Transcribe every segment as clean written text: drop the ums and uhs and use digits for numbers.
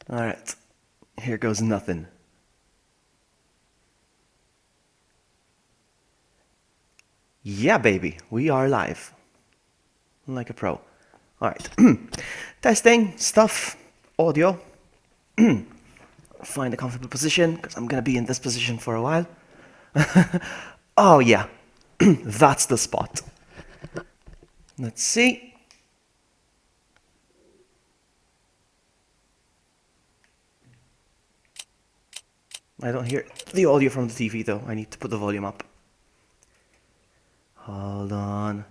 Alright, here goes nothing. Yeah, baby, we are live. Like a pro. Alright, testing, stuff, audio. Find a comfortable position, because I'm gonna be in this position for a while. Oh yeah, that's the spot. Let's see. I don't hear the audio from the TV though. I need to put the volume up. Hold on.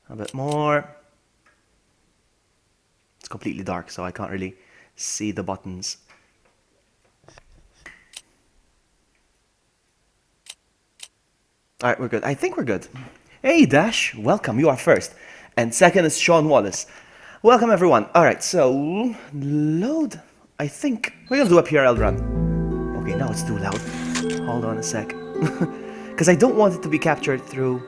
A bit more. It's completely dark, so I can't really see the buttons. Alright, we're good. I think we're good. Hey Dash, welcome, you are first. And second is Sean Wallace. Welcome everyone. Alright, so load. I think we're gonna do a PRL run. Okay, now it's too loud. Hold on a sec. Because I don't want it to be captured through...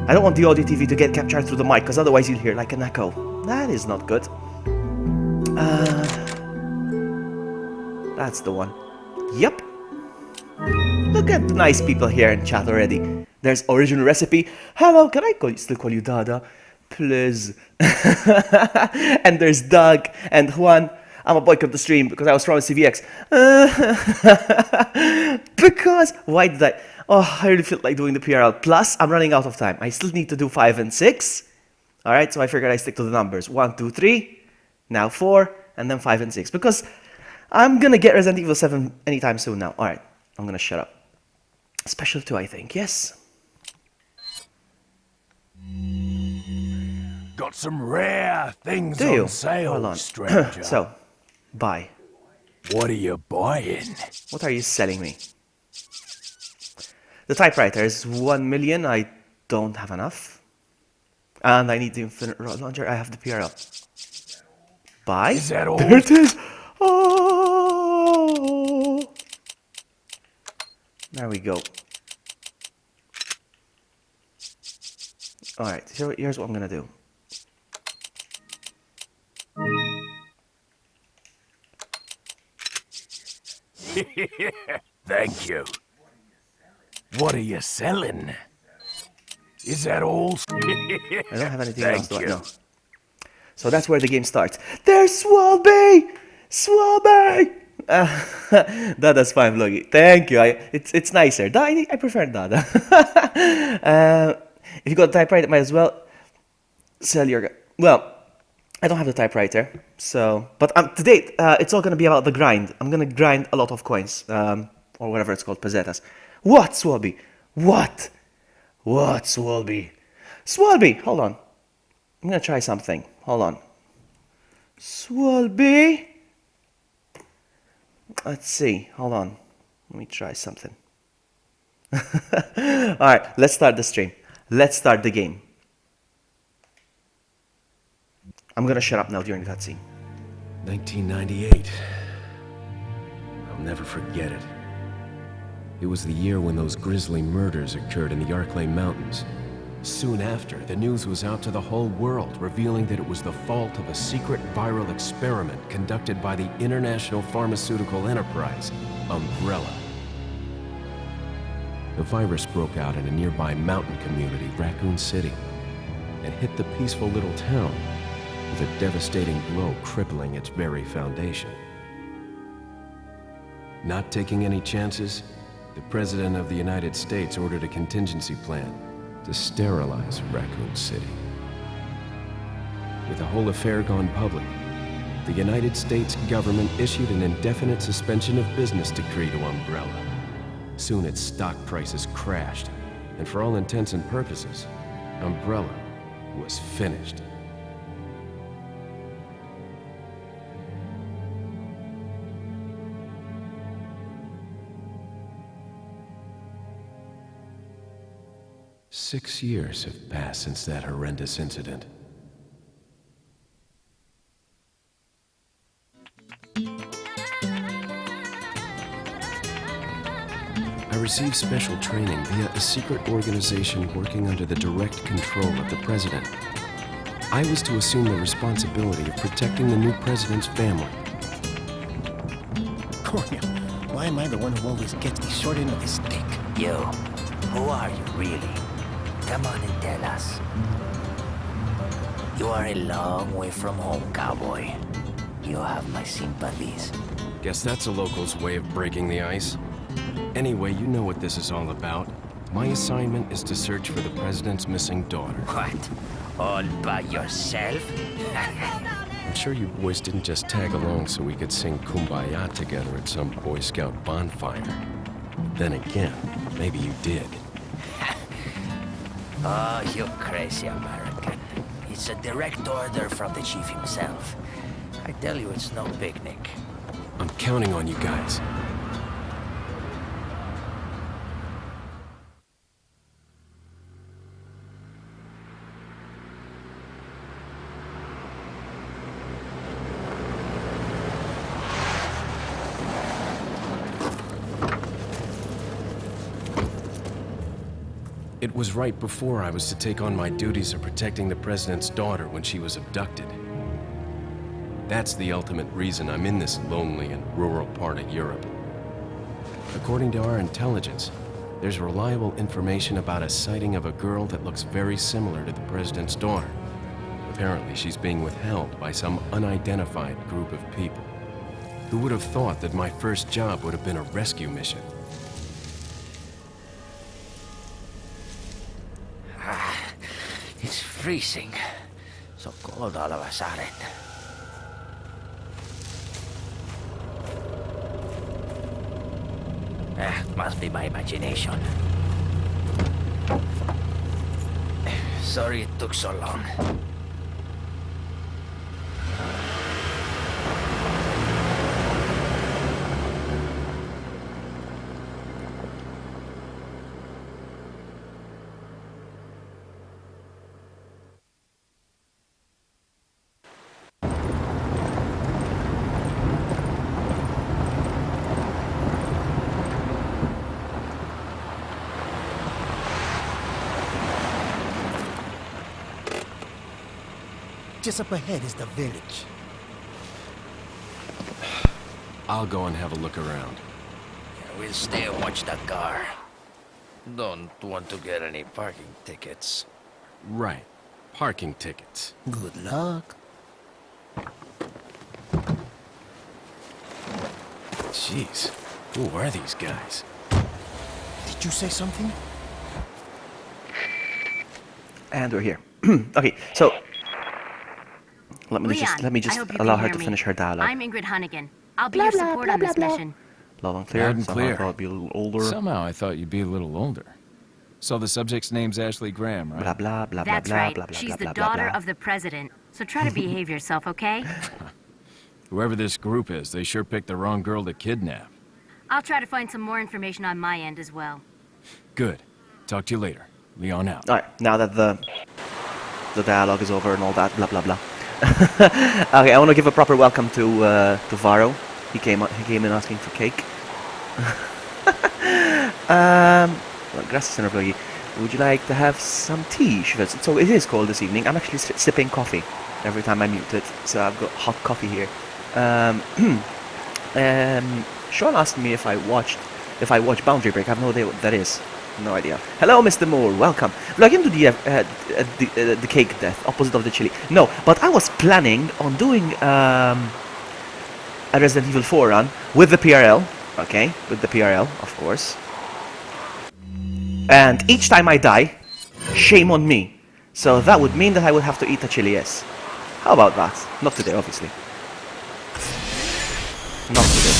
I don't want the audio TV to get captured through the mic, because otherwise you'll hear like an echo. That is not good. That's the one. Yep. Look at the nice people here in chat already. There's original recipe. Hello, can I still call you Dada? Please. And there's Doug and Juan. I'm a boycott the stream because I was from CVX. Because, why did I? Oh, I really feel like doing the PRL. Plus, I'm running out of time. I still need to do 5 and 6. Alright, so I figured I stick to the numbers. 1, 2, 3, now 4, and then 5 and 6. Because I'm gonna get Resident Evil 7 anytime soon now. Alright, I'm gonna shut up. Special 2, I think, yes? Got some rare things Do you? on sale, Hold on. stranger. So, buy. What are you buying? What are you selling me? The typewriter is 1 million. I don't have enough. And I need the infinite launcher. I have the PRL. Buy. Is that all? There it is. Oh. There we go. Alright, here's what I'm gonna do. Thank you. What are you selling? Is that all? I don't have anything else, Thank do I? you. No. So that's where the game starts. There's Swabby! Swabby! Dada's fine, Vloggy. Thank you. It's nicer. I prefer Dada. If you got a typewriter, might as well sell your... Well, I don't have the typewriter, so... But today, it's all going to be about the grind. I'm going to grind a lot of coins, or whatever it's called, pesetas. What, Swabby? What? What, Swabby? Swabby! Hold on. I'm going to try something. Hold on. Swabby! Let's see. Hold on. Let me try something. Alright, let's start the stream. Let's start the game. I'm gonna shut up now during that scene. 1998. I'll never forget it. It was the year when those grisly murders occurred in the Arklay Mountains. Soon after, the news was out to the whole world, revealing that it was the fault of a secret viral experiment conducted by the international pharmaceutical enterprise, Umbrella. The virus broke out in a nearby mountain community, Raccoon City, and hit the peaceful little town with a devastating blow crippling its very foundation. Not taking any chances, the President of the United States ordered a contingency plan to sterilize Raccoon City. With the whole affair gone public, the United States government issued an indefinite suspension of business decree to Umbrella. Soon its stock prices crashed, and for all intents and purposes, Umbrella was finished. Six years have passed since that horrendous incident. I received special training via a secret organization working under the direct control of the president. I was to assume the responsibility of protecting the new president's family. Cornel, why am I the one who always gets the short end of the stick? You, who are you really? Come on and tell us. You are a long way from home, cowboy. You have my sympathies. Guess that's a local's way of breaking the ice. Anyway, you know what this is all about. My assignment is to search for the president's missing daughter. What? All by yourself? I'm sure you boys didn't just tag along so we could sing Kumbaya together at some Boy Scout bonfire. Then again, maybe you did. Oh, you crazy American. It's a direct order from the chief himself. I tell you, it's no picnic. I'm counting on you guys. It was right before I was to take on my duties of protecting the president's daughter when she was abducted. That's the ultimate reason I'm in this lonely and rural part of Europe. According to our intelligence, there's reliable information about a sighting of a girl that looks very similar to the president's daughter. Apparently, she's being withheld by some unidentified group of people. Who would have thought that my first job would have been a rescue mission? It's freezing. So cold all of a sudden. Must be my imagination. Sorry it took so long. Just up ahead is the village. I'll go and have a look around. We'll stay and watch that car. Don't want to get any parking tickets. Right. Parking tickets. Good luck. Jeez. Who are these guys? Did you say something? And we're here. Okay, so let me Leon, just I hope you allow can her hear to me. finish her dialogue. I'm Ingrid Hunnigan. I'll be your support on this mission. Loud and clear. Loud and Somehow I clear. thought I'd be a little older. Somehow I thought you'd be a little older. So the subject's name's Ashley Graham, right? Blah blah blah blah That's blah right. blah blah She's blah the blah daughter blah. of the president. So try to behave yourself, okay? Whoever this group is, they sure picked the wrong girl to kidnap. I'll try to find some more information on my end as well. Good. Talk to you later. Leon out. All right, now that the dialogue is over and all that, blah blah blah. Okay, I want to give a proper welcome to Varro. He came in asking for cake. Well, gracias, señor Vloggy. Would you like to have some tea? She says. So it is cold this evening. I'm actually sipping coffee every time I mute it, so I've got hot coffee here. Sean asked me if I watched Boundary Break. I have no idea what that is. No idea. Hello, Mr. Moore. Welcome. Log into the cake death, opposite of the chili. No, but I was planning on doing a Resident Evil 4 run with the PRL. Okay, with the PRL, of course. And each time I die, shame on me. So that would mean that I would have to eat a chili, yes. How about that? Not today, obviously. Not today.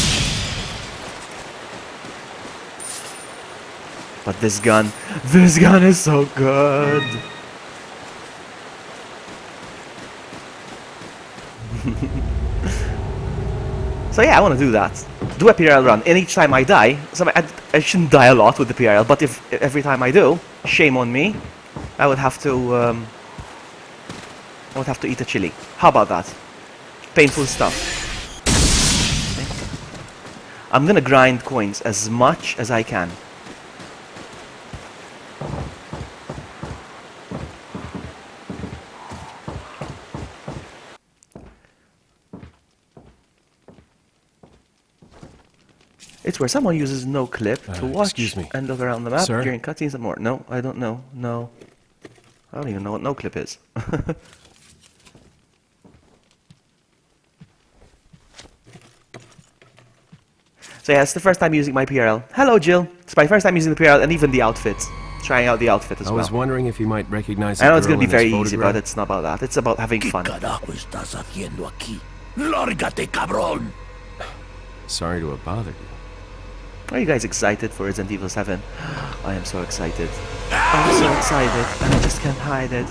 But this gun is so good. So yeah, I want to do that. Do a PRL run, and each time I die, so I shouldn't die a lot with the PRL, but if every time I do, shame on me, I would have to eat a chili. How about that? Painful stuff. I'm gonna grind coins as much as I can. It's where someone uses no clip to watch excuse me. and look around the map Sir? during cutscenes and more. No, I don't know. No. I don't even know what no clip is. So yeah, it's the first time using my PRL. Hello, Jill. It's my first time using the PRL and even the outfit. Trying out the outfit as I well. was wondering if you might recognize. I know it's going gonna to be very easy, but it's not about that. It's about having fun. Carajo estás haciendo aquí? Lárgate, cabrón. Sorry to have bothered you. Are you guys excited for Resident Evil 7? I am so excited. I'm so excited, and I just can't hide it.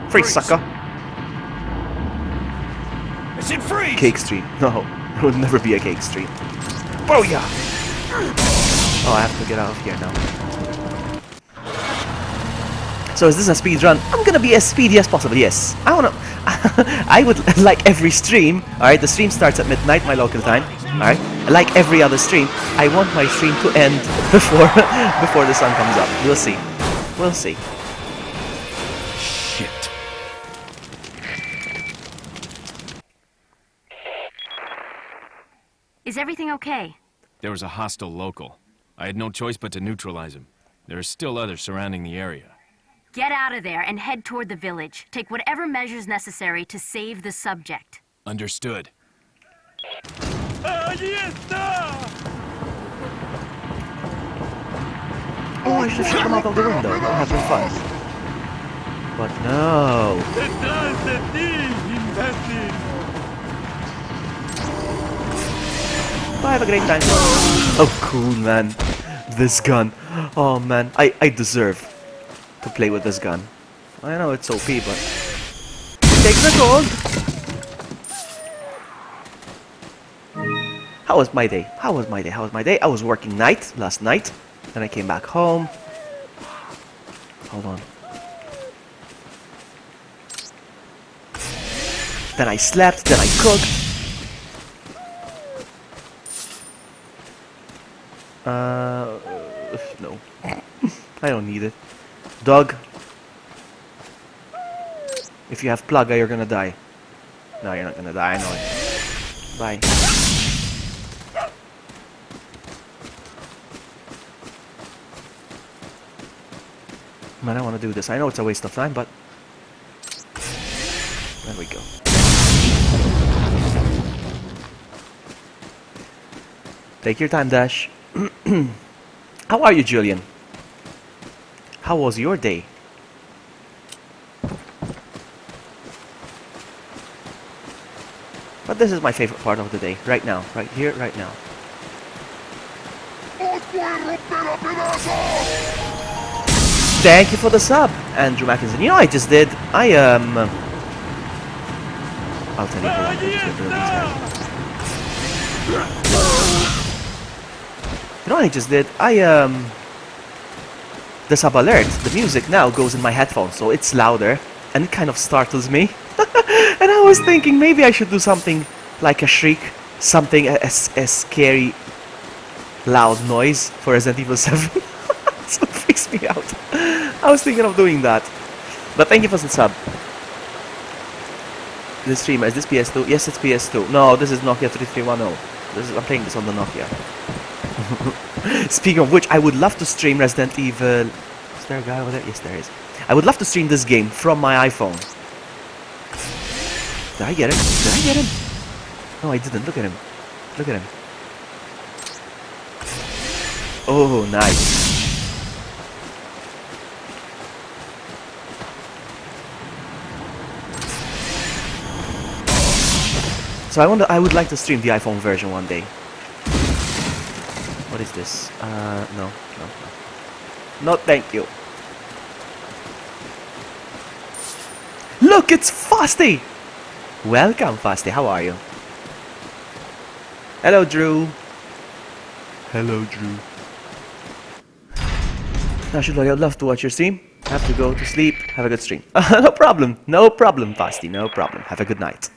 Free sucker! Is it freeze? Cake stream. No, it would never be a cake stream. Booyah! Oh, I have to get out of here now. So is this a speed run? I'm gonna be as speedy as possible, yes. I wanna... I would like every stream, alright, the stream starts at midnight, my local time, alright? Like every other stream, I want my stream to end before before the sun comes up. We'll see. We'll see. Shit. Is everything okay? There was a hostile local. I had no choice but to neutralize him. There are still others surrounding the area. Get out of there and head toward the village. Take whatever measures necessary to save the subject. Understood. Oh, I should have shot them out of the window. That would have been fun. But no. Bye, have a great time. Oh, cool, man. This gun. Oh, man. I deserve to play with this gun. I know it's OP, but... Take the gold! How was my day? How was my day? How was my day? I was working last night. Then I came back home. Hold on. Then I slept, then I cooked. No. I don't need it. Dog. If you have Plaga, you're gonna die. No, you're not gonna die, I know it. Bye. Man, I want to do this. I know it's a waste of time, but... There we go. Take your time, Dash. How are you, Julian? How was your day? But this is my favorite part of the day. Right now. Right here, right now. Thank you for the sub, Andrew Mackinson. You know what I just did? I'll tell you what I just did. You know what I just did? The sub alert, the music now goes in my headphones, so it's louder, and it kind of startles me. And I was thinking maybe I should do something like a shriek, something a scary, loud noise for Resident Evil 7. So it freaks me out. I was thinking of doing that. But thank you for the sub. This streamer, is this PS2? Yes, it's PS2. No, this is Nokia 3310. I'm playing this on the Nokia. Speaking of which, I would love to stream Resident Evil... Is there a guy over there? Yes, there is. I would love to stream this game from my iPhone. Did I get him? Did I get him? No, I didn't. Look at him. Look at him. Oh, nice. So I would like to stream the iPhone version one day. What is this? No. No, thank you. Look, it's Fasty! Welcome, Fasty. How are you? Hello, Drew. Hello, Drew. Actually, I'd love to watch your stream. Have to go to sleep. Have a good stream. No problem. No problem, Fasty. No problem. Have a good night.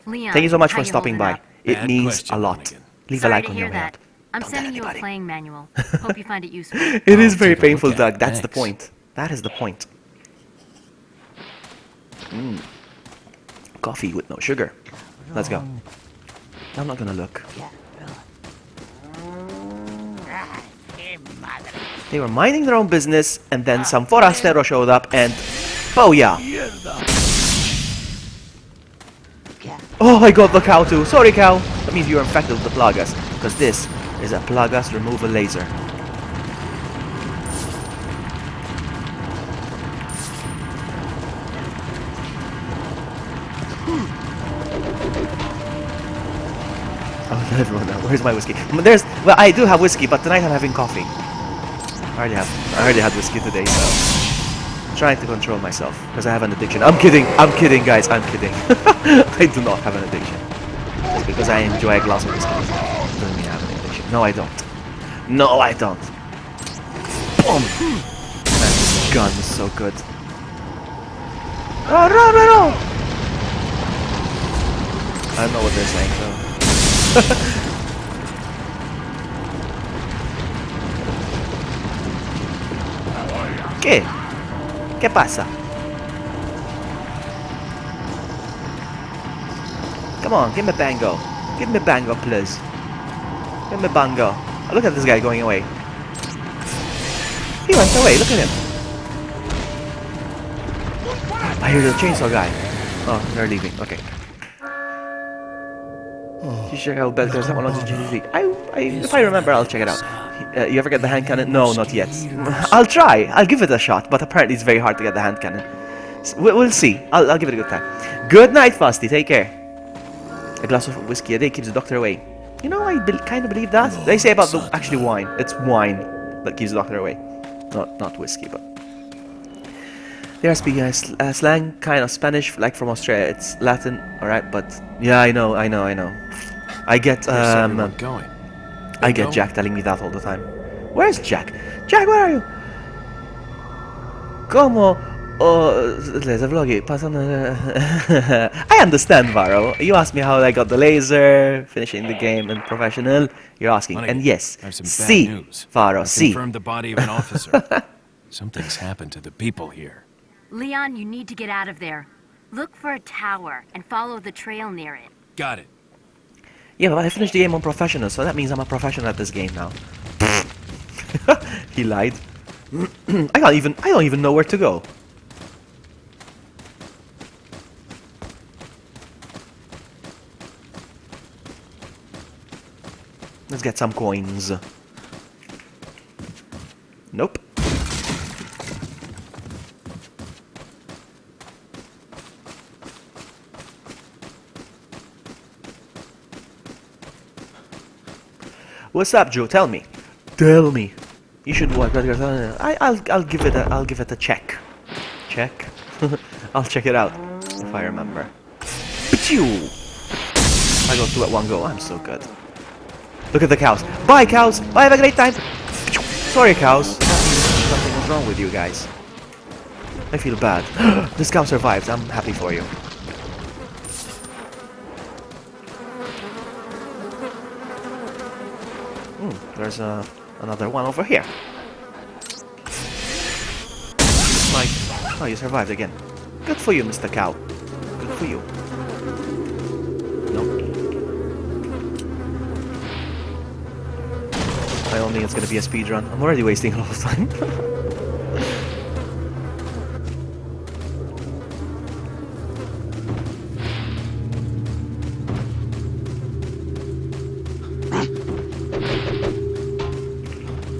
Leon, Thank you so much how for you stopping holding by. up? It Bad means question, a lot. Hunnigan. Leave a Sorry like to on hear your way that. up. I'm Don't tell sending you a anybody. playing manual. Hope you find it useful. It is very take a look painful, at Doug. it. That's the Thanks. point. That is the point. Coffee with no sugar. Let's go. I'm not gonna look. They were minding their own business, and then some forastero showed up, and... Oh, yeah. Oh, I got the cow too. Sorry, cow. That means you're infected with the plagas, because this is a plagas removal laser. Oh, everyone now. Where's my whiskey? Well, I do have whiskey, but tonight I'm having coffee. I already had whiskey today, so I'm trying to control myself because I have an addiction. I'm kidding, guys. I'm kidding. I do not have an addiction. Just because I enjoy a glass of whiskey doesn't mean I have an addiction. No, I don't. No, I don't. Boom! Man, this gun is so good. Oh, no! I don't know what they're saying, so. ¿Qué? ¿Qué pasa? Come on, give me bango. Give me bango, please. Give me bango. Oh, look at this guy going away. He went away, look at him. I hear the chainsaw guy. Oh, they're leaving, okay. You check out better someone on the GTV. If I remember, I'll check it out. You ever get the hand cannon? No, not yet. I'll try. I'll give it a shot, but apparently it's very hard to get the hand cannon. So we'll see. I'll give it a good time. Good night, Fusty. Take care. A glass of whiskey a day keeps the doctor away. You know, I kind of believe that. They say about the actually wine. It's wine that keeps the doctor away, not whiskey, but. They are speaking a slang kind of Spanish, like from Australia. It's Latin, all right, but yeah, I know. I get going? I get Jack telling me that all the time. Where's Jack? Jack, where are you? Como? Vloggy. I understand, Varo. You asked me how I got the laser, finishing the game, and professional. You're asking, and yes, I have some bad see, news. Varo, I've see. confirmed the body of an officer. Something's happened to the people here. Leon, you need to get out of there. Look for a tower and follow the trail near it. Got it. Yeah, but I finished the game on professional, so that means I'm a professional at this game now. He lied. I don't even know where to go. Let's get some coins. Nope. What's up, Joe? Tell me. Tell me. You should what? I'll give it a check. Check. I'll check it out if I remember. Pachoo! I got two at one go. I'm so good. Look at the cows. Bye, cows. Bye. Have a great time. Sorry, cows. Something was wrong with you guys. I feel bad. This cow survived. I'm happy for you. There's another one over here. Like, oh, you survived again. Good for you, Mr. Cow. Good for you. Nope. I don't think it's gonna be a speed run. I'm already wasting a lot of time.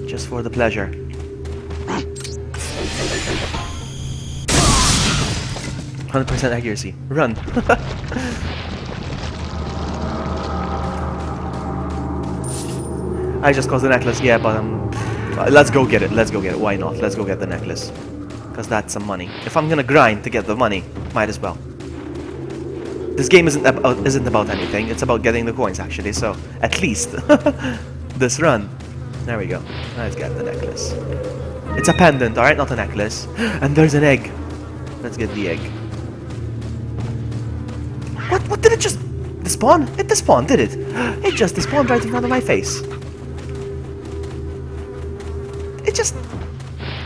Just for the pleasure. 100% accuracy. Run. I just got the necklace, yeah, but let's go get it. Let's go get it. Why not? Let's go get the necklace. Because that's some money. If I'm gonna grind to get the money, might as well. This game isn't about anything. It's about getting the coins, actually. So at least this run. There we go. Let's get the necklace. It's a pendant, alright? Not a necklace. And there's an egg. Let's get the egg. What did it just despawn? It despawned, did it? It just despawned right in front of my face. It just...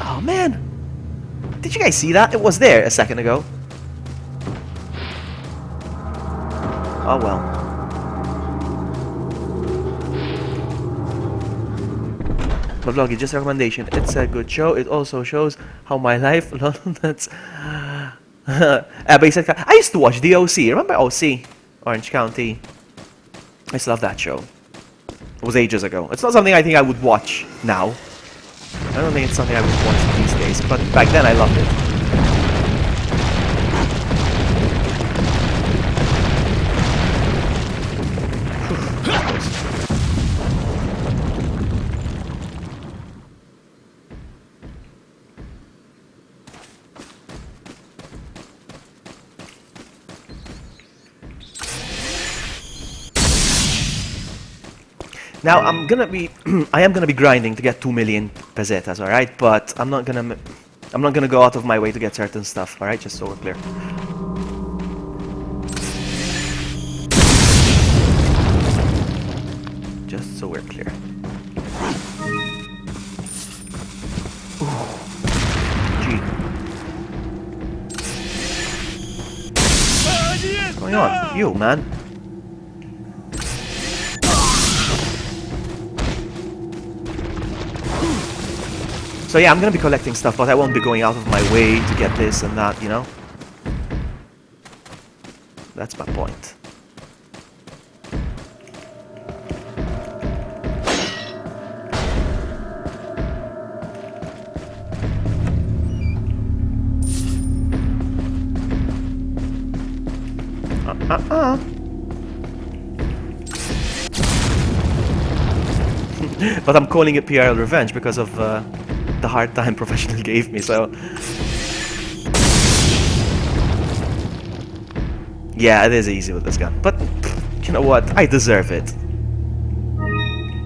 Oh, man. Did you guys see that? It was there a second ago. Oh, well. But Vloggy, just a recommendation. It's a good show. It also shows how my life. That's. Basically, I used to watch the OC. Remember OC? Orange County. I still love that show. It was ages ago. It's not something I think I would watch now. I don't think it's something I would watch these days. But back then, I loved it. Now I'm gonna be, I am gonna be grinding to get 2 million pesetas, all right? But I'm not gonna go out of my way to get certain stuff, all right? Just so we're clear. Just so we're clear. Ooh. Gee. What's going on? You, man. So yeah, I'm gonna be collecting stuff, but I won't be going out of my way to get this and that, you know? That's my point. But I'm calling it PRL Revenge because of the hard time Professional gave me, so... Yeah, it is easy with this gun, but you know what? I deserve it.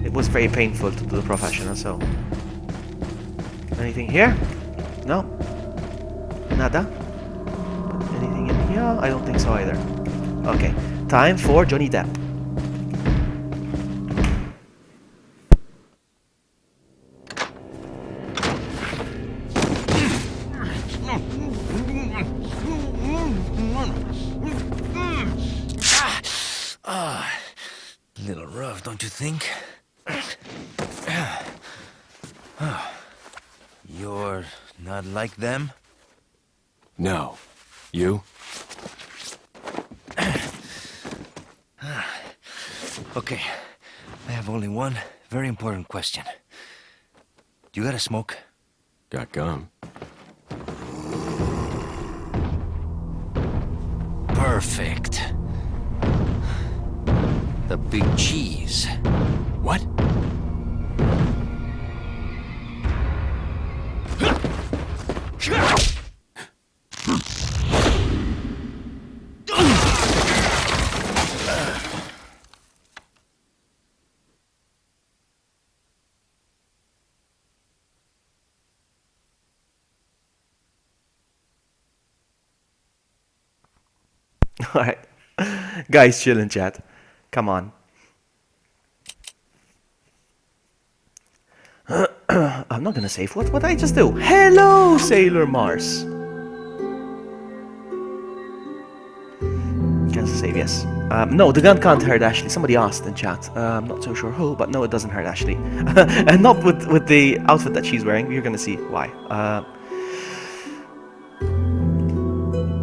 It was very painful to do the Professional, so... Anything here? No? Nada? Anything in here? I don't think so either. Okay, time for Johnny Depp. Little rough, don't you think? You're not like them? No. You? Okay, I have only one very important question. You got a smoke? Got gum. Perfect. The big cheese. What? Alright. Guys, chill in chat. Come on. I'm not gonna save. What I just do? Hello, Sailor Mars. Can save, yes. No, the gun can't hurt Ashley. Somebody asked in chat. I'm not so sure who, but no, it doesn't hurt Ashley. And not with the outfit that she's wearing. You're gonna see why.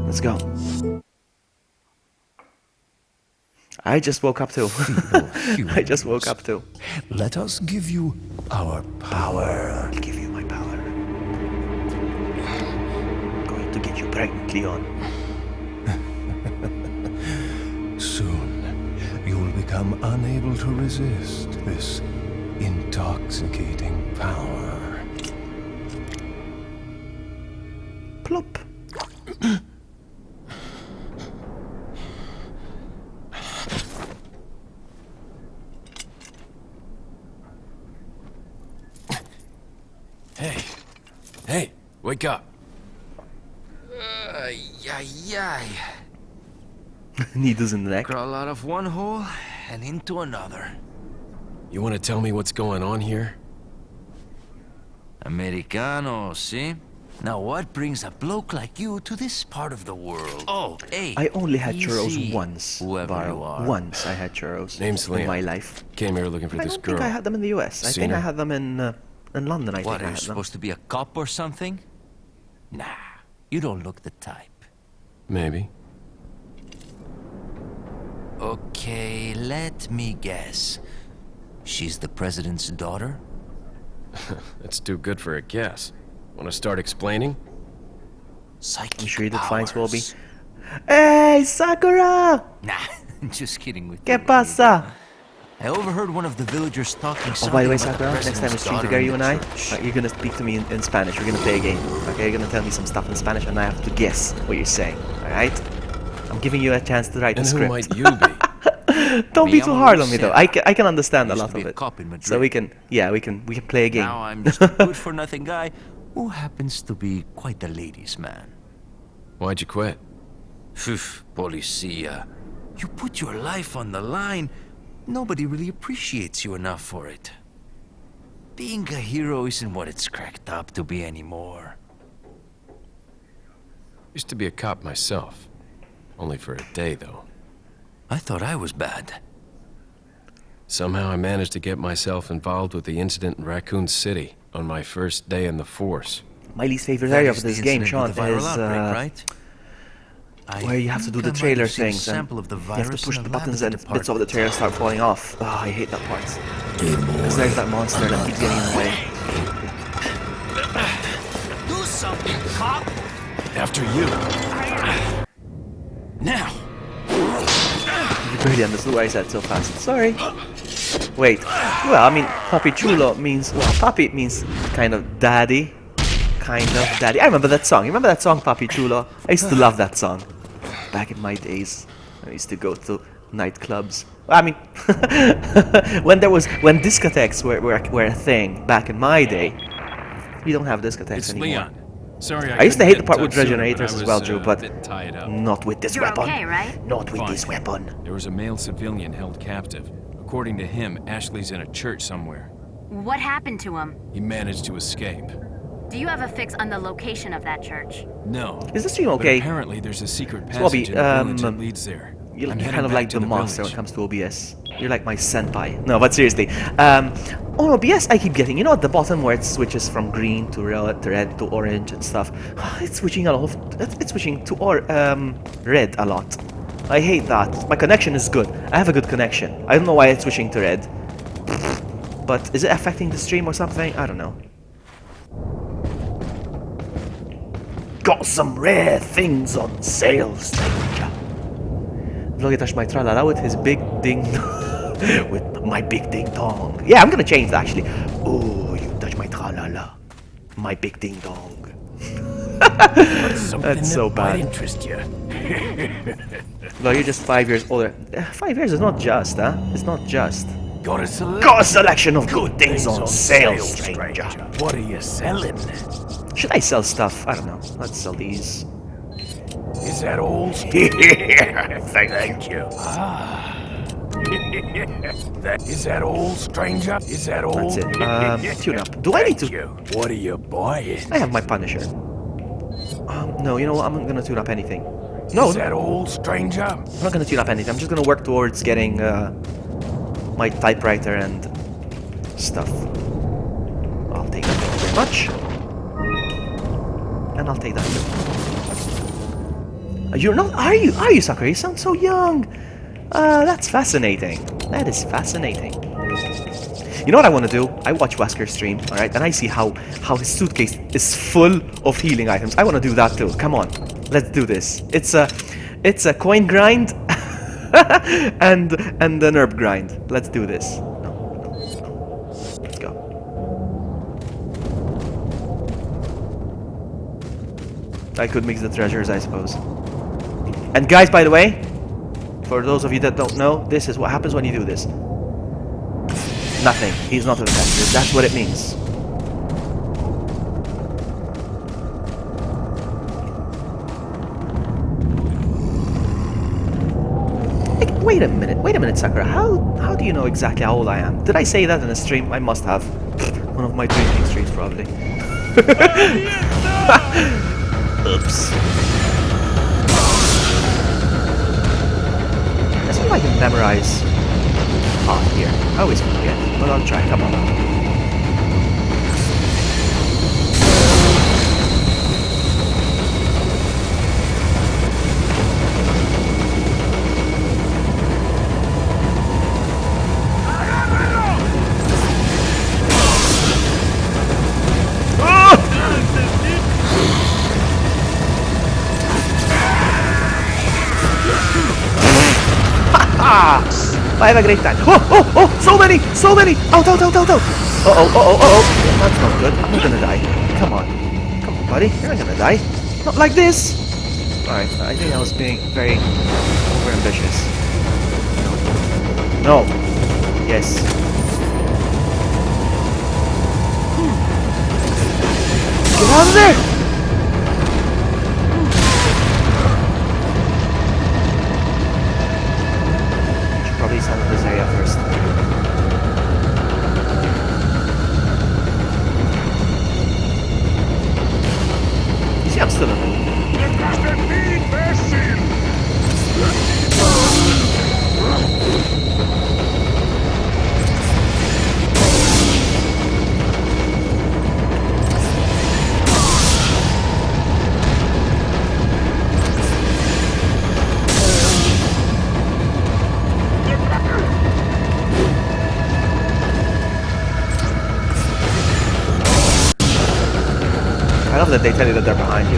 Let's go. I just woke up too. I just woke up too. Let us give you our power. I'll give you my power. I'm going to get you pregnant, Leon. Soon, you will become unable to resist this intoxicating power. Plop. Hey, wake up. Needles in the neck. Crawl out of one hole and into another. You want to tell me what's going on here? Americano, see? Now what brings a bloke like you to this part of the world? Oh, hey. I only had churros easy, once. whoever Varro. you are. Once I had churros Name's in Leon. my life. Came here looking for I this don't girl. think I had them in the US. I Seen think I her? had them in In London, I What, think I are you had them. supposed to be a cop or something? Nah, you don't look the type. Maybe. Okay, let me guess. She's the president's daughter? That's too good for a guess. Want to start explaining? Psychic I'm sure you did fine, powers. Swolby. Hey, Sakura! Nah, just kidding with ¿Qué you. pasa? I overheard one of the villagers talking Oh, something by the way, about Sakura, the next time we president's stream daughter together, in you the and I, church. you're gonna speak to me in Spanish. We're gonna play a game. Okay, you're gonna tell me some stuff in Spanish, and I have to guess what you're saying. All right? I'm giving you a chance to write And the who script. might you be? Don't Me, be I'm too a hard little on me, though. Sarah. I can understand a Used lot to be of a it. cop in So Madrid. we can play a game. Now I'm just a good-for-nothing guy who happens to be quite a ladies' man. Why'd you quit? Phew, policia. You put your life on the line. Nobody really appreciates you enough for it. Being a hero isn't what it's cracked up to be anymore. Used to be a cop myself. Only for a day, though. I thought I was bad. Somehow I managed to get myself involved with the incident in Raccoon City on my first day in the force. My least favorite That area is of the this game, Sean, incident with is the viral outbreak, right? I where you have to do think the I might trailer have seen a things, and sample of the you have to virus push in the lab buttons in and the bits of the department. trailer start falling off. Oh, I hate that part. Because there's that monster that keeps getting in the way. Do something, cop! After you. Now! You barely understood what I said so fast. Sorry. Wait. Well, I mean, Papi Chulo means... Well, Papi means kind of daddy. Kind of daddy. I remember that song. You remember that song, Papi Chulo? I used to love that song. Back in my days. I used to go to nightclubs. I mean, when discotheques were a thing back in my day. We don't have discotheques It's anymore. Leon. Sorry, I used to hate the couldn't part get in with touch sooner, regenerators but I as well, was, Drew, a but bit tied up. not with this You're weapon. okay, right? Not with Fine. this weapon. There was a male civilian held captive. According to him, Ashley's in a church somewhere. What happened to him? He managed to escape. Do you have a fix on the location of that church? No. Is the stream But okay? apparently there's a secret Swabby, passage in the village that leads there. You're I'm kind heading of back like to the master when village. it comes to OBS. You're like my senpai. No, but seriously. On OBS, I keep getting, you know, at the bottom where it switches from green to red to orange and stuff. It's switching a lot. It's switching to red a lot. I hate that. My connection is good. I have a good connection. I don't know why it's switching to red. But is it affecting the stream or something? I don't know. Got some rare things on sale, stranger. Vloggy touched my tralala with his big ding with my big ding dong. Yeah, I'm gonna change that actually. Oh, you touch my tralala. My big ding dong. That's so bad. interest you. Well, you're just 5 years older. 5 years is not just, huh? It's not just. Got a selection. Got a selection of good things on sale, stranger. What are you selling? Should I sell stuff? I don't know. Let's sell these. Is that all? Thank you. Is that all, stranger? Is that all? That's it. Tune up. Do I need to? What are you buying? I have my Punisher. No, you know what? I'm not gonna tune up anything. No, Is that all, stranger? I'm not gonna tune up anything. I'm just gonna work towards getting my typewriter and stuff. I'll take that. Thank you very much. And I'll take that too. You're not? Are you? Are you, Sakura? You sound so young. That's fascinating. That is fascinating. You know what I want to do? I watch Wesker's stream, alright, and I see how his suitcase is full of healing items. I want to do that too. Come on, let's do this. It's a coin grind and an herb grind. Let's do this. No. Let's go. I could mix the treasures, I suppose. And guys, by the way, for those of you that don't know, this is what happens when you do this. Nothing. He's not infected. That's what it means. Wait a minute, Sakura. How do you know exactly how old I am? Did I say that in a stream? I must have. One of my drinking streams, probably. Oops. Let's see if I can memorize here. I always forget, but I'll try. Come on. have a great time. Oh, oh, oh, so many, so many. Out, out, out, out, out. Uh-oh, uh-oh, uh-oh. That's not good. I'm not gonna die. Come on. Come on, buddy. You're not gonna die. Not like this. Alright, I think I was being very overambitious. No. Yes. Get out of there! Should probably send this area first. You see, I'm still in the... I love that they tell you that they're behind you.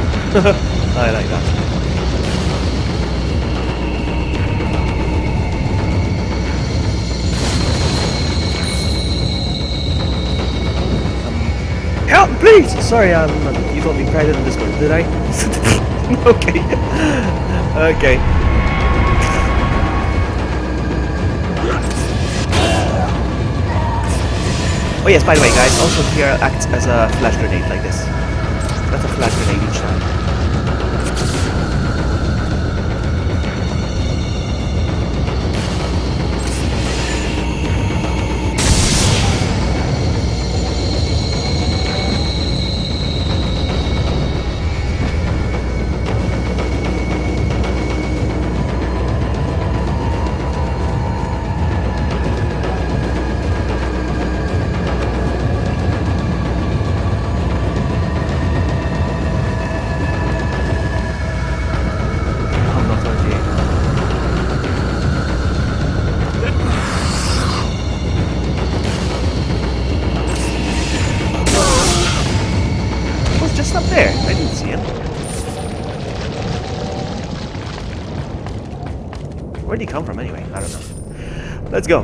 I like that. Help, please! Sorry, you told me private in Discord, did I? Okay. Okay. Oh yes, by the way guys, also here acts as a flash grenade like this. That's a flash grenade each time. Up there. I didn't see him. Where'd he come from anyway? I don't know. Let's go.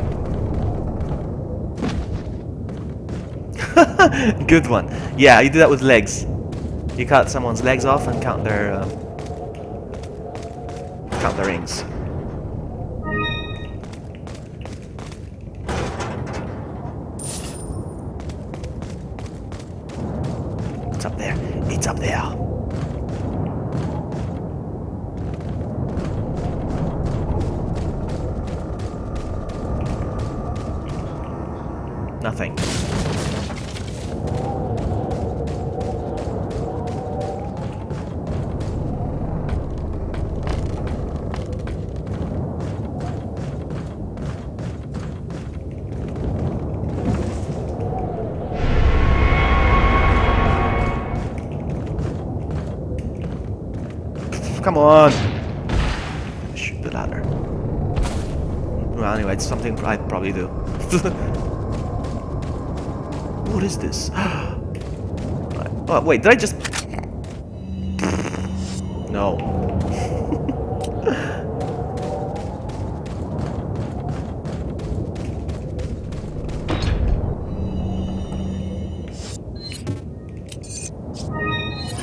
Good one. Yeah, you do that with legs. You cut someone's legs off and count their rings. It's up there. It's up there. Nothing. Come on! Shoot the ladder. Well, anyway, it's something I'd probably do. What is this? Oh, wait, did I just... No.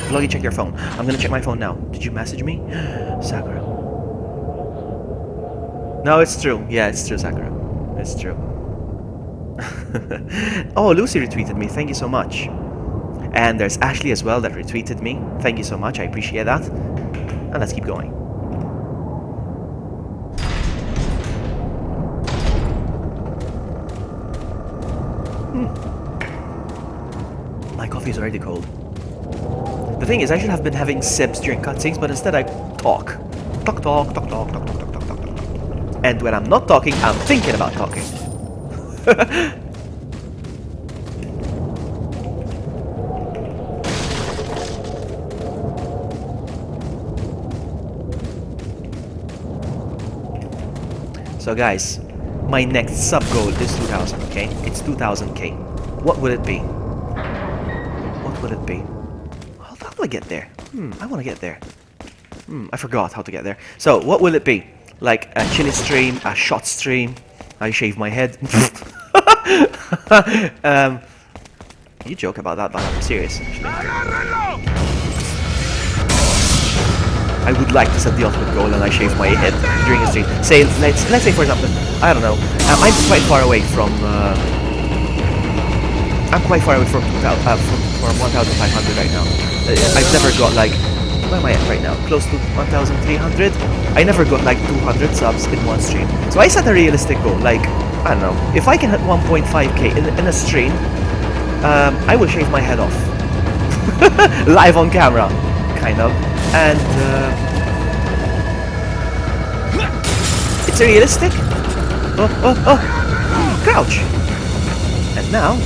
Vloggy, check your phone. I'm gonna check my phone now. Did you message me? Sakura. No, it's true. Yeah, it's true, Sakura. It's true. Oh, Lucy retweeted me. Thank you so much. And there's Ashley as well that retweeted me. Thank you so much. I appreciate that. And let's keep going. My coffee is already cold. The thing is, I should have been having sips during cutscenes, but instead I talk. Talk, talk, talk, talk, talk, talk, talk, talk, talk, talk. And when I'm not talking, I'm thinking about talking. So guys, my next sub goal is 2000, okay? It's 2000k. What would it be? What would it be? How do I get there? I want to get there. I forgot how to get there. So, what will it be? like a chili stream, a shot stream. I shave my head. You joke about that, but I'm serious, actually. I would like to set the ultimate goal and I shave my head during a stream. Say, let's say for example, I don't know, I'm quite far away from 1,500 right now. I've never got like, where am I at right now? Close to 1,300. I never got like 200 subs in one stream. So I set a realistic goal, like, I don't know, if I can hit 1.5k in a stream, I will shave my head off. Live on camera, kind of. And it's realistic. Oh, crouch. And now,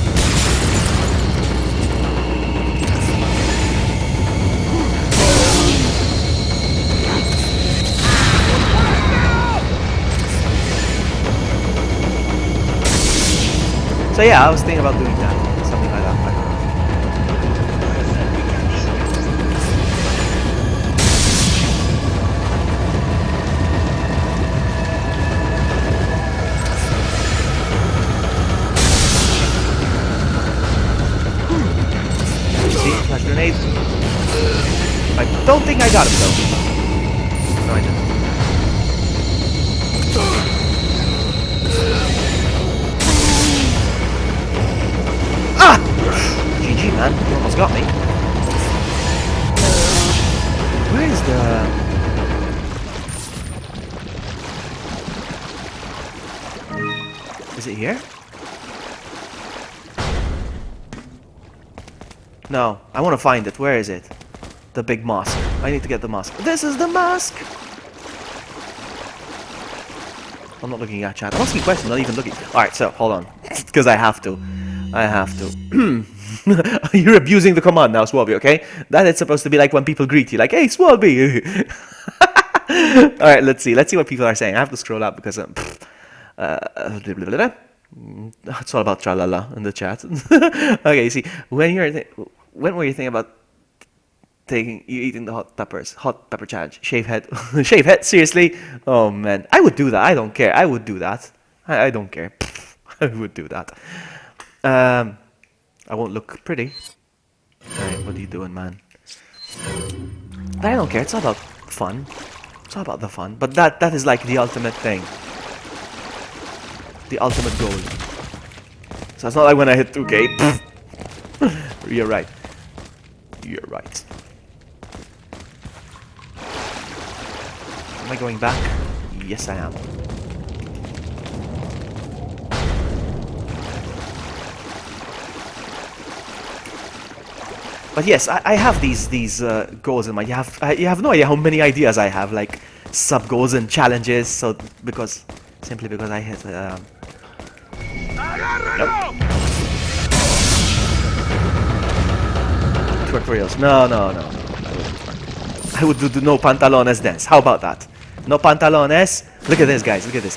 so yeah, I was thinking about doing that, something like that. See, flash grenade. I don't think I got him though. No, I didn't. Ah! GG, man. You almost got me. Where is the... Is it here? No, I want to find it. Where is it? The big mosque. I need to get the mosque. This is the mosque! I'm not looking at chat. I'm asking questions, not even looking. Alright, so, hold on. Because I have to. You're abusing the command now, Swabby, okay? That is supposed to be like when people greet you, like, hey, Swabby! Alright, let's see what people are saying. I have to scroll up because... it's all about tralala in the chat. Okay, see, when were you thinking about eating the hot pepper challenge? Shave head. Shave head, seriously? Oh man, I would do that. I don't care. I would do that. I don't care. I would do that. I won't look pretty. Alright, what are you doing, man? But I don't care. It's all about fun. It's all about the fun. But that is like the ultimate thing. The ultimate goal. So it's not like when I hit 2k. You're right. You're right. Am I going back? Yes, I am. But yes, I have these goals in mind. You have no idea how many ideas I have, like sub goals and challenges. So simply because I hit. Nope. Tutorials. No. I would do no pantalones dance. How about that? No pantalones. Look at this, guys. Look at this.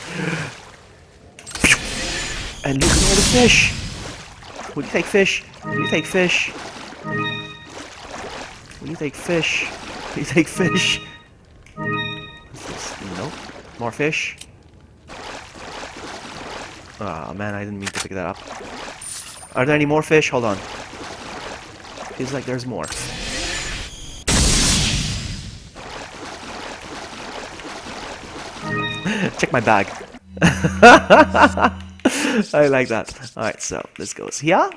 And look at all the fish. Will you take fish? Will you take fish? Will you take fish? Will you take fish? Nope. More fish. Oh man, I didn't mean to pick that up. Are there any more fish? Hold on. Feels like there's more. Check my bag. I like that. Alright, so this goes here.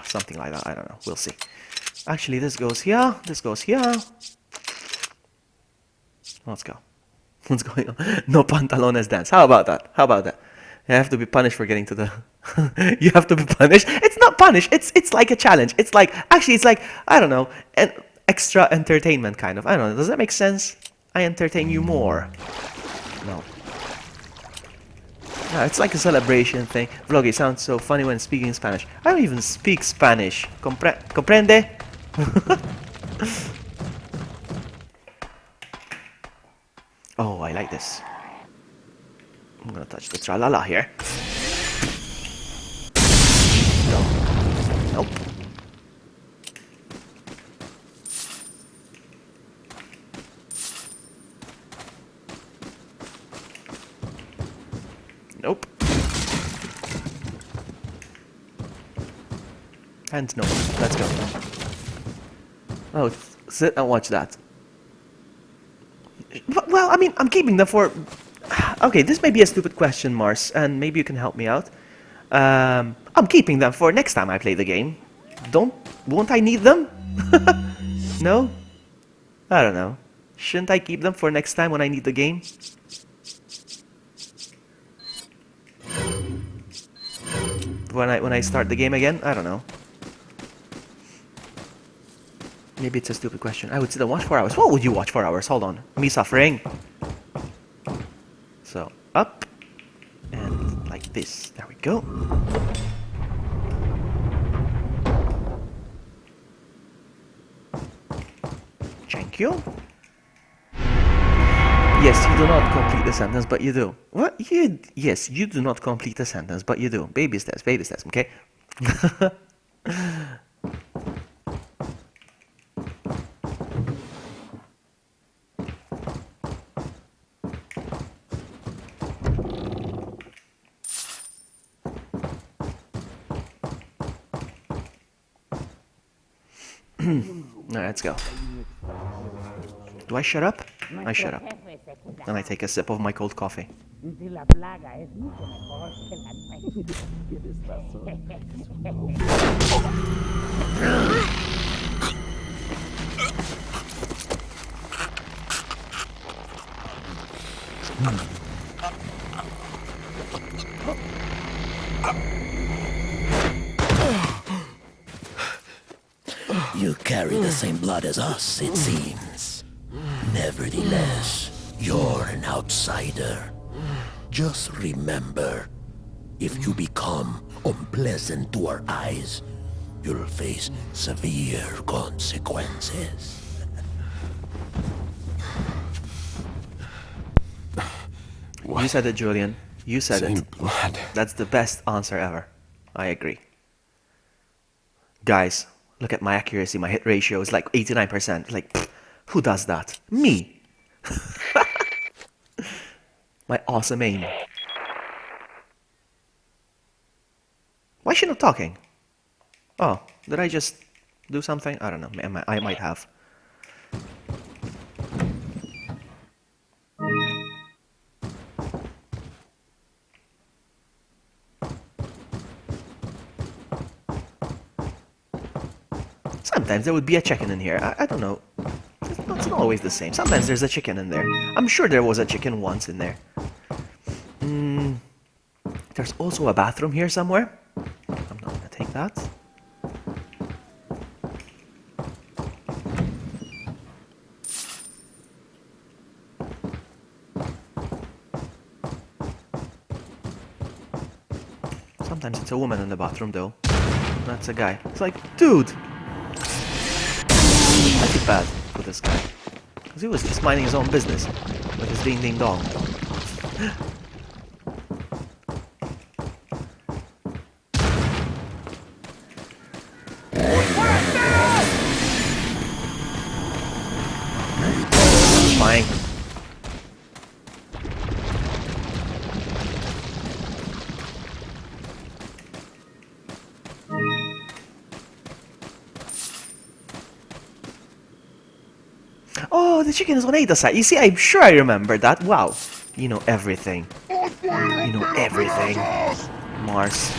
Something like that. I don't know. We'll see. Actually, this goes here. This goes here. Let's go. What's going on? No pantalones dance. How about that? How about that? You have to be punished for getting to the... You have to be punished. It's not punished. It's like a challenge. It's like... Actually, it's like... I don't know. An extra entertainment, kind of. I don't know. Does that make sense? I entertain you more. No. Yeah, it's like a celebration thing. Vloggy sounds so funny when speaking in Spanish. I don't even speak Spanish. Comprende? Oh, I like this. I'm gonna touch the tralala here. No. Nope. And no. Let's go. Oh, sit and watch that. Well, I mean, I'm keeping them for... Okay, this may be a stupid question, Mars, and maybe you can help me out. I'm keeping them for next time I play the game. Won't I need them? No? I don't know. Shouldn't I keep them for next time when I need the game? When I start the game again? I don't know. Maybe it's a stupid question. I would sit and watch 4 hours. What would you watch 4 hours? Hold on. Me suffering. So, up. And like this. There we go. Thank you. Yes, you do not complete the sentence, but you do. What? Yes, you do not complete the sentence, but you do. Baby steps, okay? Alright, let's go. Do I shut up? I shut up. And I take a sip of my cold coffee. Si la plaga es mucho mejor que la nuestra. Tienes razón. You carry the same blood as us, it seems. Nevertheless, you're an outsider. Just remember, if you become unpleasant to our eyes, you'll face severe consequences. You said it, Julian. You said Same it. blood. That's the best answer ever. I agree. Guys, look at my accuracy. My hit ratio is like 89%. Like, pfft, who does that? Me. My awesome aim. Why is she not talking? Oh, did I just do something? I don't know. I might have. Sometimes there would be a chicken in here. I don't know. It's not always the same. Sometimes there's a chicken in there. I'm sure there was a chicken once in there. There's also a bathroom here somewhere. I'm not gonna take that. Sometimes it's a woman in the bathroom though. That's a guy. It's like, dude! I feel bad for this guy. Because he was just minding his own business. With his ding ding dong. Fine. Oh, the chicken is on either side. You see, I'm sure I remember that. Wow. You know everything. You know everything. Mars.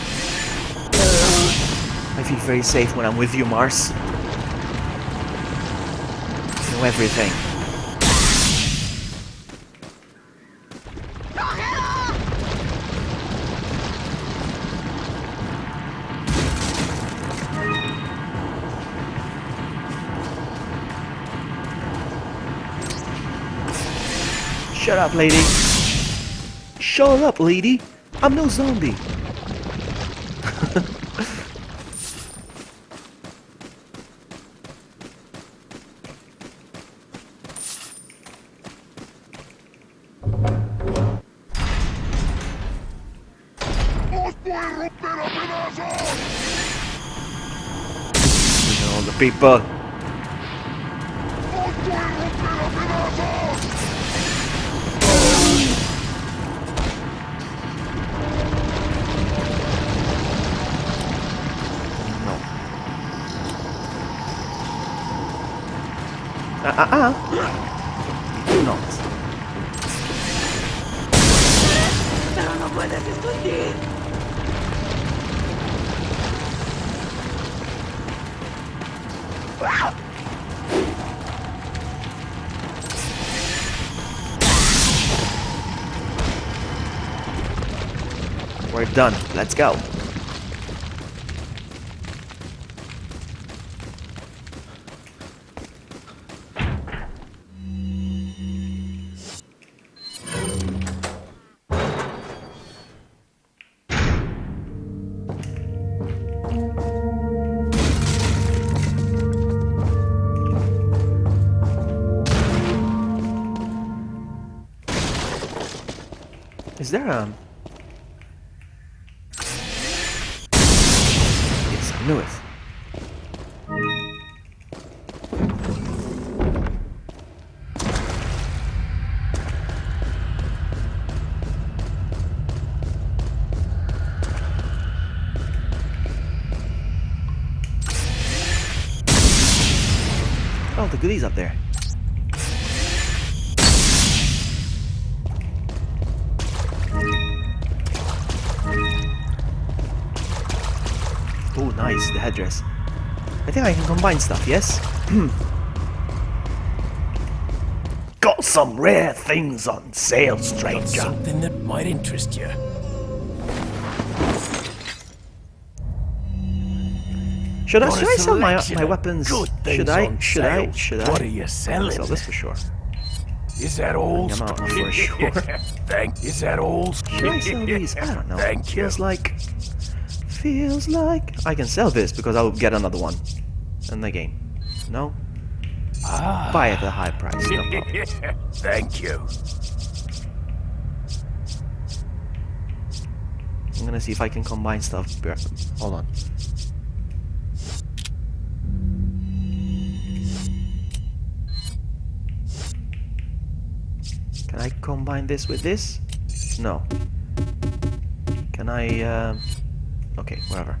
I feel very safe when I'm with you, Mars. You know everything. Shut up, lady. Shut up, lady. I'm no zombie. All the people. Do not. We're done. Let's go. Is there a... Yes, I knew it. Oh, the goodies up there. Oh, nice, the headdress. I think I can combine stuff, yes? Got some rare things on sale, stranger. Something that might interest you. Should I sell my weapons? Should I? What are you selling? I'll sell this for sure. Is that old? I'm out for sure. Is that old? Should I sell these? I don't know. Thank you. Feels like I can sell this because I'll get another one in the game. No? Buy at a high price. No problem. Thank you. I'm gonna see if I can combine stuff. Hold on. Can I combine this with this? No. Can I, okay, whatever.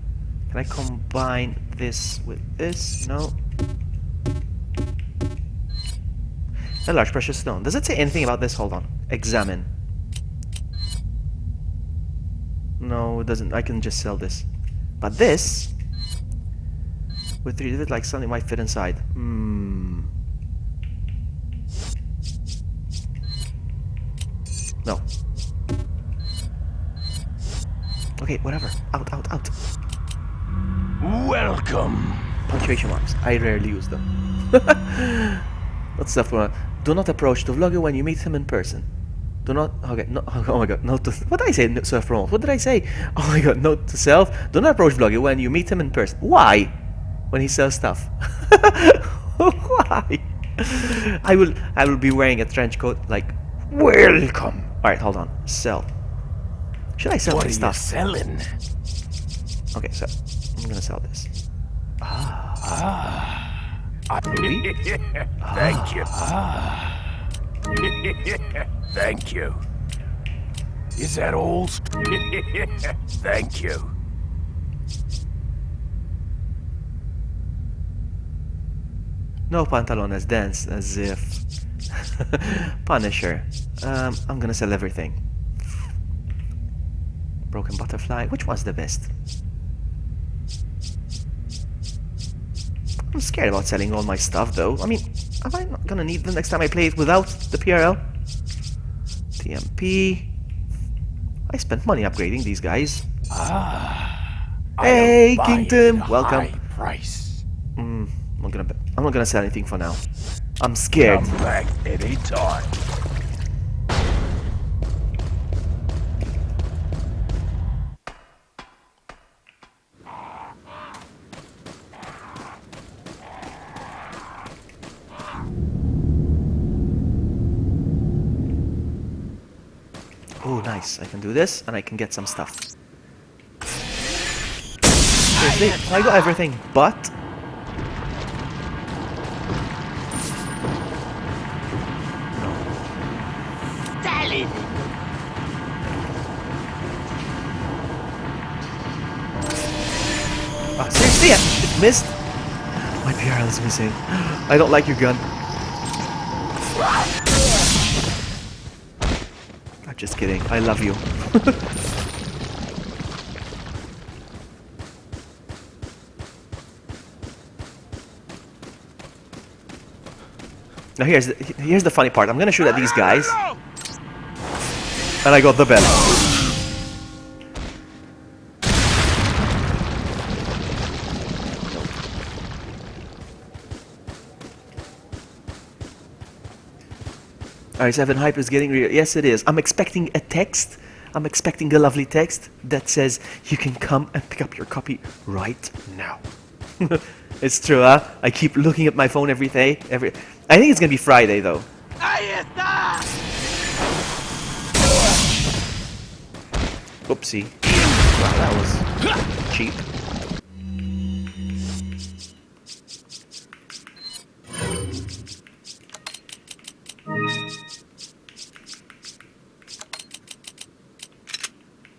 Can I combine this with this? No. A large precious stone. Does it say anything about this? Hold on. Examine. No, it doesn't. I can just sell this. But this, with 3 of it, like something might fit inside. No. Okay, whatever. Out, out, out. Welcome. Punctuation marks. I rarely use them. What's stuff for? Do not approach the vlogger when you meet him in person. Do not. Okay. No. Oh my god. Note to. What did I say? Self promote. What did I say? Oh my god. Note to self. Do not approach vlogger when you meet him in person. Why? When he sells stuff. Why? I will be wearing a trench coat like. Welcome. All right. Hold on. Sell. Should I sell my stuff? Selling? Okay. So I'm gonna sell this. Ruby? Thank you. Thank you. Is that old? Thank you. No pantalones dance as if. Punisher. I'm gonna sell everything. Broken butterfly. Which one's the best? I'm scared about selling all my stuff though. I mean, am I not gonna need them next time I play it without the PRL? TMP. I spent money upgrading these guys. Hey, Kingdom! Welcome. High price. I'm not gonna sell anything for now. I'm scared. Come back anytime. Oh, nice. I can do this, and I can get some stuff. Seriously, I got everything, but... Ah, seriously, it missed? My PRL is missing. I don't like your gun. Just kidding. I love you. Now here's the funny part. I'm gonna shoot at these guys, and I got the bell. Alright, 7 hype is getting real. Yes, it is. I'm expecting a text. I'm expecting a lovely text that says you can come and pick up your copy right now. It's true, huh? I keep looking at my phone every day. I think it's gonna be Friday though. Oopsie. Wow, that was cheap.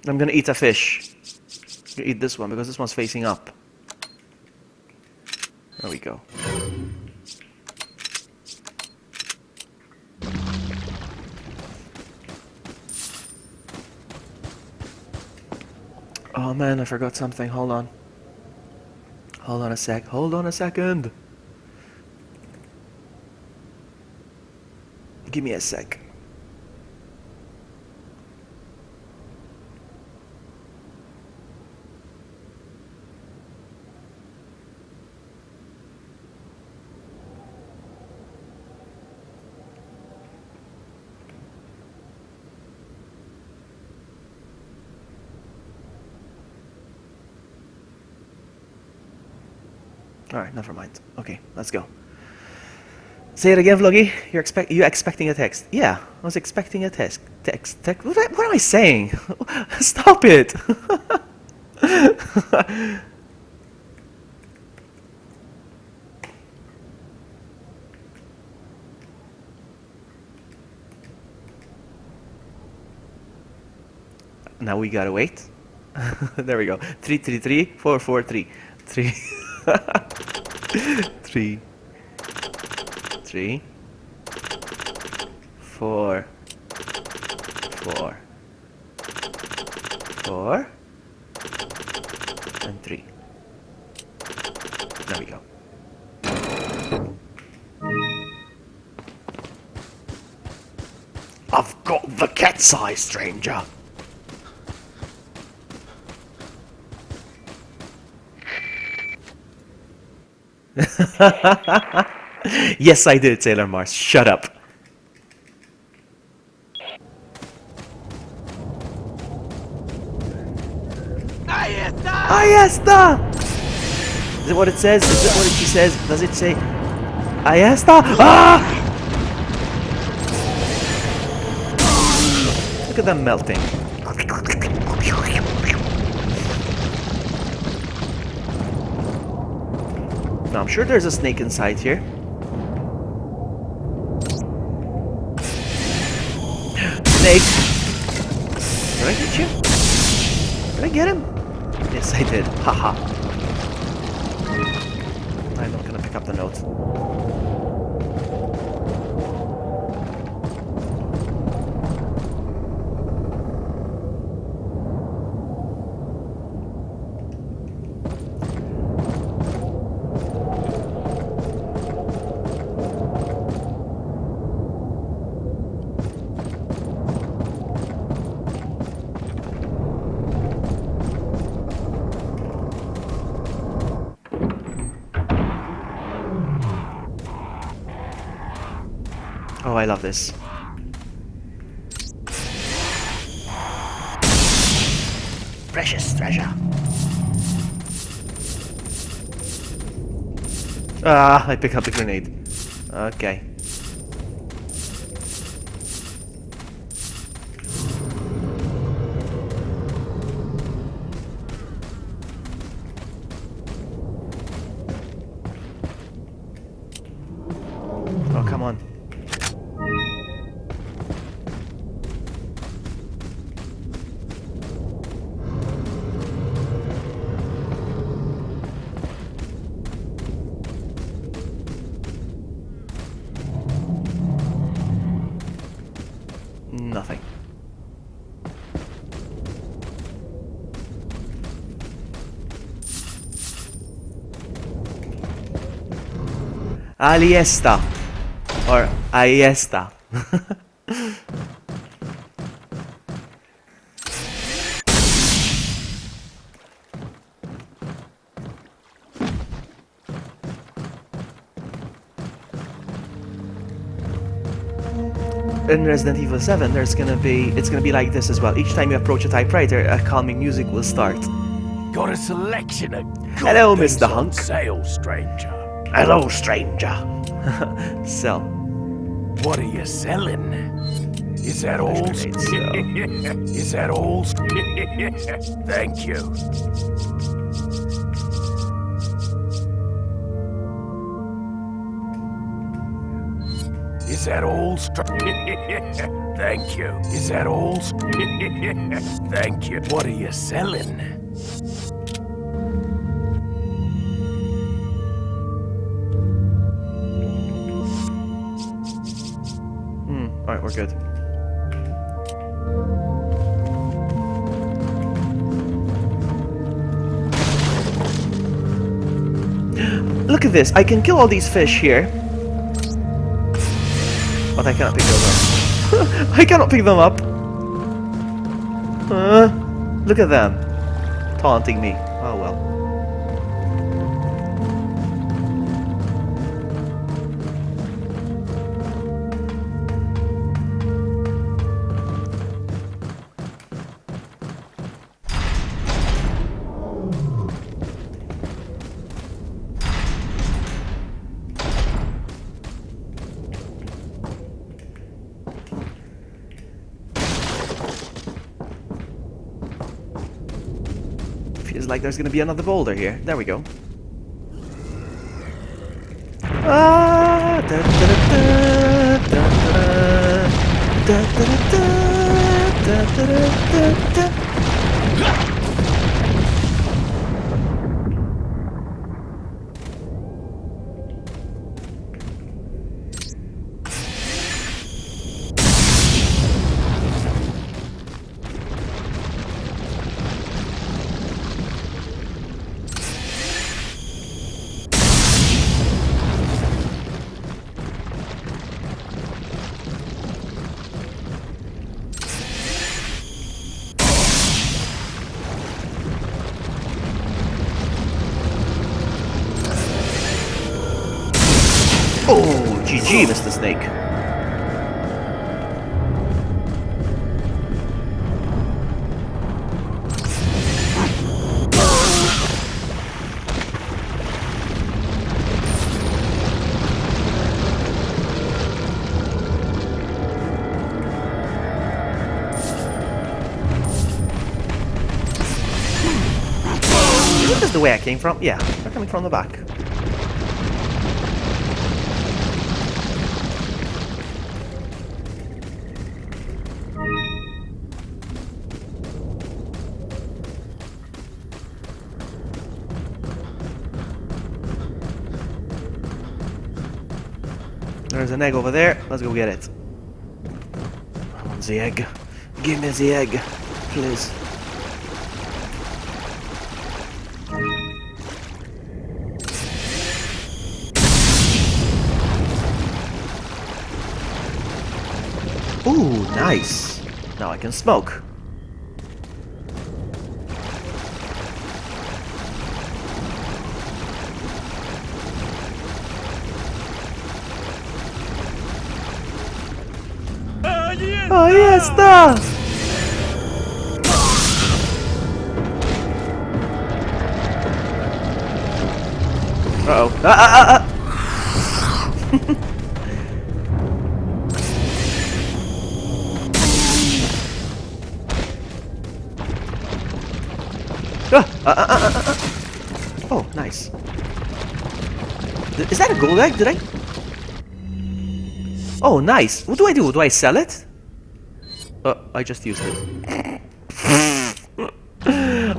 I'm gonna eat a fish. I'm gonna eat this one because this one's facing up. There we go. Oh man, I forgot something. Hold on. Hold on a sec. Hold on a second. Give me a sec. Alright, never mind. Okay, let's go. Say it again, Vloggy. You expecting a text? Yeah, I was expecting a text. What am I saying? Stop it! Now we gotta wait. There we go. 333 443 3 3 3 4 4 4 and 3. There we go. I've got the cat's eye, stranger. Yes, I did, Sailor Mars. Shut up. Ahí está! Is it what it says? Is it what she says? Does it say ahí está? Ah! Look at them melting. Now, I'm sure there's a snake inside here. Snake! Did I get you? Did I get him? Yes, I did. Haha. I'm not gonna pick up the note. Oh, I love this. Precious treasure. Ah, I pick up the grenade. Okay. Oh, come on. Nothing. Aliesta. Or Aiesta. In Resident Evil 7, it's gonna be like this as well. Each time you approach a typewriter, a calming music will start. Got a selection of good Hello, things Mr. on Hunk. sale, stranger. Hello, stranger. Sell. What are you selling? Is that all? Grenades, Is that all? Thank you. Is that all? Thank you. Is that all? Thank you. What are you selling? Alright, we're good. Look at this, I can kill all these fish here. But I cannot pick those up. I cannot pick them up. Look at them. Taunting me. Oh well. Feels like there's gonna be another boulder here. There we go. Ah, da, da, da, da, da, da, da, da, da, da. Oh, GG, Mr. Snake. Is this the way I came from? Yeah, they're coming from the back. There's an egg over there. Let's go get it. I want the egg. Give me the egg, please. Ooh, nice. Now I can smoke. Oh, yes, está! Uh-oh. Oh, nice. Is that a gold egg? Did I? Oh, nice. What do I do? Do I sell it? I just used it.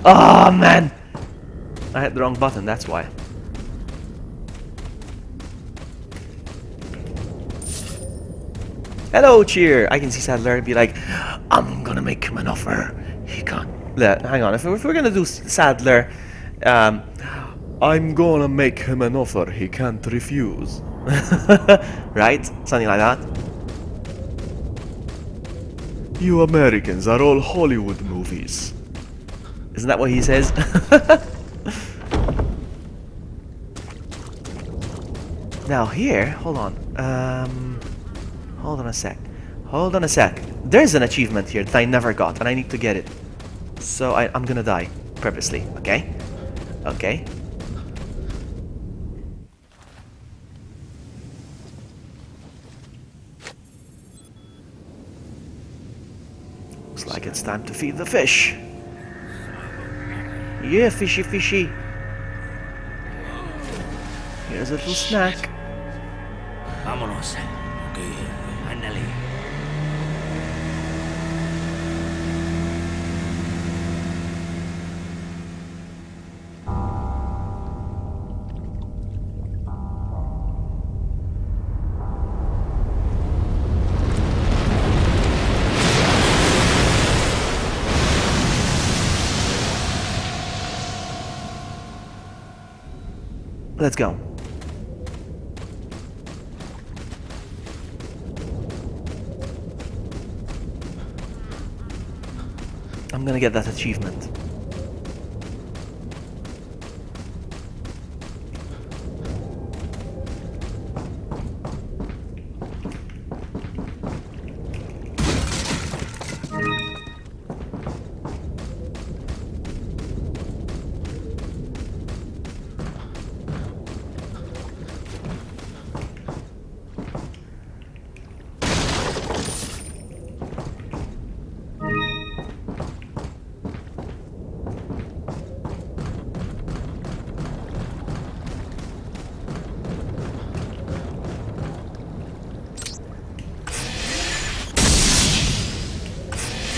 Oh, man. I hit the wrong button, that's why. Hello, Cheer. I can see Sadler be like, I'm gonna make him an offer. He can't. Hang on, if we're gonna do Sadler, I'm gonna make him an offer he can't refuse. Right? Something like that. You Americans are all Hollywood movies. Isn't that what he says? Now here, hold on. Hold on a sec. Hold on a sec. There's an achievement here that I never got, and I need to get it. So I'm gonna die purposely. Okay. Okay. Looks like it's time to feed the fish. Yeah, fishy, fishy. Here's a little snack. Vámonos. Okay, ándale. Let's go. I'm gonna get that achievement.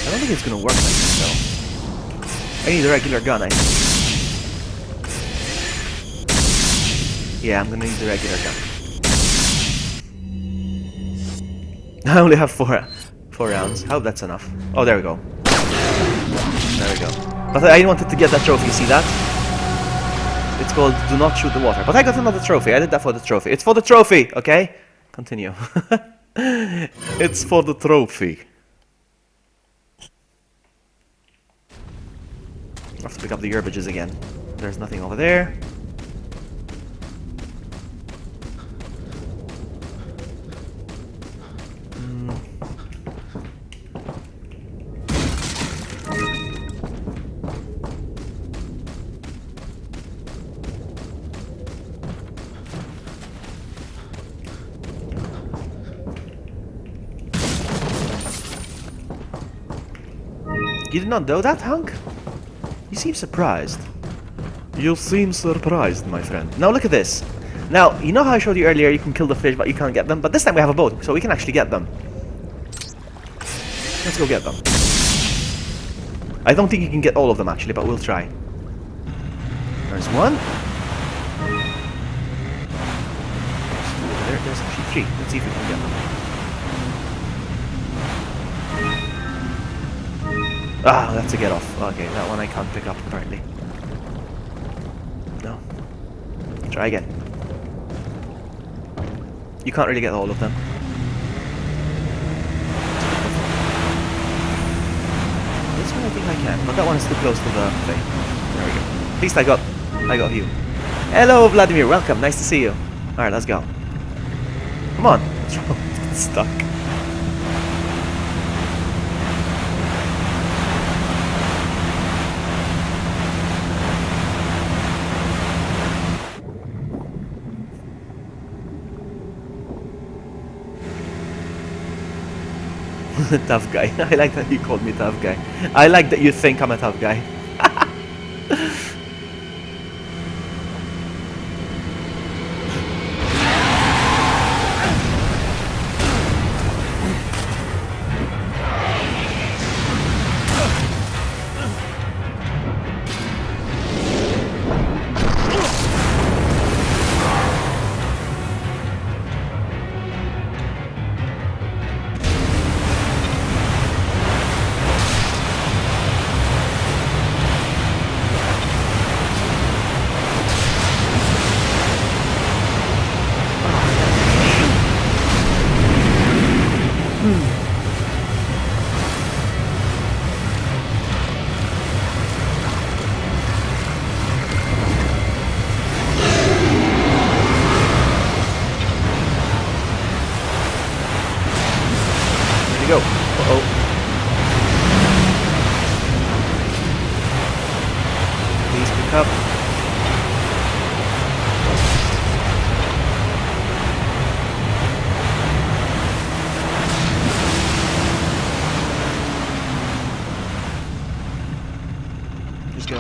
I don't think it's gonna work like this though. I need a regular gun, I think. Yeah, I'm gonna need the regular gun. I only have four rounds. I hope that's enough. Oh, there we go. There we go. But I wanted to get that trophy, see that? It's called Do Not Shoot the Water. But I got another trophy. I did that for the trophy. It's for the trophy, okay? Continue. It's for the trophy. I have to pick up the herbages again. There's nothing over there. You did not know that, Hunk? You seem surprised. You seem surprised, my friend. Now look at this. Now, you know how I showed you earlier you can kill the fish but you can't get them? But this time we have a boat, so we can actually get them. Let's go get them. I don't think you can get all of them actually, but we'll try. There's one. There's actually three. Let's see if we can get them. Ah, that's a get off. Okay, that one I can't pick up apparently. No. Try again. You can't really get all of them. This one I think I can, but that one is too close to the thing. There we go. At least I got you. Hello, Vladimir. Welcome. Nice to see you. All right, let's go. Come on. It's stuck. Tough guy. I like that you called me tough guy. I like that you think I'm a tough guy.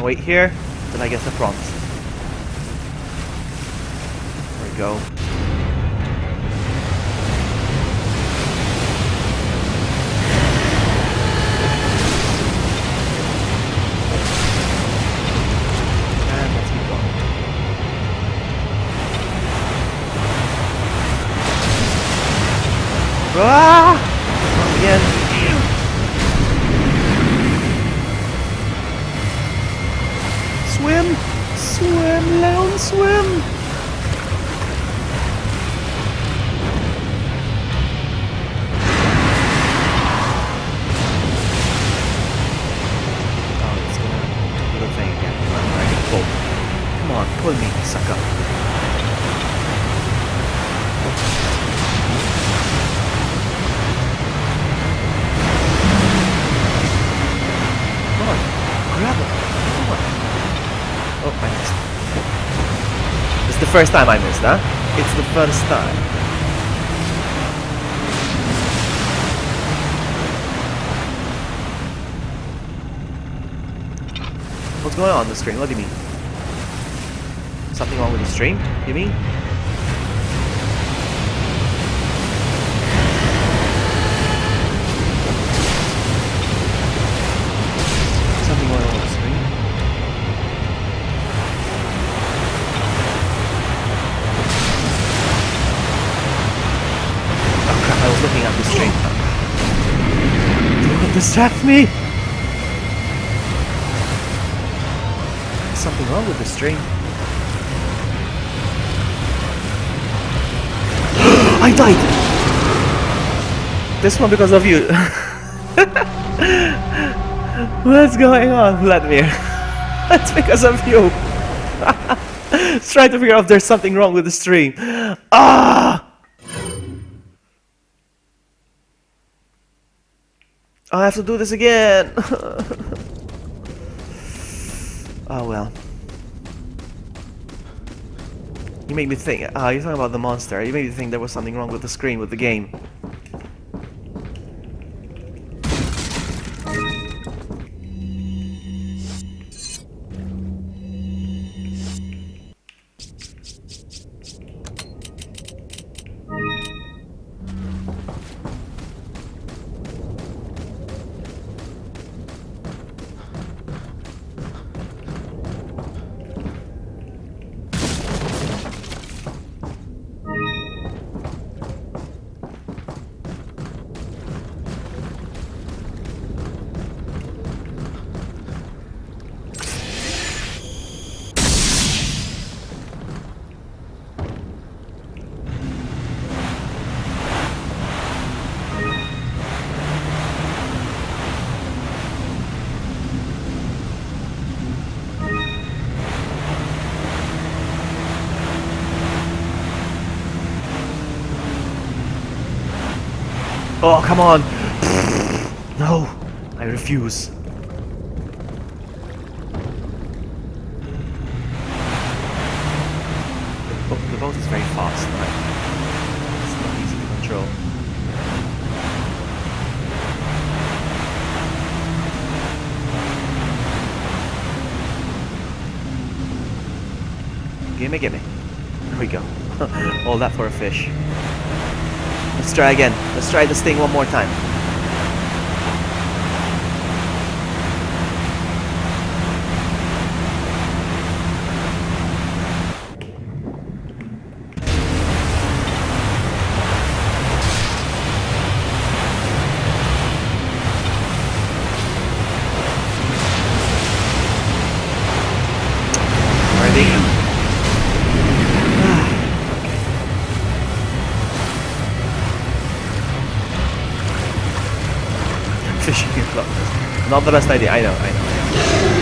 wait here till I get the prompt. There we go. And let's keep going. Ah! Wrong again. Swim! Swim, Leon, swim! Oh, it's gonna do the thing again. Alright, pull. Come on, pull me, sucker. Come on, grab it. Come on. Oh, I missed. It's the first time I missed, huh? It's the first time. What's going on the screen? What do you mean? Something wrong with the stream? You mean? Something going on with the screen? Oh crap, I was looking at the stream. Don't distract me! There's something wrong with the stream. I died! This one because of you. What's going on, Vladimir? That's because of you. Let's try to figure out if there's something wrong with the stream. Ah! I have to do this again. Oh well. You made me think. You're talking about the monster. You made me think there was something wrong with the screen with the game. Oh, come on! No! I refuse. Oh, the boat is very fast. Right? It's not easy to control. Gimme, gimme. There we go. All that for a fish. Let's try again. Let's try this thing one more time. Ready? Fishing in club. Not the best idea, I know.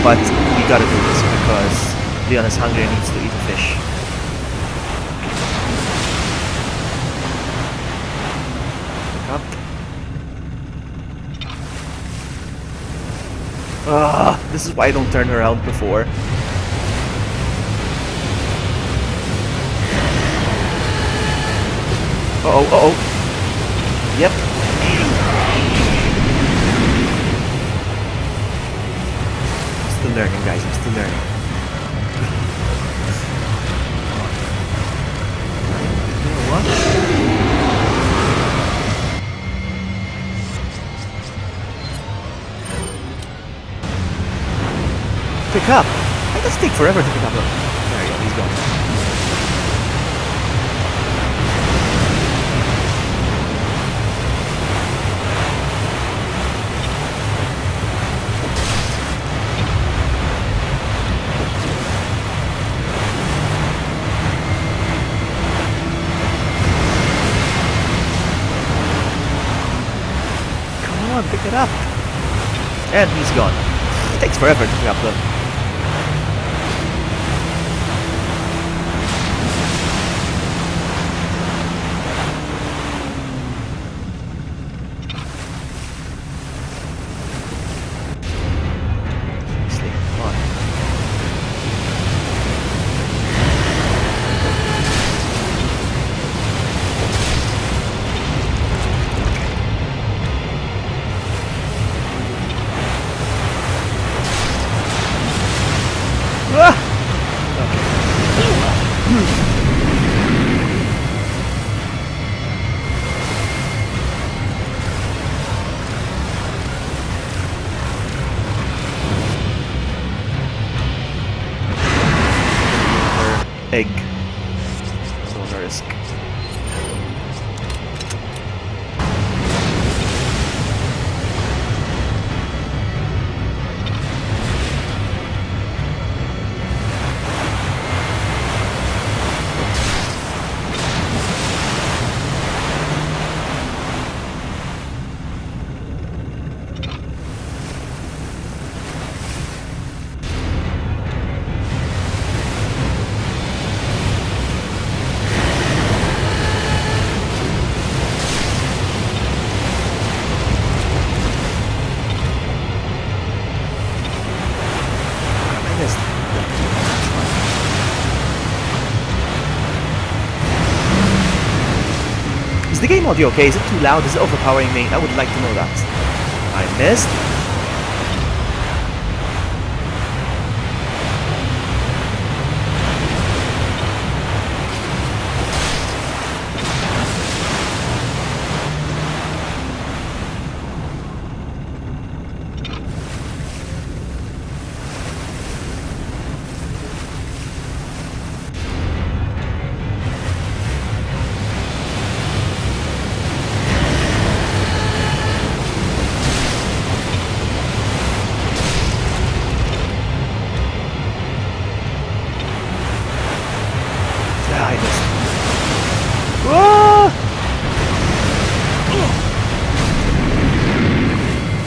But we gotta do this because Leon is hungry and needs to eat a fish. Look up. This is why I don't turn around before. Uh-oh. Yep. learning, guys. I'm still learning. You know what? Pick up. It does take forever to pick up. Look. There you go. He's gone. Pick it up. And he's gone. It takes forever to pick up though. Seriously, come on. Egg. So no risk. Is the game audio okay? Is it too loud? Is it overpowering me? I would like to know that. I missed.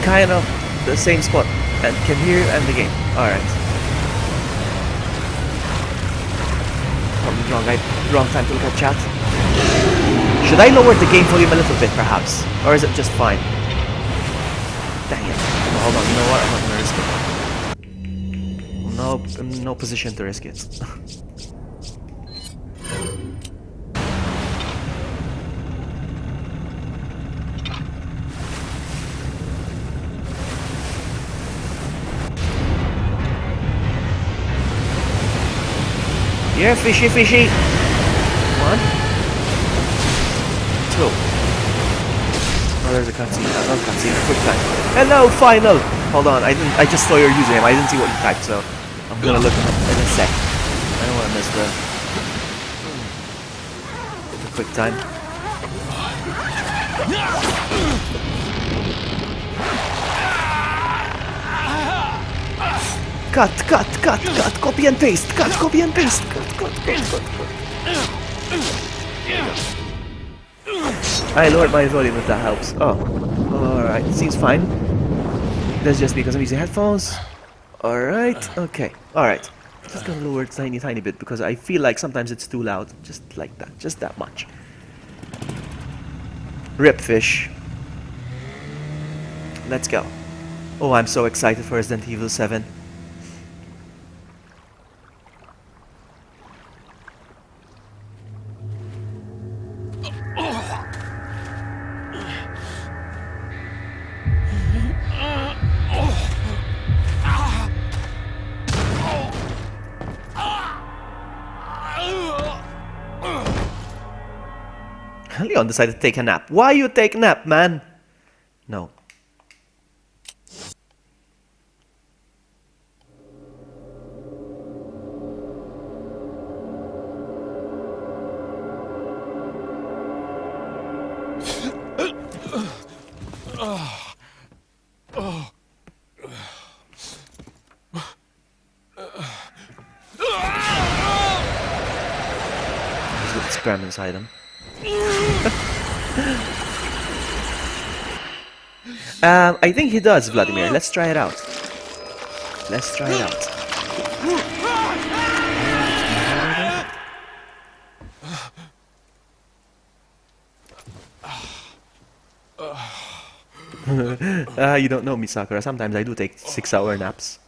Kind of the same spot and can hear you end the game. Alright. Probably wrong time to look at chat. Should I lower the game volume a little bit perhaps? Or is it just fine? Dang it. Hold on, you know what? I'm not gonna risk it. No, I'm in no position to risk it. Yeah, fishy, fishy. 1, 2. Oh, there's a cutscene. Not cutscene. Quick time. Hello, final. Hold on. I just saw your username. I didn't see what you typed, so I'm gonna look it up in a sec. I don't want to miss the quick time. Cut, copy and paste, copy and paste, cut. I lowered my volume if that helps. Oh, alright, seems fine. That's just because I'm using headphones. Alright, okay, alright. Just gonna lower it tiny bit because I feel like sometimes it's too loud. Just like that, just that much. Rip fish. Let's go. Oh, I'm so excited for Resident Evil 7. Leon decided to take a nap. Why you take a nap, man? No. He's got sperm inside him. I think he does, Vladimir. Let's try it out. Let's try it out. You don't know me, Sakura. Sometimes I do take 6-hour naps.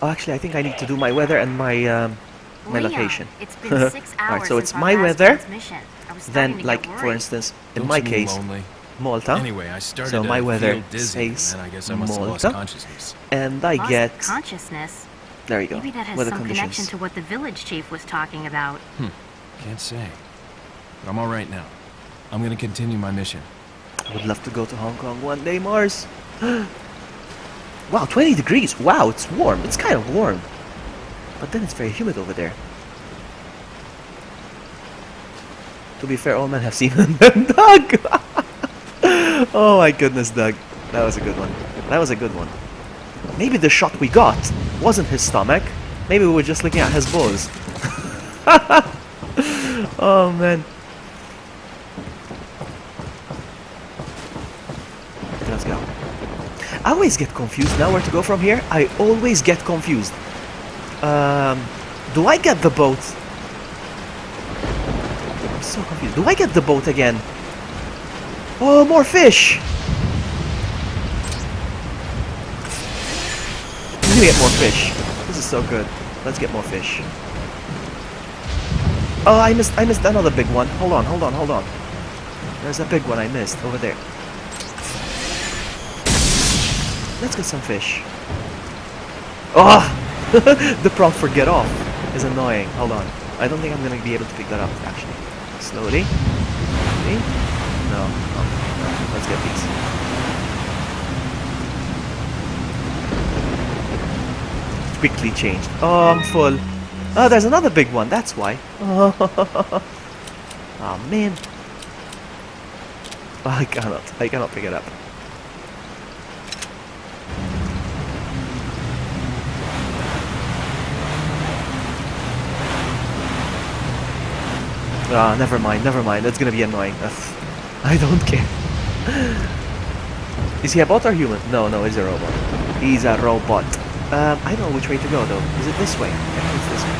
Oh, actually, I think I need to do my weather and my location. It's been 6 hours Alright, so it's since my our last weather, transmission. I was starting then, to get like, for worried. instance, in Don't my you mean case, lonely? Malta. Anyway, I started So my to weather feel dizzy, says and then I guess I must have lost Malta. consciousness. And I Loss get... of consciousness. There you go. Maybe that has Weather some conditions. connection to what the village chief was talking about. Can't say. But I'm all right now. I'm gonna continue my mission. I would love to go to Hong Kong one day, Mars. Wow, 20 degrees. Wow, it's warm. It's kind of warm. But then it's very humid over there. To be fair, all men have seen Doug. Oh my goodness, Doug. That was a good one. That was a good one. Maybe the shot we got wasn't his stomach. Maybe we were just looking at his balls. Oh man. Let's go. I always get confused now where to go from here. I always get confused. Do I get the boat? I'm so confused. Do I get the boat again? Oh, more fish! I'm gonna get more fish. This is so good. Let's get more fish. Oh, I missed another big one. Hold on. There's a big one I missed over there. Let's get some fish. Oh! The prompt for get off is annoying. Hold on. I don't think I'm gonna be able to pick that up, actually. Slowly. Slowly. No. Oh, let's get these. Quickly changed. Oh, I'm full. Oh, there's another big one. That's why. Oh, oh man. Oh, I cannot pick it up. Ah, never mind. That's gonna be annoying. Ugh. I don't care. Is he a bot or human? No, he's a robot. He's a robot. I don't know which way to go though. Is it this way? Yeah, it's this way.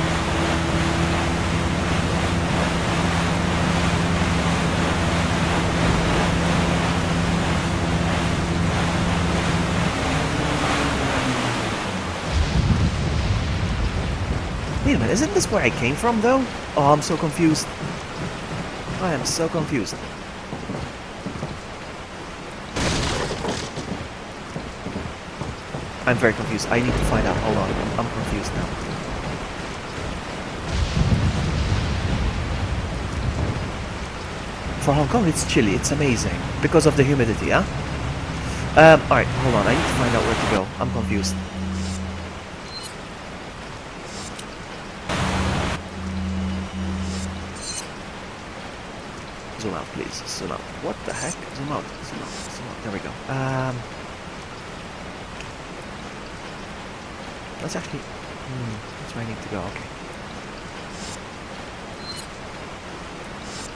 Wait a minute, isn't this where I came from though? Oh, I'm so confused. I am so confused. I'm very confused. I need to find out. Hold on. I'm confused now. For Hong Kong, it's chilly. It's amazing. Because of the humidity, huh? Alright, hold on. I need to find out where to go. I'm confused. Zoom out, please. Zoom out. What the heck? Zoom out. There we go. Let's actually... that's where I need to go. Okay.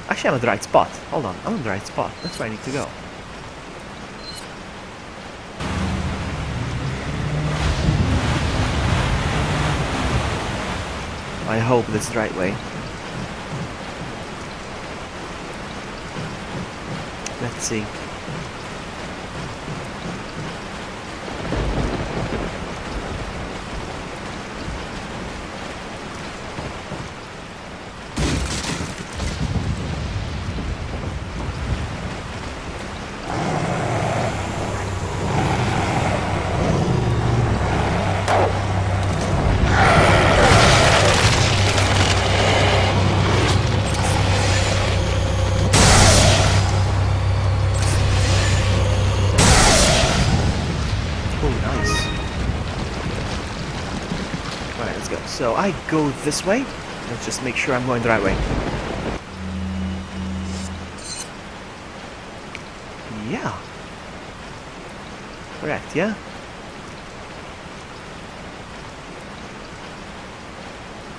Actually, I'm at the right spot. Hold on. I'm at the right spot. That's where I need to go. I hope that's the right way. Let's see. this. Alright, let's go. So I go this way. Let's just make sure I'm going the right way. Yeah. Correct, yeah?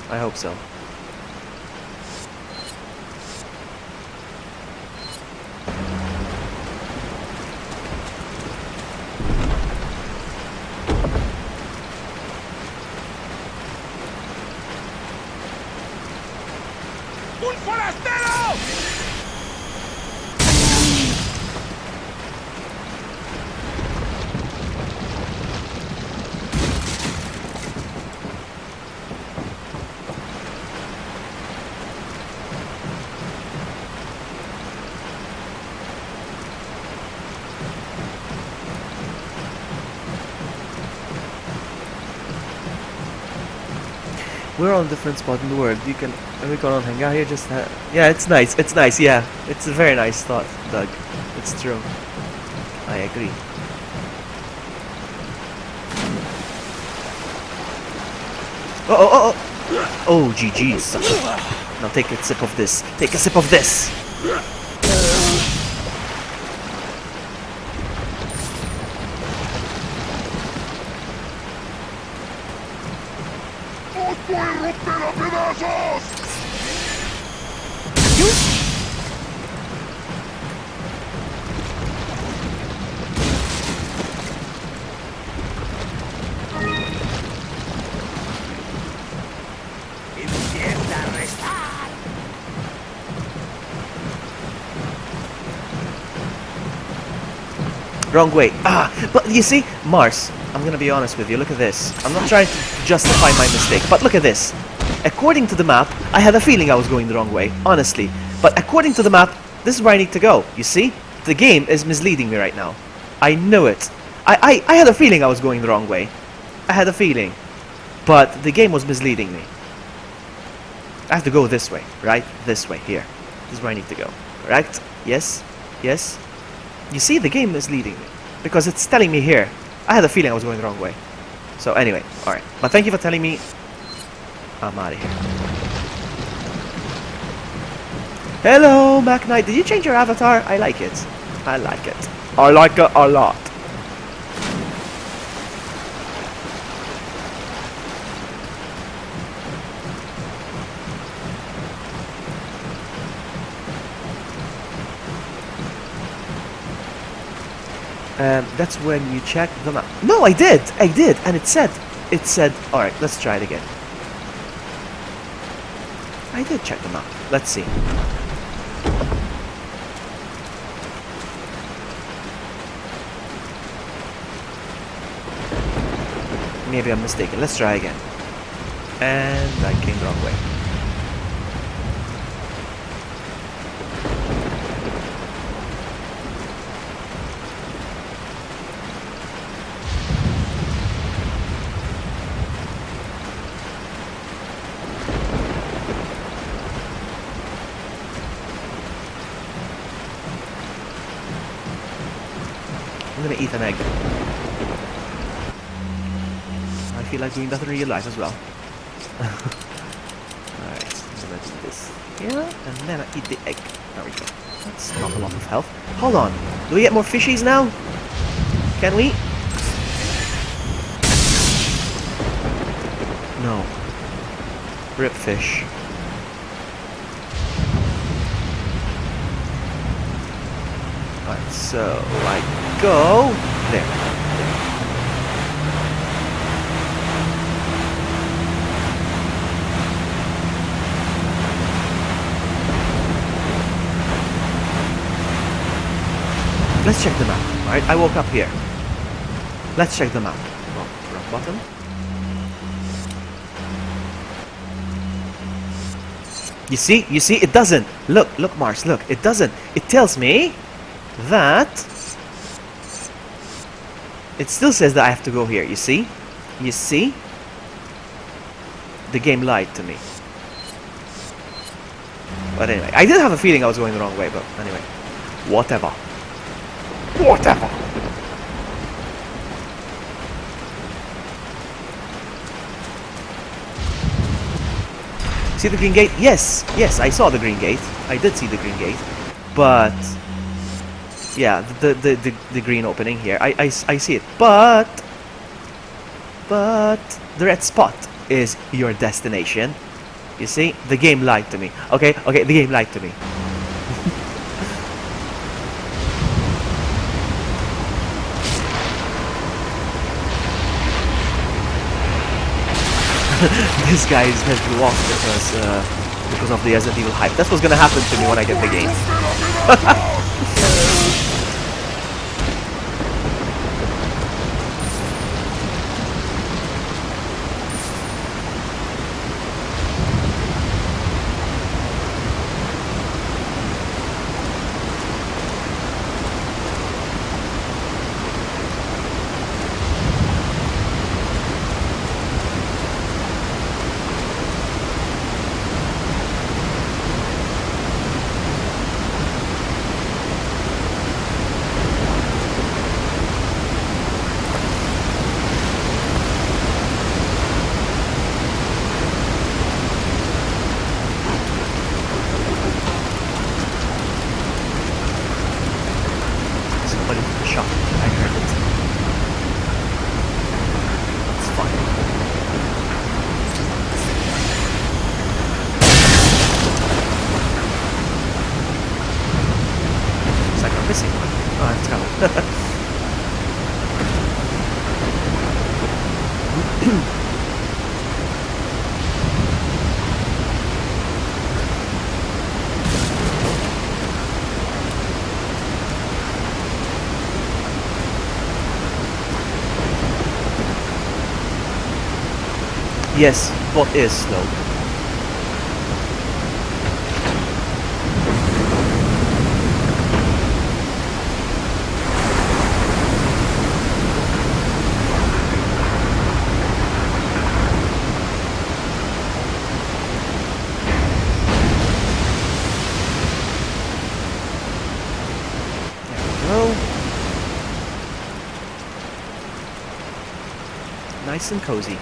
I hope so. ¡Un forastero! We're on a different spot in the world. We can not hang out here. Just yeah, it's nice. It's nice. Yeah, it's a very nice thought, Doug. It's true. I agree. Oh, GG's. Now take a sip of this. Take a sip of this. ¡Os voy a romper a pedazos! Empieza a restar. Wrong way. Ah, but you see, Mars, I'm gonna be honest with you. Look at this. I'm not trying to justify my mistake, but look at this. According to the map, I had a feeling I was going the wrong way, honestly. But according to the map, this is where I need to go. You see? The game is misleading me right now. I knew it. I had a feeling I was going the wrong way. I had a feeling. But the game was misleading me. I have to go this way, right? This way, here. This is where I need to go. Correct? Yes? Yes? You see, the game is leading me. Because it's telling me here. I had a feeling I was going the wrong way. So anyway, alright. But thank you for telling me. I'm out of here. Hello, Mac Knight. Did you change your avatar? I like it. I like it. I like it a lot. That's when you check the map. No, I did, and it said, all right, let's try it again. I did check the map. Let's see. Maybe I'm mistaken. Let's try again. And I came the wrong way. I'm gonna eat an egg. I feel like doing that in real life as well. Alright, I'm gonna do this here, and then I eat the egg. There we go. That's not a lot of health. Hold on. Do we get more fishies now? Can we? No. Rip fish. Alright, so I go there. Let's check the map. Alright, I woke up here. Let's check the map. Oh, wrong button. You see, it doesn't. Look, Mars, look, it doesn't. It tells me that it still says that I have to go here. You see? You see? The game lied to me. But anyway, I did have a feeling I was going the wrong way, but anyway. Whatever. Whatever. See the green gate? Yes, yes, I saw the green gate. I did see the green gate. But yeah, the green opening here. I see it. But the red spot is your destination. You see? The game lied to me. Okay, the game lied to me. This guy is meant to walk because of the Resident Evil hype. That's what's gonna happen to me when I get the game. Somebody shot. I heard it. It's fine. It's like I'm missing one. Oh, it's coming. Yes, bot is slow. There we go. Nice and cozy.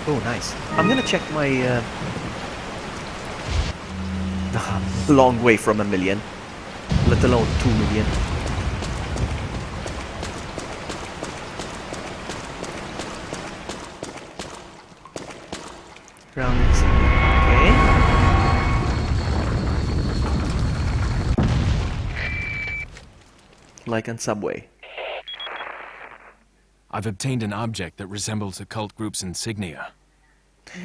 Oh, nice. I'm gonna check my long way from 1,000,000, let alone 2,000,000. Round okay. Like on Subway. I've obtained an object that resembles the cult group's insignia.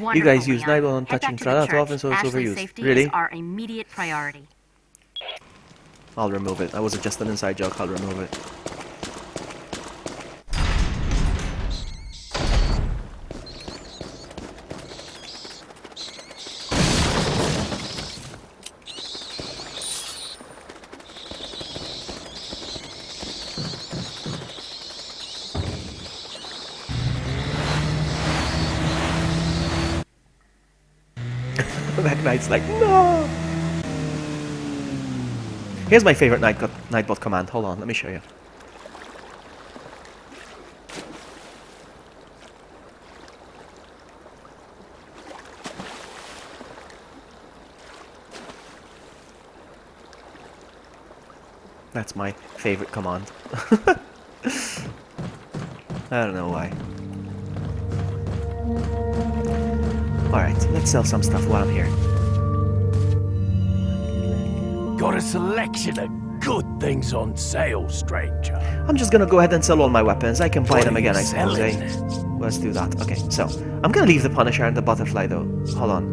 Wonderful, You guys use Leon. Nightball on Head touching back to the Trada too church. often, so it's Ashley's overused. safety Really? is our immediate priority. I'll remove it. That was just an inside joke. I'll remove it. That knight's like, no! Here's my favorite Nightbot command. Hold on, let me show you. That's my favorite command. I don't know why. Alright, let's sell some stuff while I'm here. Got a selection of good things on sale, stranger. I'm just gonna go ahead and sell all my weapons. I can buy What them are you again, I suppose, eh? selling? Let's do that. Okay, so I'm gonna leave the Punisher and the Butterfly though. Hold on.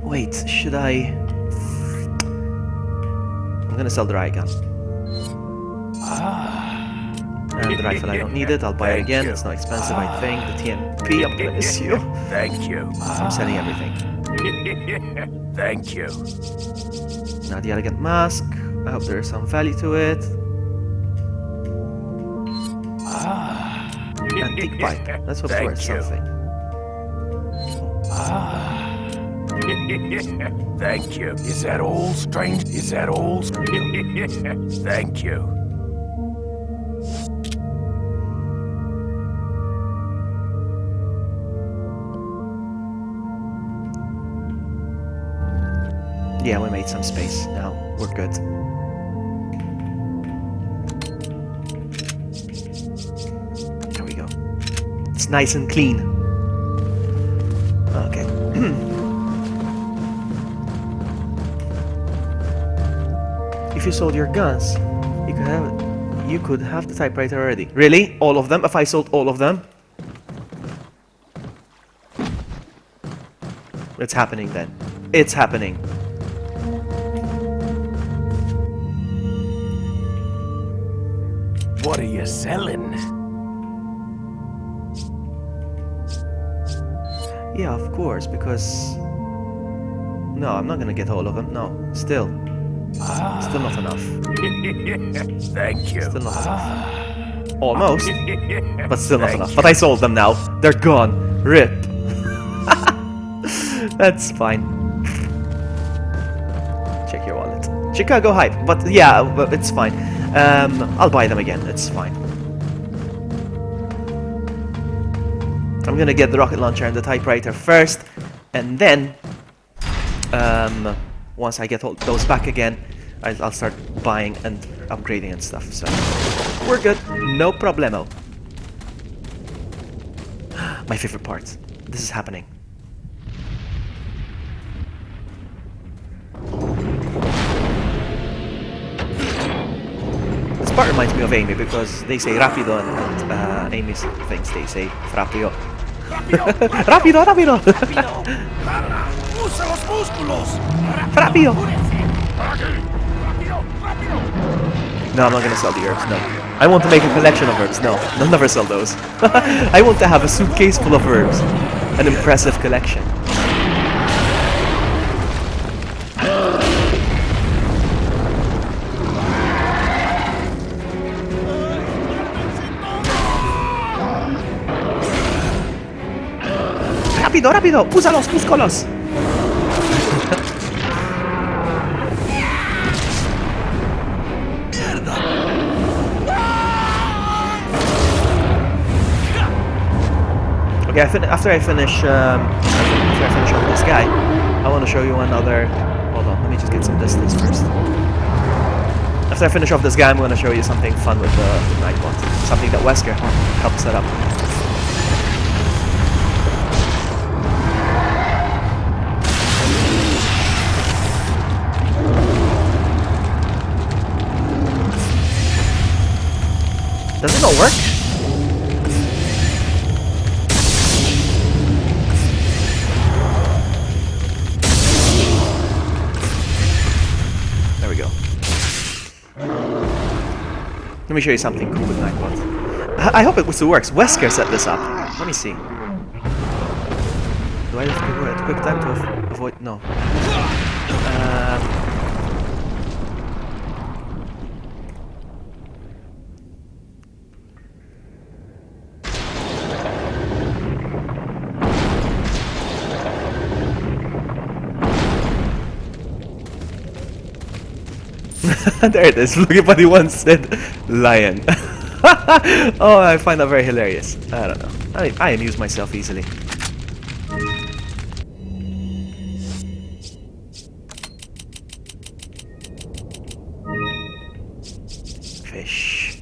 Wait, should I? I'm gonna sell the ray gun. And the rifle, I don't need it. I'll buy it Thank again. you. It's not expensive, I think. The TMP, I'm gonna miss you. Thank you. I'm selling everything. Thank you. Now the elegant mask. I hope there is some value to it. Antique pipe. Let's hope it's worth Thank you. something. Thank you. Is that all, strange? Is that all? Thank you. Yeah, we made some space. Now we're good. There we go. It's nice and clean. Okay. If you sold your guns, you could have the typewriter already. Really? All of them? If I sold all of them? It's happening then. It's happening. What are you selling? Yeah, of course, because... No, I'm not gonna get all of them. No, still. Still not enough. Thank you. Still not enough. Almost, but still not enough. But I sold them now. They're gone. Rip. That's fine. Check your wallet. Chicago hype. But yeah, but it's fine. I'll buy them again. It's fine. I'm gonna get the rocket launcher and the typewriter first, and then once I get all those back again, I'll start buying and upgrading and stuff. So we're good. No problemo. My favorite part. This is happening. This part reminds me of Amy because they say rapido and Amy's things they say frapio. Rapido, rapido! Usa los músculos. Frapio! No, I'm not gonna sell the herbs, no. I want to make a collection of herbs, no. I'll never sell those. I want to have a suitcase full of herbs. An impressive collection. Rápido, rápido! Usa los músculos! Okay, after I finish off this guy, I want to show you another. Hold on, let me just get some distance first. After I finish off this guy, I'm going to show you something fun with the Nightbot. Something that Wesker helped set up. Does it not work? There we go. Let me show you something cool with Nightbot. I hope it still works. Wesker set this up. Let me see. Do I have to go at quick time to avoid? No. There it is. VloggyBuddy once said lion. Oh, I find that very hilarious. I don't know. I amuse myself easily. Fish.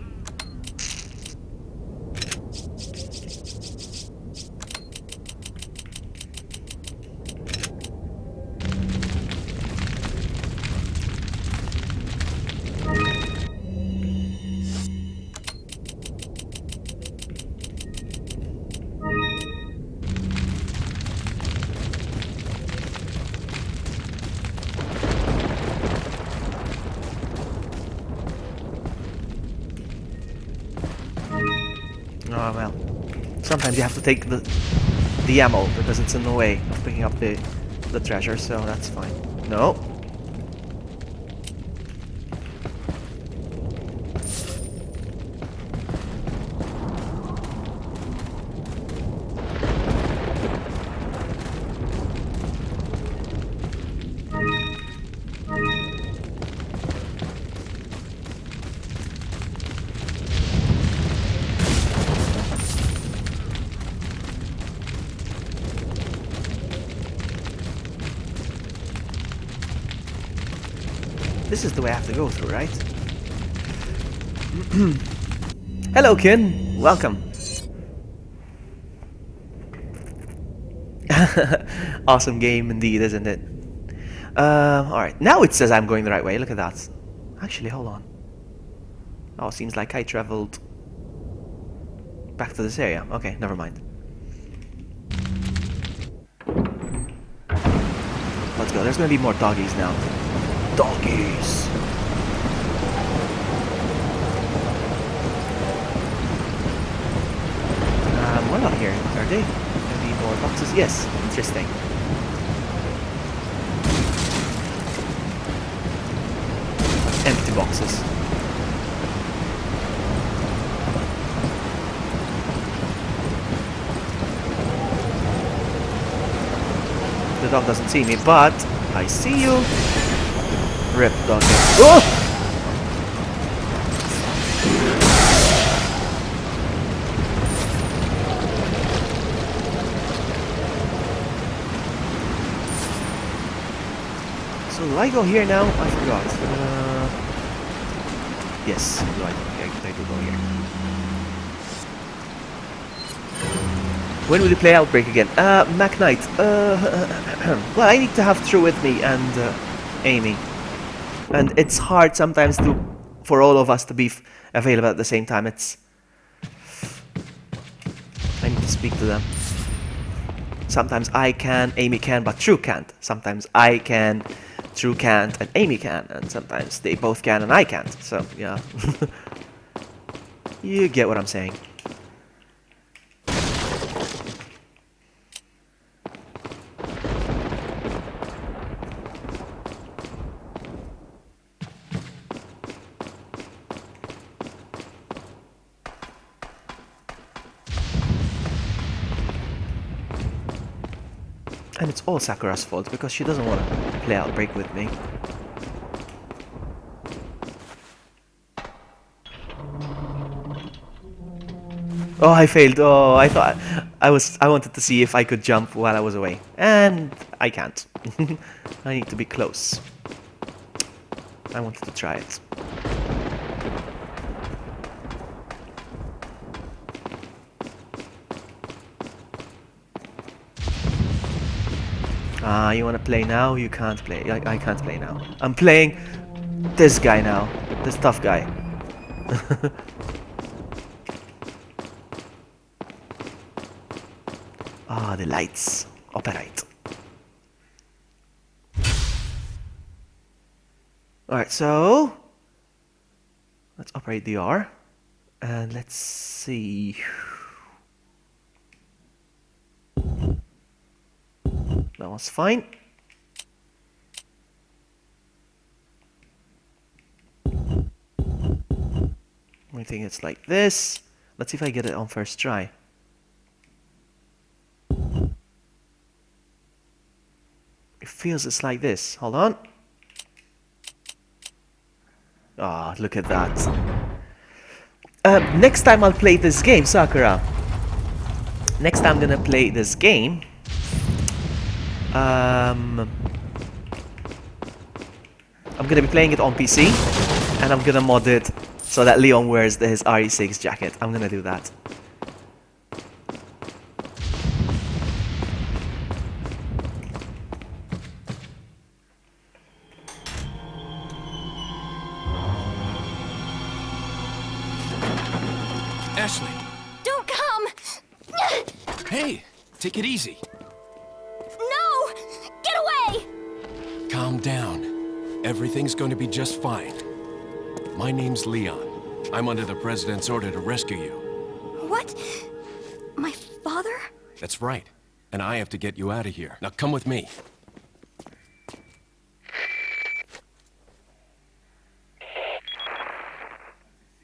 Oh well. Sometimes you have to take the ammo because it's in the way of picking up the treasure, so that's fine. No. This is the way I have to go through, right? Hello, Kin. Welcome. Awesome game indeed, isn't it? Alright, now it says I'm going the right way. Look at that. Actually, hold on. Oh, seems like I traveled back to this area. Okay, never mind. Let's go. There's gonna be more doggies now. Doggies! What about here? Are they? Maybe more boxes? Yes, interesting. Empty boxes. The dog doesn't see me, but I see you. Rip dog. Oh! So do I go here now? I forgot. Yes, do I do go here. When will you play Outbreak again? Mac Knight. Well, I need to have True with me and Amy. And it's hard sometimes for all of us to be available at the same time. I need to speak to them. Sometimes I can, Amy can, but True can't. Sometimes I can, True can't, and Amy can. And sometimes they both can and I can't. So, yeah. You get what I'm saying. And it's all Sakura's fault because she doesn't want to play Outbreak with me. Oh, I failed. Oh, I thought I wanted to see if I could jump while I was away. And I can't. I need to be close. I wanted to try it. You wanna play now? You can't play. I can't play now. I'm playing this guy now. This tough guy. Ah, the lights. Operate. Alright, so let's operate the R. And let's see. That was fine. I think it's like this. Let's see if I get it on first try. It feels it's like this. Hold on. Ah, look at that. Next time I'll play this game, Sakura. Next time I'm gonna play this game. I'm gonna be playing it on PC, and I'm gonna mod it so that Leon wears his RE6 jacket. I'm gonna do that. Ashley! Don't come! Hey! Take it easy. No! Get away! Calm down. Everything's going to be just fine. My name's Leon. I'm under the President's order to rescue you. What? My father? That's right. And I have to get you out of here. Now come with me.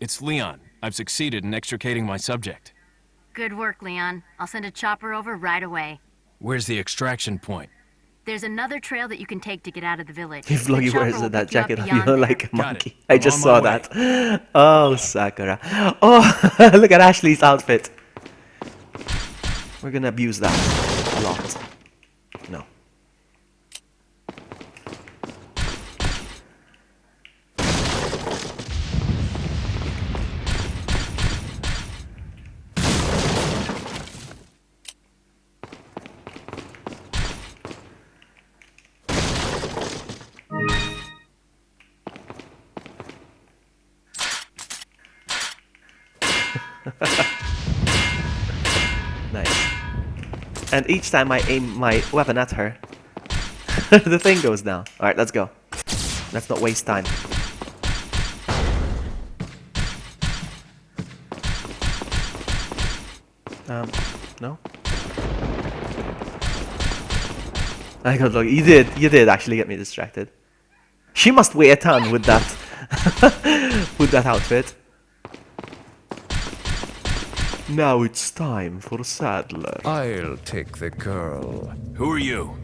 It's Leon. I've succeeded in extricating my subject. Good work, Leon. I'll send a chopper over right away. Where's the extraction point? There's another trail that you can take to get out of the village. If The Vloggy chopper wears will that pick you up jacket, you beyond know, there. like a Got monkey. it. I I'm just on saw my that. Oh, Sakura. Oh, look at Ashley's outfit. We're gonna abuse that a lot. No. Nice. And each time I aim my weapon at her, the thing goes down. Alright, let's go. Let's not waste time. No? I got lucky. You did actually get me distracted. She must weigh a ton with that, with that outfit. Now it's time for Sadler. I'll take the girl. Who are you?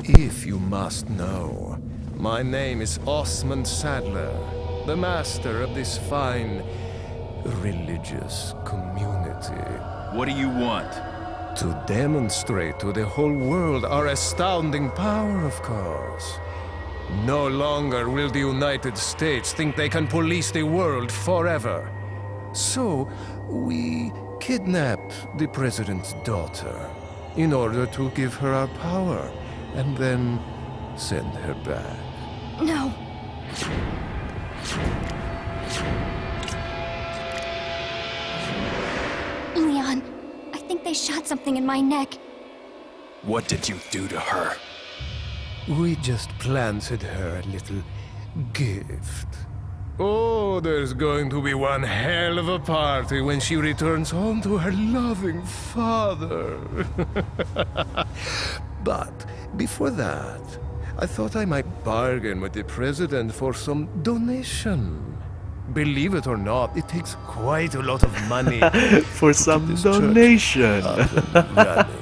If you must know, my name is Osmond Sadler, the master of this fine religious community. What do you want? To demonstrate to the whole world our astounding power, of course. No longer will the United States think they can police the world forever. So, we kidnapped the president's daughter in order to give her our power and then send her back. No. Leon, I think they shot something in my neck. What did you do to her? We just planted her a little gift. Oh, there's going to be one hell of a party when she returns home to her loving father. But before that, I thought I might bargain with the president for some donation. Believe it or not, it takes quite a lot of money For some this church donation. up and running.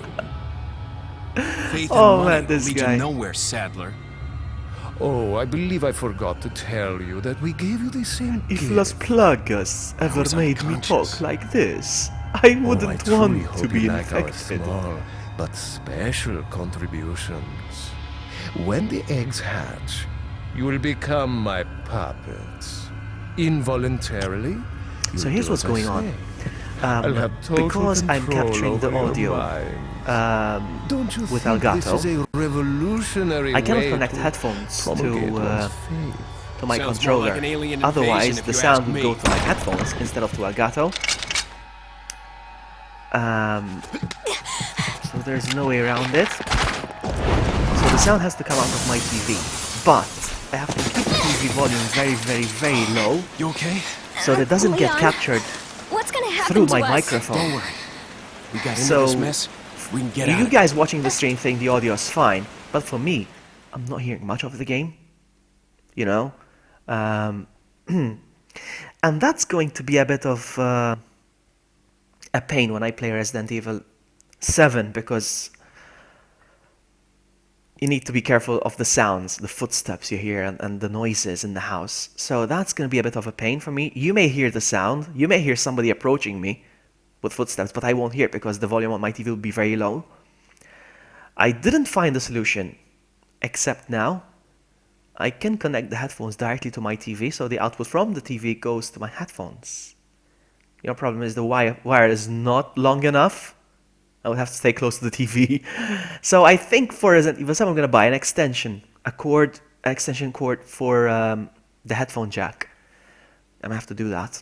Faith Oh, and man, money this lead guy. you nowhere, Sadler. Oh, I believe I forgot to tell you that we gave you the same If gift. Las Plagas ever was made me unconscious. talk like this, I Oh, wouldn't I truly want hope to be you like our infected. small but special contributions. When the eggs hatch, you will become my puppets. Involuntarily. So you'll here's do what's as I going on. say. I'll have total Because I'm control capturing the over your audio minds. Don't you with think Elgato, this is a revolutionary I cannot way connect to headphones promulgate one's to faith? my Sounds more controller. like an alien invasion Otherwise, if the you sound ask would me. go to my headphones instead of to Elgato. So there's no way around it. So the sound has to come out of my TV, but I have to keep the TV volume very, very, very low You okay? so that it doesn't get Leon, captured What's gonna happen through to my us? microphone. Don't worry. We got into So, this mess. We can get out You of guys watching the stream think the audio is fine, but for me, I'm not hearing much of the game. You know? And that's going to be a bit of a pain when I play Resident Evil 7, because you need to be careful of the sounds, the footsteps you hear, and the noises in the house. So that's going to be a bit of a pain for me. You may hear the sound, you may hear somebody approaching me with footsteps, but I won't hear it because the volume on my TV will be very low. I didn't find a solution, except now I can connect the headphones directly to my TV, so the output from the TV goes to my headphones. Your problem is the wire is not long enough. I would have to stay close to the TV. So I think for Resident Evil 7 I'm going to buy an extension, an extension cord for the headphone jack. I'm going to have to do that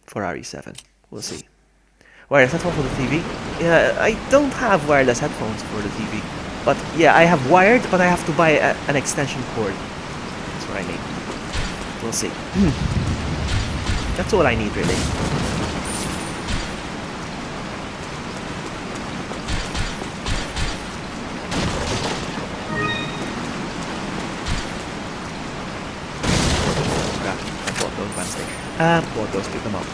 for RE7. We'll see. Wireless headphone for the TV? Yeah, I don't have wireless headphones for the TV. But yeah, I have wired, but I have to buy an extension cord. That's what I need. We'll see. That's all I need, really. Both those pick them up.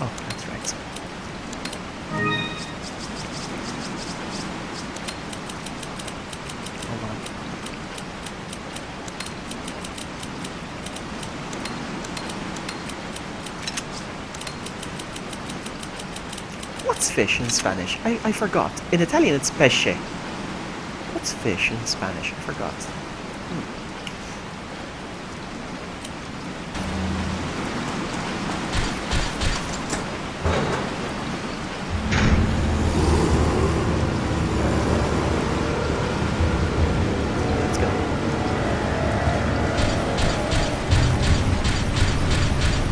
Oh, that's right. Hold on. What's fish in Spanish? I forgot. In Italian it's pesce. What's fish in Spanish? I forgot. Let's go.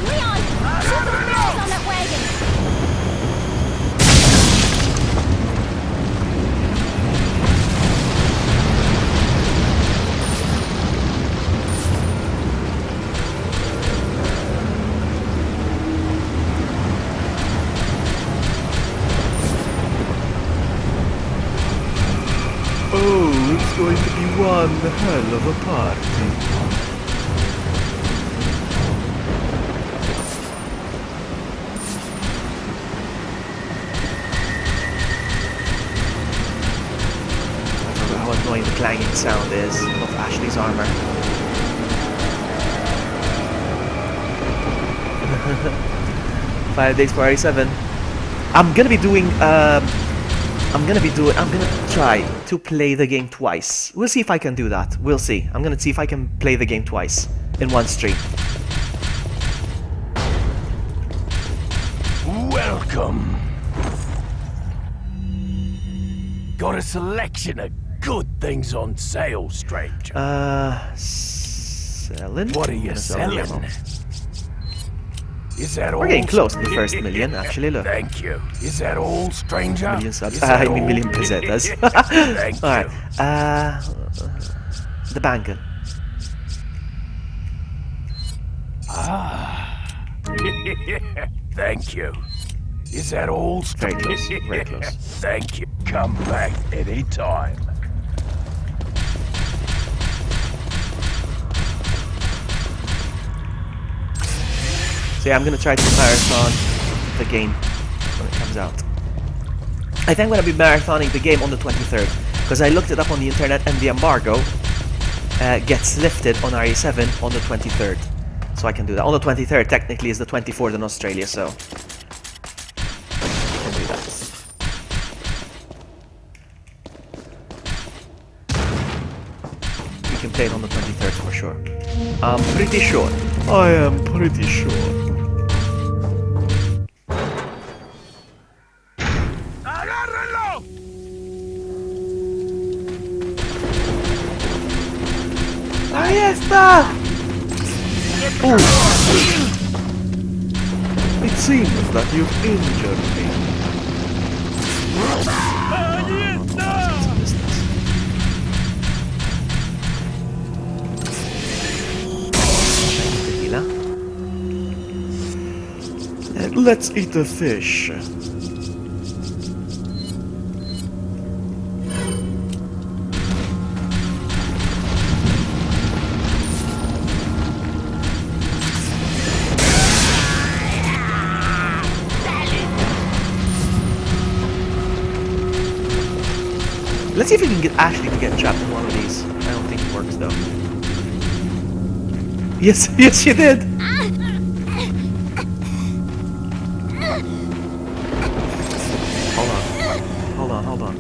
Leon! Shoot those barrels on that wagon! Oh, it's going to be one hell of a party. I forgot how annoying the clanging sound is of Ashley's armor. 5 days for RE7. I'm gonna try to play the game twice. We'll see if I can do that. We'll see. I'm gonna see if I can play the game twice in one stream. Welcome. Got a selection of good things on sale, stranger. Selling? What are I'm you gonna sell the selling? ammo. Is that all? We're getting close to the first million, actually, look. Thank you. Is that all, stranger? Million subs. Is that I mean all? million pesetas. Thank Alright. you. The bangle. Thank you. Is that all, Very stranger? close. Very close. Thank you. Come back anytime. So yeah, I'm gonna try to marathon the game when it comes out. I think I'm gonna be marathoning the game on the 23rd, because I looked it up on the internet and the embargo gets lifted on RE7 on the 23rd. So I can do that. On the 23rd, technically, is the 24th in Australia, so I can do that. We can play it on the 23rd for sure. I'm pretty sure. I am pretty sure. Ahí está! Oh. It seems that you've injured me. Tequila. Let's eat the fish. Let's see if we can get Ashley to get trapped in one of these. I don't think it works though. Yes, yes she did! Hold on.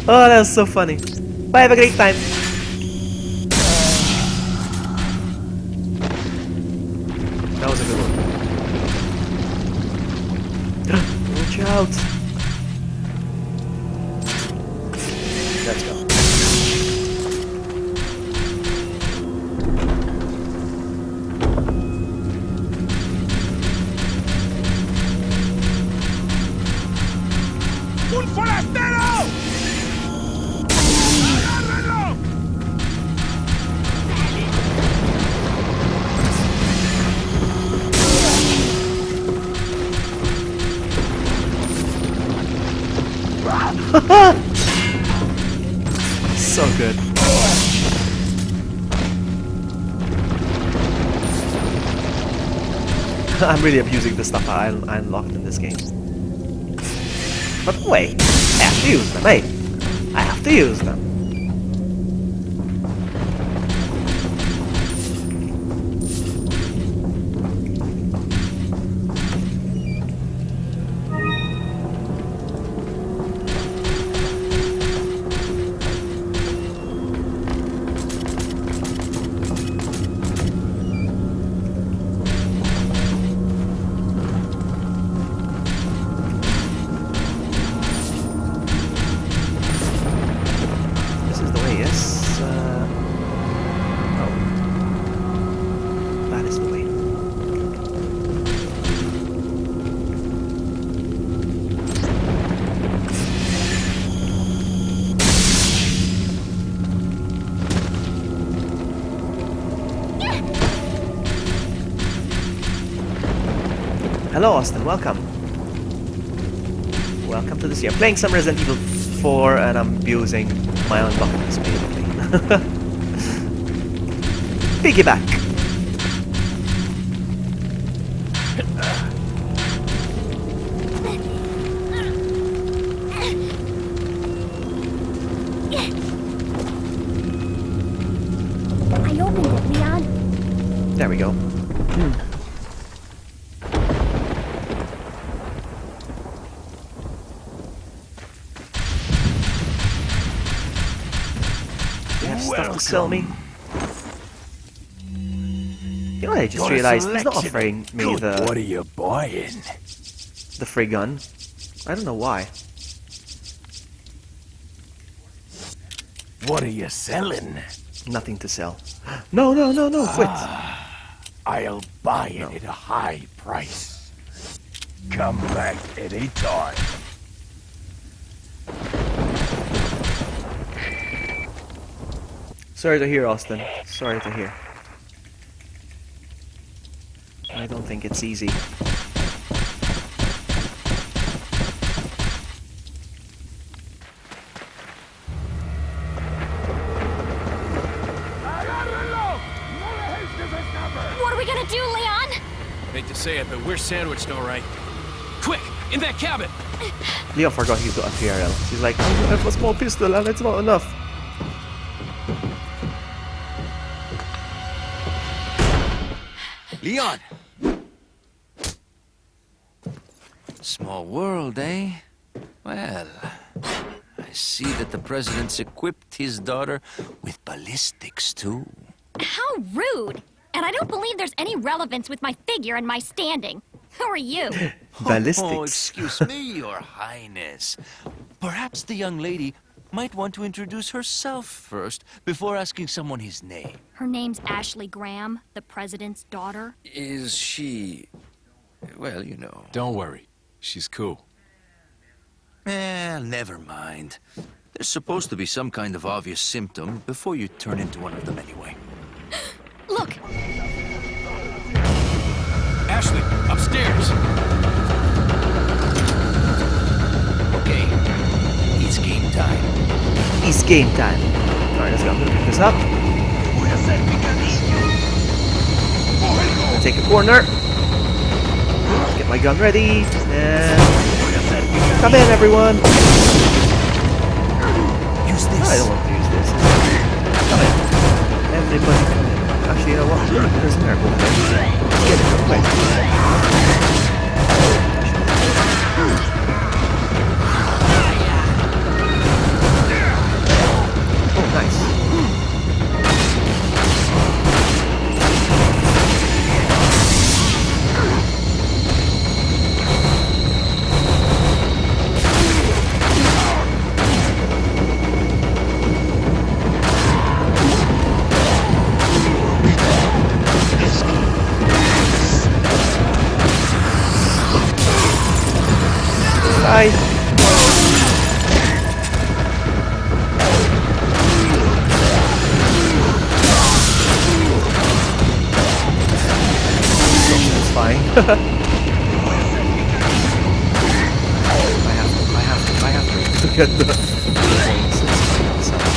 Oh, that's so funny. Bye, have a great time. That was a good one. Watch out. Let's go. ¡Un forastero! ¡Agárrenlo! good. I'm really abusing the stuff I unlocked in this game. But wait, I have to use them, hey! I have to use them. Hello, Austin. Welcome. Welcome to this year. Playing some Resident Evil 4, and I'm abusing my own buttons, basically. Piggyback. I opened it, Leon. There we go. Stuff to sell me. You know what I just realized? He's not offering me What are you buying? the free gun. I don't know why. What are you selling? Nothing to sell. No, no, no, no, quit. I'll buy it at a high price. Come back any time. Sorry to hear, Austin. Sorry to hear. I don't think it's easy. What are we gonna do, Leon? Hate to say it, but we're sandwiched all right. Quick, in that cabin! Leo forgot he's got a PRL. He's like, I have a small pistol and it's not enough. Leon! Small world, eh? Well, I see that the president's equipped his daughter with ballistics, too. How rude! And I don't believe there's any relevance with my figure and my standing. Who are you? Ballistics. Oh, excuse me, Your Highness. Perhaps the young lady might want to introduce herself first before asking someone his name. Her name's Ashley Graham, the president's daughter. Is she... well, you know... Don't worry. She's cool. Never mind. There's supposed to be some kind of obvious symptom before you turn into one of them anyway. Look! Ashley, upstairs! Okay, it's game time. It's game time. Alright, let's go. I'm gonna pick this up. Gonna take a corner. Get my gun ready. And come in, everyone. Use this. I don't want to use this. Come in. Everybody come in. Actually, you know what? There's an air gun. Let's get it real quick. Oh, nice. Bye. That's fine. I have to get the points. It's fine.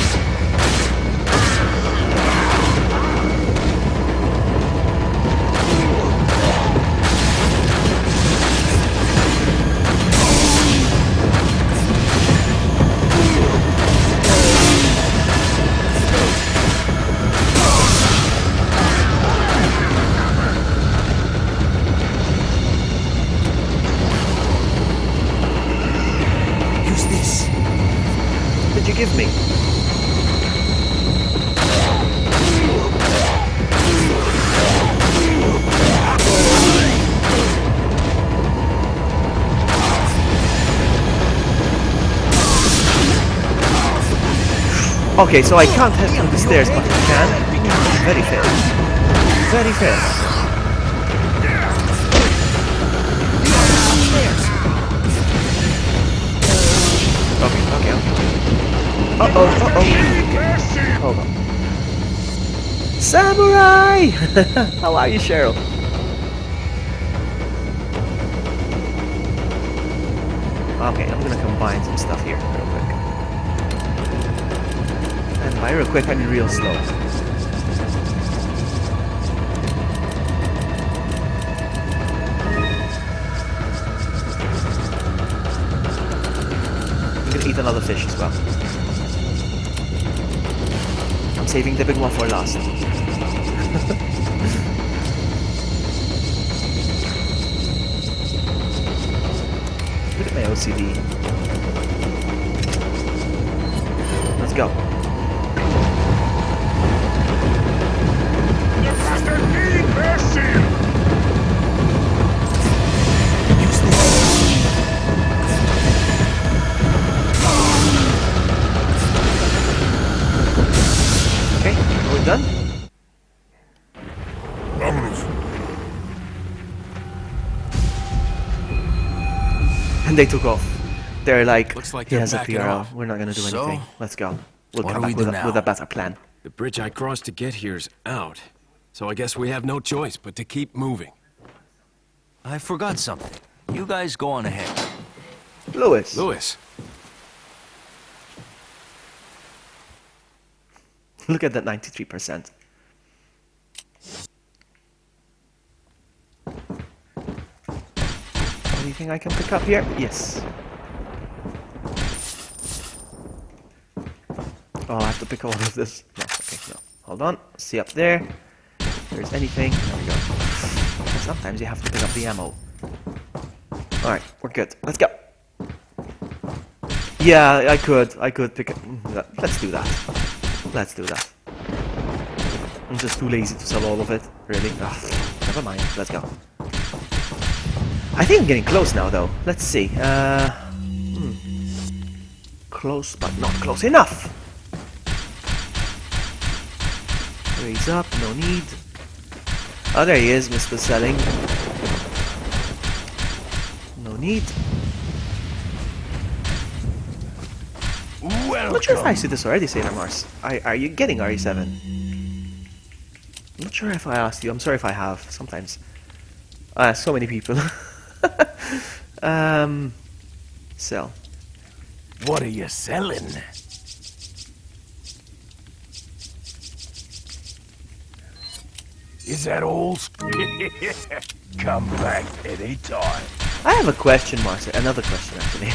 this. What did you give me? Okay, so I can't head through the stairs, but I can. Very fair. Very fair. Okay. Uh-oh. Hold on. Samurai! How are you, Cheryl? Okay, I'm gonna combine some stuff here real quick. And by real quick, I mean real slow. I'm gonna eat another fish as well. I'm saving the big one for last. Look at my OCD. Let's go. Okay, are we done? And they took off. They're like, Looks like he they're has a backing PRO. off. We're not gonna do So, anything. Let's go. We'll what come do we back do with a now? better plan. The bridge I crossed to get here's out. So I guess we have no choice but to keep moving. I forgot something. You guys go on ahead. Lewis. Lewis, Look at that 93%. Anything I can pick up here? Yes. Oh, I have to pick all of this. No, okay, no. Hold on. See up there. If there's anything. There we go. Sometimes you have to pick up the ammo. Alright, we're good. Let's go. Yeah, I could pick up. Let's do that. Let's do that. I'm just too lazy to sell all of it, really. Ugh, never mind, let's go. I think I'm getting close now, though. Let's see. Close, but not close enough. Raise up, no need. Oh, there he is, Mr. Selling. No need. I'm not sure if I see this already, Sailor Mars. Are you getting RE7? I'm not sure if I asked you. I'm sorry if I have. Sometimes. So many people. Sell. What are you selling? Is that all? Come back anytime. I have a question, Marcel. Another question, actually.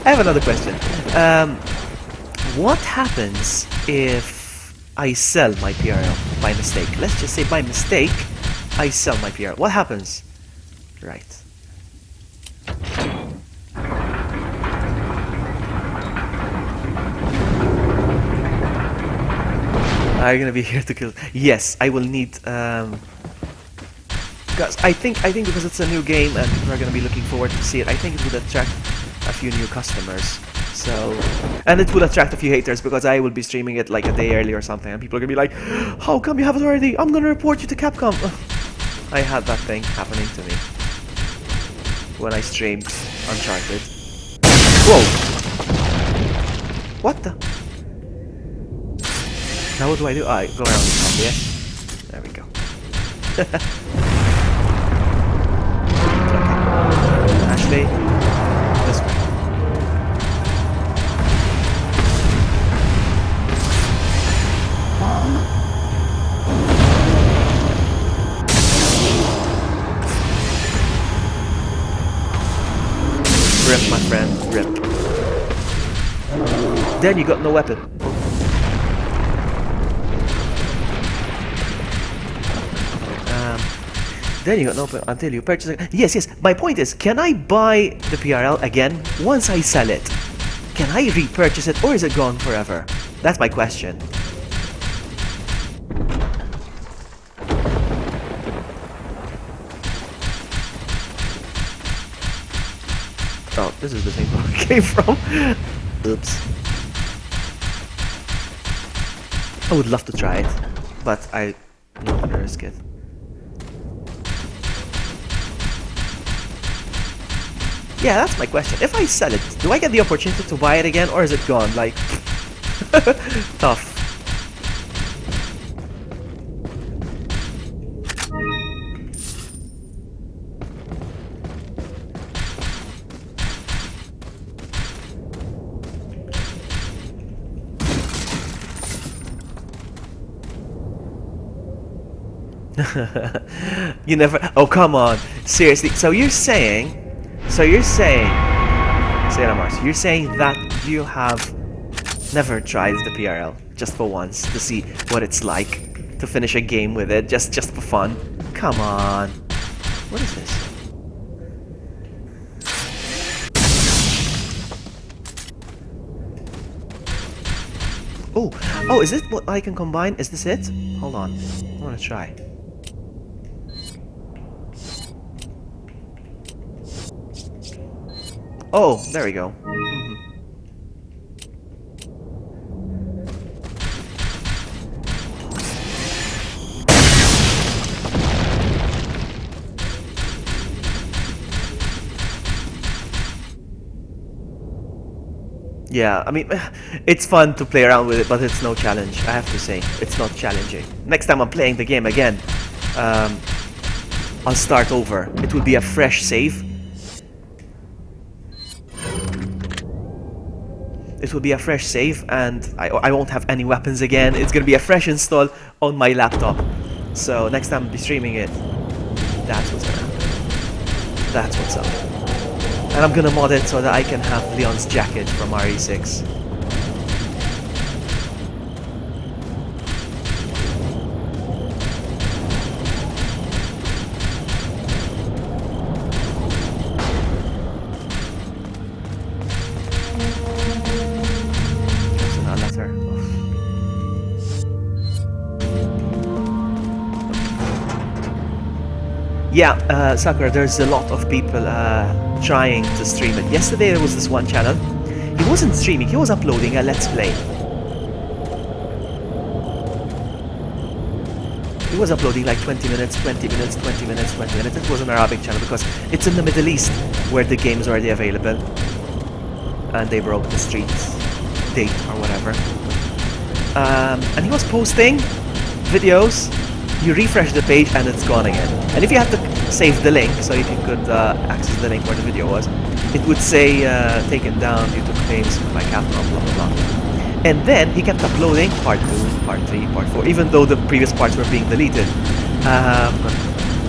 I have another question. What happens if I sell my PRL by mistake? Let's just say by mistake, I sell my PRL. What happens? Right. Are you gonna be here to kill? Yes, I will need. Because I think because it's a new game and people are gonna be looking forward to see it. I think it would attract a few new customers. So, and it will attract a few haters because I will be streaming it like a day early or something, and people are gonna be like, "How come you have it already? I'm gonna report you to Capcom." I had that thing happening to me when I streamed Uncharted. Whoa! What the? Now what do I do? I go around the top, yes? There we go. Okay. Ashley, this way. Rip, my friend, rip. Then you got no weapon. Then you got no weapon until you purchase it. Yes, my point is, can I buy the PRL again once I sell it? can I repurchase it or is it gone forever? That's my question. Oh, this is the same one I came from. Oops. I would love to try it, but I'm not gonna risk it. Yeah, that's my question. If I sell it, do I get the opportunity to buy it again, or is it gone? Like, tough. You never. Oh, come on. Seriously. So you're saying. You're saying that you have never tried the PRL just for once to see what it's like to finish a game with it just for fun. Come on. What is this? Oh, is it what I can combine? Is this it? Hold on. I want to try. Oh, there we go. Yeah, I mean, it's fun to play around with it, but it's no challenge, I have to say. It's not challenging. Next time I'm playing the game again, I'll start over. It will be a fresh save. It will be a fresh save, and I won't have any weapons again. It's gonna be a fresh install on my laptop. So next time I'll be streaming it, that's what's gonna happen. That's what's up. And I'm gonna mod it so that I can have Leon's jacket from RE6. There's another letter. Yeah, Sakura, there's a lot of people trying to stream it. Yesterday there was this one channel. He wasn't streaming, he was uploading a Let's Play. He was uploading like 20 minutes, 20 minutes, 20 minutes, 20 minutes. It was an Arabic channel because it's in the Middle East where the game is already available. And they broke the streets date or whatever. And he was posting videos. You refresh the page and it's gone again. And if you have to save the link, so if you could access the link where the video was, it would say taken down due to claims by Capcom, blah blah blah. And then he kept uploading part 2, part 3, part 4, even though the previous parts were being deleted.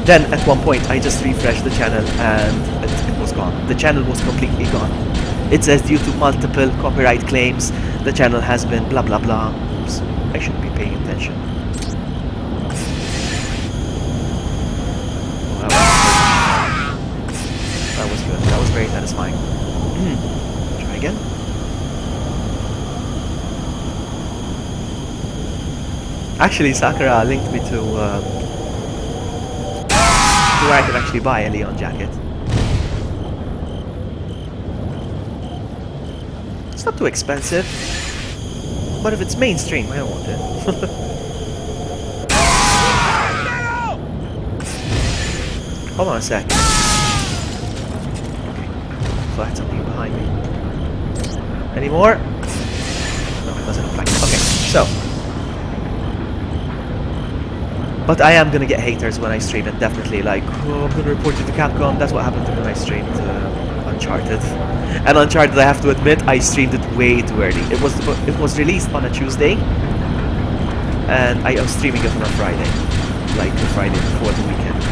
Then at one point I just refreshed the channel and it was gone. The channel was completely gone. It says due to multiple copyright claims, the channel has been blah blah blah. Oops, I shouldn't be paying attention. That was good. That was very satisfying. Try again. Actually, Sakura linked me to where I could actually buy a Leon jacket. It's not too expensive, but if it's mainstream, I don't want it. Hold on a sec. Okay. So I had something behind me. Any more? No, it doesn't look like it. Okay, so. But I am gonna get haters when I stream it, definitely. Like, oh, I'm gonna report you to Capcom. That's what happened to me when I streamed Uncharted. And Uncharted, I have to admit, I streamed it way too early. It was released on a Tuesday, and I was streaming it on a Friday, like the Friday before the weekend. So,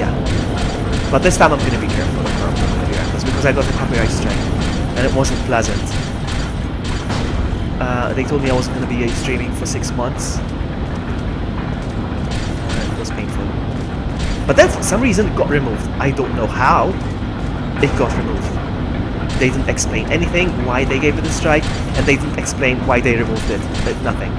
yeah. But this time I'm gonna be careful with copyright, because I got a copyright strike, and it wasn't pleasant. They told me I wasn't going to be streaming for 6 months. It was painful. But then for some reason it got removed. I don't know how it got removed. They didn't explain anything, why they gave it a strike, and they didn't explain why they removed it. Nothing.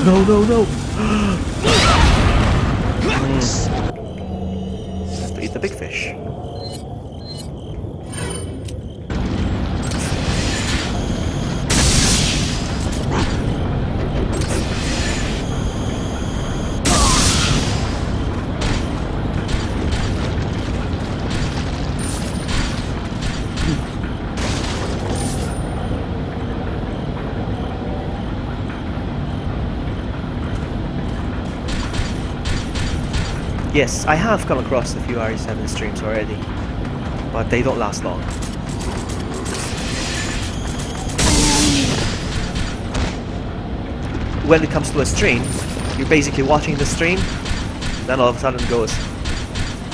No, no, no! Have to eat the big fish. Yes, I have come across a few RE7 streams already, but they don't last long. When it comes to a stream, you're basically watching the stream, then all of a sudden it goes,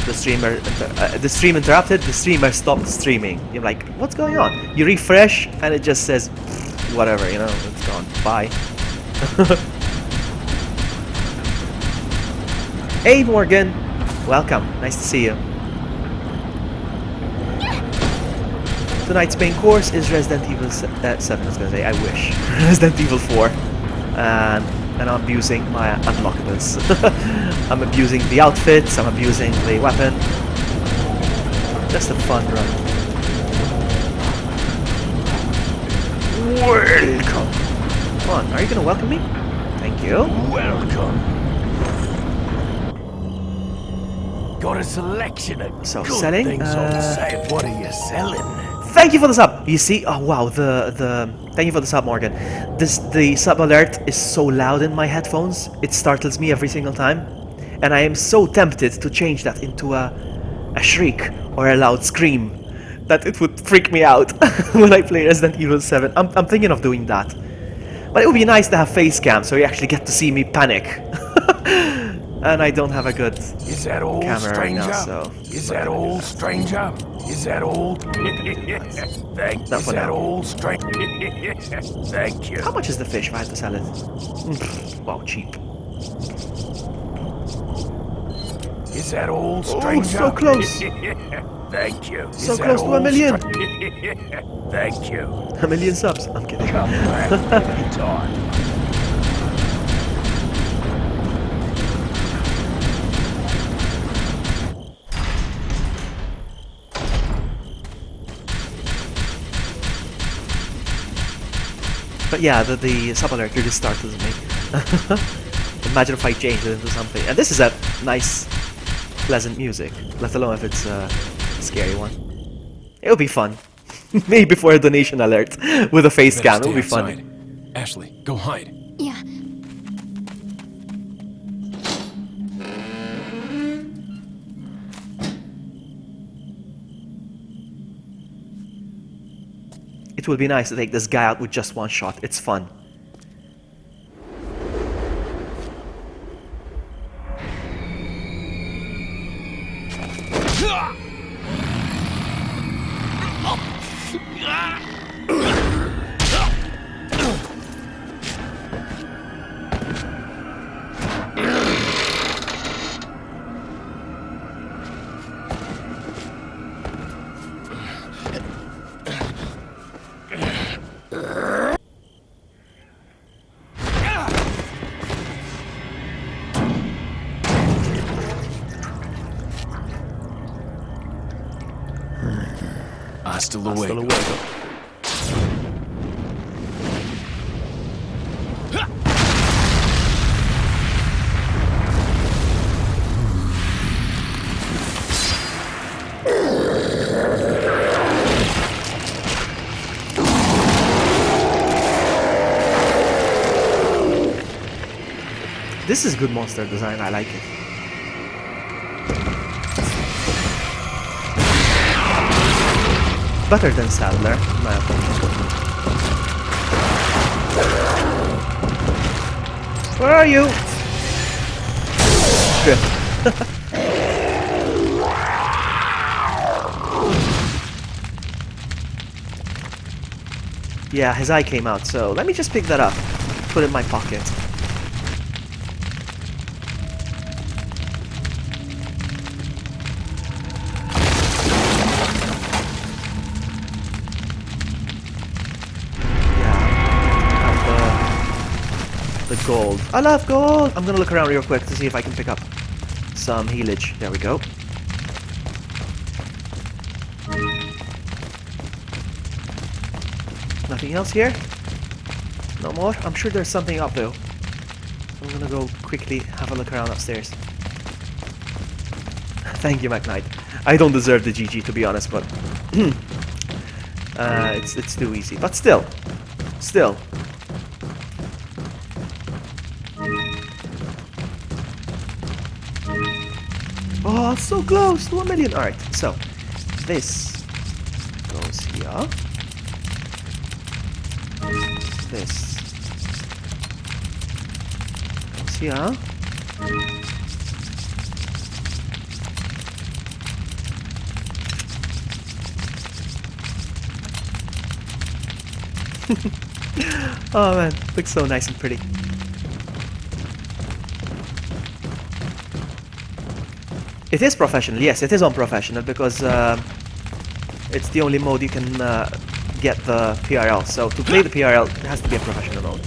the stream interrupted, the streamer stopped streaming. You're like, what's going on? You refresh and it just says, whatever, you know, it's gone, bye. Hey Morgan, welcome, nice to see you. Tonight's main course is Resident Evil 7, I was gonna say, I wish. Resident Evil 4. And I'm abusing my unlockables. I'm abusing the outfits, I'm abusing the weapon. Just a fun run. Welcome! Come on, are you gonna welcome me? Thank you. Welcome. Got a selection of So, good selling, things on sale. What are you selling? Thank you for the sub! You see, oh wow, thank you for the sub, Morgan. The sub alert is so loud in my headphones, it startles me every single time. And I am so tempted to change that into a shriek or a loud scream that it would freak me out when I play Resident Evil 7. I'm thinking of doing that. But it would be nice to have face cam so you actually get to see me panic. And I don't have a good Is that all, camera stranger? right now, so... Is that all, stranger? Is that all? Thank Not Is for that now. all, stranger? Thank you. How much is the fish if I had to sell it? Wow, cheap. Is that all, stranger? so close. Thank you. So Is that close to a all, million. Thank you. A million subs. I'm kidding. Come back anytime. But yeah, the sub alert really startles me. Imagine if I changed it into something. And this is a nice, pleasant music, let alone if it's a scary one. It'll be fun. Maybe for a donation alert with a face cam, it'll be fun. Ashley, go hide. Yeah. It will be nice to take this guy out with just one shot. It's fun. Hasta Hasta luego. luego. This is good monster design, I like it. Better than Sadler, in my opinion. Where are you? Good. Yeah, his eye came out, so let me just pick that up. Put it in my pocket. The gold. I love gold! I'm gonna look around real quick to see if I can pick up some healage. There we go. Nothing else here? No more? I'm sure there's something up though. I'm gonna go quickly have a look around upstairs. Thank you, McKnight. I don't deserve the GG to be honest, but it's too easy. But still. Oh, so close to 1 million. Alright, so this goes here. This goes here. Oh man, looks so nice and pretty. It is professional, yes, it is unprofessional because it's the only mode you can get the PRL. So to play the PRL, it has to be a professional mode.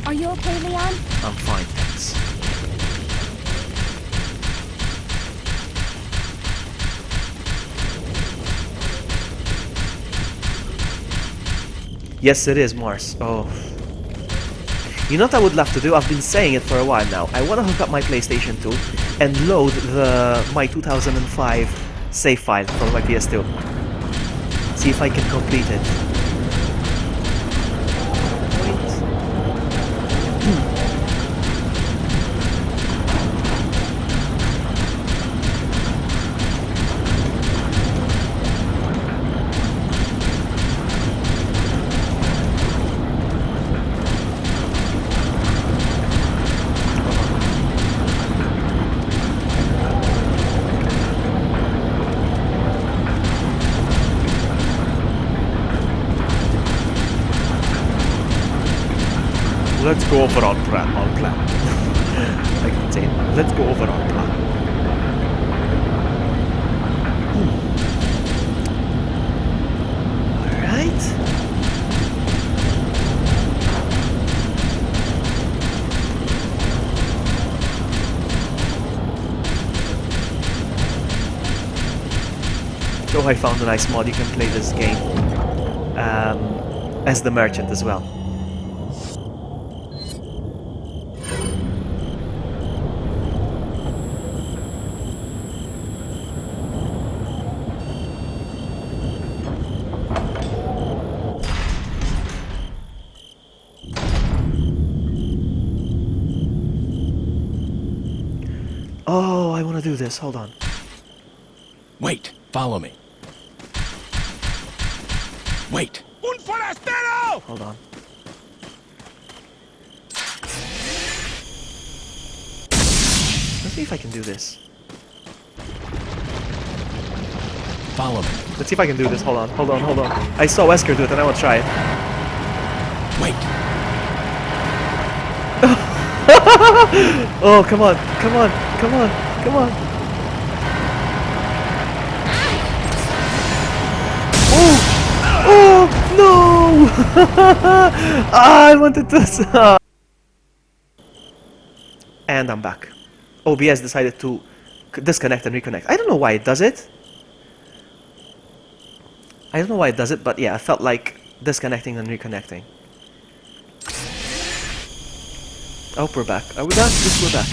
Are you okay, Leon? I'm fine, thanks. Yes, it is Mars. Oh. You know what I would love to do? I've been saying it for a while now. I want to hook up my PlayStation 2 and load my 2005 save file from my PS2. See if I can complete it. Let's go over our plan. I can say it. Let's go over our plan. Alright. So I found a nice mod. You can play this game as the merchant as well. Oh, I want to do this. Hold on. Wait, follow me. Wait. Un forastero! Hold on. Let's see if I can do this. Follow me. Let's see if I can do this. Hold on. I saw Wesker do it and I want to try it. Wait. Oh, come on. Oh, no! I wanted to... And I'm back. OBS decided to disconnect and reconnect. I don't know why it does it. But yeah, I felt like disconnecting and reconnecting. Oh, we're back. Are we back? Yes, we're back.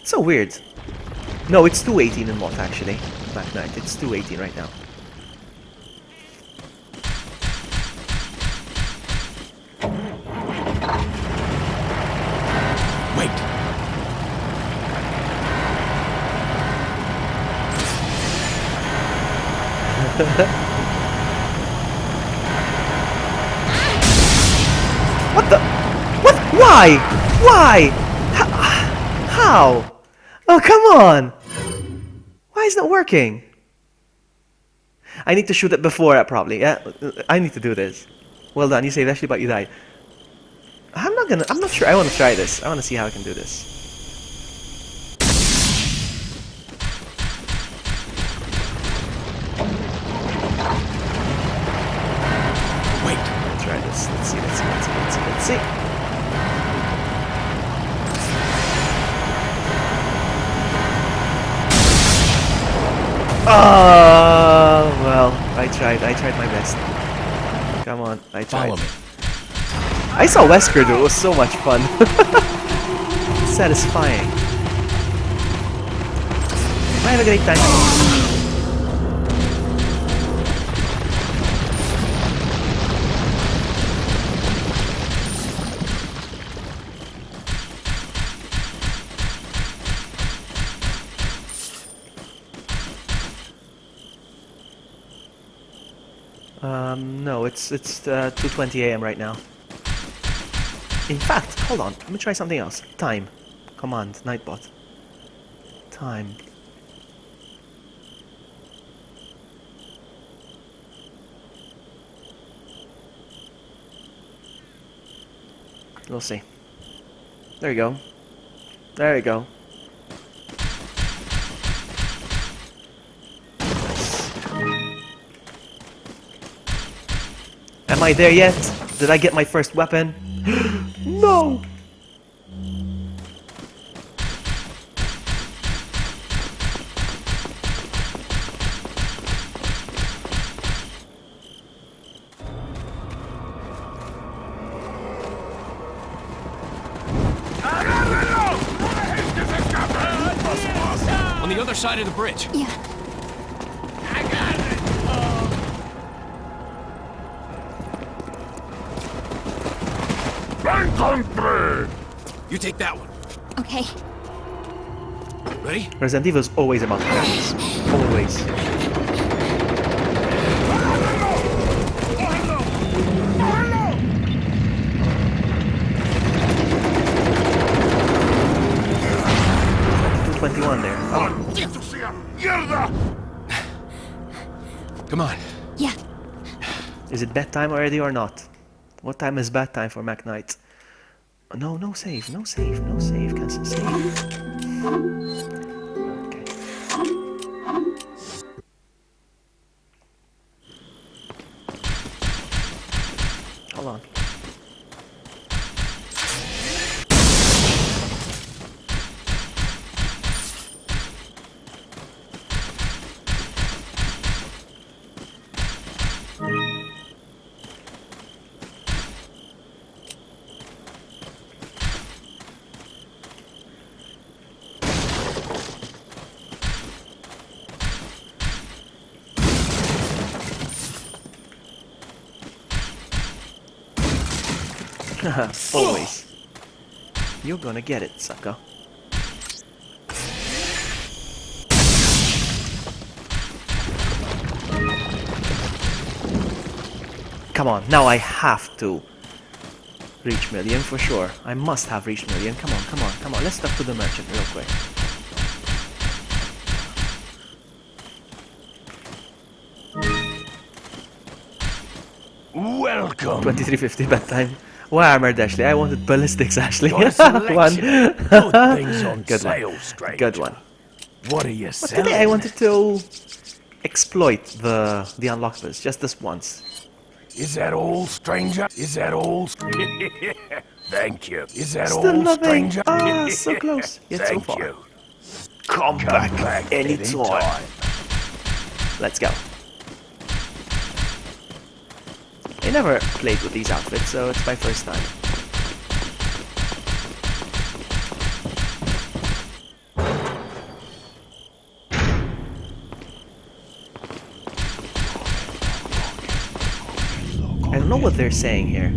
It's so weird. No, it's 218 in mod actually. Back night. It's 218 right now. Wait. What the? What? Why? How? Oh, come on! Why is that working? I need to shoot it before probably. Yeah, I need to do this. Well done. You saved Ashley, but you died. I'm not sure. I want to try this. I want to see how I can do this. Wait. Let's try this. Let's see. Let's see. Oh, well, I tried my best. Come on, I tried. Follow me. I saw Wesker do it, was so much fun. Satisfying. I have a great time. No, it's 2:20 a.m. right now. In fact, hold on. Let me try something else. Time. Command. Nightbot. Time. We'll see. There you go. There you go. Am I there yet? Did I get my first weapon? No! On the other side of the bridge. Yeah. You take that one. Okay. Ready? Resident Evil is always about weapons. Always. $221 there. Oh. Come on. Yeah. Is it bedtime already or not? What time is bedtime for Mac Knight? No, no save, no save, no save. Cancel save. Okay. Hold on. Always. You're gonna get it, sucker. Come on, now I have to reach million for sure. I must have reached million. Come on, come on, come on. Let's talk to the merchant real quick. Welcome. 2350 bedtime. Why armored, Ashley? I wanted ballistics, Ashley. Got a selection. Good things on Good sale, one. stranger. Good one. What are you But selling? today I wanted to exploit the unlockables just this once. Is that all, stranger? Is that all? Thank you. Is that Still all, nothing. stranger? Ah, so close. Yet so Thank far. you. Come back anytime. Let's go. I never played with these outfits, so it's my first time. I don't know what they're saying here.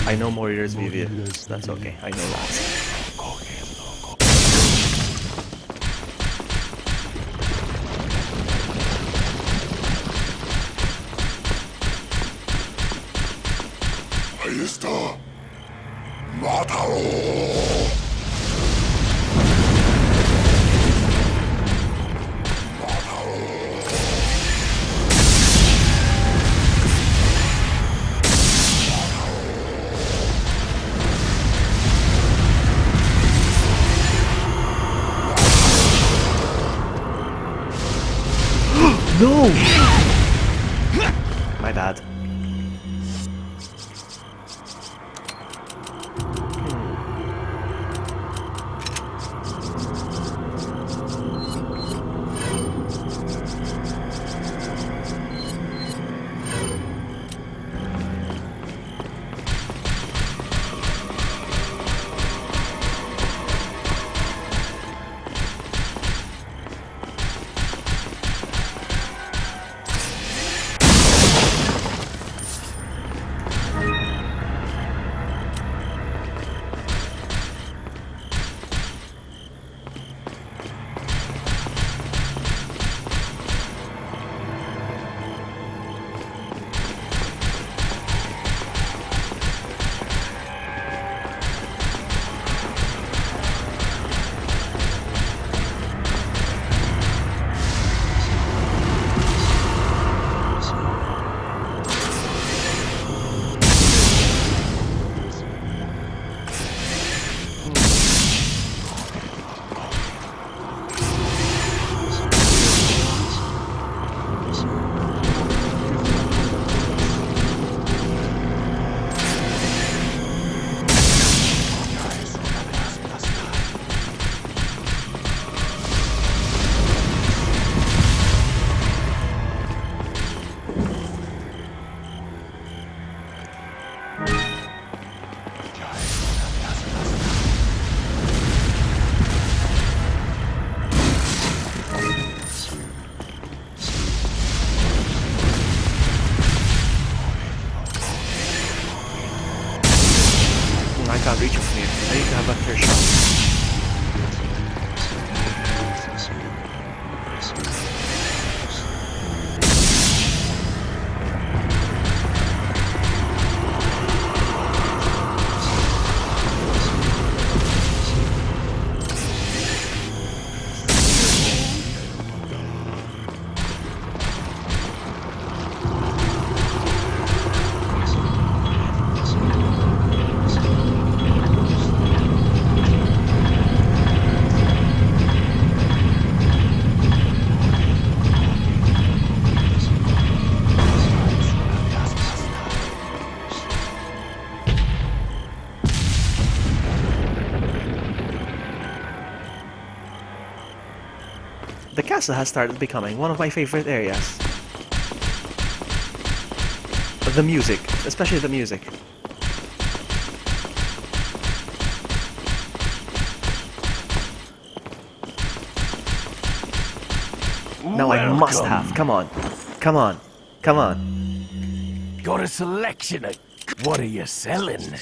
I know more readers VV. That's okay, I know that. Está. Mátalo. No! My bad. I can't reach it from here. I need to have a clear shot. The castle has started becoming one of my favorite areas. The music, especially the music. Now I must have. Come on. Come on. Come on. Got a selection of... What are you selling?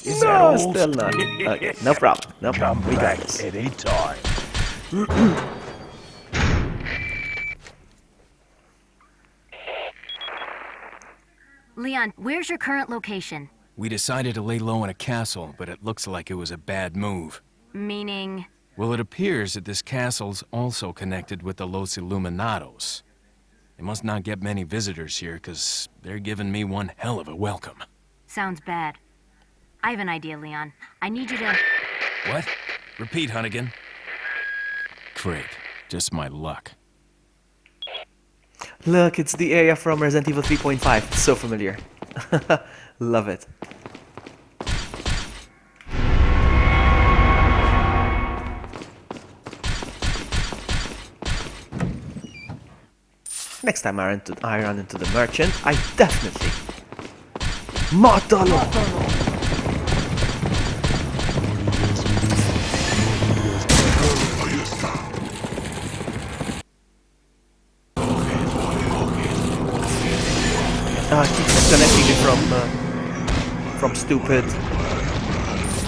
Is that No, all? still none. Okay, no problem. No problem. We got this. Any time. Leon, where's your current location? We decided to lay low in a castle, but it looks like it was a bad move. Meaning... Well, it appears that this castle's also connected with the Los Illuminados. They must not get many visitors here, because they're giving me one hell of a welcome. Sounds bad. I have an idea, Leon. I need you to... What? Repeat, Hunnigan. Great. Just my luck. Look, it's the area from Resident Evil 3.5. It's so familiar. Love it. Next time I run into the merchant, I definitely... Matalo! It keeps disconnecting me from stupid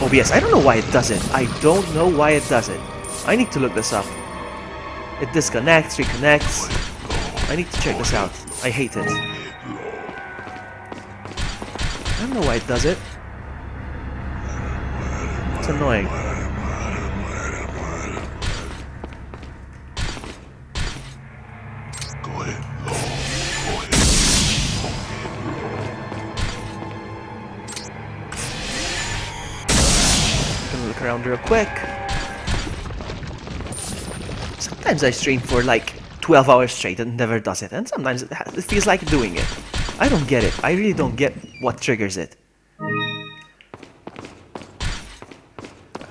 OBS. I don't know why it does it. I don't know why it does it. I need to look this up. It disconnects, reconnects. I need to check this out. I hate it. I don't know why it does it. It's annoying. Gonna look around real quick. Sometimes I stream for like 12 hours straight and never does it, and sometimes it feels like doing it. I don't get it. I really don't get what triggers it.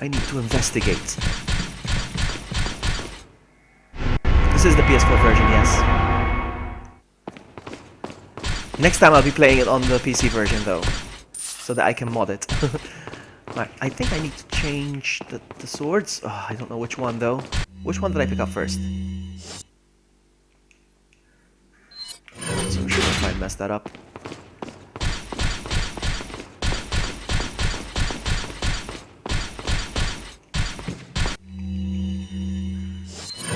I need to investigate. This is the PS4 version, yes. Next time I'll be playing it on the PC version though, so that I can mod it. Right, I think I need to change the swords. Oh, I don't know which one though. Which one did I pick up first? So sure if I messed that up.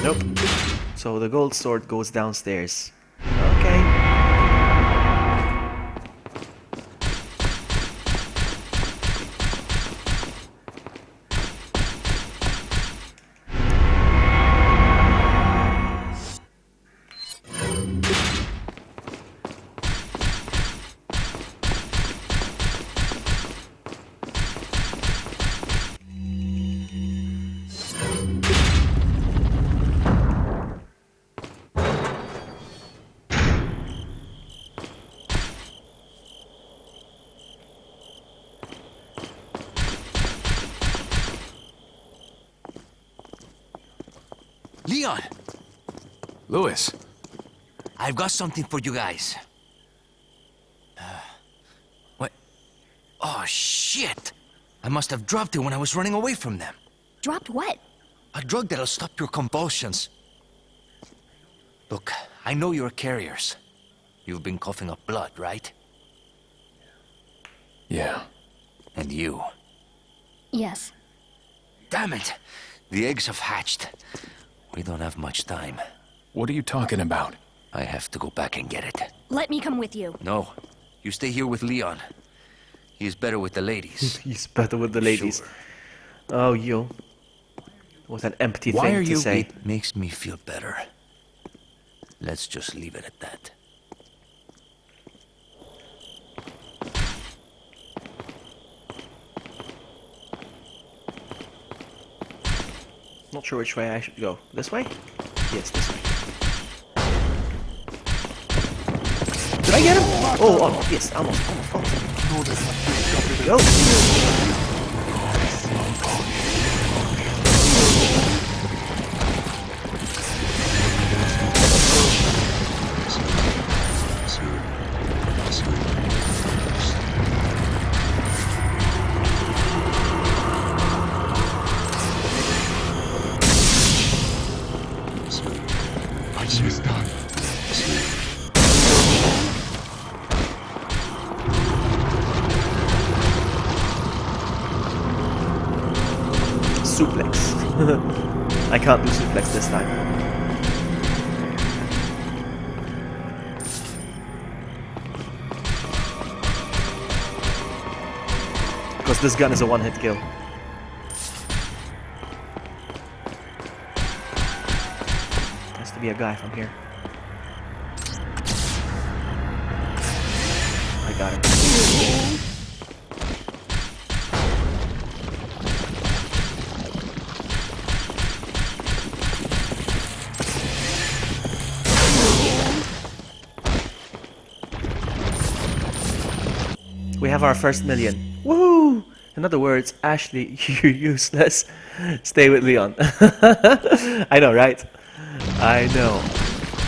Nope. So the gold sword goes downstairs. Okay. Leon! Louis. I've got something for you guys. What? Oh, shit! I must have dropped it when I was running away from them. Dropped what? A drug that'll stop your convulsions. Look, I know you're carriers. You've been coughing up blood, right? Yeah. And you? Yes. Damn it! The eggs have hatched. We don't have much time. What are you talking about? I have to go back and get it. Let me come with you. No, you stay here with Leon. He is better with the ladies. He's better with the ladies. Sure. Oh, you. What an empty Why thing are to you- say. It makes me feel better. Let's just leave it at that. Not sure which way I should go. This way? Yes, this way. Did I get him? Oh, almost. Yes, almost. Go. Suplex. I can't do suplex this time. Because this gun is a one-hit kill. Has to be a guy from here. I got him. We have our first million. Woohoo! In other words, Ashley, you're useless. Stay with Leon. I know, right? I know.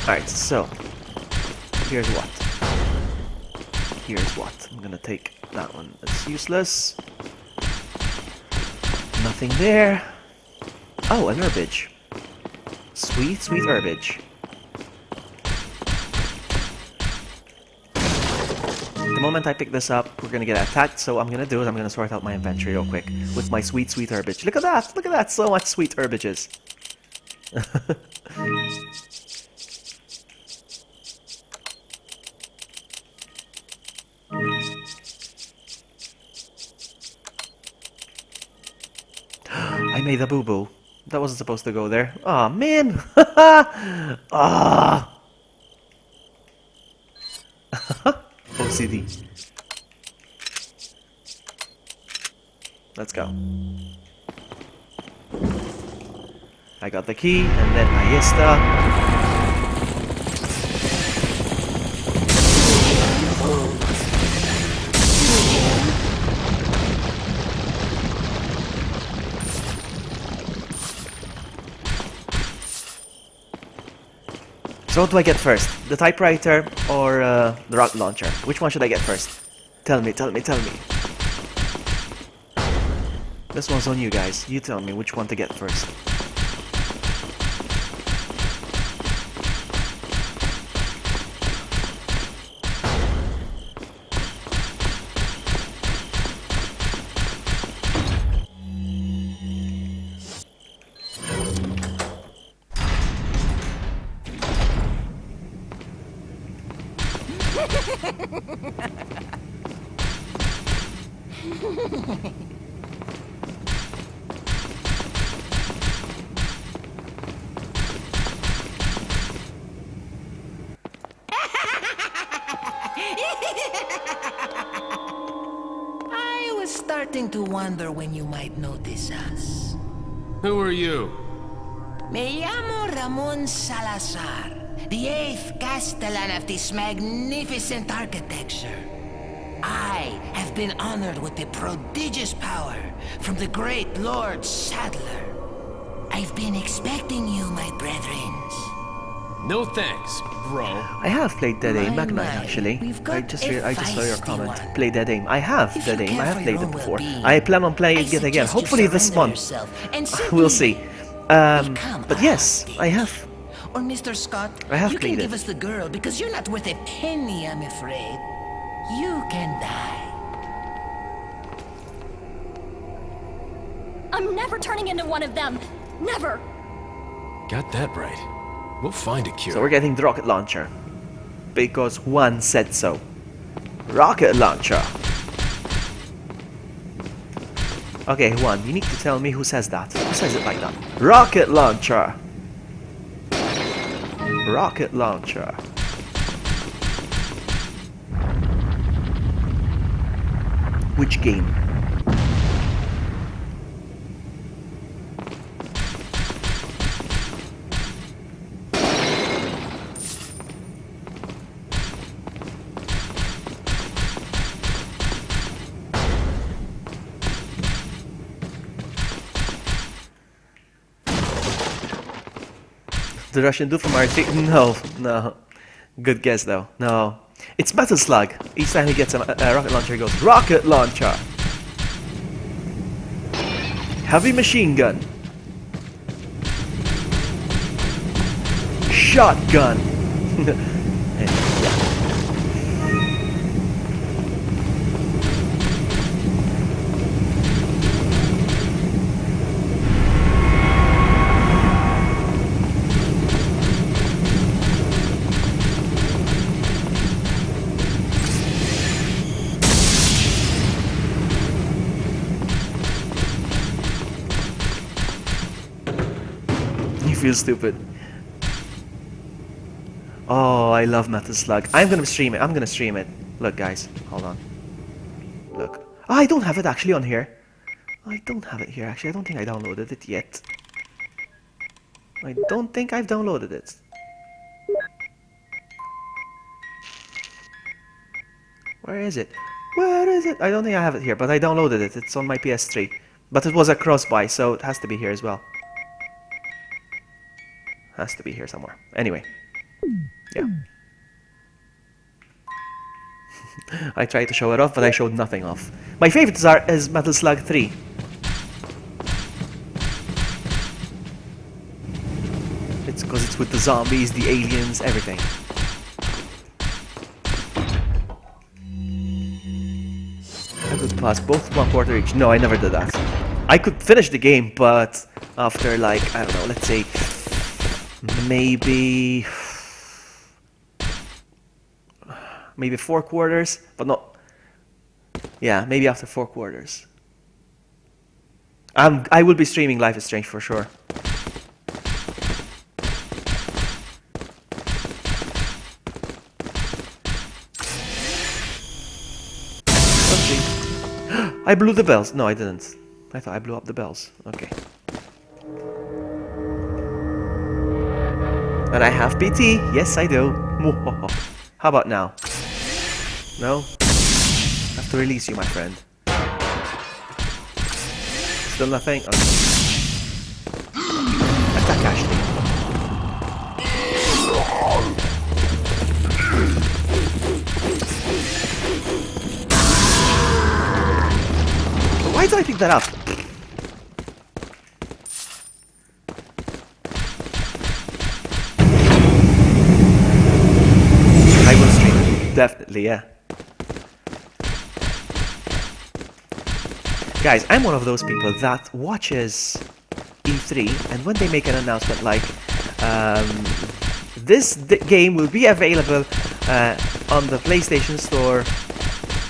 Alright, so. Here's what. Here's what. I'm gonna take that one. It's useless. Nothing there. Oh, an herbage. Sweet, sweet herbage. The moment I pick this up, we're gonna get attacked, so what I'm gonna do is I'm gonna sort out my inventory real quick with my sweet, sweet herbage. Look at that! Look at that! So much sweet herbages. I made a boo-boo. That wasn't supposed to go there. Aw, man! Ah! OCD. Let's go. I got the key, and then Ayesta. So what do I get first? The typewriter or the rocket launcher? Which one should I get first? Tell me, tell me, tell me. This one's on you guys. You tell me which one to get first. I was starting to wonder when you might notice us. Who are you? Me llamo Ramon Salazar, the 8th Castellan of this magnificent architecture. I have been honored with the prodigious power from the great Lord Sadler. I've been expecting you, my brethren. No thanks, bro. I have played Dead Aim back My, night actually. we've I got just a I just saw your feisty comment. one. Play Dead Aim. I have If Dead you Aim. I care have for played your it own before. well-being, I plan on playing I it again. suggest you Hopefully this surrender month. yourself and We'll simply see. become But a yes, hostage. I have. Or Mr. Scott, I have you can played give it. us the girl because you're not worth a penny, I'm afraid. You can die. I'm never turning into one of them. Never. Got that right. We'll find a cure. So we're getting the rocket launcher. Because Juan said so. Rocket launcher. Okay, Juan, you need to tell me who says that. Who says it like that? Rocket launcher. Rocket launcher. Which game? The Russian dude from RT? No, no. Good guess though. No. It's Metal Slug. Each time he gets a rocket launcher, he goes, Rocket launcher! Heavy machine gun. Shotgun. And, yeah. You feel stupid. Oh, I love Metal Slug. I'm gonna stream it. I'm gonna stream it. Look, guys. Hold on. Look. Oh, I don't have it actually on here. I don't have it here actually. I don't think I downloaded it yet. I don't think I've downloaded it. Where is it? Where is it? I don't think I have it here, but I downloaded it. It's on my PS3. But it was a cross-buy, so it has to be here as well. Has to be here somewhere. Anyway. Yeah. I tried to show it off, but I showed nothing off. My favorites is Metal Slug 3. It's because it's with the zombies, the aliens, everything. I could pass both 1/4 each. No, I never did that. I could finish the game, but after like, I don't know, let's say maybe 4 quarters, but not. Yeah, maybe after 4 quarters. I will be streaming Life is Strange for sure. I blew the bells. No, I didn't. I thought I blew up the bells. Okay. And I have PT. Yes, I do. How about now? No? I have to release you, my friend. Still nothing? Okay. Attack Ashley. Why did I pick that up? I will stream. Definitely, yeah. Guys, I'm one of those people that watches E3, and when they make an announcement like this game will be available on the PlayStation Store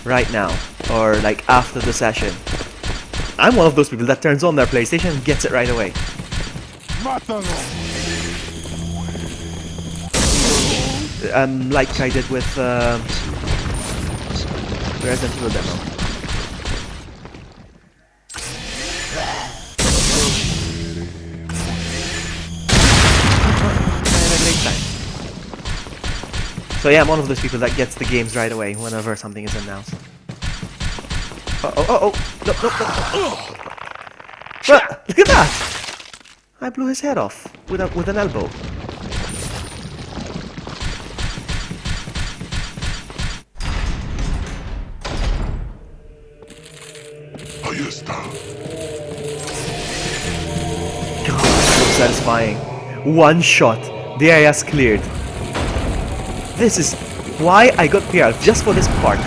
right now, or like after the session, I'm one of those people that turns on their PlayStation and gets it right away. Like I did with Resident Evil demo. So yeah, I'm one of those people that gets the games right away whenever something is announced. Oh, no. Ah, look at that! I blew his head off with an elbow. God, so satisfying. One shot, the area's cleared. This is why I got PR, just for this part.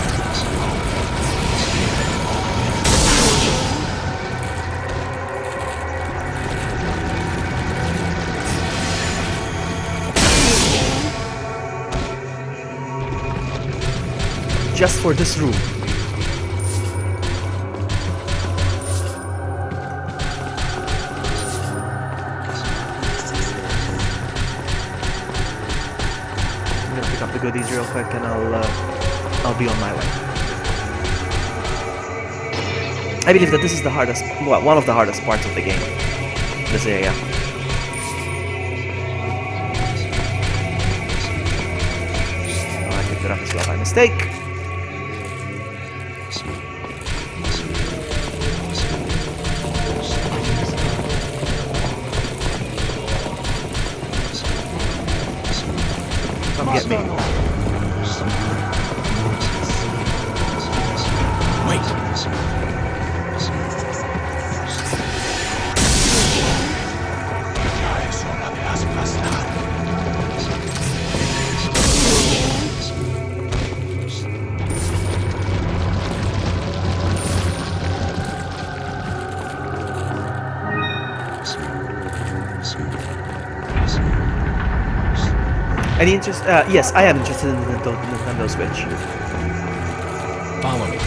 Just for this room. The goodies real quick, and I'll be on my way. I believe that this is the hardest, well, one of the hardest parts of the game. This area. Oh, I picked it up as well by mistake. Come get me. Any interest? Yes, I am interested in the Nintendo Switch. Follow me.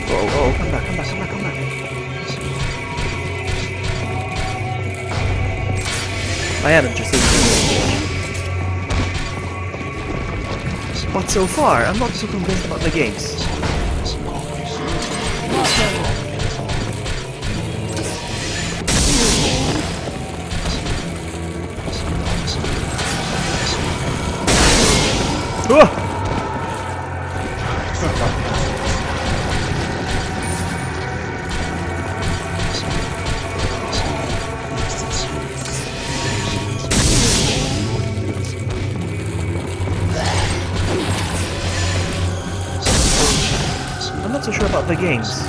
Oh, come back. I am interested in the Switch. But so far, I'm not too convinced about the games. I'm not so sure about the games.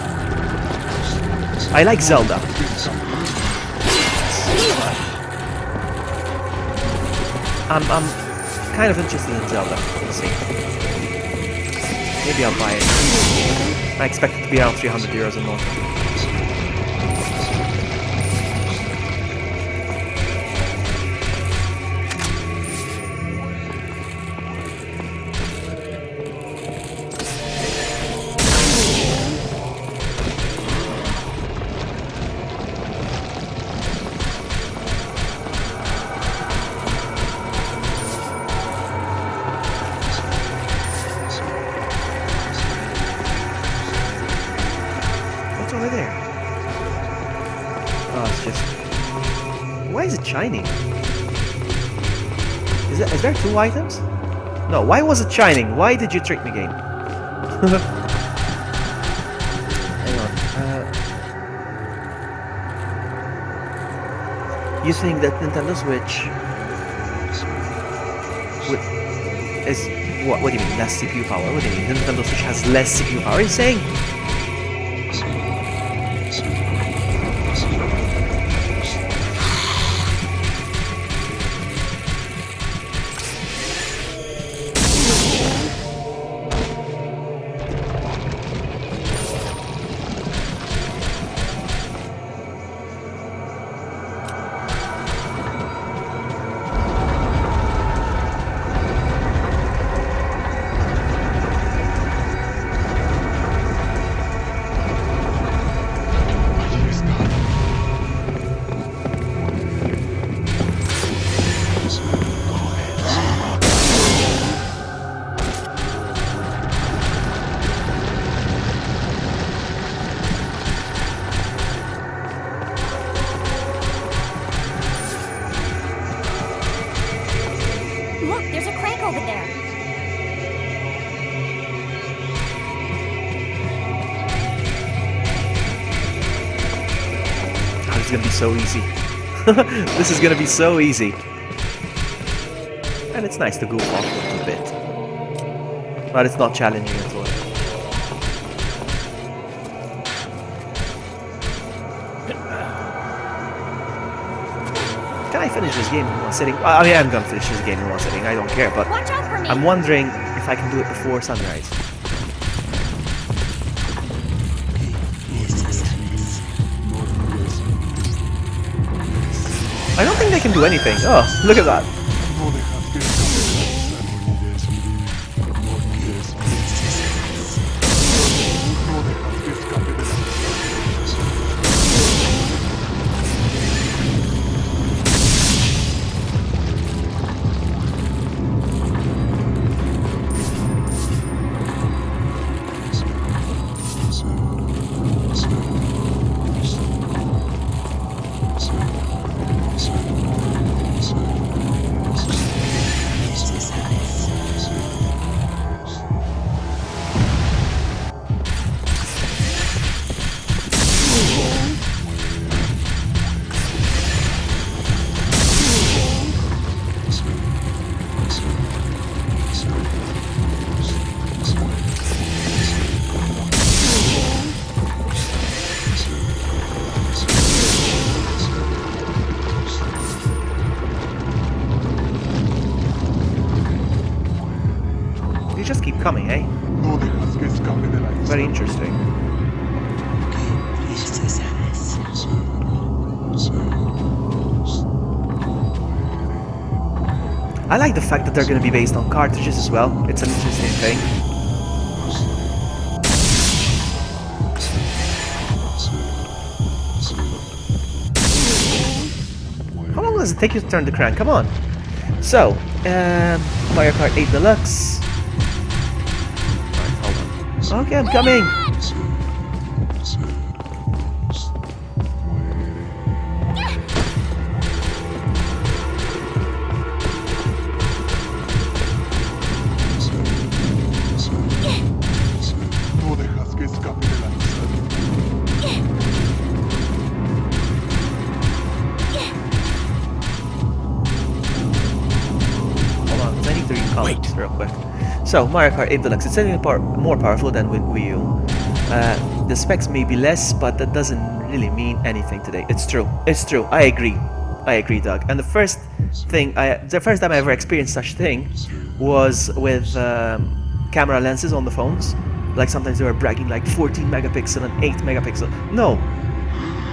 I like Zelda. I'm kind of interested in Zelda. We'll see. Maybe I'll buy it. I expect it to be around 300 euros or more. Over there. Oh, it's just... Why is it shining? Is there 2 items? No, why was it shining? Why did you trick me, game? Hang on. You think that Nintendo Switch is what? What do you mean less CPU power? What do you mean Nintendo Switch has less CPU power? Are you saying? Look, there's a crank over there. Oh, this is gonna be so easy. This is gonna be so easy. And it's nice to goof off a little bit. But it's not challenging at all. Can I finish this game in one sitting? I mean, I'm gonna finish this game in one sitting, I don't care, but Watch out for me. I'm wondering if I can do it before sunrise. I don't think they can do anything. Oh, look at that. They just keep coming, eh? Very interesting. I like the fact that they're going to be based on cartridges as well. It's an interesting thing. How long does it take you to turn the crank? Come on. So, Mario Kart 8 Deluxe. Alright, hold on. Okay, I'm coming. Wait. Real quick. So, Mario Kart 8 Deluxe, it's certainly more powerful than with Wii U. The specs may be less, but that doesn't really mean anything today. It's true. It's true. I agree. I agree, Doug. And the first time I ever experienced such thing was with camera lenses on the phones. Like sometimes they were bragging like 14 megapixel and 8 megapixel. No,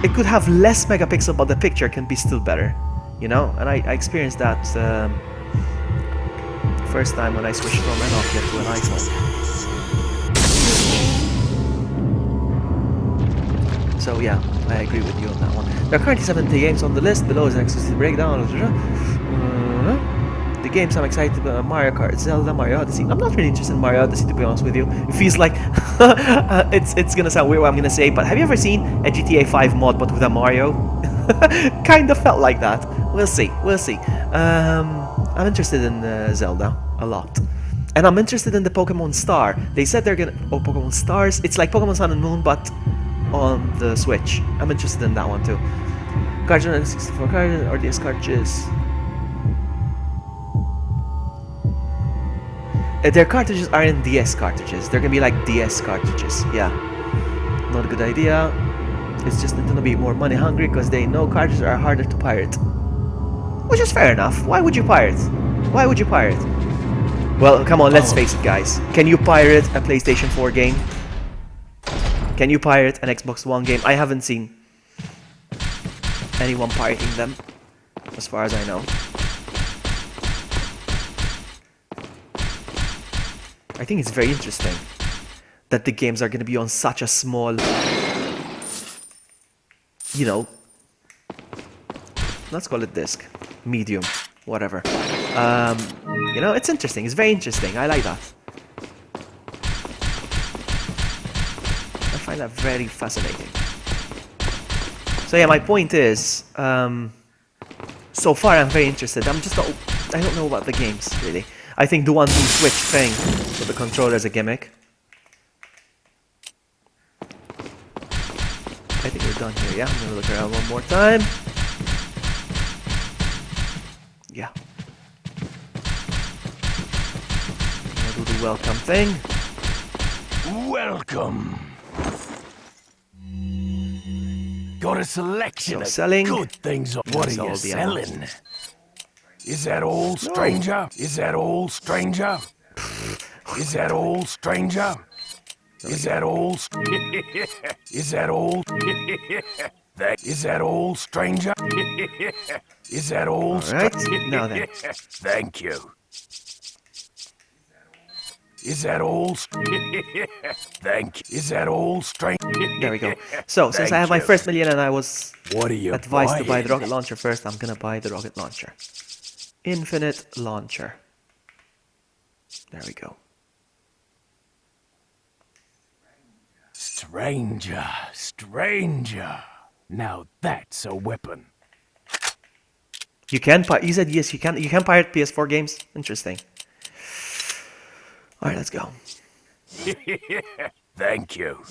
it could have less megapixel, but the picture can be still better. You know, and I experienced that. First time when I switched from an Nokia to an iPhone. So yeah, I agree with you on that one. There are currently 70 games on the list. Below is an exclusive breakdown. The games I'm excited about: Mario Kart, Zelda, Mario Odyssey. I'm not really interested in Mario Odyssey, to be honest with you. It feels like it's gonna sound weird what I'm gonna say, but have you ever seen a GTA 5 mod but with a Mario? Kind of felt like that. We'll see. We'll see. I'm interested in Zelda a lot. And I'm interested in the Pokemon Star. They said they're gonna... Oh, Pokemon Stars. It's like Pokemon Sun and Moon, but on the Switch. I'm interested in that one too. Cartridge and 64 cartridges, or DS cartridges. Their cartridges are in DS cartridges. They're gonna be like DS cartridges. Yeah. Not a good idea. It's just Nintendo be more money hungry because they know cartridges are harder to pirate. Which is fair enough. Why would you pirate? Why would you pirate? Well, come on, let's face it, guys. Can you pirate a PlayStation 4 game? Can you pirate an Xbox One game? I haven't seen anyone pirating them, as far as I know. I think it's very interesting that the games are going to be on such a small, you know, let's call it disc, medium, whatever. You know, it's interesting. It's very interesting. I like that. I find that very fascinating. So yeah, my point is, so far I'm very interested. I'm just not, I don't know about the games, really. I think the 1-2 switch thing with the controller is a gimmick. I think we're done here, yeah? I'm gonna look around one more time. Yeah. I'm gonna do the welcome thing. Welcome. Got a selection of selling. good things. What are you selling? Is that all, stranger? Is that all, stranger? Is that all, stranger? Is that all? Is that all? Is that all, stranger? Is that all? All right. Now then. Thank you. Is that all? Thank you. Is that all, stranger? There we go. So, since I have my first million and I was What are you advised to buy the buying? rocket launcher first, I'm gonna buy the rocket launcher. Infinite launcher. There we go. Stranger, stranger. Now that's a weapon. You can pirate. You said yes. You can pirate PS4 games. Interesting. All right, let's go. Thank you.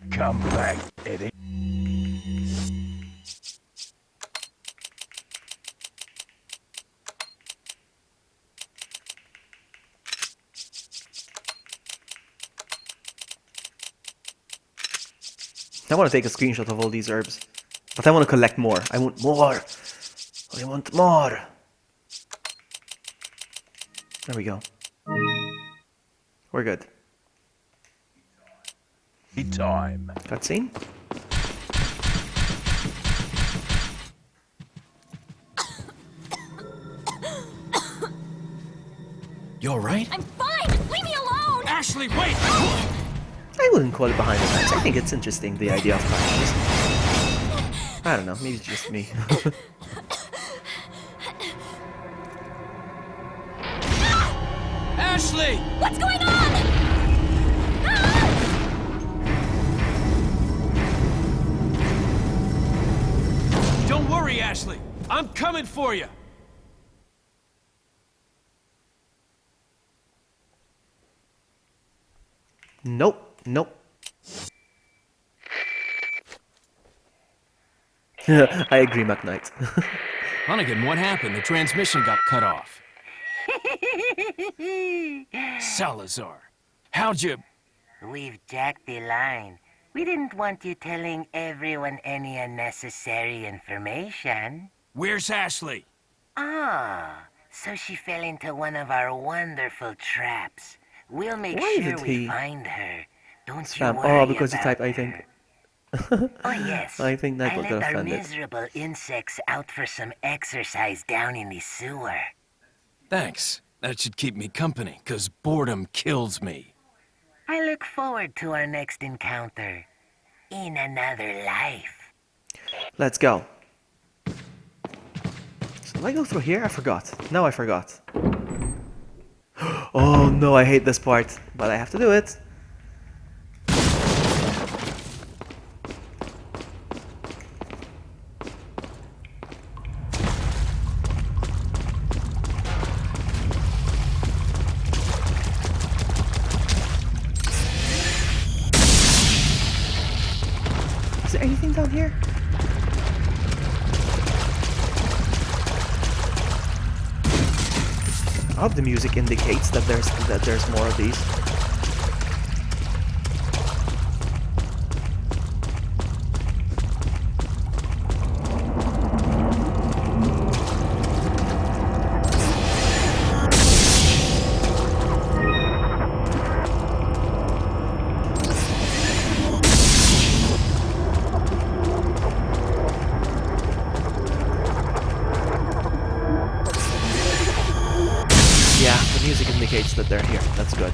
Come back, Eddie. I want to take a screenshot of all these herbs, but I want to collect more. I want more. I want more. There we go. We're good. Time. Cutscene. You alright? I'm fine! Leave me alone! Ashley, wait! I wouldn't call it behind the scenes. I think it's interesting, the idea of cartridges. I don't know, maybe it's just me. Ashley! What's going on? Don't worry, Ashley. I'm coming for you. Nope, nope. I agree, McKnight. Hunnigan, what happened? The transmission got cut off. Salazar, how'd you... We've jacked the line. We didn't want you telling everyone any unnecessary information. Where's Ashley? Ah, so she fell into one of our wonderful traps. We'll make Why sure did we he find her. Don't you spam? worry Oh, because you about type, I think. her. Oh yes. I think that I got let our offended. miserable insects out for some exercise down in the sewer. Thanks. That should keep me company, 'cause boredom kills me. I look forward to our next encounter. In another life. Let's go. So did I go through here? I forgot. No, I forgot. Oh no, I hate this part, but I have to do it. Oh, the music indicates that there's more of these. Yeah, the music indicates that they're here. That's good.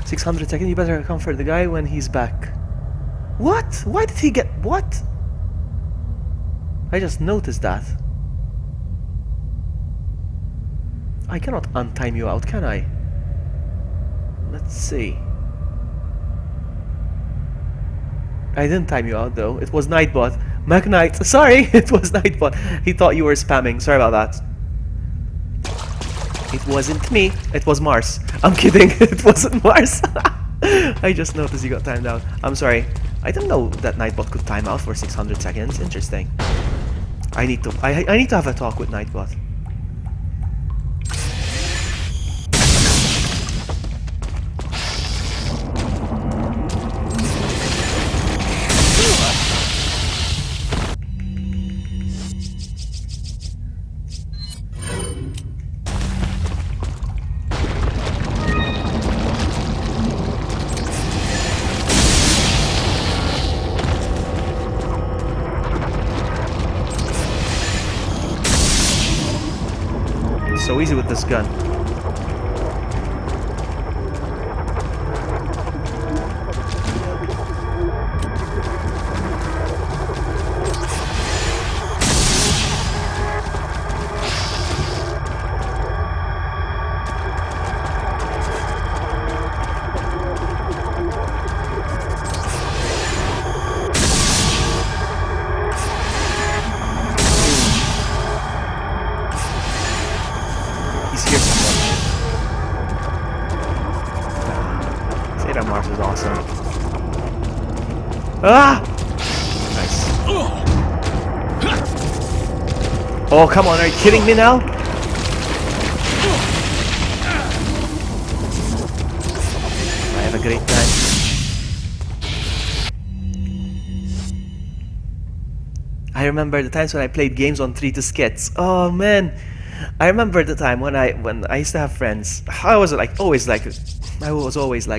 $600. You better comfort the guy when he's back. What? Why did he get what? I just noticed that. I cannot untime you out, can I? Let's see. I didn't time you out though. It was Nightbot. MacKnight. Sorry, it was Nightbot. He thought you were spamming. Sorry about that. It wasn't me. It was Mars. I'm kidding. It wasn't Mars. I just noticed you got timed out. I'm sorry. I didn't know that Nightbot could time out for 600 seconds. Interesting. I need to have a talk with Nightbot. So easy with this gun. He's here somewhere. Zeta Mars is awesome. Ah! Nice. Oh, come on, are you kidding me now? I have a great time. I remember the times when I played games on 3 diskettes. Oh man, I remember the time when I used to have friends. I was always like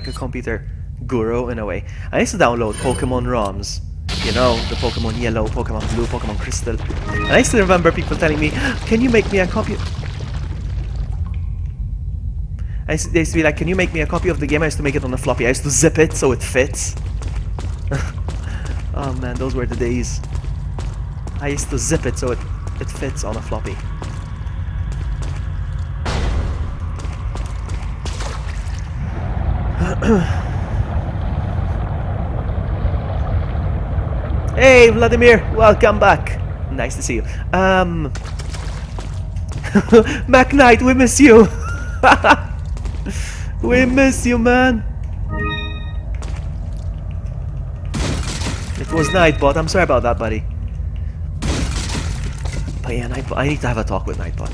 a computer guru in a way. I used to download Pokemon ROMs. You know, the Pokemon Yellow, Pokemon Blue, Pokemon Crystal. And I still remember people telling me, "Can you make me a copy?" They used to be like, "Can you make me a copy of the game?" I used to make it on a floppy. I used to zip it so it fits. Oh man, those were the days. I used to zip it so it fits on a floppy. Hey Vladimir, welcome back. Nice to see you. MacKnight, we miss you. We miss you, man. It was Nightbot. I'm sorry about that, buddy. But yeah, Nightbot. I need to have a talk with Nightbot.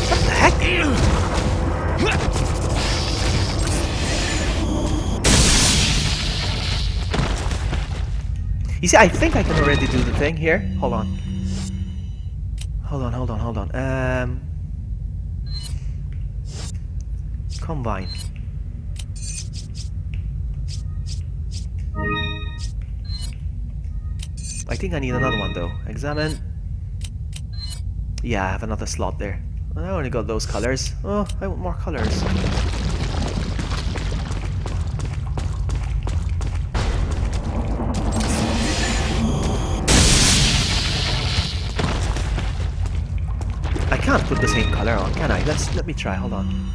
What the heck? You see, I think I can already do the thing here. Hold on. Hold on. Combine. I think I need another one though. Examine. Yeah, I have another slot there. I only got those colors. Oh, I want more colors. I can't put the same color on, can I? Let me try. Hold on.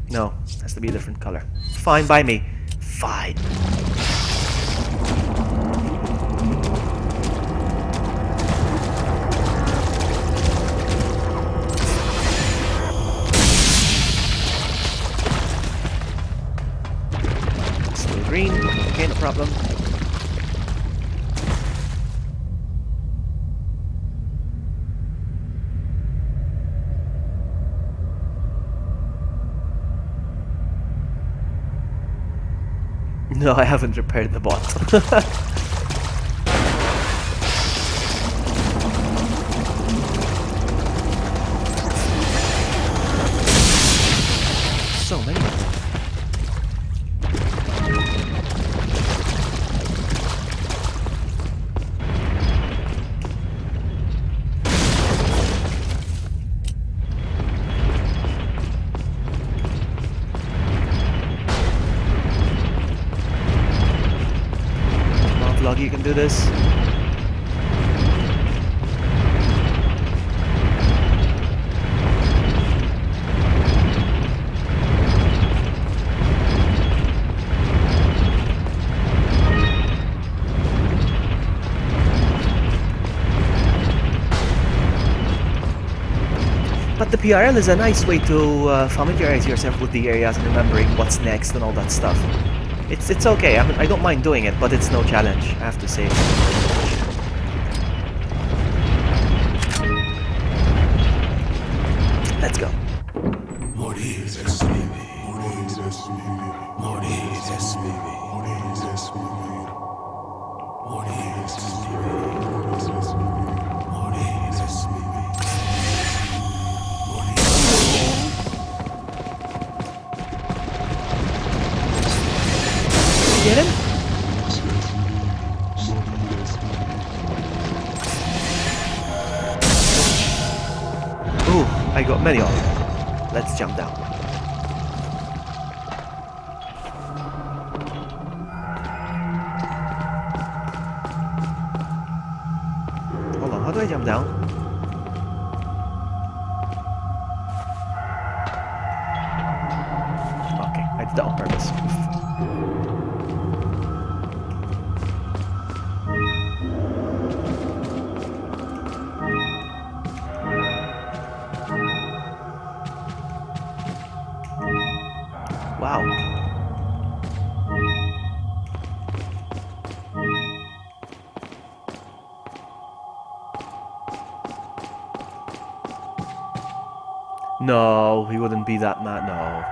No, has to be a different color. Fine by me. Fine. Still green. Okay, no problem. No, I haven't repaired the bot. So many of them. Vloggy, you can do this. But the PRL is a nice way to familiarize yourself with the areas and remembering what's next and all that stuff. It's okay. I don't mind doing it, but it's no challenge, I have to say. Let's go. Get him? Ooh, I got many of them. Let's jump down. Hold on, how do I jump down? Okay, I did that on purpose. Wow. No, he wouldn't be that mad. No.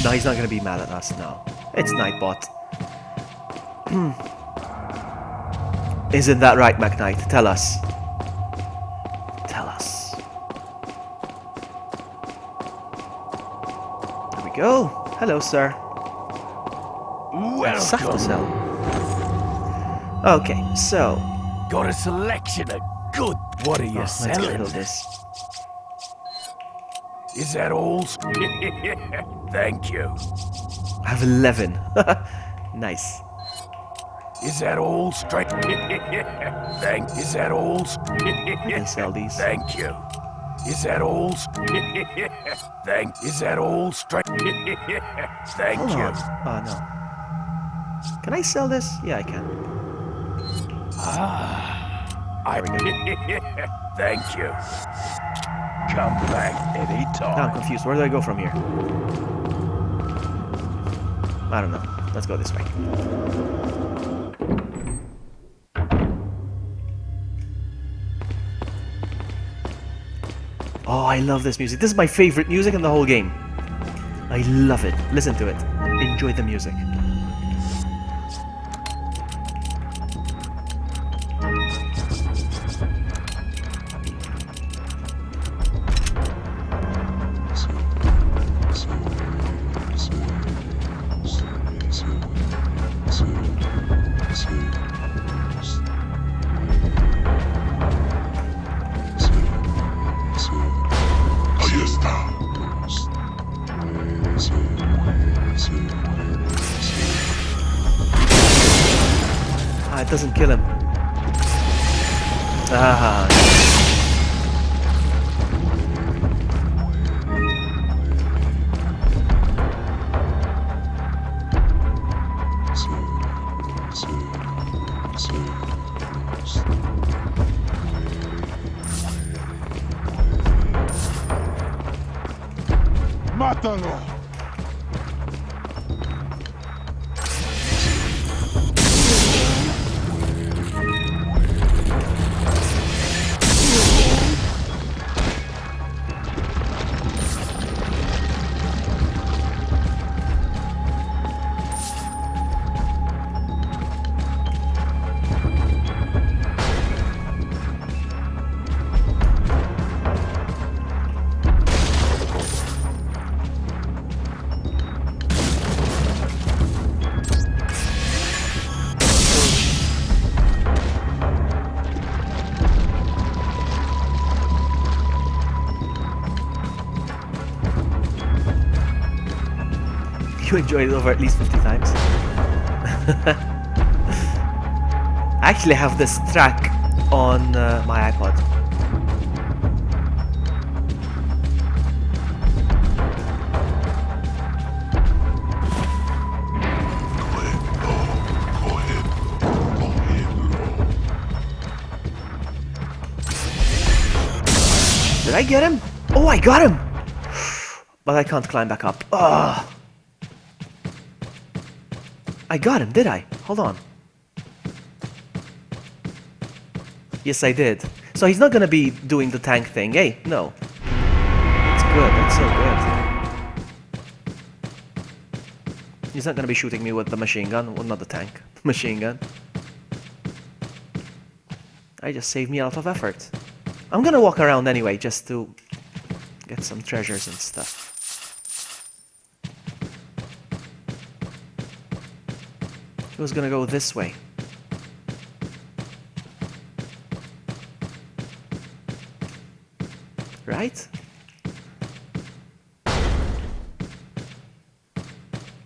No, he's not gonna be mad at us. No. It's Nightbot. Isn't that right, McKnight? Tell us. Tell us. There we go. Hello, sir. Stuff to sell. Okay, so. Got a selection of good. What are you Let's get rid selling? of this. Is that all? Thank you. I have 11. Nice. Is that all straight? Is that all? I can sell these. Thank you. Is that all? Is that all straight? Thank Hold you. on. Oh, no. Can I sell this? Yeah, I can. Thank you. Come back anytime. Now I'm confused. Where do I go from here? I don't know. Let's go this way. Oh, I love this music. This is my favorite music in the whole game. I love it. Listen to it. Enjoy the music. It doesn't kill him. Ah. ¡Mátalo! You enjoyed it over at least 50 times. I actually have this track on my iPod. Did I get him? Oh, I got him! But I can't climb back up. Ugh. I got him, did I? Hold on. Yes, I did. So he's not gonna be doing the tank thing, eh? No. That's good, that's so good. He's not gonna be shooting me with the machine gun. Well, not the tank. Machine gun. I just saved me a lot of effort. I'm gonna walk around anyway, just to get some treasures and stuff. He was gonna go this way. Right?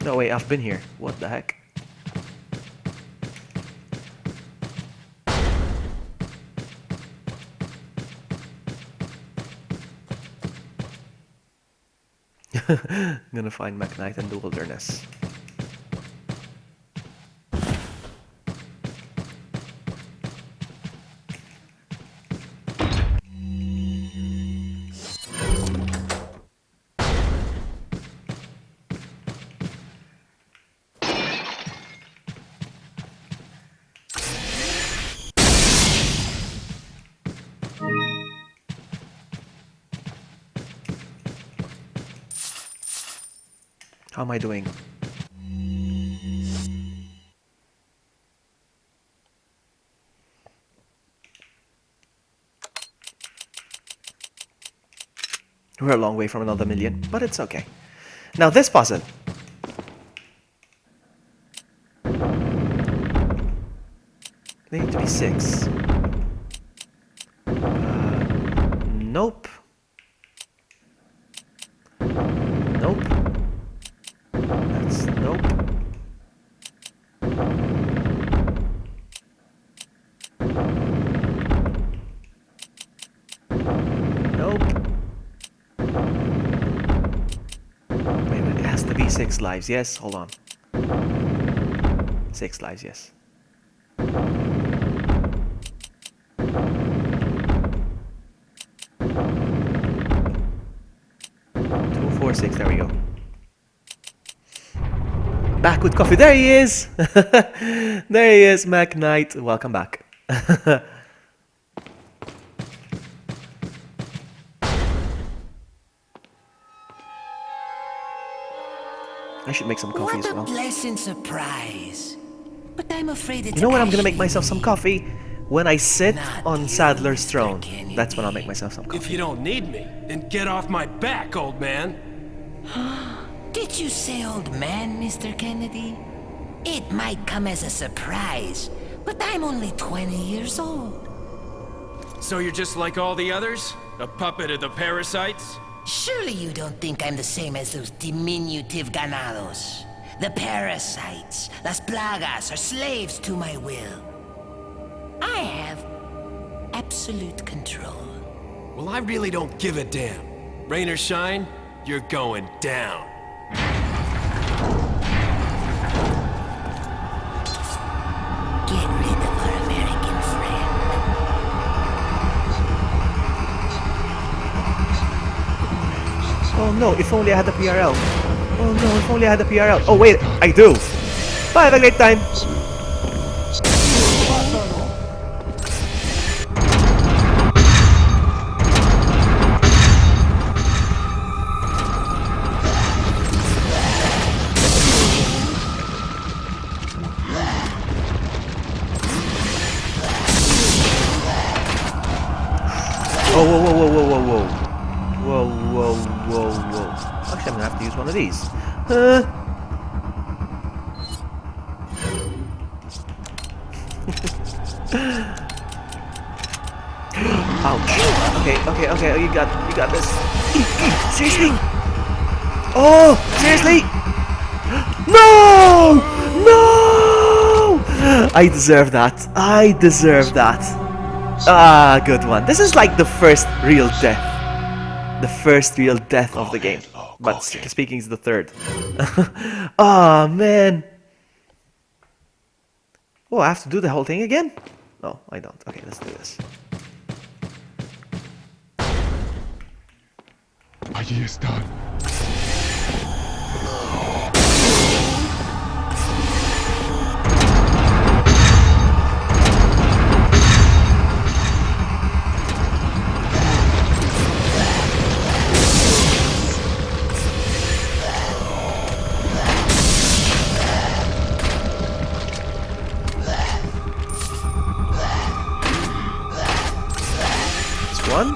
No, wait, I've been here. What the heck? I'm gonna find McKnight in the wilderness. How am I doing? We're a long way from another million, but it's okay. Now this puzzle. They need to be 6. Nope. Nope. That's nope. Nope. Wait a minute, it has to be 6 lives, yes? Hold on. 6 lives, yes. 2, 4, 6, there we go. Back with coffee, there he is! There he is, McKnight, welcome back. I should make some coffee as well. What a pleasant surprise. But I'm afraid it's You know when I'm gonna make actually myself some coffee? When I sit not on you, Sadler's Mr. throne. Kennedy. That's when I'll make myself some If coffee. you don't need me, then get off my back, old man. Did you say old man, Mr. Kennedy? It might come as a surprise, but I'm only 20 years old. So you're just like all the others? A puppet of the parasites? Surely you don't think I'm the same as those diminutive ganados. The parasites, las plagas, are slaves to my will. I have absolute control. Well, I really don't give a damn. Rain or shine, you're going down. Get rid of our American friend. Oh no, if only I had the PRL. Oh no, if only I had the PRL. Oh wait, I do. Bye, have a great time. Oh, whoa, whoa, whoa, whoa, whoa, whoa. Whoa, whoa, whoa, whoa. Actually, I'm gonna have to use one of these. Ouch. Okay, you got this. Seriously? Oh, seriously? No! No! I deserve that. I deserve that. Ah, good one. This is like the first real death. The first real death of the game. But strictly speaking, it's the third. Ah, man. Oh, I have to do the whole thing again? No, I don't. Okay, let's do this. Allí están. That's one.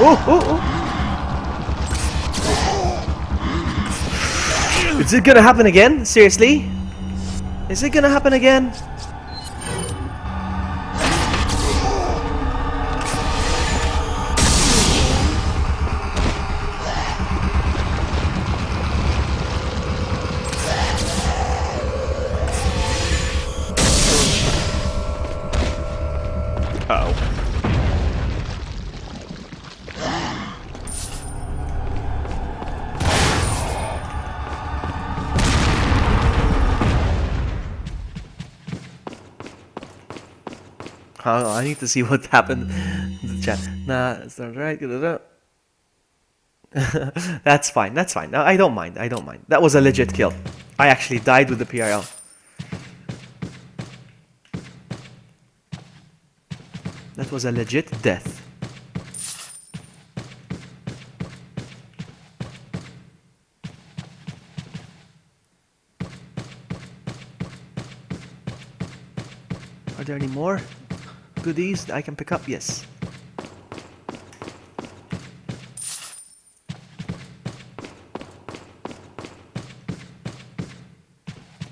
Oh! Is it gonna happen again? Seriously? Is it gonna happen again? Uh-oh. I need to see what happened in the chat. Nah, it's not right. That's fine. That's fine. No, I don't mind. I don't mind. That was a legit kill. I actually died with the PRL. That was a legit death. Are there any more goodies that I can pick up? Yes.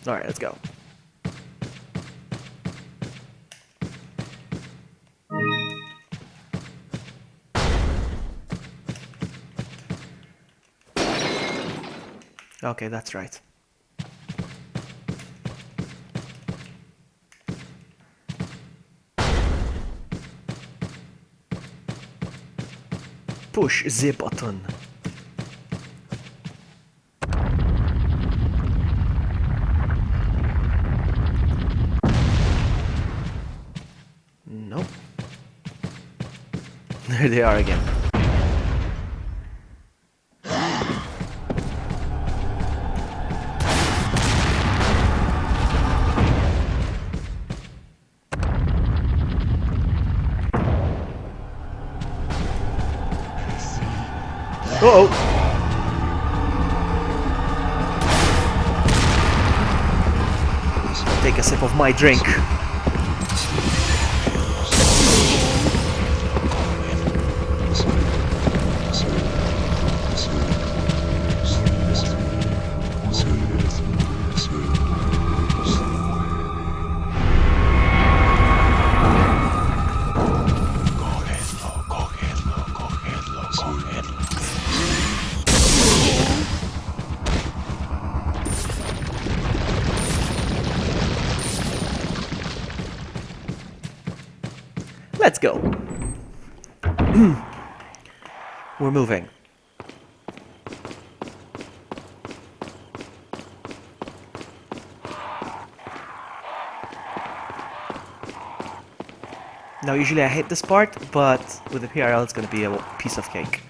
Alright, let's go. Okay, that's right. Push the button. Nope. There they are again. Uh-oh. Take a sip of my drink. Let's go. We're moving. Now, usually I hate this part, but with the PRL it's gonna be a piece of cake.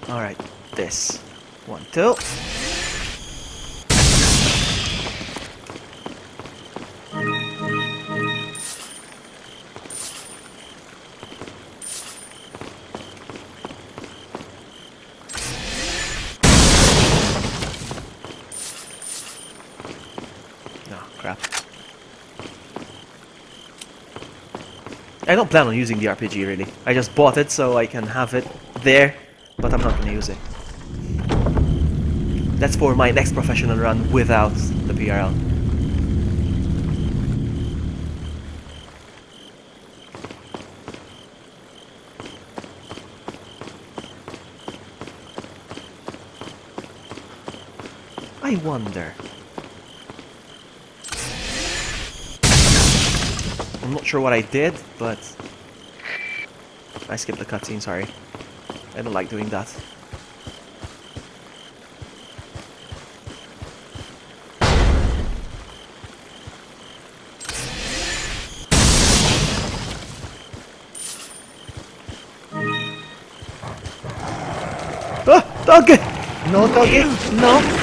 Alright, this. 1, 2. Crap. I don't plan on using the RPG really. I just bought it so I can have it there, but I'm not gonna use it. That's for my next professional run without the PRL. I wonder. I'm not sure what I did, but I skipped the cutscene, sorry. I don't like doing that. Ah! Doggy! No, doggy! No!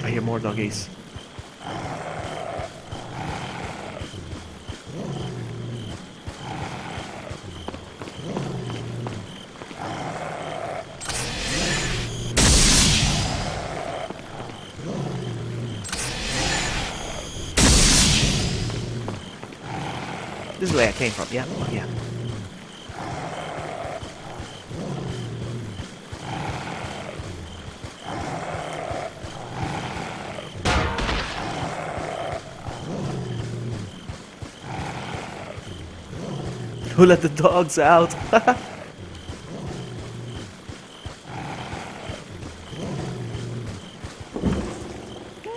I hear more doggies. This is where I came from, yeah, yeah. Who let the dogs out?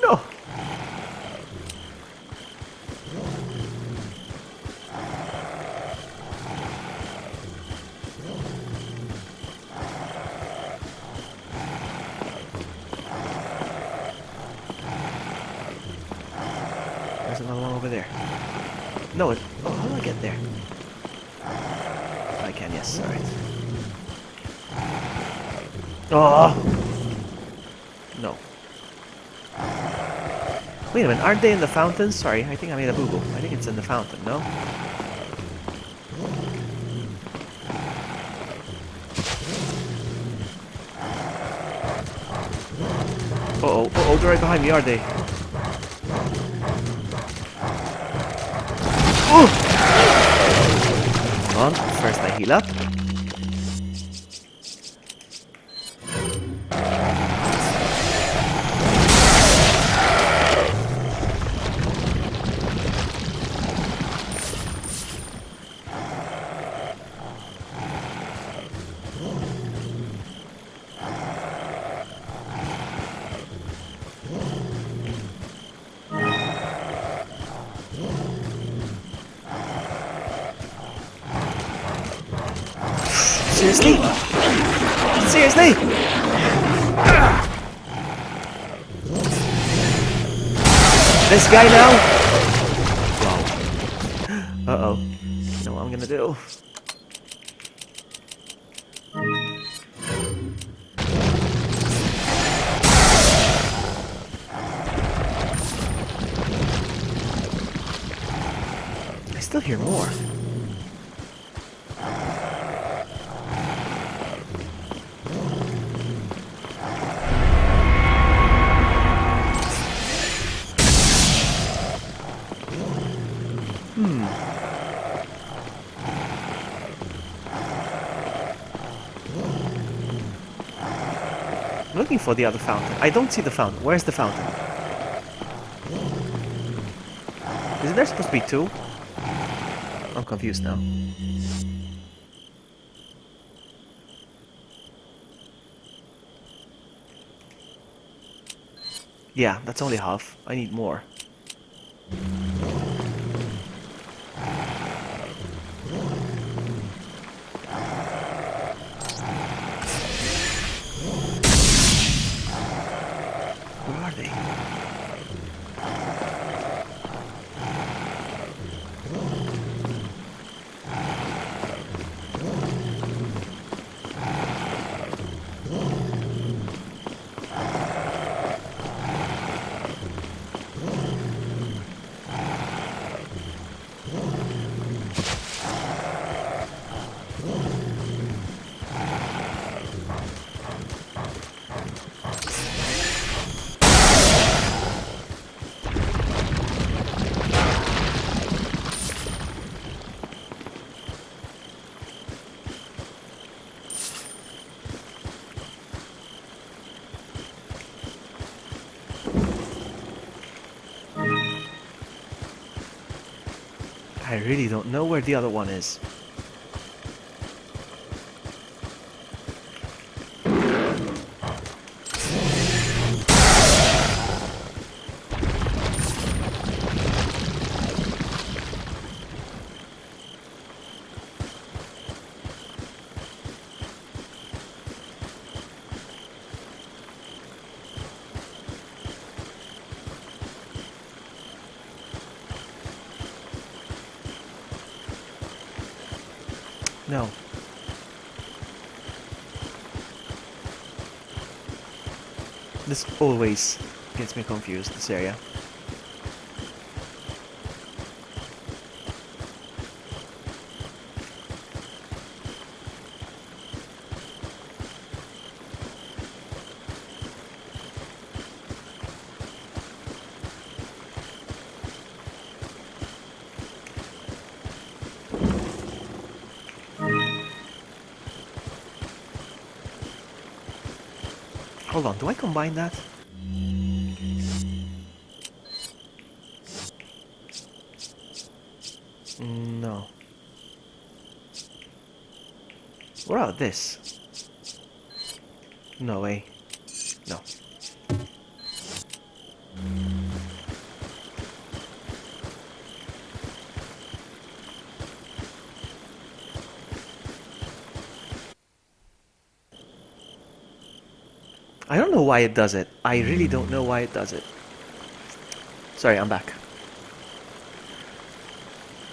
No! There's another one over there. No, it... Oh, how do I get there? I can, yes, alright. Oh! No. Wait a minute, aren't they in the fountain? Sorry, I think I made a boo-boo. I think it's in the fountain, no? Uh-oh, uh-oh, they're right behind me, are they? Oh! Hold on, first I heal up. Seriously? Seriously? This guy now? Wow. Uh-oh. You know what I'm gonna do? still hear more. I'm looking for the other fountain. I don't see the fountain. Where's the fountain? Isn't there supposed to be two? I'm confused now. Yeah, that's only half. I need more. Where are they? I really don't know where the other one is. No. This always gets me confused, this area. Hold on, do I combine that? No. What about this? No way. No. I don't know why it does it. I really don't know why it does it. Sorry, I'm back.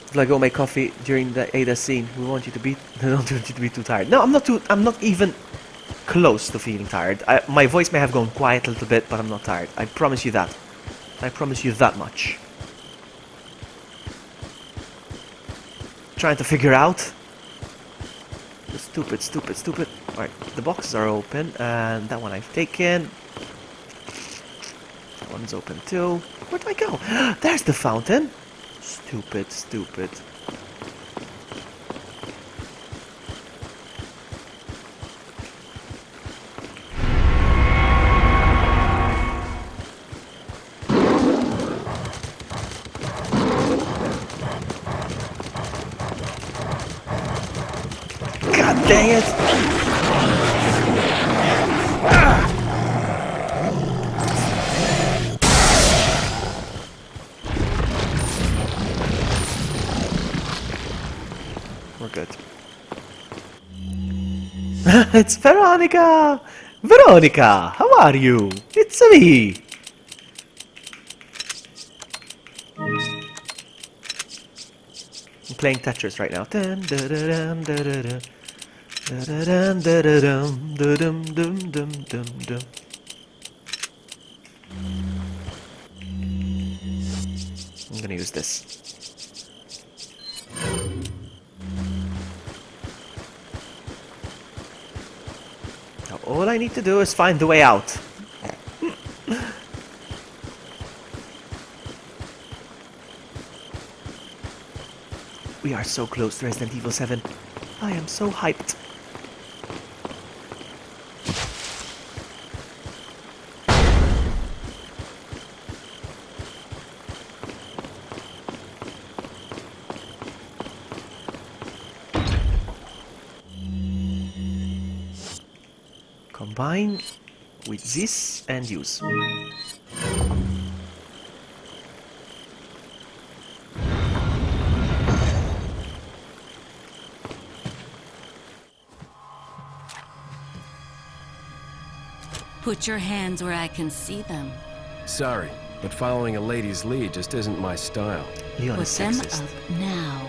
If I go make coffee during the Ada scene, we want you to be. I don't want you to be too tired. No, I'm not too. I'm not even close to feeling tired. My voice may have gone quiet a little bit, but I'm not tired. I promise you that. I promise you that much. Trying to figure out. Stupid, stupid, stupid. Alright, the boxes are open, and that one I've taken. That one's open too. Where do I go? There's the fountain. Stupid, stupid. God dang it! We're good. It's Veronica! Veronica, how are you? It's me! I'm playing Tetris right now. Dun, dun, dun, dun, dun, dun. Dun, dun, dun, dun, dun, dun, dun, dun, dun. I'm gonna use this. All I need to do is find the way out. We are so close to Resident Evil 7. I am so hyped. Combine with this and use. Put your hands where I can see them. Sorry, but following a lady's lead just isn't my style. Leon Put is them sexist. up now.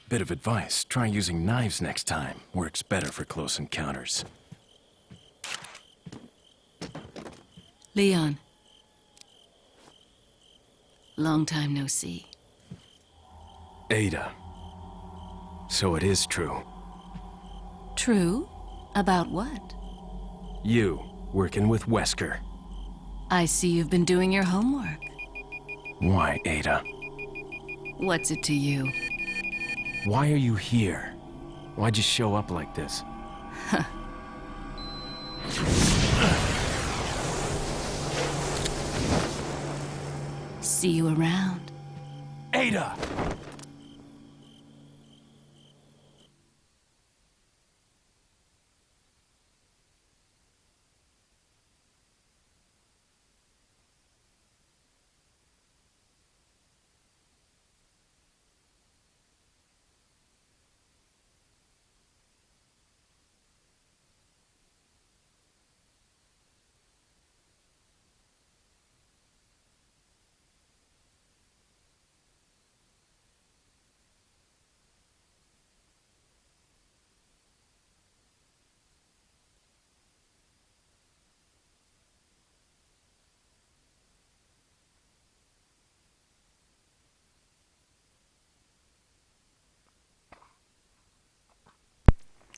Bit of advice, try using knives next time. Works better for close encounters. Leon. Long time no see. Ada. So it is true. True? About what? You, working with Wesker. I see you've been doing your homework. Why, Ada? What's it to you? Why are you here? Why'd you show up like this? See you around. Ada!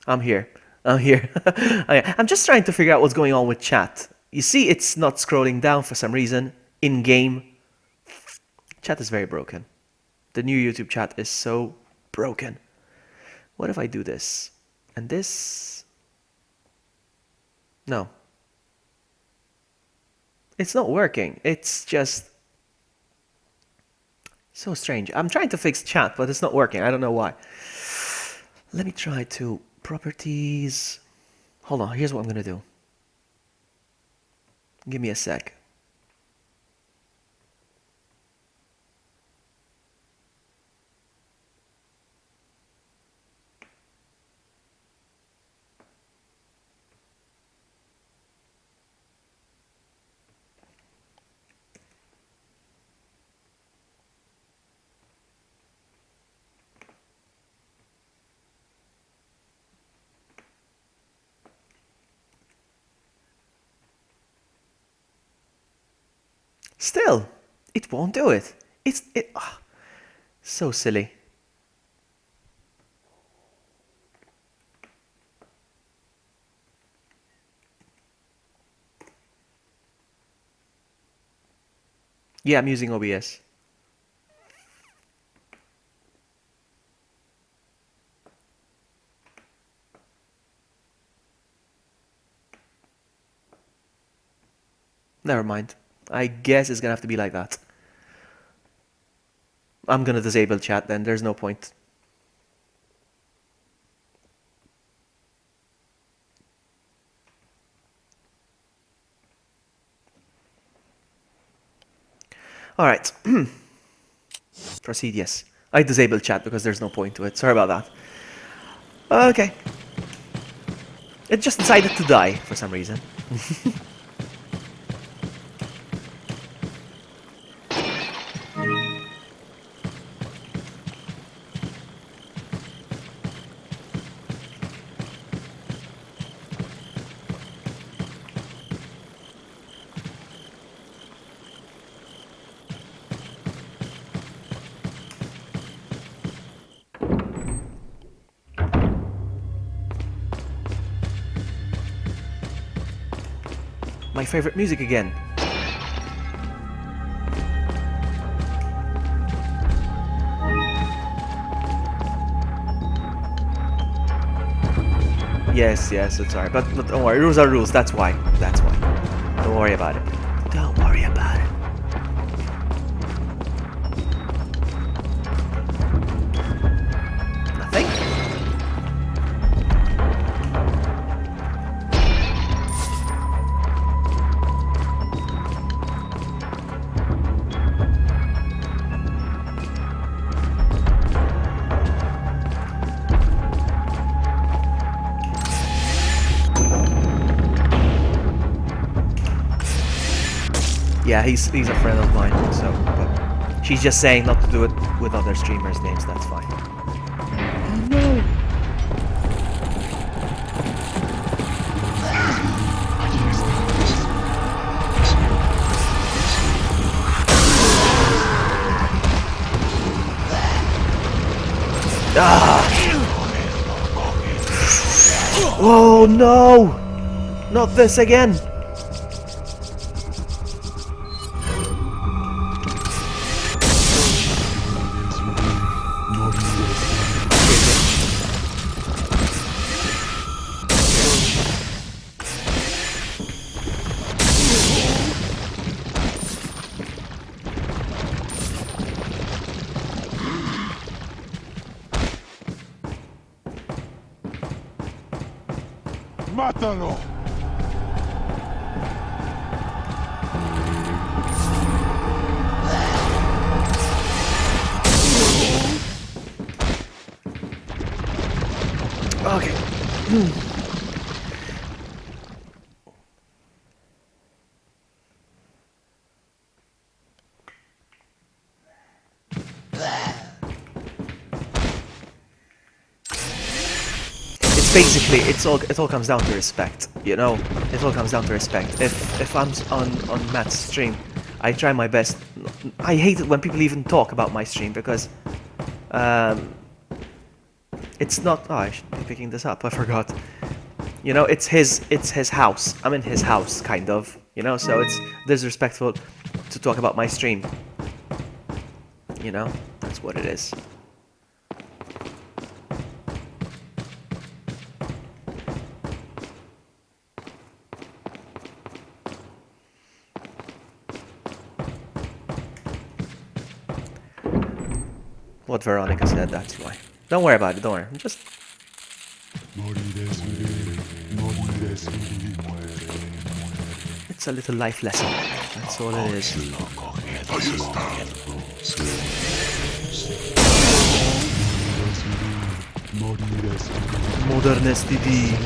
I'm here. I'm here. I'm just trying to figure out what's going on with chat. You see, it's not scrolling down for some reason. In-game. Chat is very broken. The new YouTube chat is so broken. What if I do this? And this? No. It's not working. It's just so strange. I'm trying to fix chat, but it's not working. I don't know why. Let me try to properties. Hold on, here's what I'm gonna do. Give me a sec. Still, it won't do it. So silly. Yeah, I'm using OBS. Never mind. I guess it's gonna have to be like that. I'm gonna disable chat then, there's no point. Alright. Proceed, yes. I disabled chat because there's no point to it. Sorry about that. Okay. It just decided to die for some reason. favorite music again. Yes, yes, it's alright. But don't worry, rules are rules. That's why. That's why. Don't worry about it. Don't worry about it. Nothing? Yeah, he's a friend of mine, so but she's just saying not to do it with other streamers' names, that's fine. Oh no! Ah! Oh no! Not this again! ¡Mátalo! Okay. Basically, it all comes down to respect, you know. It all comes down to respect. If I'm on Matt's stream, I try my best. I hate it when people even talk about my stream because it's not. Oh, I should be picking this up. I forgot. You know, it's his house. I'm in his house, kind of. You know, so it's disrespectful to talk about my stream. You know, that's what it is. What Veronica said, that's why. Don't worry about it, don't worry. Just... It's a little life lesson. That's all it is. Modernist DD.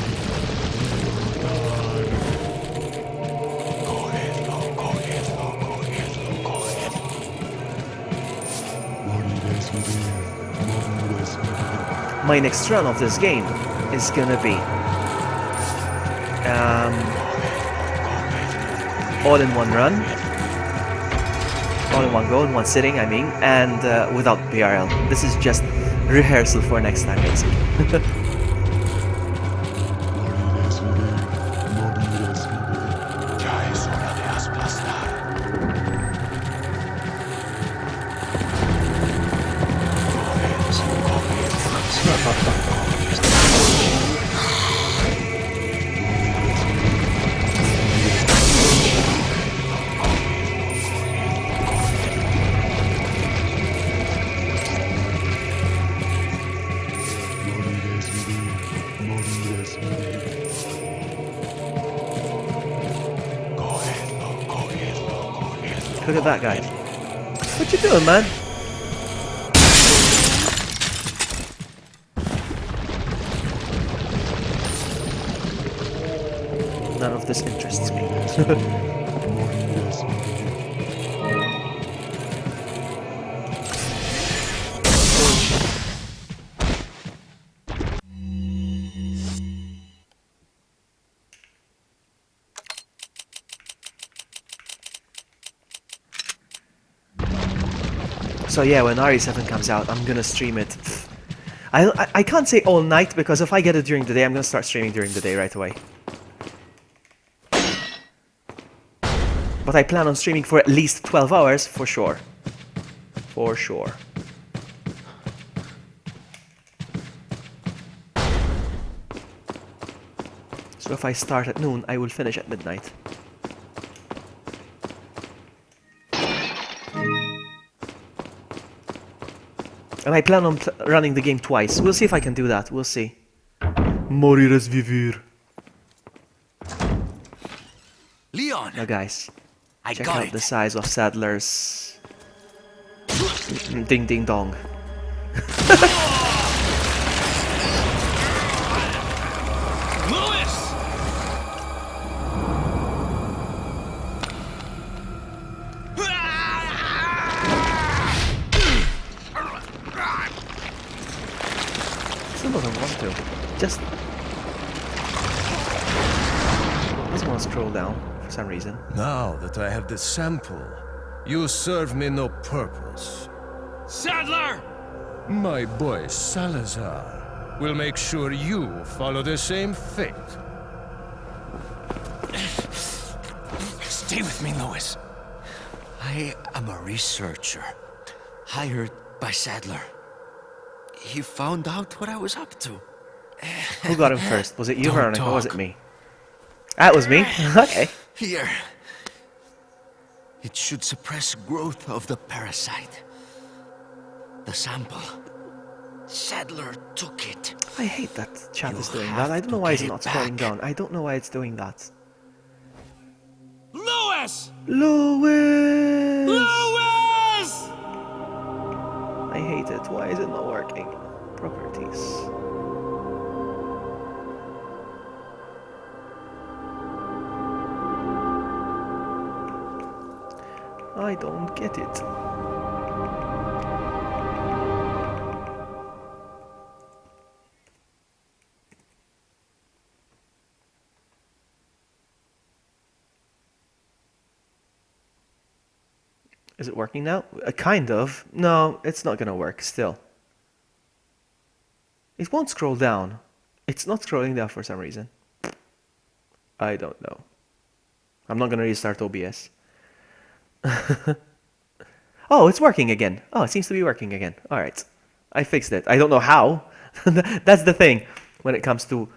My next run of this game is gonna be all in one run, all in one go, in one sitting, I mean, and without BRL. This is just rehearsal for next time, basically. Look at that guy. What you doing, man? None of this interests me. So yeah, when RE7 comes out, I'm gonna stream it. I can't say all night, because if I get it during the day, I'm gonna start streaming during the day right away. But I plan on streaming for at least 12 hours, for sure. For sure. So if I start at noon, I will finish at midnight. And I plan on running the game twice. We'll see if I can do that. We'll see. Morir es vivir. Leon! Now guys, I check got out it. the size of Sadler's... Ding ding dong. Lewis! Still doesn't want to. Just doesn't want to scroll down for some reason. Now that I have the sample, you serve me no purpose. Sadler! My boy Salazar will make sure you follow the same fate. Stay with me, Lewis. I am a researcher, hired by Sadler. He found out what I was up to. Who got him first? Was it you, Don't Veronica, or was it talk. me? That was me. Okay. Here. It should suppress growth of the parasite. The sample. Sadler took it. I hate that chat is doing have that. I don't to know why it's get not it scrolling back. down. I don't know why it's doing that. Lewis! Lewis! Lewis! I hate it. Why is it not working? Properties. I don't get it. Is it working now? Kind of. No, it's not gonna work still. It won't scroll down. It's not scrolling down for some reason. I don't know. I'm not gonna restart OBS. Oh, it's working again. Oh, it seems to be working again. Alright. I fixed it. I don't know how. That's the thing when it comes to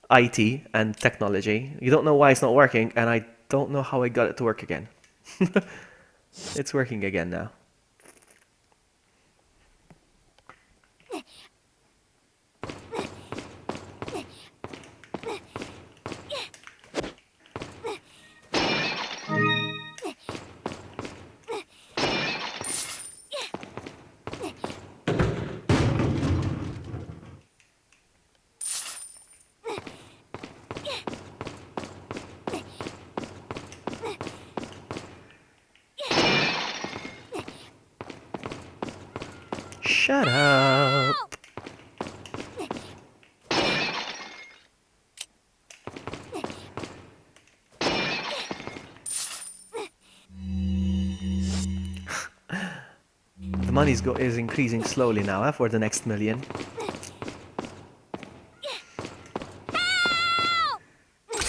IT and technology. You don't know why it's not working, and I don't know how I got it to work again. It's working again now. Shut up. The money is increasing slowly now, for the next million.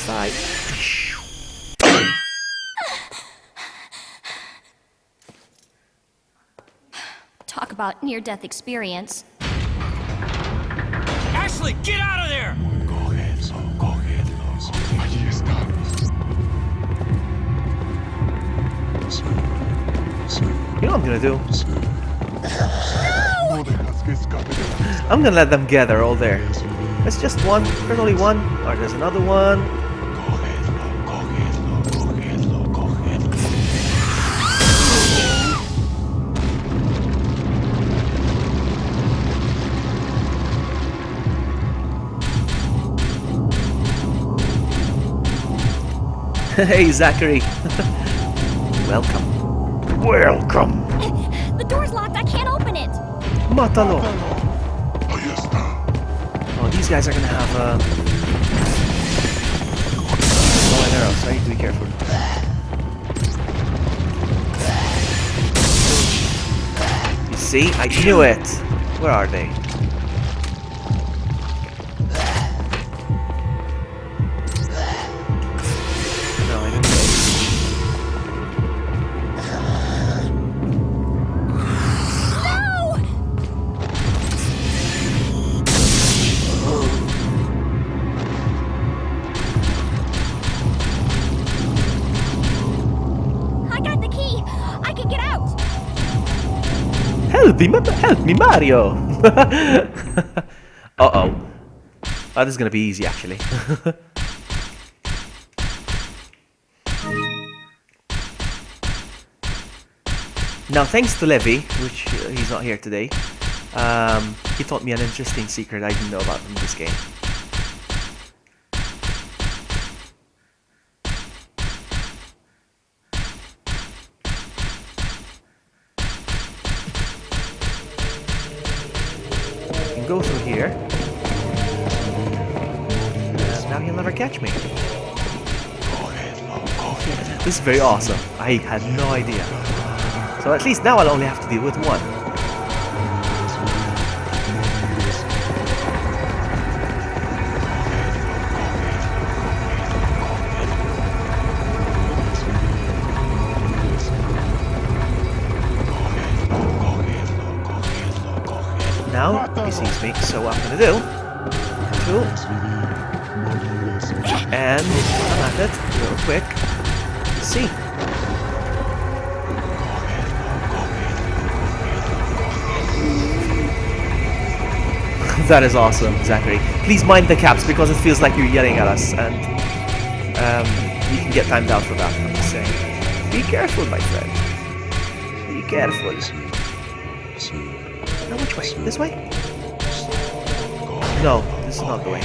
Bye. Talk about near-death experience. Ashley, get out of there! You know what I'm gonna do? I'm gonna let them gather all there. It's just one. There's only one. Or there's another one. Hey, Zachary. Welcome. Welcome. The door's locked. I can't open it. Matalo. Oh, these guys are gonna have bow and arrows, so I need to be careful. You see? I knew it. Where are they? No, I didn't. Help me, Mario! Uh-oh. Oh, this is gonna be easy, actually. Now, thanks to Levi, which he's not here today, he taught me an interesting secret I didn't know about in this game. I can go through here. And now he'll never catch me. This is very awesome. I had no idea. So at least now I'll only have to deal with one. Now he sees me, so what I'm gonna do, and I'm at it real quick. See. That is awesome, Zachary. Please mind the caps because it feels like you're yelling at us, and you can get timed out for that. I'm just saying. Be careful, my friend. Be careful. Now which way? This way? No, this is not the way.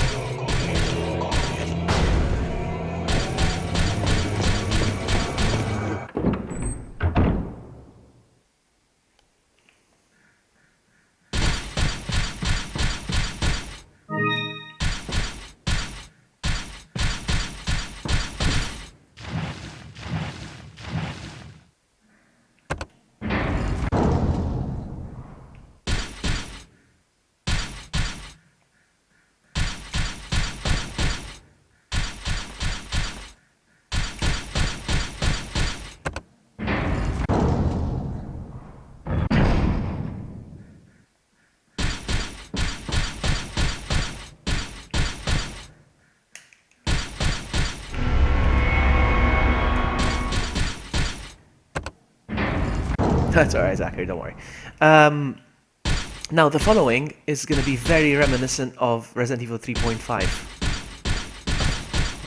That's alright, Zachary, don't worry. Now, the following is going to be very reminiscent of Resident Evil 3.5.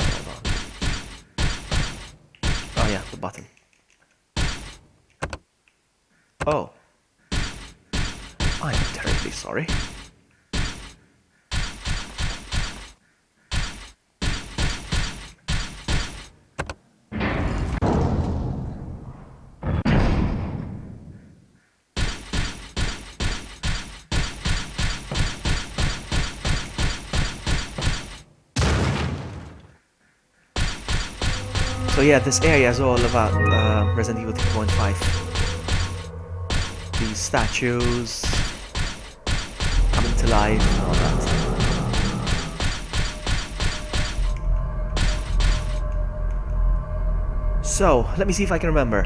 Hold on. Oh yeah, the button. Oh. I'm terribly sorry. So yeah, this area is all about Resident Evil 3.5. These statues coming to life and all that. So, let me see if I can remember.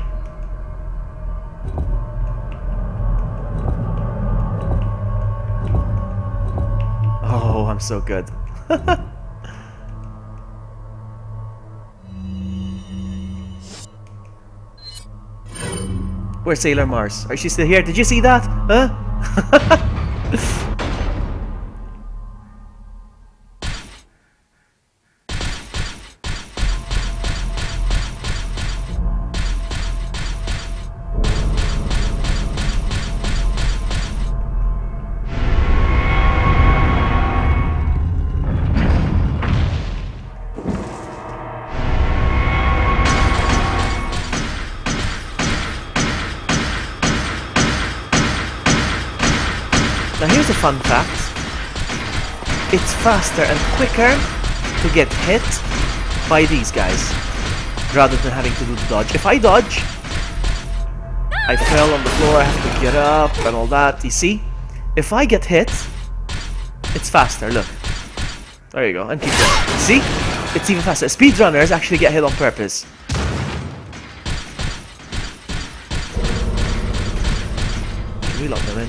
Oh, I'm so good. Where's Sailor Mars? Is she still here? Did you see that? Huh? Now here's a fun fact. It's faster and quicker to get hit by these guys rather than having to do the dodge. If I dodge, I fell on the floor, I have to get up and all that, you see? If I get hit, it's faster, look. There you go, and keep going. See? It's even faster. Speedrunners actually get hit on purpose. Can we lock them in?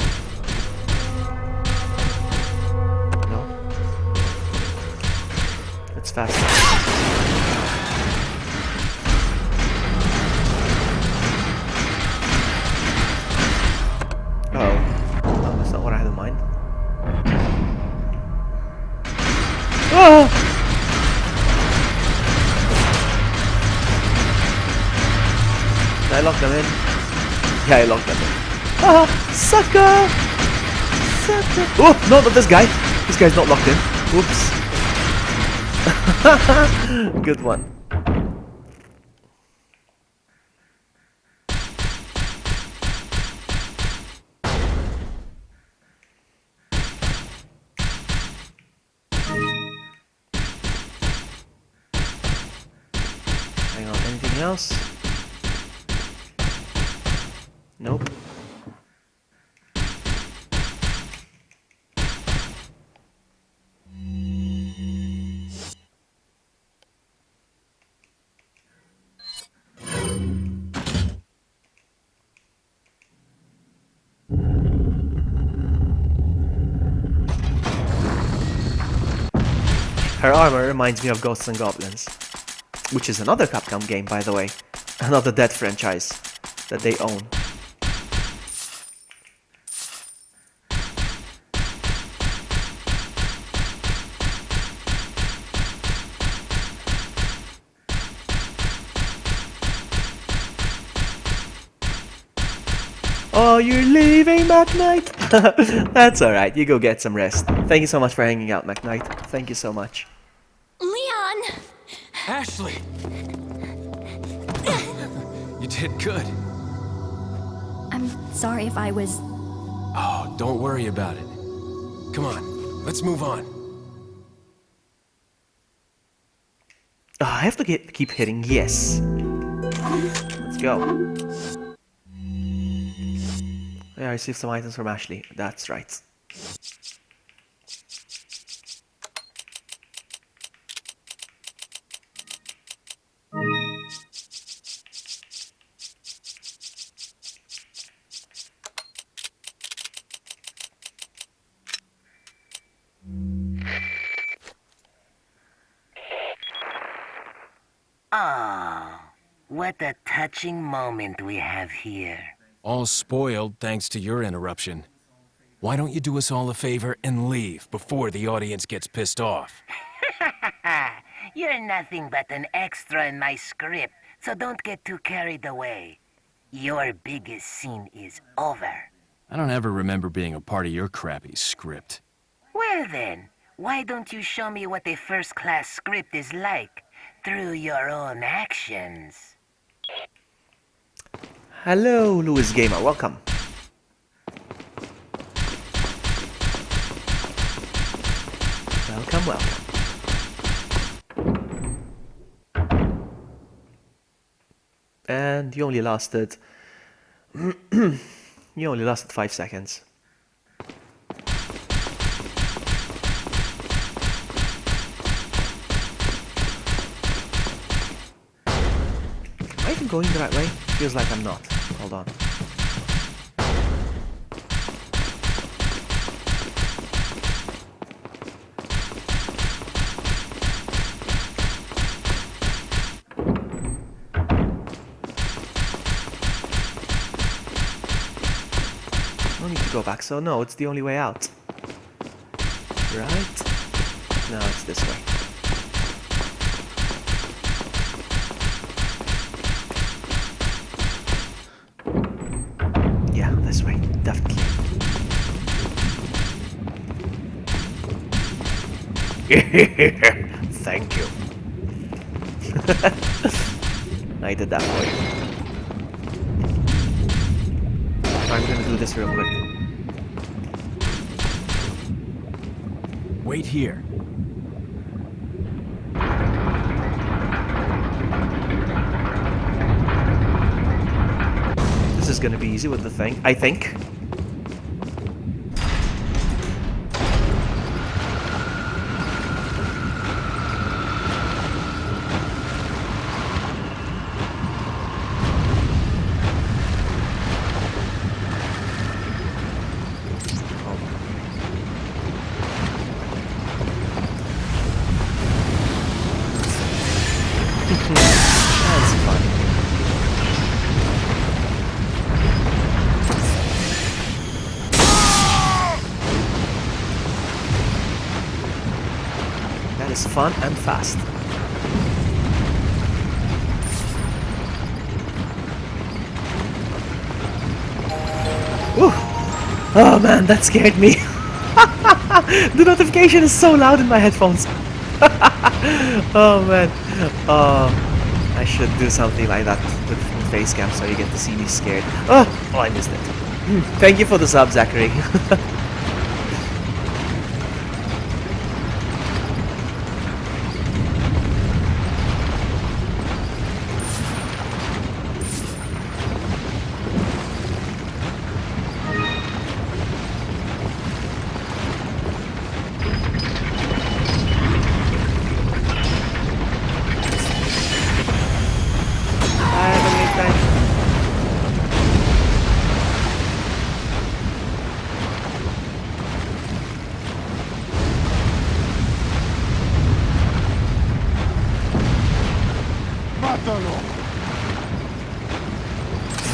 It's faster. Uh oh. I lock them in? Yeah, I locked them in. Ah, sucker! Oh, no, not this guy. This guy's not locked in. Oops. Good one. Hang on, anything else? Nope. Her armor reminds me of Ghosts and Goblins, which is another Capcom game, by the way. Another Dead franchise that they own. Oh, you're leaving, McKnight? That's alright, you go get some rest. Thank you so much for hanging out, McKnight. Thank you so much. Leon! Ashley! You did good. I'm sorry if I was... Oh, don't worry about it. Come on, let's move on. Oh, I have to keep hitting yes. Let's go. Yeah, I received some items from Ashley. That's right. Ah, what a touching moment we have here. All spoiled thanks to your interruption. Why don't you do us all a favor and leave before the audience gets pissed off? You're nothing but an extra in my script, so don't get too carried away. Your biggest scene is over. I don't ever remember being a part of your crappy script. Well then, why don't you show me what a first-class script is like through your own actions? Hello, Louis Gamer. Welcome. Welcome, welcome. And you only lasted... you only lasted 5 seconds. Am I even going the right way? Feels like I'm not. Hold on. No need to go back, so no, it's the only way out. Right? No, it's this way. Yeah, this way, definitely. Thank you. I did that for you. I'm gonna do this real quick. Wait here. This is gonna be easy with the thing, I think. That's fun. That is fun and fast. Oh man, that scared me. The notification is so loud in my headphones. Oh man. I should do something like that with face cam so you get to see me scared. Oh, I missed it. Thank you for the sub, Zachary.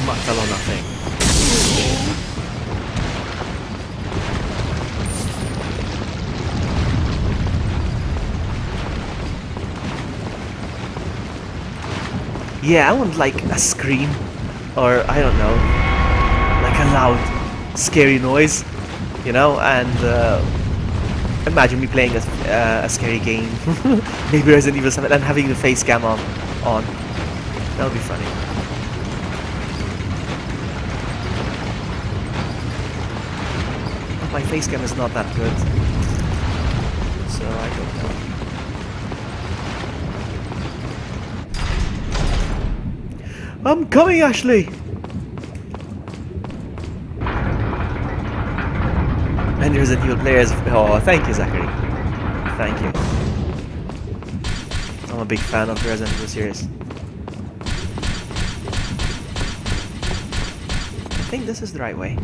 Matalo nothing. Yeah, I want like a scream, or I don't know, like a loud, scary noise, you know, and imagine me playing a scary game, maybe Resident Evil 7, and having the face cam on. That would be funny. My face cam is not that good, so I don't know. I'm coming, Ashley! And there's a new players. Oh, thank you, Zachary. Thank you. I'm a big fan of the Resident Evil series. I think this is the right way.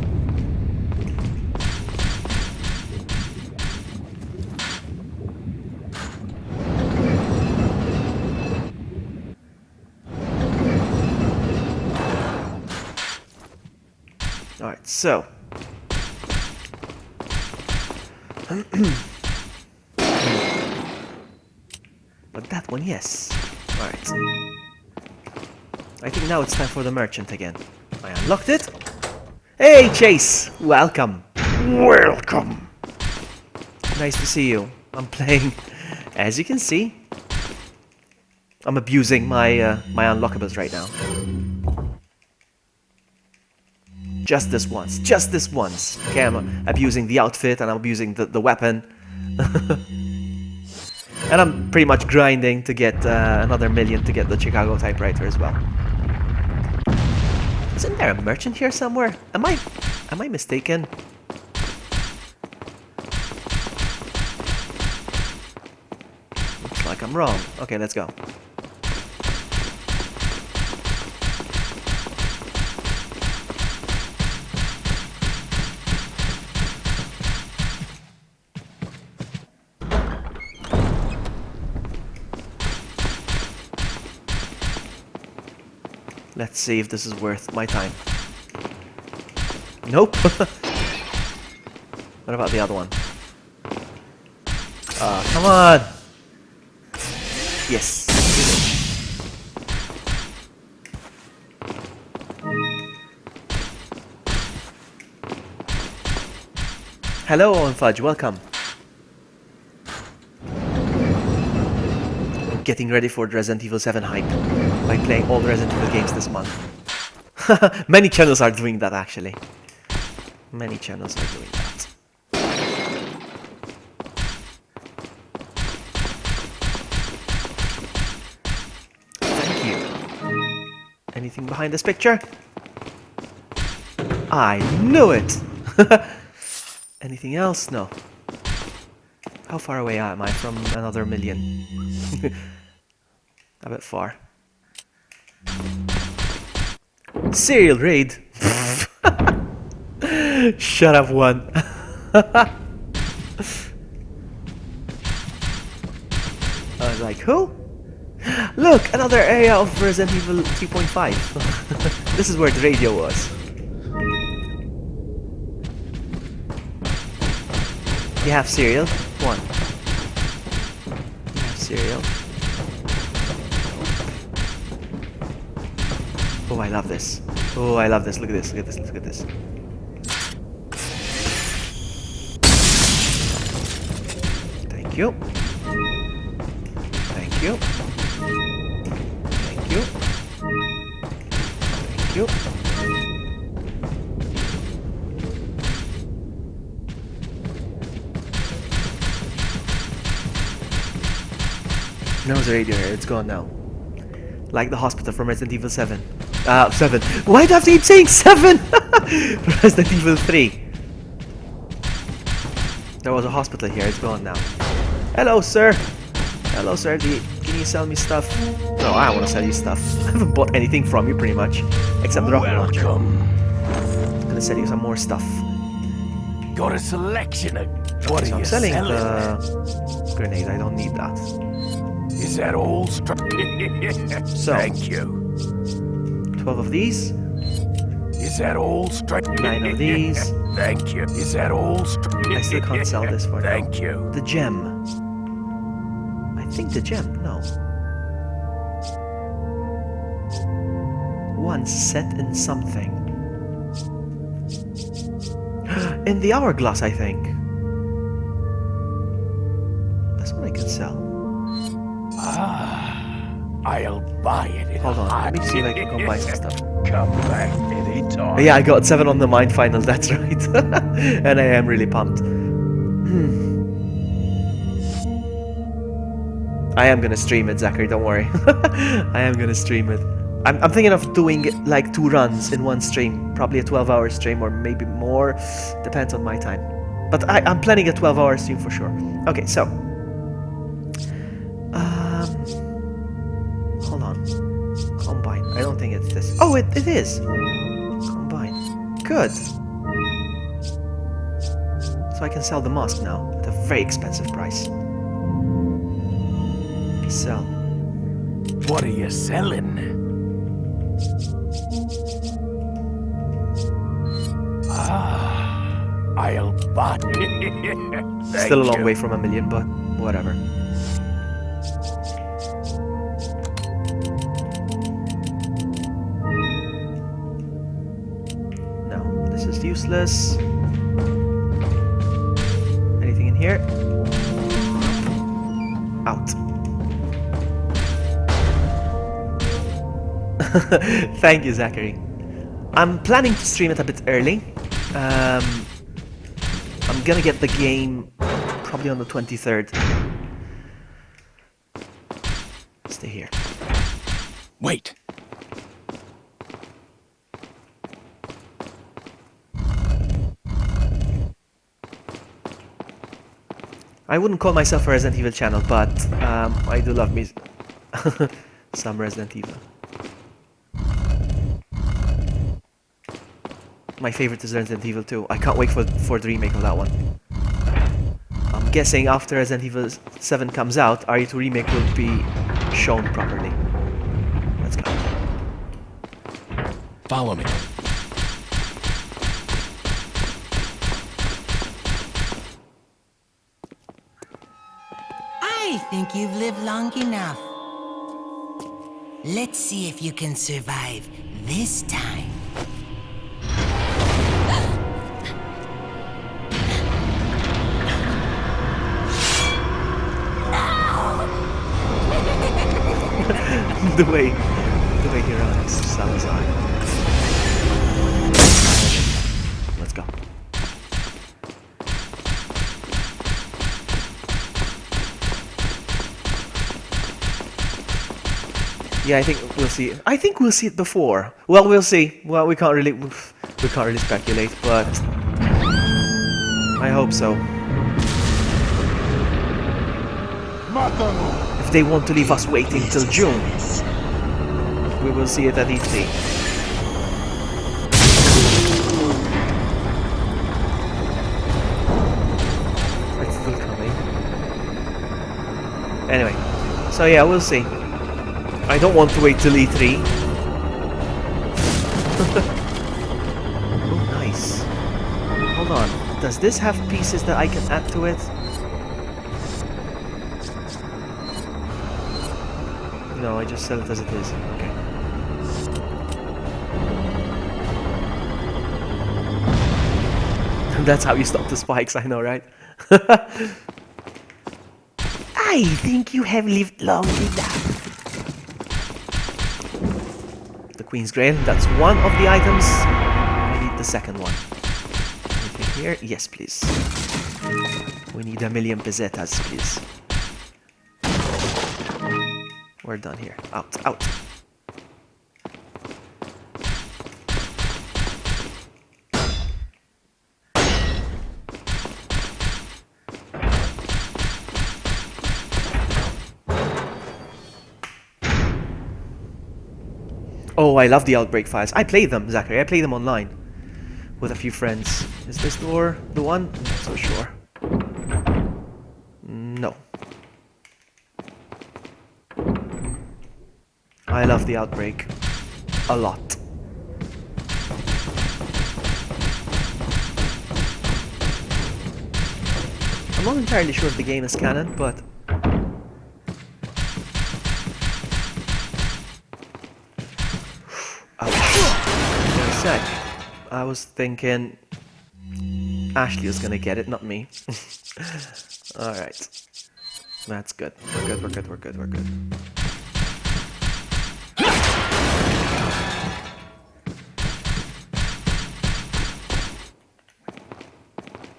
Alright, so. But that one, yes. Alright. I think now it's time for the merchant again. I unlocked it. Hey, Chase! Welcome. Welcome. Nice to see you. I'm playing, as you can see, I'm abusing my my unlockables right now. Just this once. Just this once. Okay, I'm abusing the outfit and I'm abusing the weapon. And I'm pretty much grinding to get another million to get the Chicago typewriter as well. Isn't there a merchant here somewhere? Am I mistaken? Looks like I'm wrong. Okay, let's go. Let's see if this is worth my time. Nope. What about the other one? Come on! Yes. Hello, Owen Fudge, welcome. We're getting ready for the Resident Evil 7 hype by playing all the Resident Evil games this month. Many channels are doing that, actually. Many channels are doing that. Thank you. Anything behind this picture? I knew it! Anything else? No. How far away am I from another million? A bit far. Serial raid? Shut up, one. I was like, who? Look, another area of Resident Evil 3.5. This is where the radio was. You have cereal? One. You have cereal. Oh, I love this. Oh, I love this. Look at this. Look at this. Look at this. Thank you. Thank you. Thank you. Thank you. No, the radio here, it's gone now. Like the hospital from Resident Evil 7. 7. Why do I have to keep saying 7? Resident Evil 3. There was a hospital here, it's gone now. Hello, sir. Hello, sir. Can you sell me stuff? No, I don't want to sell you stuff. I haven't bought anything from you, pretty much. Except the rocket launcher. I'm gonna sell you some more stuff. Got a selection of what So are I'm you selling selling? the grenade. I don't need that. Is that all? So, Thank you. 12 of these. Is that all? 9 of these. Thank you. Is that all? I still can't sell this for now. Thank you. The gem. I think the gem. No. One set in something. In the hourglass, I think. That's what I can sell. I'll buy it. Hold on, let me see if I can go buy some stuff. Come back anytime. Yeah, I got 7 on the mine final, that's right. And I am really pumped. I am gonna stream it, Zachary, don't worry. I am gonna stream it. I'm thinking of doing like 2 runs in one stream. Probably a 12-hour stream or maybe more. Depends on my time. But I'm planning a 12-hour stream for sure. Okay, so. Hold on. Combine. I don't think it's this. Oh, it is! Combine. Good. So I can sell the mask now at a very expensive price. Sell. What are you selling? I'll buy it. Still a long way from a million, but whatever. No, this is useless. Anything in here? Out. Thank you, Zachary. I'm planning to stream it a bit early. I'm gonna get the game probably on the 23rd. Stay here. Wait. I wouldn't call myself a Resident Evil channel, but I do love me some Resident Evil. My favorite is Resident Evil 2. I can't wait for the remake of that one. I'm guessing after Resident Evil 7 comes out, RE2 remake will be shown properly. Let's go. Follow me. I think you've lived long enough. Let's see if you can survive this time. the way he runs, Salazar. Let's go. Yeah, I think we'll see. I think we'll see it before. Well, we'll see. Well, we can't really speculate, but I hope so. If they want to leave us waiting till June, we will see it at E3. It's still coming. Anyway, so yeah, we'll see. I don't want to wait till E3. Oh, nice. Hold on. Does this have pieces that I can add to it? No, I just sell it as it is. Okay. That's how you stop the spikes, I know, right? I think you have lived long enough. The Queen's Grail, that's one of the items. I need the second one. Anything here? Yes, please. We need 1,000,000 pesetas, please. We're done here. Out, out. Oh, I love the Outbreak files. I play them, Zachary. I play them online with a few friends. Is this door the one? I'm not so sure. No. I love the Outbreak a lot. I'm not entirely sure if the game is canon, but I was thinking Ashley was gonna get it, not me. Alright. That's good. We're good, we're good, we're good, we're good.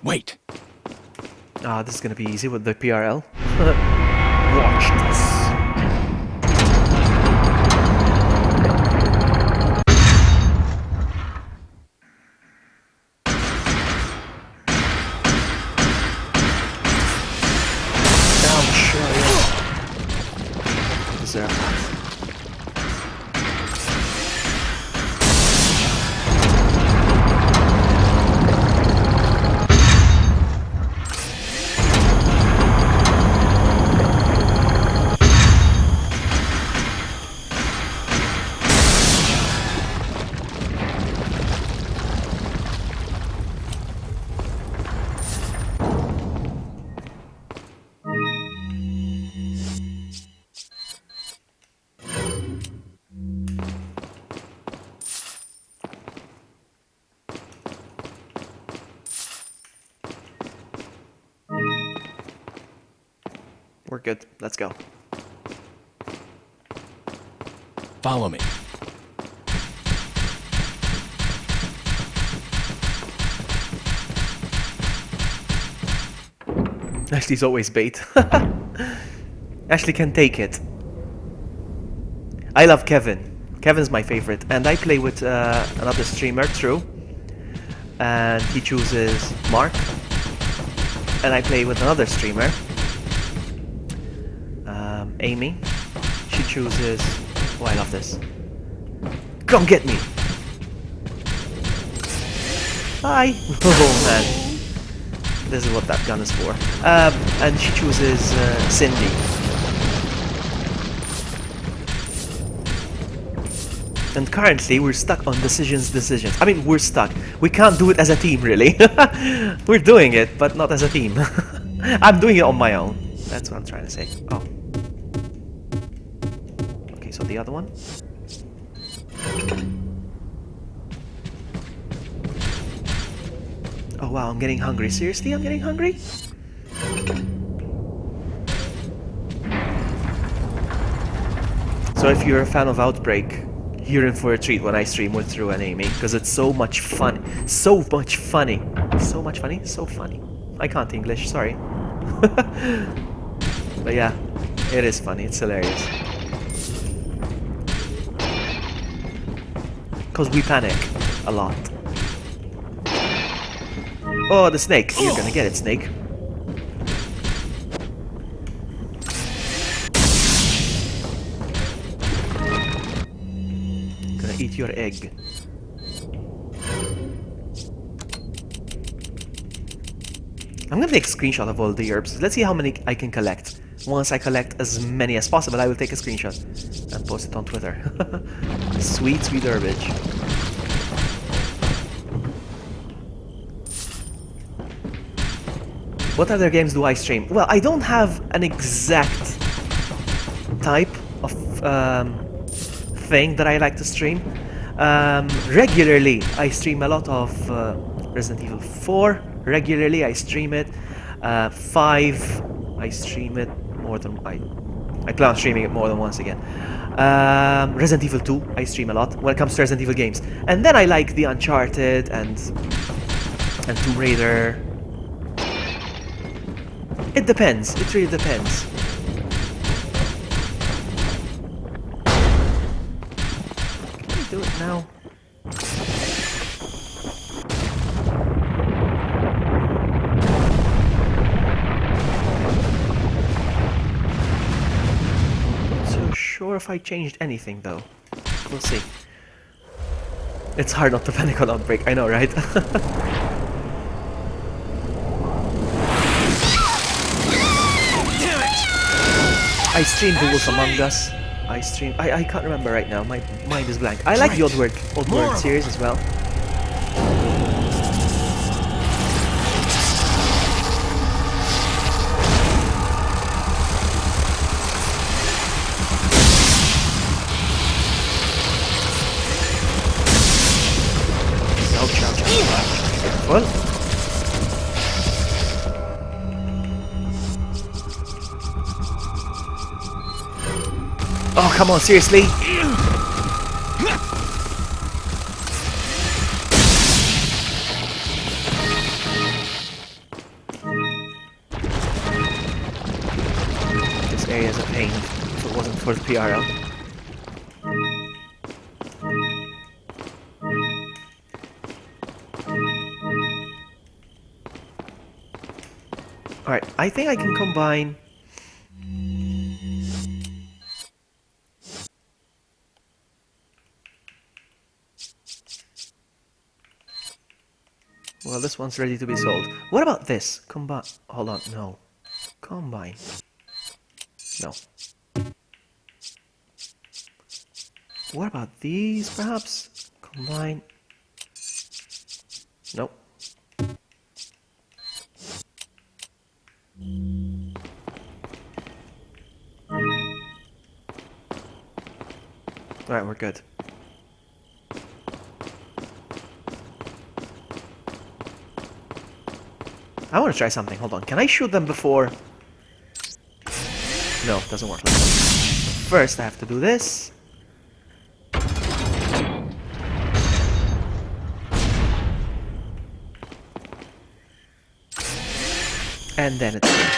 Wait! Ah, this is gonna be easy with the PRL. Watch this. We're good. Let's go. Follow me. Ashley's always bait. Ashley can take it. I love Kevin. Kevin's my favorite. And I play with another streamer, True. And he chooses Mark. And I play with another streamer, Amy. She chooses... Oh, I love this. Come get me! Hi! Oh man. This is what that gun is for. And she chooses Cindy. And currently we're stuck on decisions. I mean, we're stuck. We can't do it as a team, really. We're doing it, but not as a team. I'm doing it on my own. That's what I'm trying to say. Oh. Okay, so the other one. Oh wow, I'm getting hungry. Seriously, I'm getting hungry? So if you're a fan of Outbreak, you're in for a treat when I stream with Drew and Amy, because it's so much fun. So much funny. So much funny? So funny. I can't English, sorry. But yeah, it is funny, it's hilarious. Because we panic a lot. Oh, the snake! You're gonna get it, snake. Gonna eat your egg. I'm gonna take a screenshot of all the herbs. Let's see how many I can collect. Once I collect as many as possible, I will take a screenshot and post it on Twitter. Sweet, sweet herbage. What other games do I stream? Well, I don't have an exact type of thing that I like to stream. Regularly, I stream a lot of Resident Evil 4. Regularly, I stream it. 5, I stream it more than I plan on streaming it more than once again. Resident Evil 2, I stream a lot when it comes to Resident Evil games. And then I like the Uncharted and Tomb Raider. It depends. It really depends. Can I do it now? Sure if I changed anything though. We'll see. It's hard not to panic on Outbreak, I know, right? I streamed The Wolf Among Us. I can't remember right now, my mind is blank. I like the Oddworld series as well. Well, oh, come on, seriously? This area is a pain if it wasn't for the PRL. Alright, I think I can combine... Well, this one's ready to be sold. What about this? Combine... Hold on, no. Combine. No. What about these, perhaps? Combine... Nope. Alright, we're good. I want to try something. Hold on. Can I shoot them before? No, it doesn't work like that. First, I have to do this. And then it's done.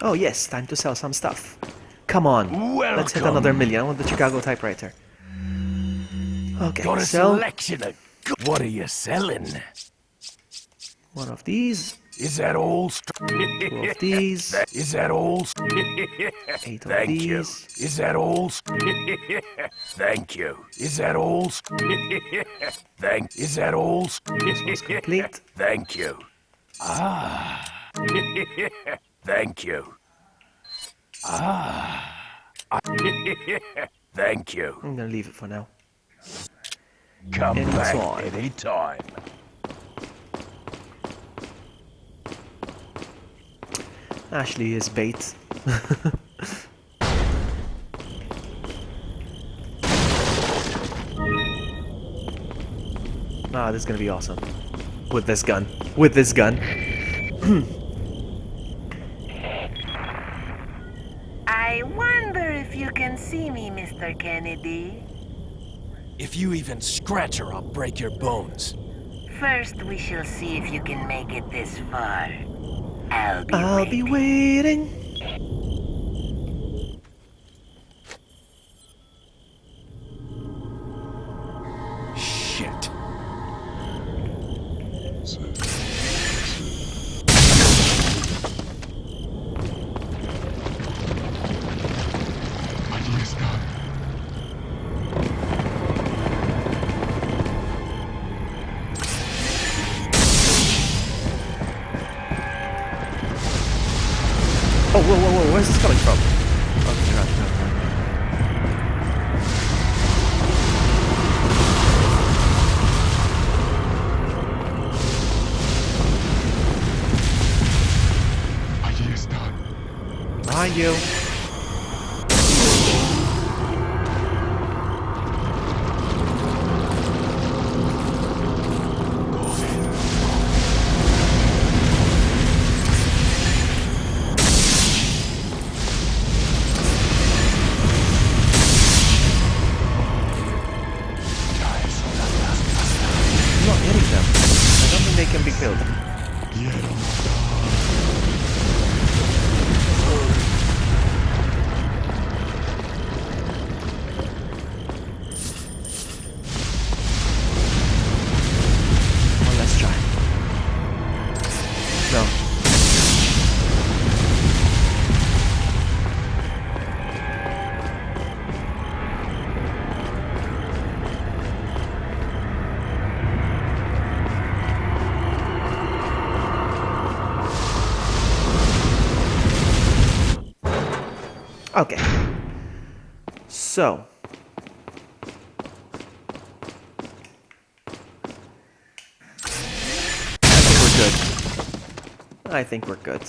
Oh yes, time to sell some stuff. Come on, let's hit another million. I want the Chicago typewriter. Okay, Got a sell selection of... What are you selling? one of these. Is that all? 2 of these. Is that all? 8 of Thank these. you. Is that all? Thank you. Is that all? Is that all? This one's complete. Thank you. Ah. Thank you. Ah. Thank you. I'm gonna leave it for now. Come back Inside. anytime. Ashley is bait. Ah, this is gonna be awesome. With this gun. With this gun. I wonder if you can see me, Mr. Kennedy. If you even scratch her, I'll break your bones. First, we shall see if you can make it this far. I'll be waiting. Shit. Oh, whoa, whoa, whoa, where's this coming from? Okay, right. Behind you. I'm not hitting them. I don't think they can be killed. Well, let's try. No. Okay. So. I think we're good.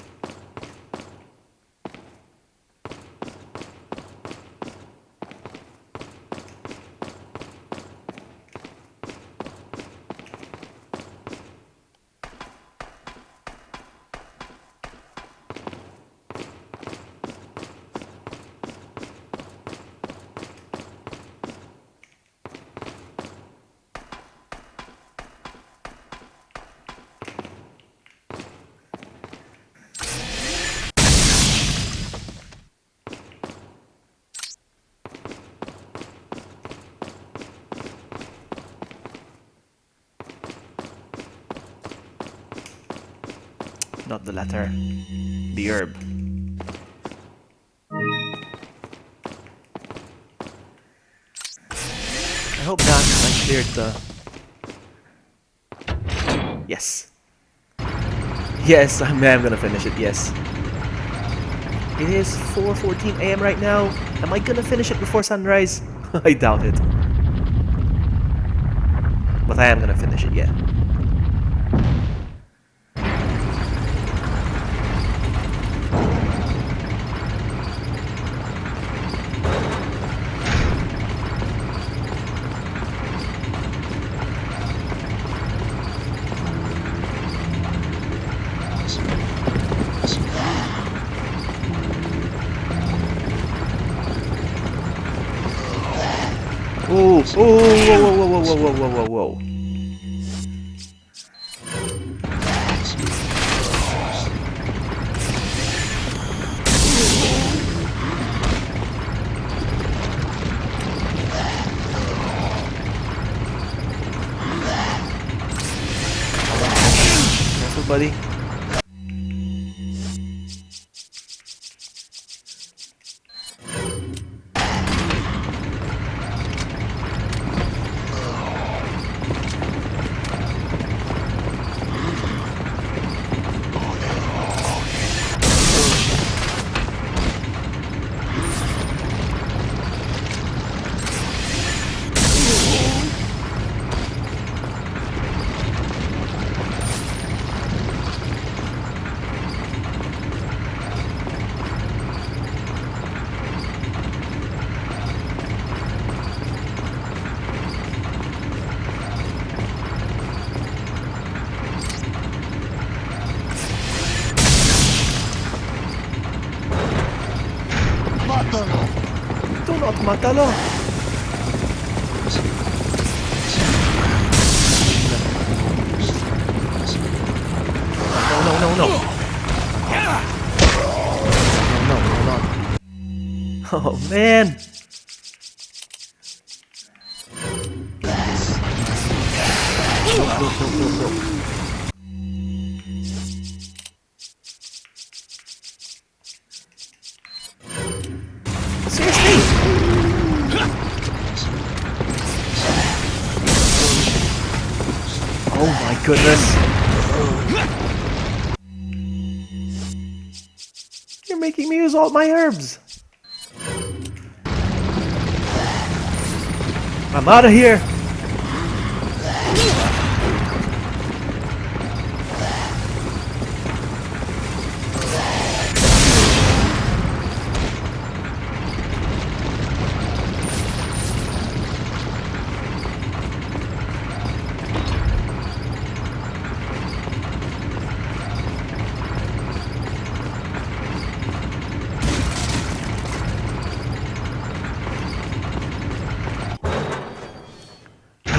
Not the letter. The herb. I hope that I cleared the... Yes. Yes, I'm gonna finish it, yes. It is 4:14 AM right now. Am I gonna finish it before sunrise? I doubt it. But I am gonna finish it, yeah. Oh, whoa, whoa, whoa, whoa, whoa, whoa, whoa, whoa. Careful, buddy. Do not mátalo. No, no, no, no. No, no, no. Oh, man. No. Seriously? Oh my goodness. You're making me use all my herbs. I'm out of here.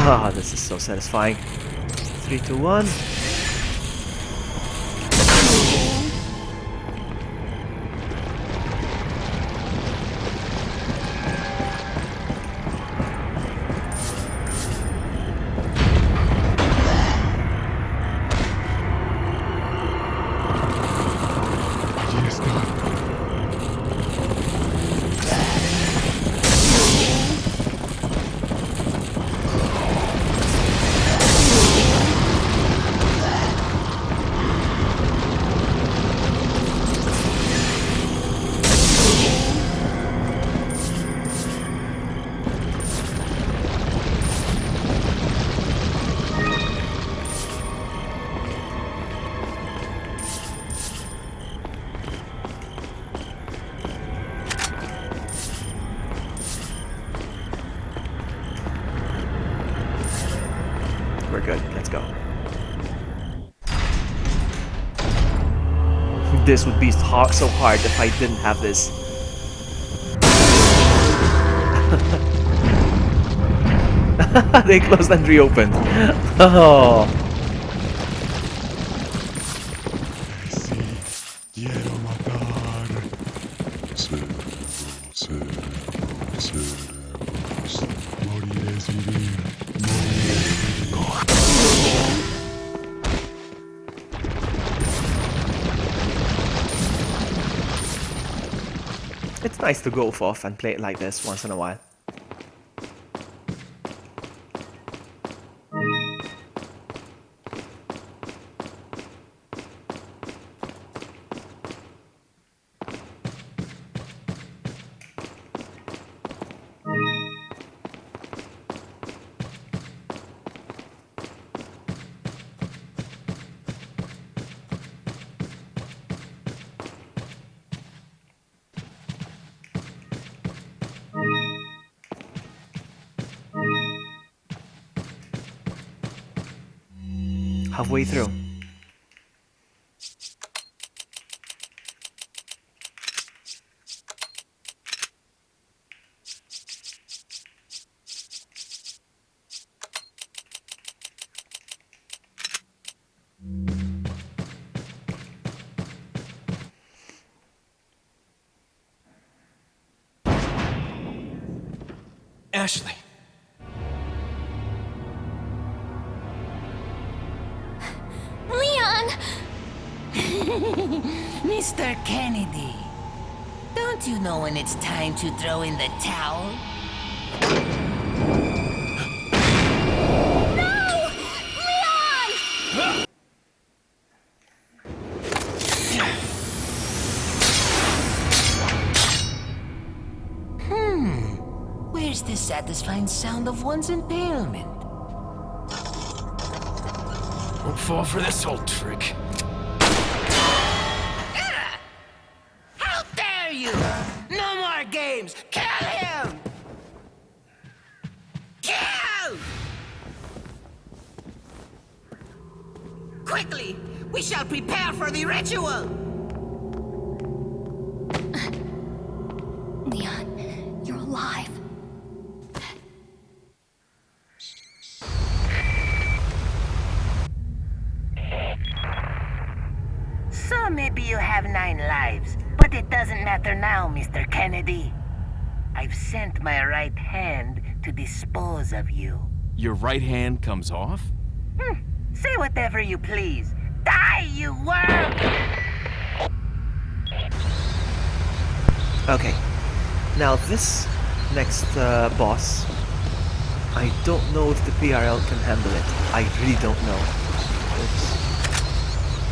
Ah, this is so satisfying. 3, 2, 1. We're good. Let's go. This would be so hard if I didn't have this. They closed and reopened. Oh. It's nice to go off and play it like this once in a while. Halfway through. Ashley. Mr. Kennedy, don't you know when it's time to throw in the towel? No! Leon! Where's the satisfying sound of one's impalement? Don't fall for this old trick. How dare you! No more games! Kill him! Kill! Quickly! We shall prepare for the ritual! Leon, you're alive. So maybe you have 9 lives, but it doesn't matter now, Mr. Kennedy. I've sent my right hand to dispose of you. Your right hand comes off? Say whatever you please. Die, you worm! Okay. Now this next boss, I don't know if the PRL can handle it. I really don't know. Oops.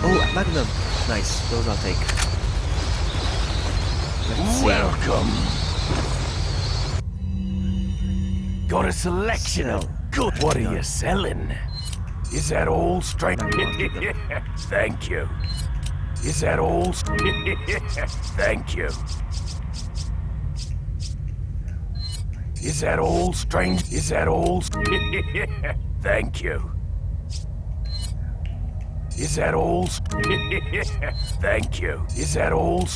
Oh, Magnum. Nice. Those I'll take. Let's see. Welcome. Got a selection of good. What are you selling? Is that old strength? Thank you. Is that old? Thank you. Is that old strange? Is that old? Thank you. Is that old? Thank you. Is that old?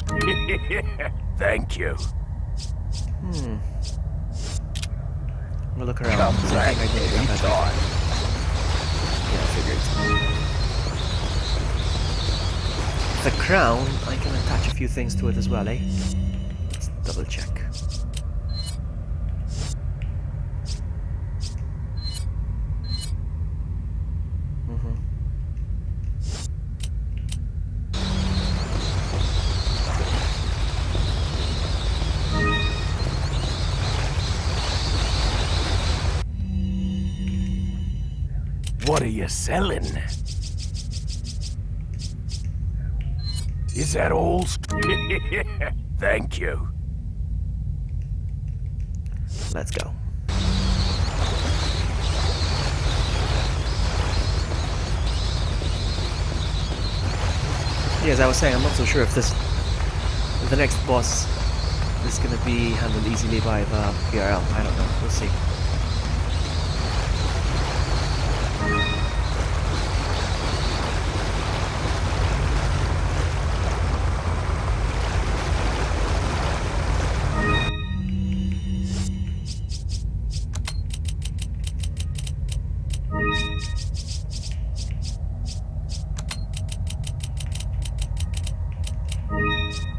Thank you. We'll look around. Come Same back thing I did with that. anytime. Yeah, I figured. The crown, I can attach a few things to it as well, eh? Let's double check. What are you selling? Is that all? Thank you. Let's go. Yeah, as I was saying, I'm not so sure if the next boss is gonna be handled easily by the PRL. I don't know. We'll see.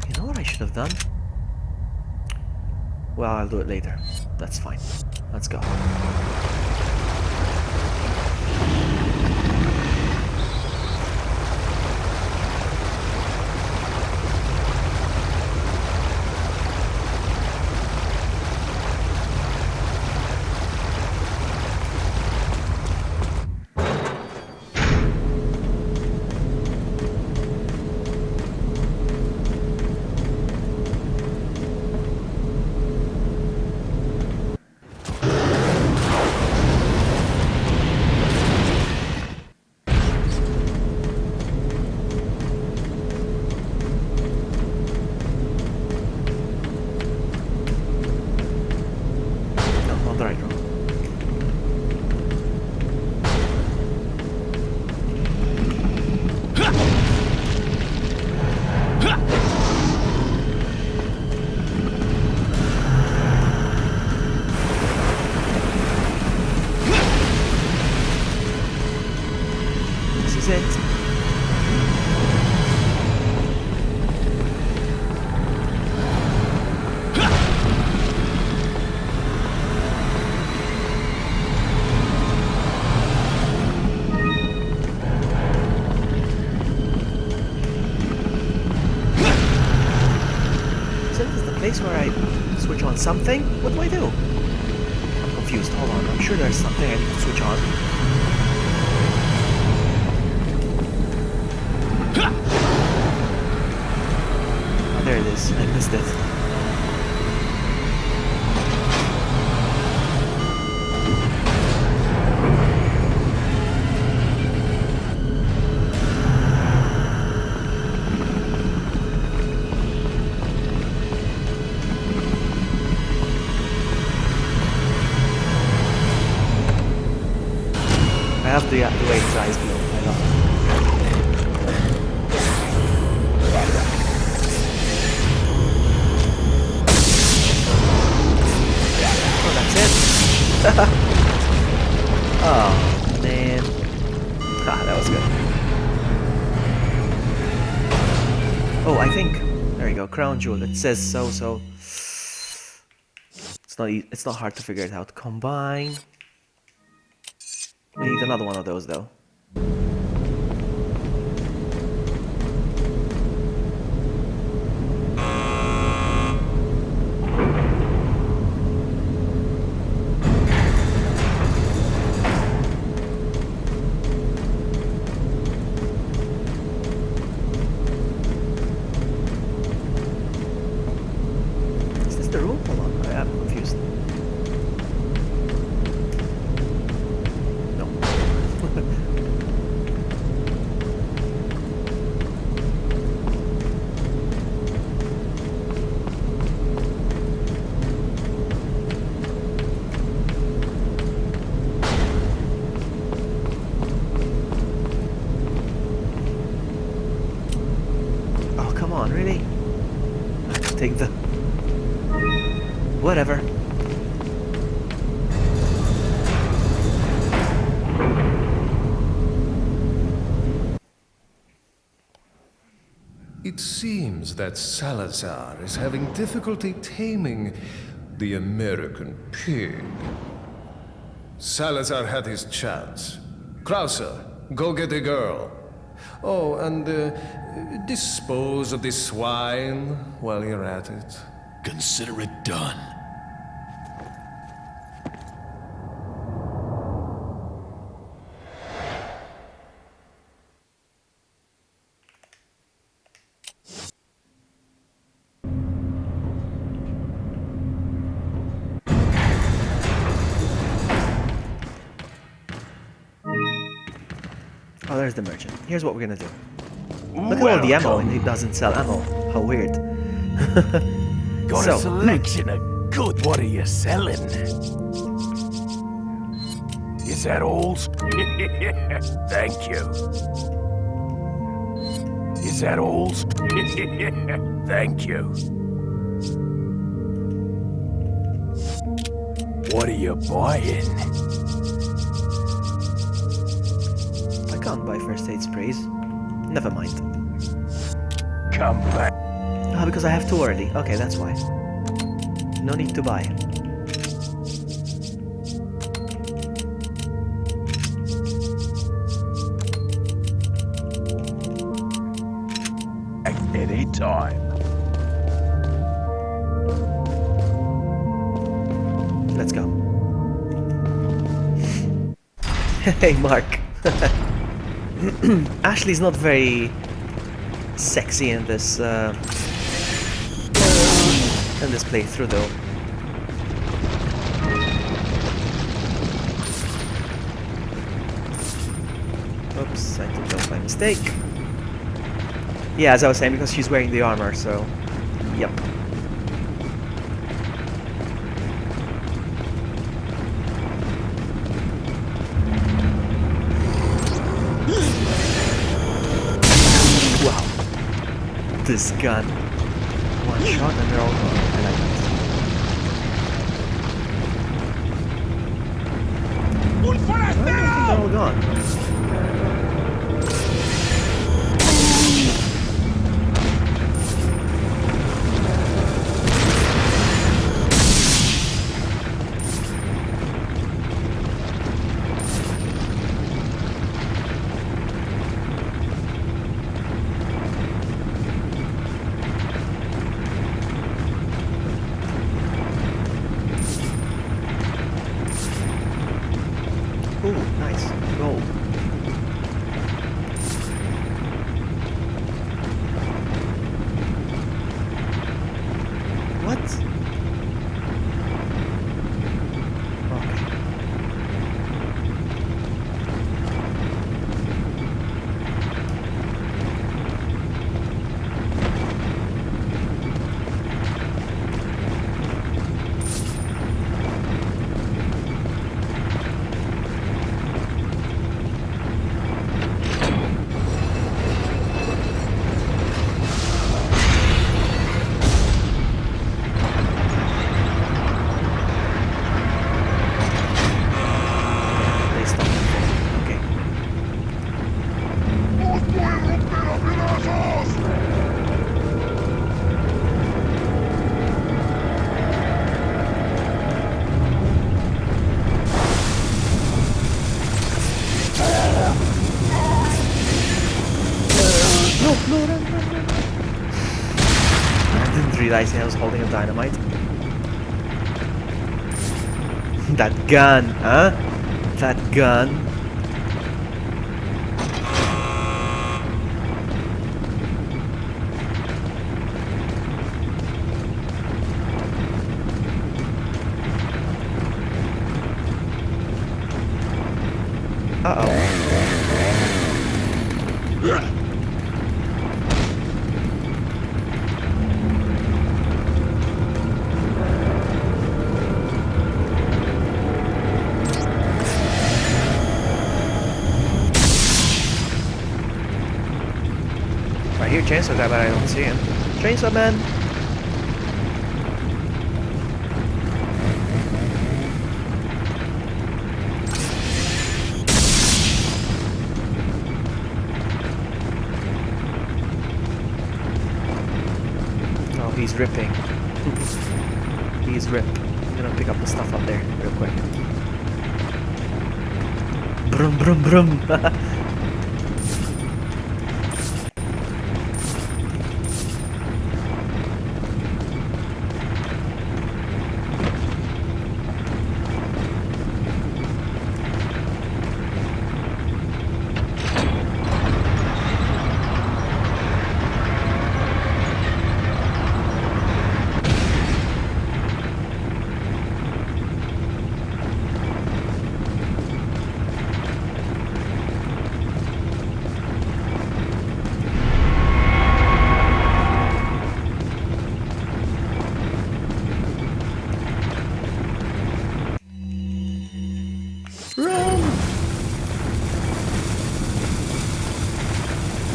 You know what I should have done? Well, I'll do it later. That's fine. Let's go. No, on the right road. This is it. Isn't this the place where I switch on something? What do I do? I'm confused. Hold on. I'm sure there's something I need to switch on. Oh, there it is. I missed it. I have the way his eyes glow. I love it. Oh, that's it. Oh, man. Ah, that was good. Oh, I think there you go. Crown jewel. It says so. So it's not hard to figure it out. Combine. We need another one of those, though. Is this the room? Hold on, I am confused. No. Oh, come on, really? I have to take the... Whatever. It seems that Salazar is having difficulty taming the American pig. Salazar had his chance. Krauser, go get the girl. Oh, and dispose of the swine while you're at it. Consider it done. Oh, there's the merchant. Here's what we're gonna do. Look at all the ammo and he doesn't sell ammo. How weird. Got a selection of good. What are you selling? Is that all? Thank you. Is that all? Thank you. What are you buying? I can't buy first aid sprays. Never mind. Come back. Ah, because I have too early. Okay, that's why. No need to buy. Any time. Let's go. Hey, Mark. Ashley's not very sexy in this playthrough, though. Oops, I took those by mistake. Yeah, as I was saying, because she's wearing the armor, so... Yep. Wow. This gun. One shot and they're all gone. I like that. I don't think they're all gone. Ooh, nice. Gold. What? Okay. They stopped. Okay. No, run. I didn't realize I was holding a dynamite. That gun, huh? That gun. Uh-oh. I hear Chainsaw Guy, but I don't see him. Chainsaw Man! ripping. He's rip. I'm gonna pick up the stuff up there real quick. Brum brum brum.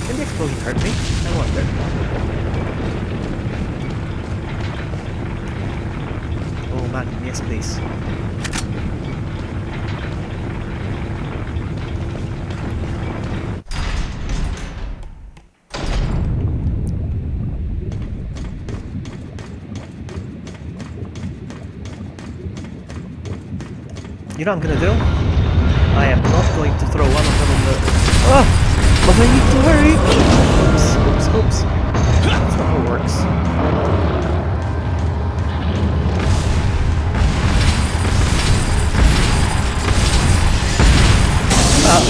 Can the explosion hurt me? I wonder. Oh man, yes please. You know what I'm gonna do? I am not going to throw one of them on the... Ah! But I need to hurry! Oops, oops, oops. That's not how it works. Ah!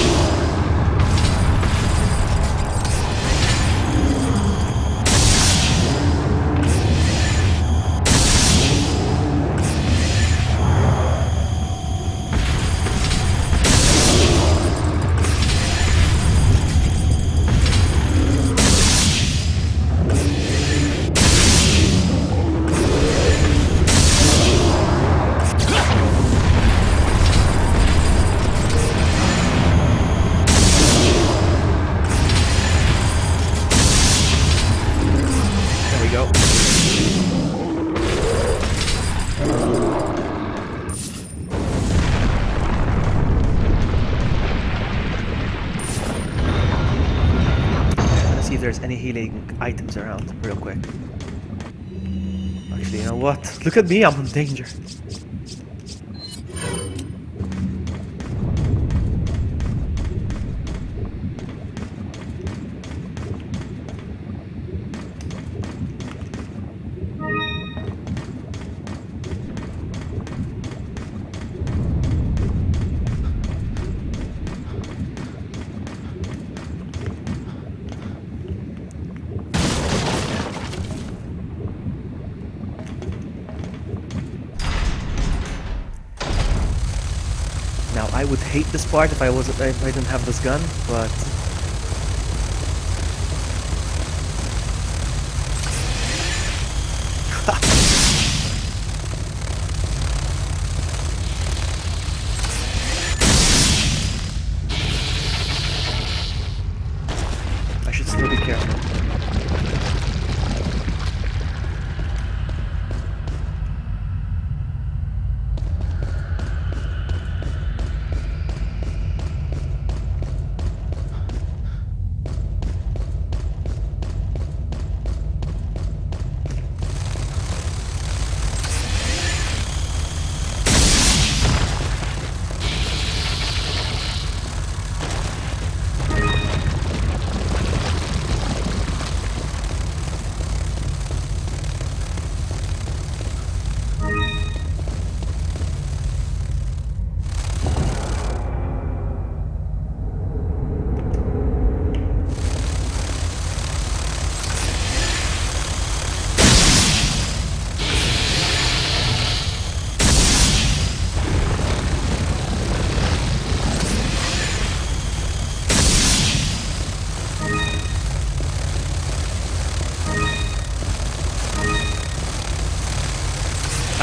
There's any healing items around real quick. Actually, you know what? Look at me, I'm in danger. Now I would hate this part if I didn't have this gun, but I should still be careful.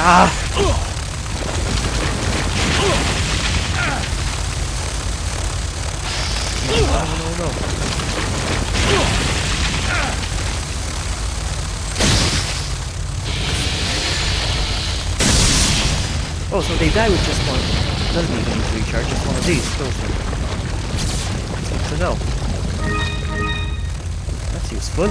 Ah! No. Oh, so they die with just one. Doesn't even need to recharge, just one of these kills them. That's good to know. That's useful.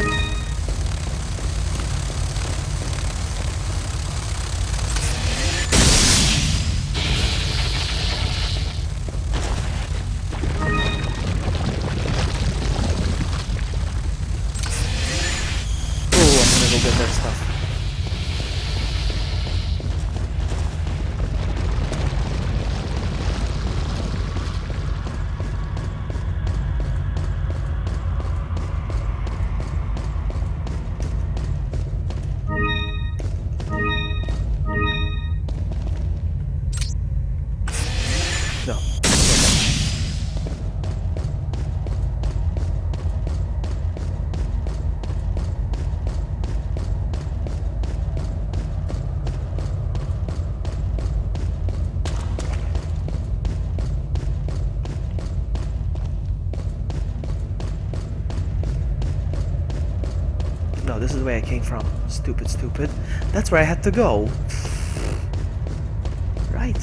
way I came from. Stupid, stupid. That's where I had to go. Right.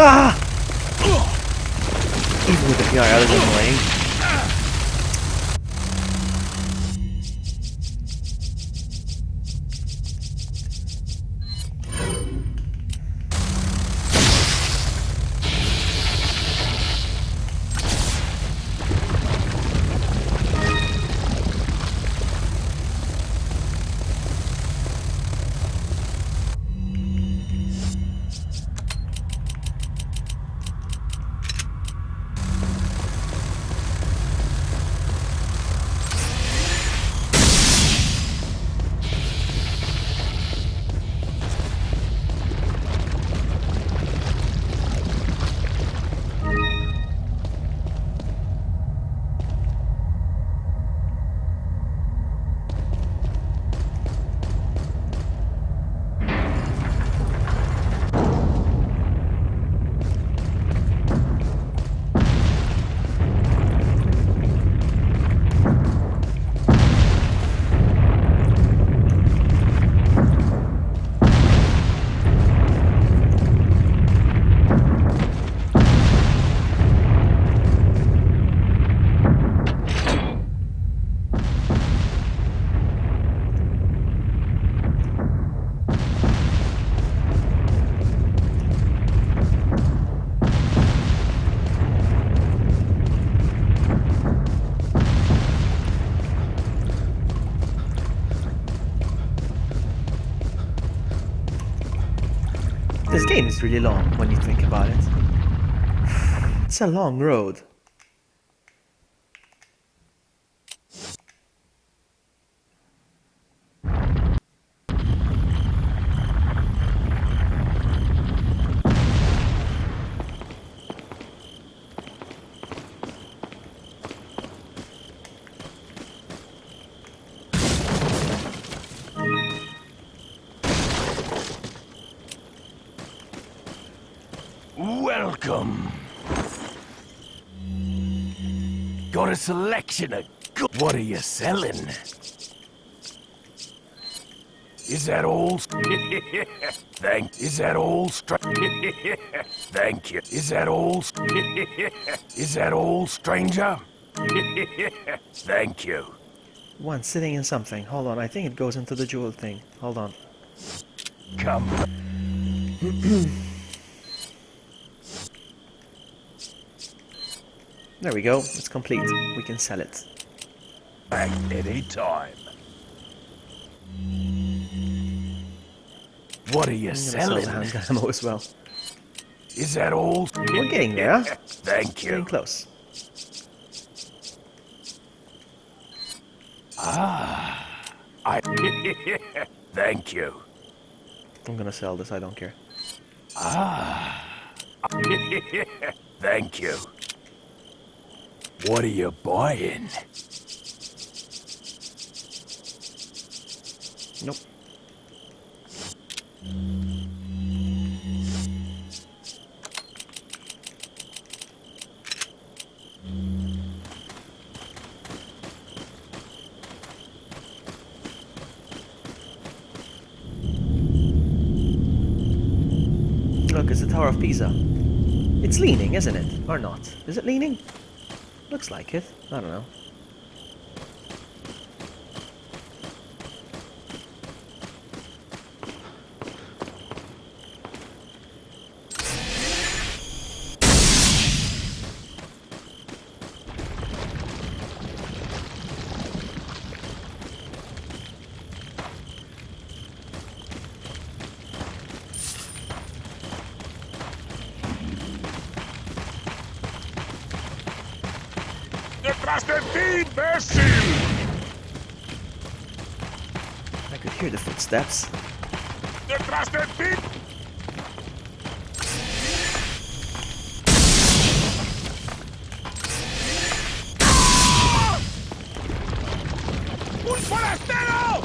Ah! Even with the PR, that was annoying. This game is really long when you think about it. It's a long road. Welcome. Got a selection of good. What are you selling? Is that all? Is that all? Thank you. Is that all? Is that all, stranger? Thank you. One sitting in something. Hold on, I think it goes into the jewel thing. Hold on. Come. There we go. It's complete. We can sell it. Back any time. What are you selling? Sell the handgun ammo as well. Is that all? We're getting there. Thank you. Getting close. Ah. I... Thank you. I'm gonna sell this, I don't care. Thank you. What are you buying? Nope. Look, it's the Tower of Pisa. It's leaning, isn't it? Or not? Is it leaning? Looks like it. I don't know. Detrás de ti, imbécil! I could hear the footsteps. Detrás de ti! ¡Un forastero!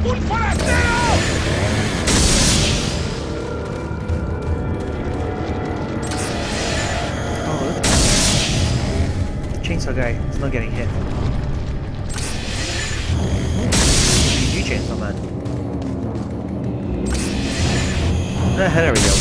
¡Un forastero! Oh, look. The chainsaw guy is not getting hit. GG, chainsaw man. There we go.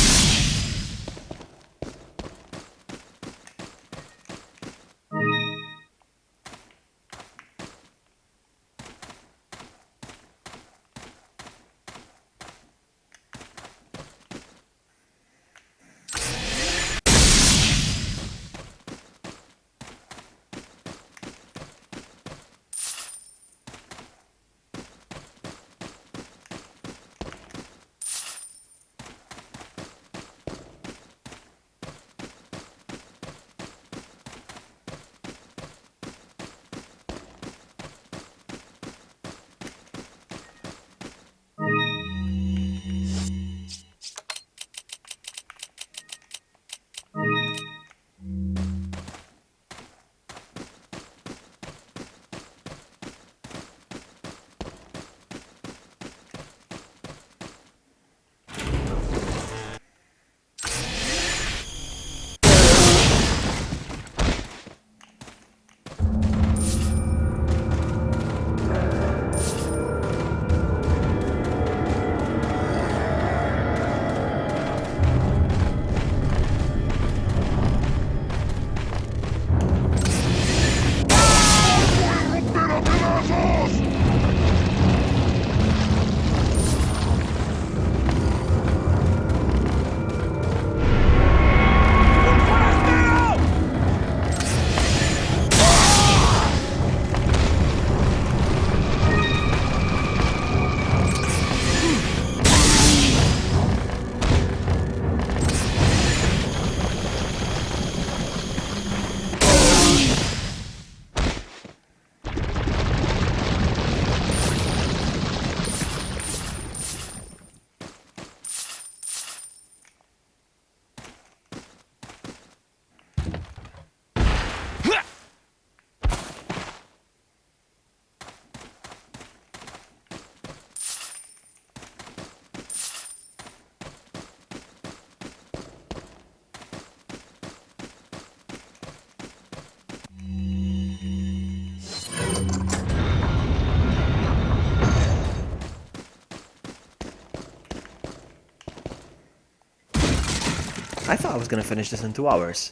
I thought I was gonna finish this in 2 hours.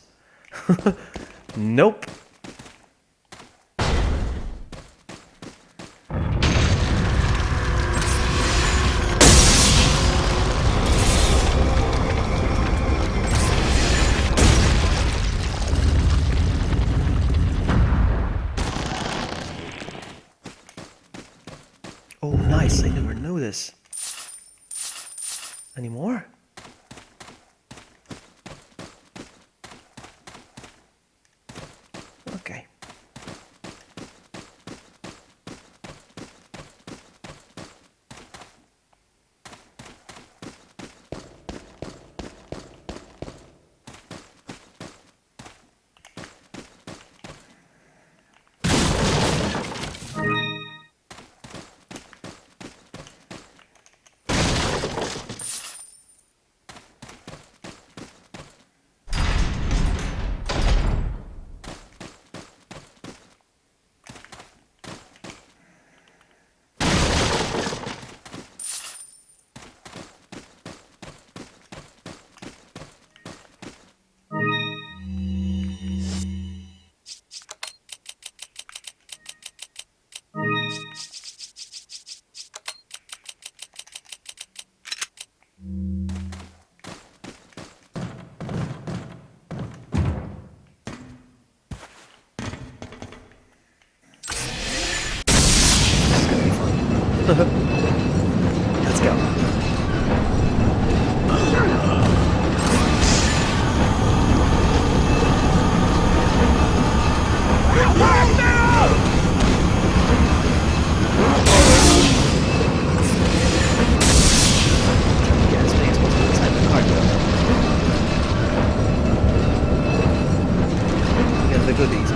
Nope. Oh, nice. I never knew this. Any more? Okay. Let's go. Get the goodies.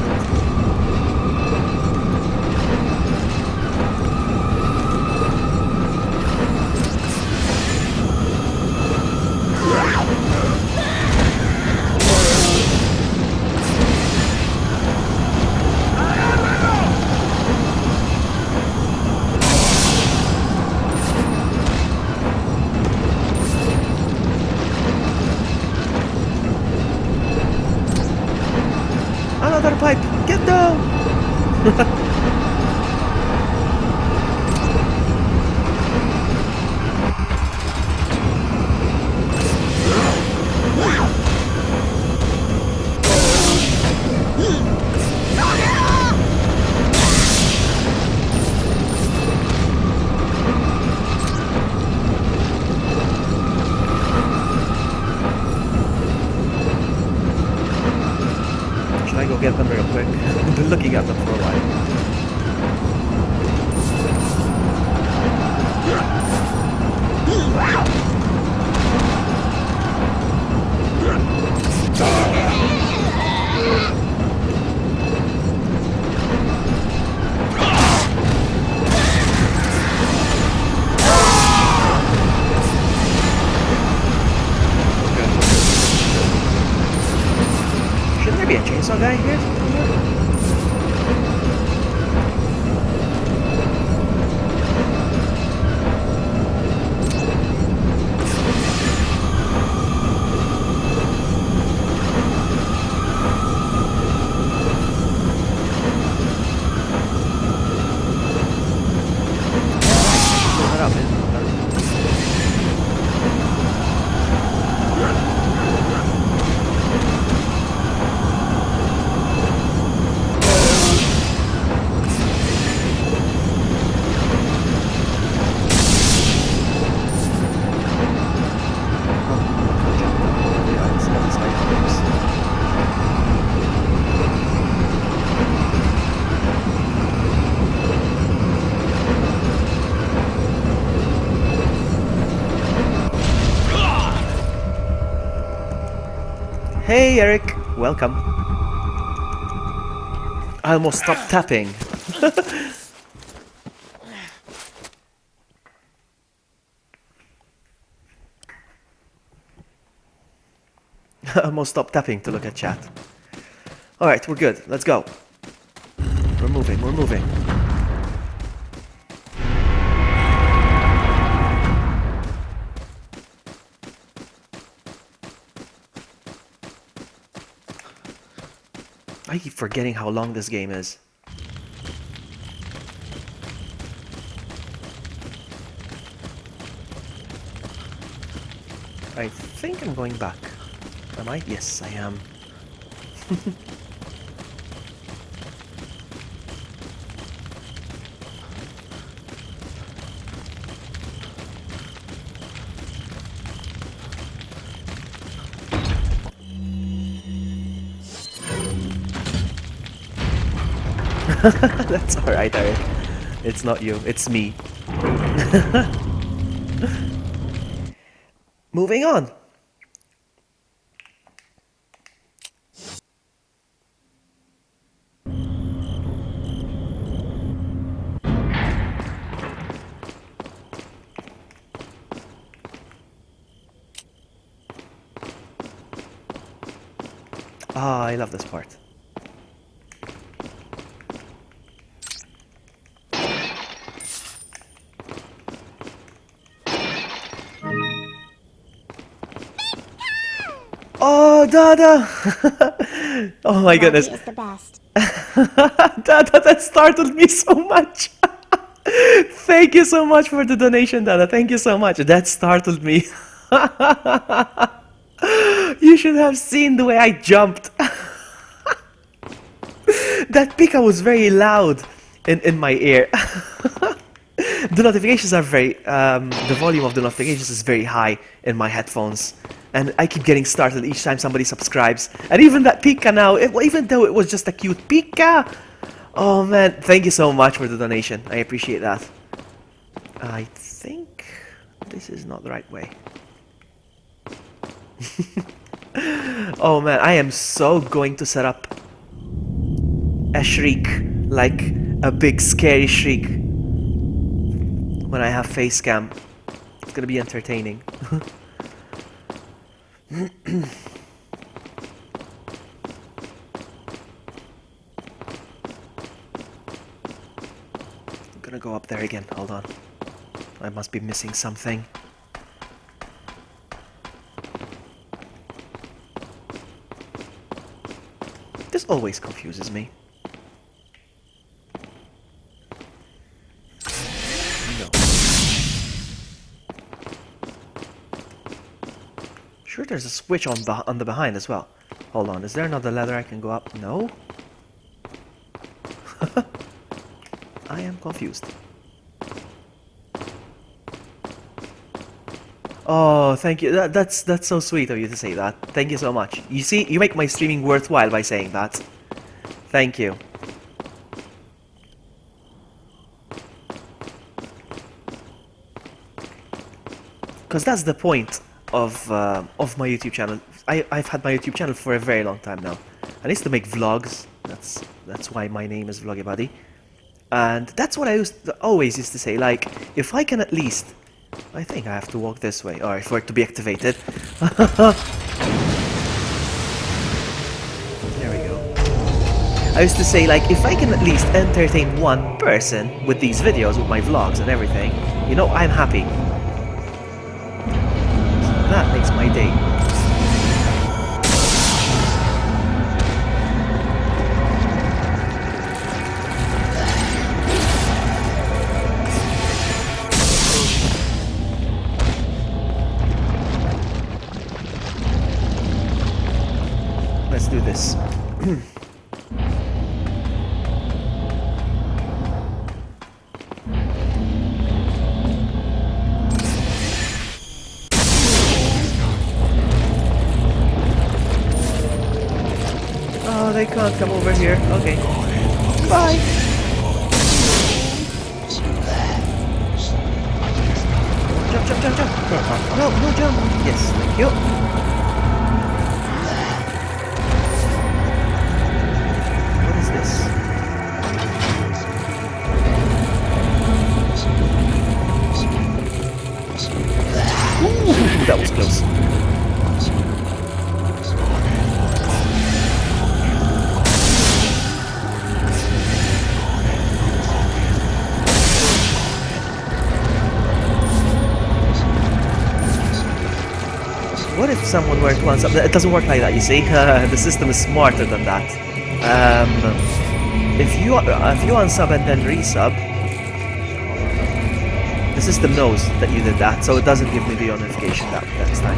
Another pipe! Get down! Should I go get them real quick? I've been looking at them for a while. Shouldn't there be a chainsaw guy here? Hey Eric, welcome. I almost stopped tapping. I almost stopped tapping to look at chat. Alright, we're good. Let's go. We're moving, we're moving. I keep forgetting how long this game is. I think I'm going back. Am I? Yes, I am. That's alright, Eric. It's not you, it's me. Moving on. Ah, I love this part. Oh, Dada! Oh my goodness. Is the best. Dada, that startled me so much. Thank you so much for the donation, Dada. Thank you so much. That startled me. You should have seen the way I jumped. That pika was very loud in my ear. The notifications are very, the volume of the notifications is very high in my headphones. And I keep getting startled each time somebody subscribes. And even that pika now, even though it was just a cute pika. Oh man, thank you so much for the donation. I appreciate that. I think this is not the right way. Oh man, I am so going to set up a shriek, like a big scary shriek, when I have face cam. It's gonna be entertaining. I'm gonna go up there again, hold on. I must be missing something. This always confuses me. No. Sure, there's a switch on the behind as well. Hold on, is there another ladder I can go up? No? I am confused. Oh, thank you. That's so sweet of you to say that. Thank you so much. You see, you make my streaming worthwhile by saying that. Thank you. Because that's the point of my YouTube channel. I've had my YouTube channel for a very long time now. I used to make vlogs. That's why my name is VloggyBuddy. And that's what I always used to say. Like, if I can at least, I think I have to walk this way. Alright, for it to be activated. There we go. I used to say, like, if I can at least entertain one person with these videos, with my vlogs and everything, you know, I'm happy. So that makes my day. Let's do this. Oh, they can't come over here. Okay. Bye. Jump, jump, jump, jump. No, no jump. Yes, thank you. That was close. What if someone were to unsub? It doesn't work like that, you see? The system is smarter than that. If you unsub and then resub, the system knows that you did that, so it doesn't give me the notification that next time.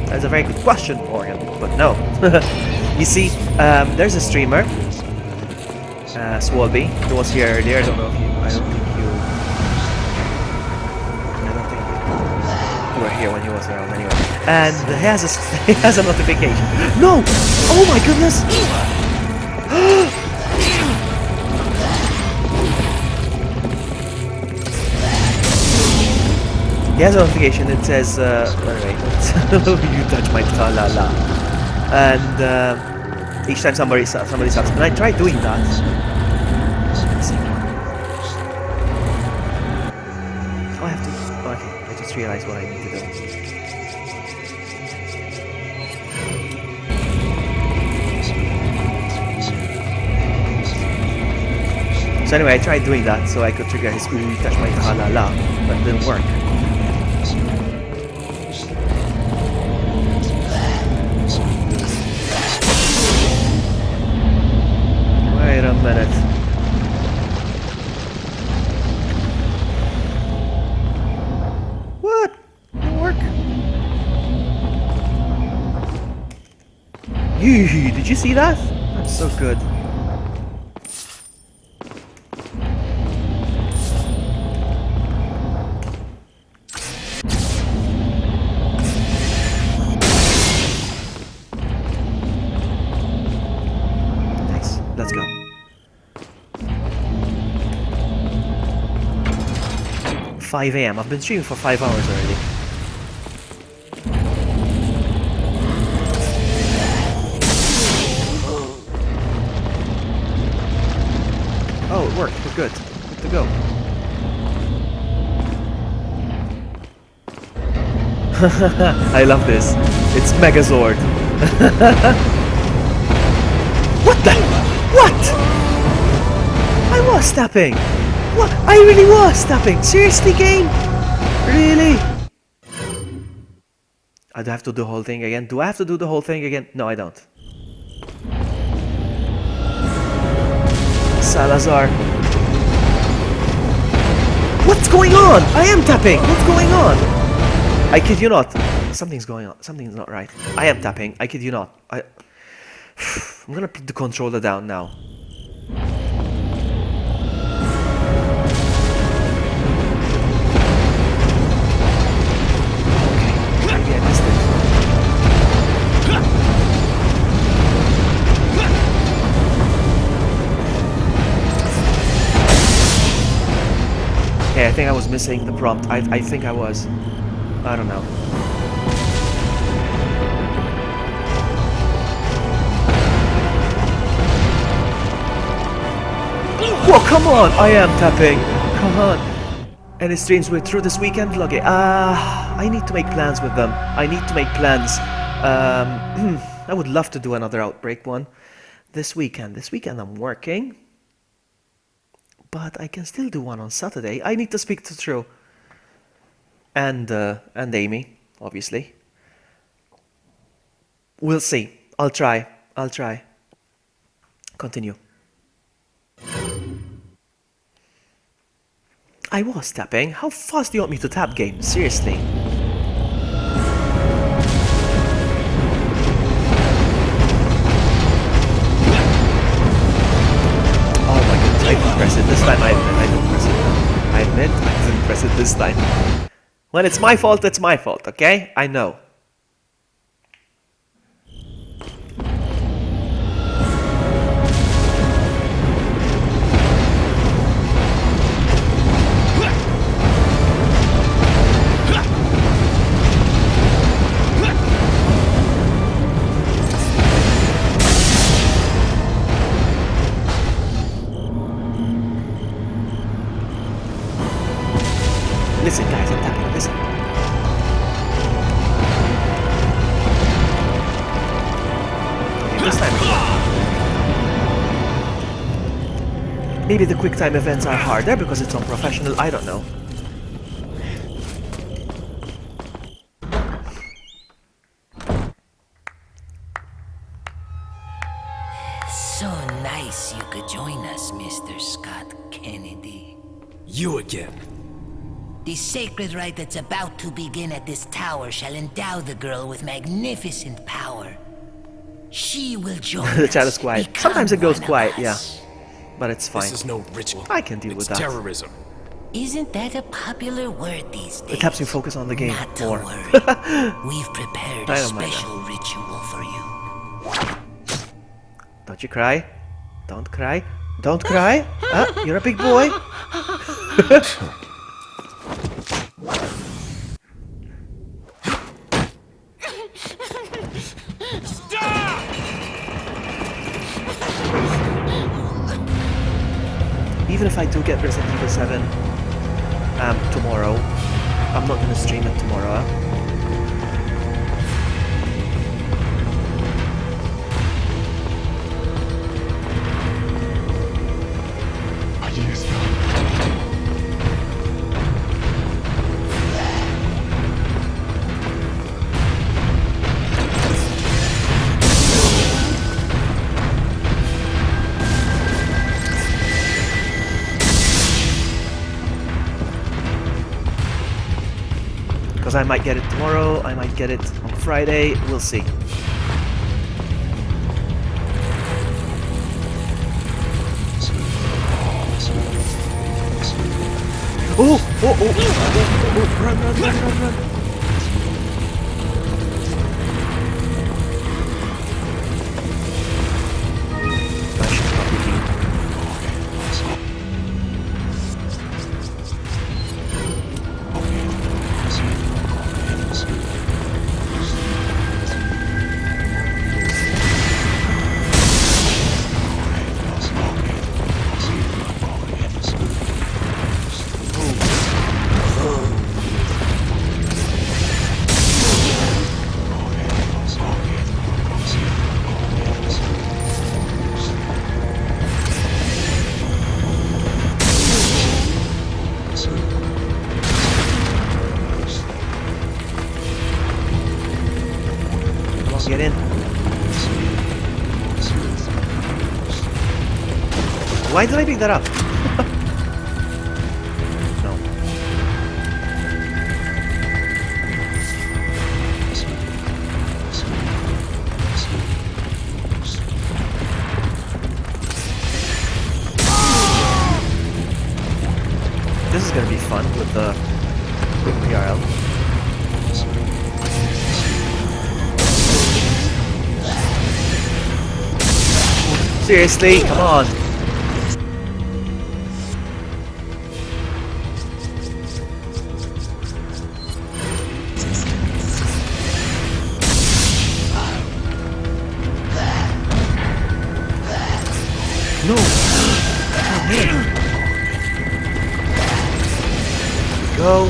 That's a very good question, Morgan, but no. You see, there's a streamer, Swalby, who was here earlier. I don't think you were here when he was around anyway. And he has a notification. No! Oh my goodness! He has a notification. It says, wait, you touch my tra-la-la. And each time somebody subs, and I tried doing that. Let's see. Oh, I have to. Oh, okay, I just realized what I need to do. So anyway, I tried doing that so I could trigger his ooh, you touch my tra-la-la, but it didn't work. Wait a minute. What? Didn't work? Did you see that? That's so good. Nice. Let's go. 5 AM. I've been streaming for 5 hours already. Oh, it worked. We're good. Good to go. I love this. It's Megazord. What the? What? I was tapping. What? I really was tapping. Seriously, game? Really? I do have to do the whole thing again. Do I have to do the whole thing again? No, I don't. Salazar. What's going on? I am tapping. What's going on? I kid you not. Something's going on. Something's not right. I am tapping. I kid you not. I'm gonna put the controller down now. Okay, I think I was missing the prompt. I think I was. I don't know. Whoa, come on! I am tapping. Come on. Any streams we're through this weekend, Vloggy? I need to make plans with them. I need to make plans. I would love to do another Outbreak one this weekend. This weekend I'm working. But I can still do one on Saturday. I need to speak to True. And Amy, obviously. We'll see. I'll try. Continue. I was tapping. How fast do you want me to tap, game? Seriously. Oh my goodness, I didn't press it this time. I admit I didn't press it. I admit I didn't press it this time. When it's my fault, okay? I know. Listen, guys, I'm tapping. Listen. Okay, this time. Maybe the quick time events are harder because it's on professional. I don't know. So nice you could join us, Mr. Scott Kennedy. You again. The sacred rite that's about to begin at this tower shall endow the girl with magnificent power. She will join The chat us, is quiet. become Sometimes it goes one of quiet, yeah. us. But it's fine. This is no ritual. I can deal with that. Terrorism. Isn't that a popular word these days? It helps me focus on the game Not to more. worry. We've prepared I a don't mind special ritual for you. Don't you cry. Don't cry. Don't cry. You're a big boy. Even if I do get Resident Evil 7 tomorrow, I'm not gonna stream it tomorrow. Because I might get it tomorrow, I might get it on Friday, we'll see. Oh, run, run, run, run, run. I should probably leave. Get in. Why did I pick that up? No. This is gonna be fun with the PRL. Seriously, come on. No. Oh, man. Go.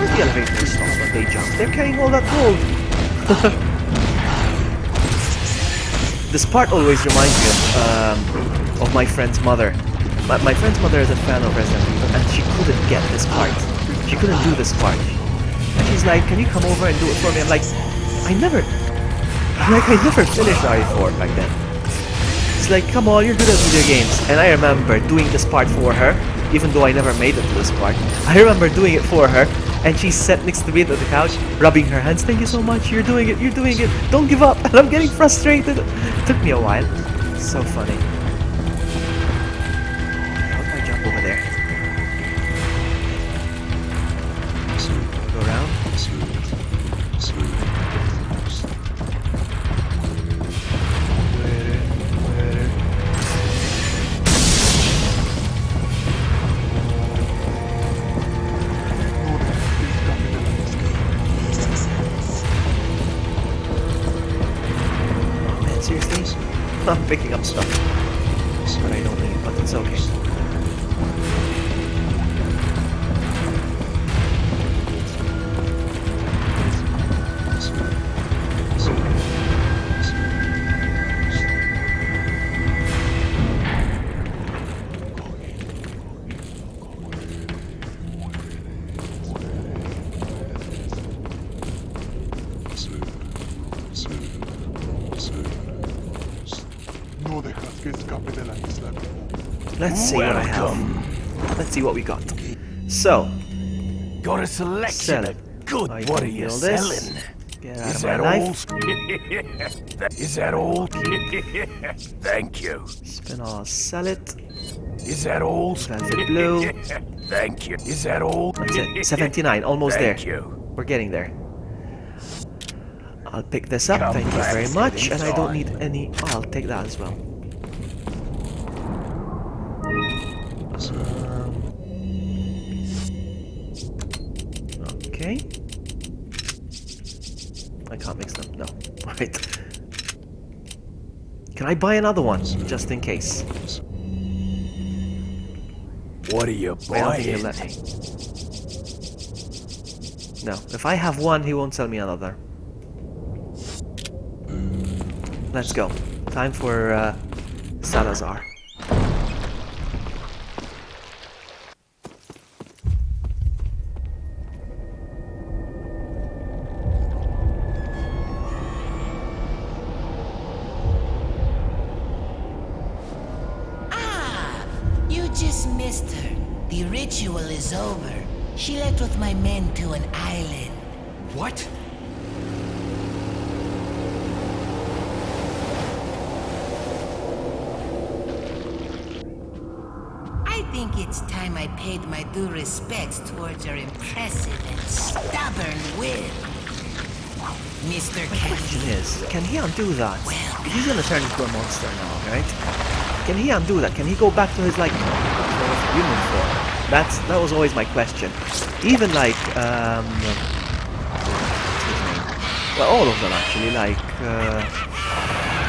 The elevator stop when they jump. They're carrying all that gold. This part always reminds me of my friend's mother. My friend's mother is a fan of Resident Evil, and she couldn't get this part. She couldn't do this part. And she's like, "Can you come over and do it for me?" I'm like, I never finished RE4 back then. It's like, come on, you're good at video games. And I remember doing this part for her, even though I never made it to this part. I remember doing it for her. And she sat next to me on the couch, rubbing her hands. "Thank you so much, you're doing it, don't give up." And I'm getting frustrated. It took me a while. So funny. How do I jump over there? Go around. I'm picking up stuff that I don't need, but it's okay. Let's see what I have. Let's see what we got. So, got a selection of good. What are you selling? Get out Is of that my all? knife. Is that all? Thank you. Spin all, sell it. Is that all? Velvet blue. Thank you. Is that all? That's it. 79, almost there. Thank you. We're getting there. I'll pick this up. Thank you very much. And I don't need any. Oh, I'll take that as well. Okay. I can't mix them. No. Right. Can I buy another one just in case? What are you I don't think he'll buying? let me. No. If I have one, he won't sell me another. Let's go. Time for Salazar. You just missed her. The ritual is over. She left with my men to an island. What? I think it's time I paid my due respects towards your impressive and stubborn will. Mr. Question Candy. is, can he undo that? He's gonna turn into a monster now, right? Can he undo that? Can he go back to his, like, sort of human form? That was always my question. Even, like, what's his name? Well, all of them, actually, like,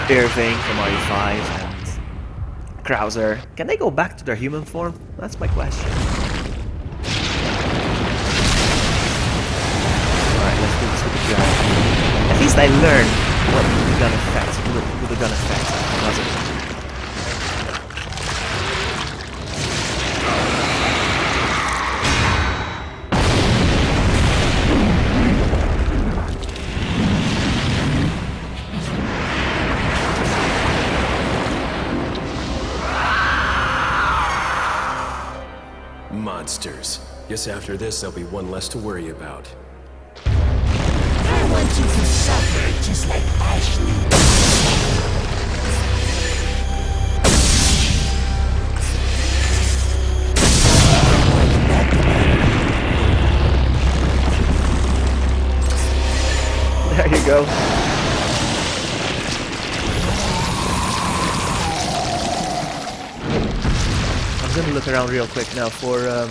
Irving from RE5 and Krauser. Can they go back to their human form? That's my question. Alright, let's do this with the gun. At least I learned what the gun affects, who the gun affects, does it? Monsters. Guess after this, there'll be one less to worry about. I want you to suffer just like Ashley. There you go. I'm gonna look around real quick now for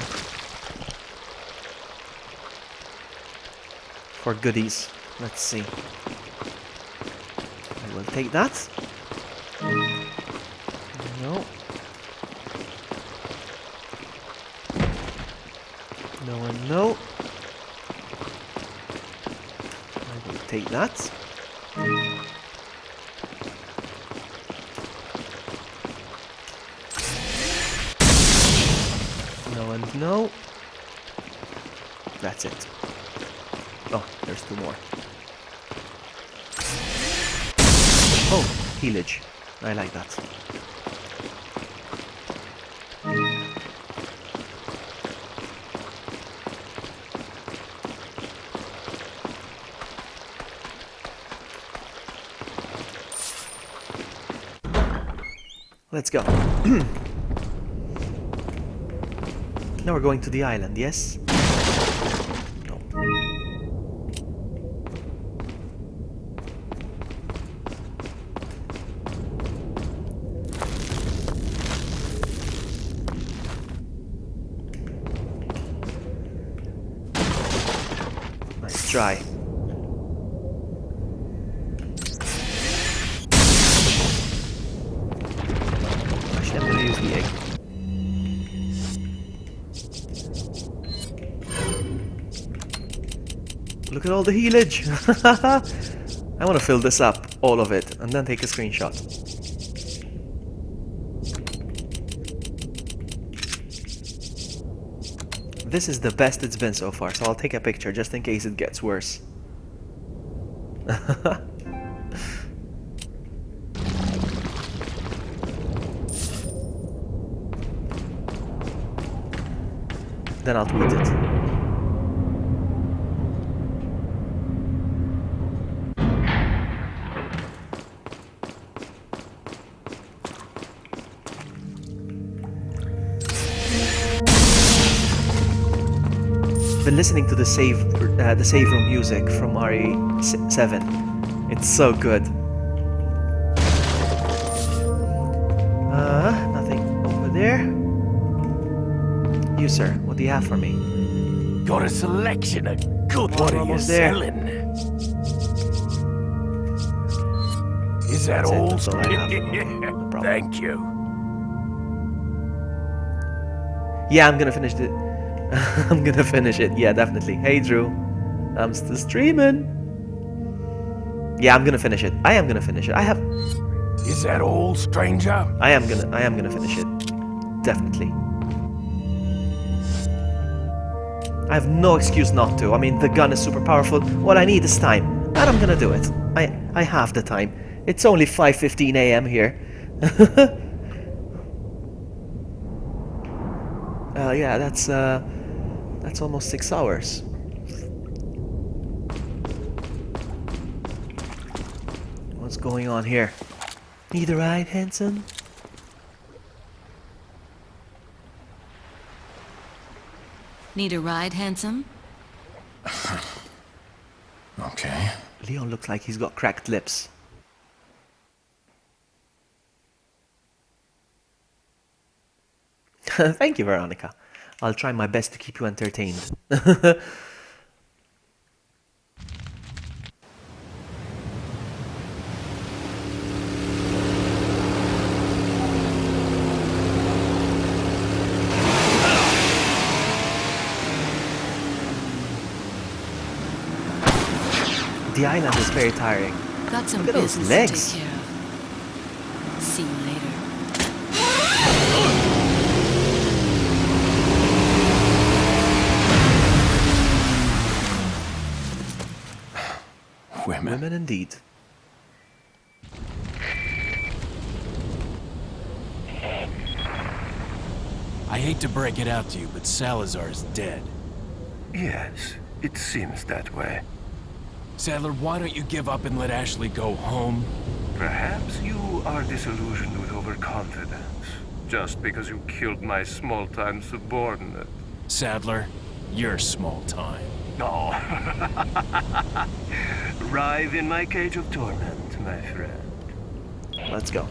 goodies. Let's see. I will take that. No. No and no. I will take that. No and no. That's it. Oh, there's two more. Oh, healage. I like that. Let's go. Now we're going to the island, yes? No. Nice try. Look at all the healage. I want to fill this up, all of it, and then take a screenshot. This is the best it's been so far, so I'll take a picture just in case it gets worse. Then I'll tweet it. Been listening to the save room music from RE7. It's so good. Nothing over there. You, sir, what do you have for me? Got a selection of good. What are you selling? Is that all? That's all I have. No problem. Thank you. Yeah, I'm gonna finish it. I'm gonna finish it. Yeah, definitely. Hey, Drew. I'm still streaming. Yeah, I'm gonna finish it. I am gonna finish it. Is that all, stranger? I am gonna finish it. Definitely. I have no excuse not to. I mean, the gun is super powerful. All I need is time, and I'm gonna do it. I have the time. It's only 5:15 a.m. here. Yeah, that's almost 6 hours. What's going on here? Need a ride, handsome? Need a ride, handsome? Okay. Leon looks like he's got cracked lips. Thank you, Veronica. I'll try my best to keep you entertained. The island is very tiring. Got some Look at those business legs. to take care of. See you later. Women indeed. I hate to break it out to you, but Salazar's dead. Yes, it seems that way. Sadler, why don't you give up and let Ashley go home? Perhaps you are disillusioned with overconfidence, just because you killed my small-time subordinate. Sadler, you're small time. No. Writhe in my cage of torment, my friend. Let's go.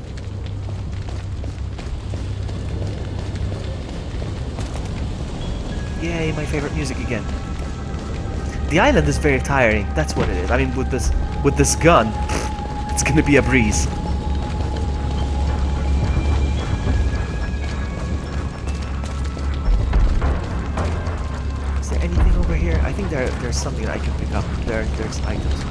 Yay, my favorite music again. The island is very tiring. That's what it is. I mean, with this gun, it's gonna be a breeze. Is there anything over here? I think there's something I can pick up. There's items.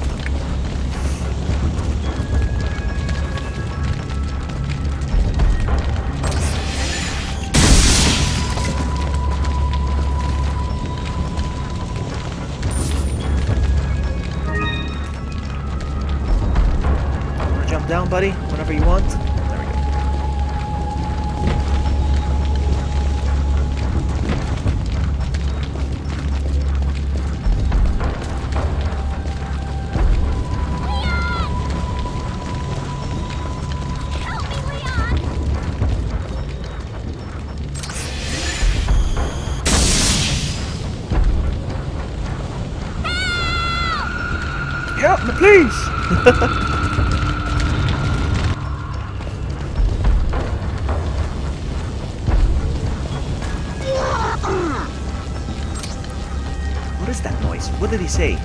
Down, buddy, whenever you want. There we go. Help me, Leon! Help me, please! What is that noise? What did he say?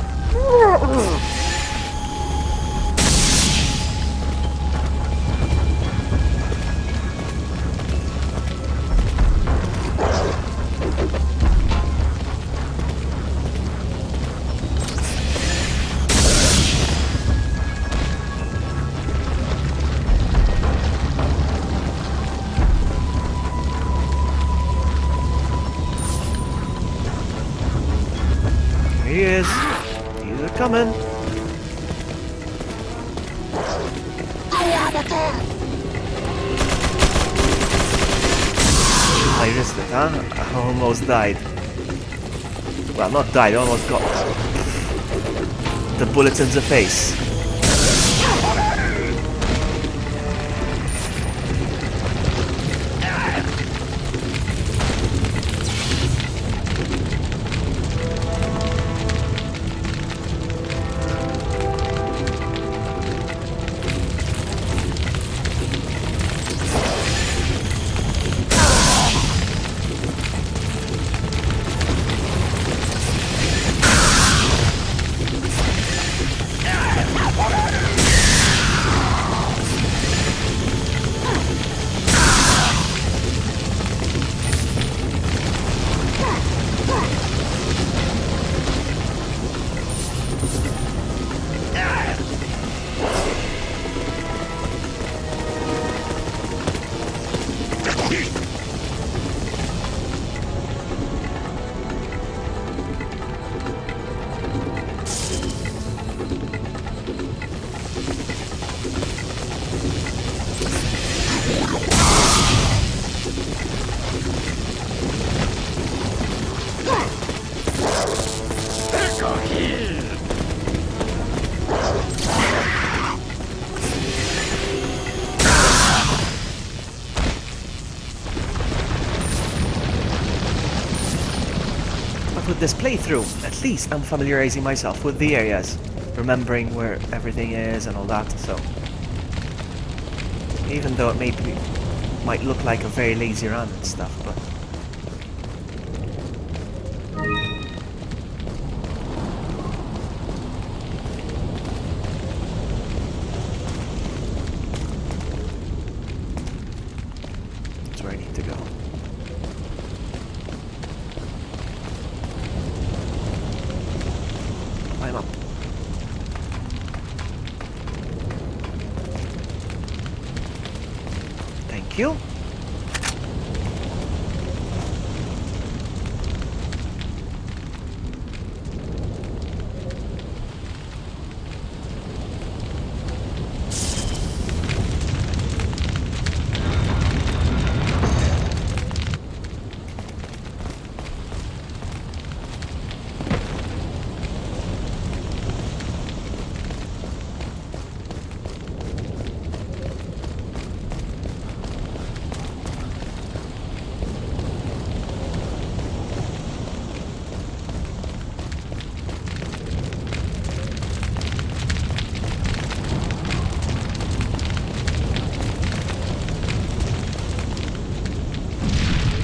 They're coming. I risked it, huh? I almost died. Well, not died, I almost got the bullets in the face. With this playthrough, at least I'm familiarizing myself with the areas, remembering where everything is and all that, so even though it might look like a very lazy run and stuff, but that's where I need to go. Climb up. Thank you.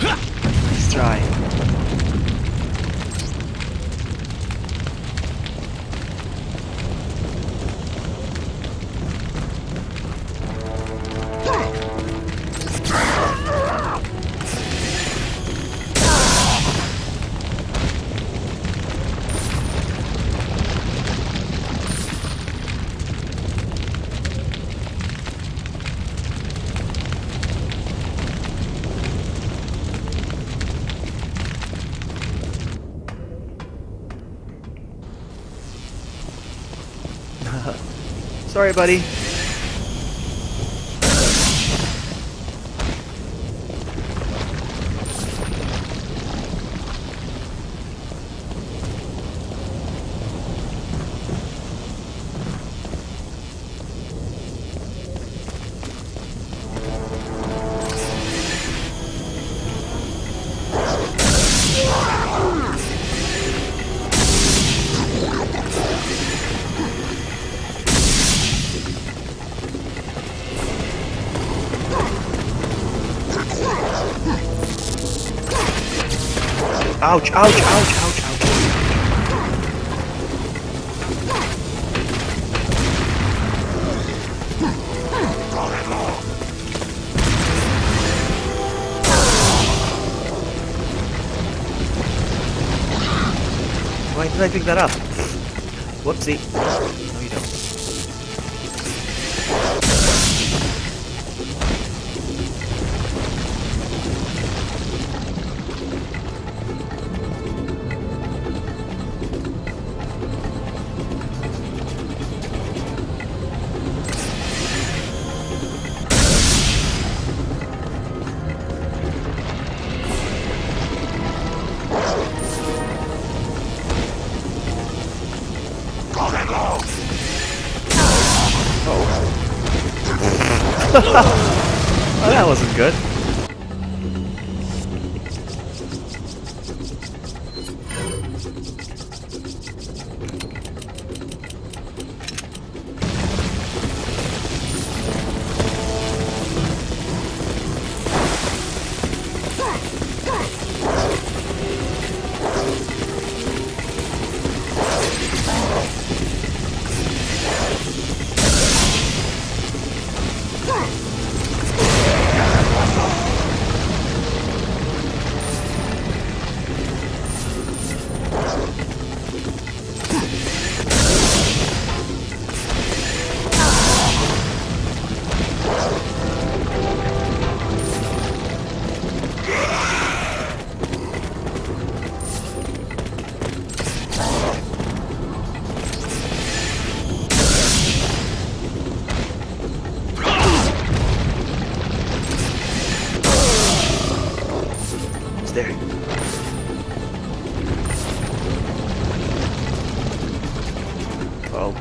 Nice try. Sorry, buddy. Ouch, ouch, ouch, ouch, ouch. Why did I pick that up? Whoopsie. No, you don't. Well, that wasn't good. There. Oh.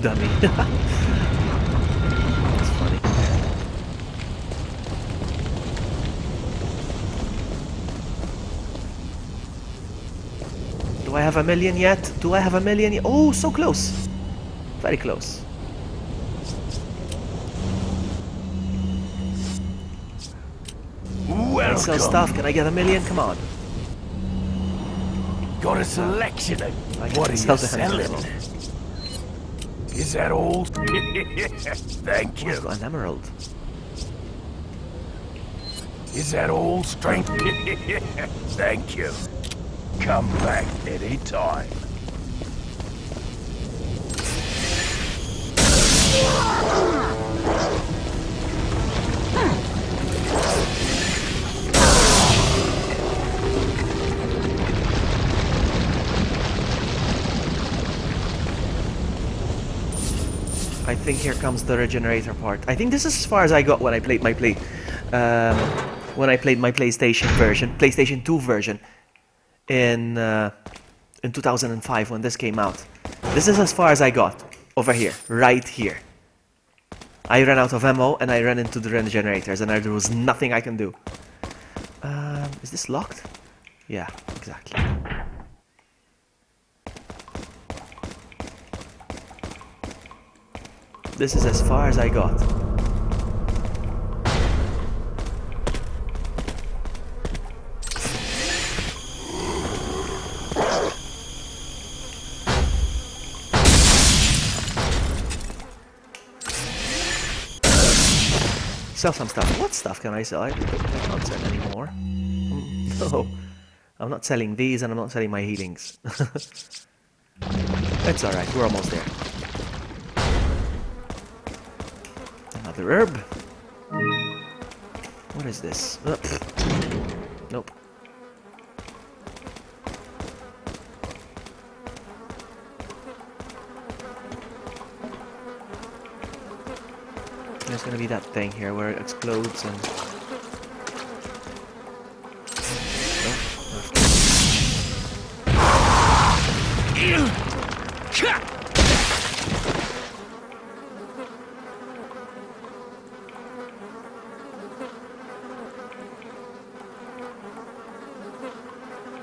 Dummy. Do I have a million yet? Do I have a million yet? Oh, so close. Very close. Welcome. Sell stuff. Can I get a million? Come on. Got a selection of what are you sell the selling? Is that all? Thank you. I've got an emerald. Is that all, strength? Thank you. Come back any time. I think here comes the regenerator part. I think this is as far as I got when I played my PlayStation version, PlayStation 2 version, in 2005 when this came out. This is as far as I got over here, right here. I ran out of ammo and I ran into the regenerators and there was nothing I can do. Is this locked? Yeah, exactly. This is as far as I got. Sell some stuff. What stuff can I sell? I can't sell anymore. No. I'm not selling these and I'm not selling my healings. It's alright, we're almost there. Another herb. What is this? Nope. There's gonna be that thing here where it explodes and...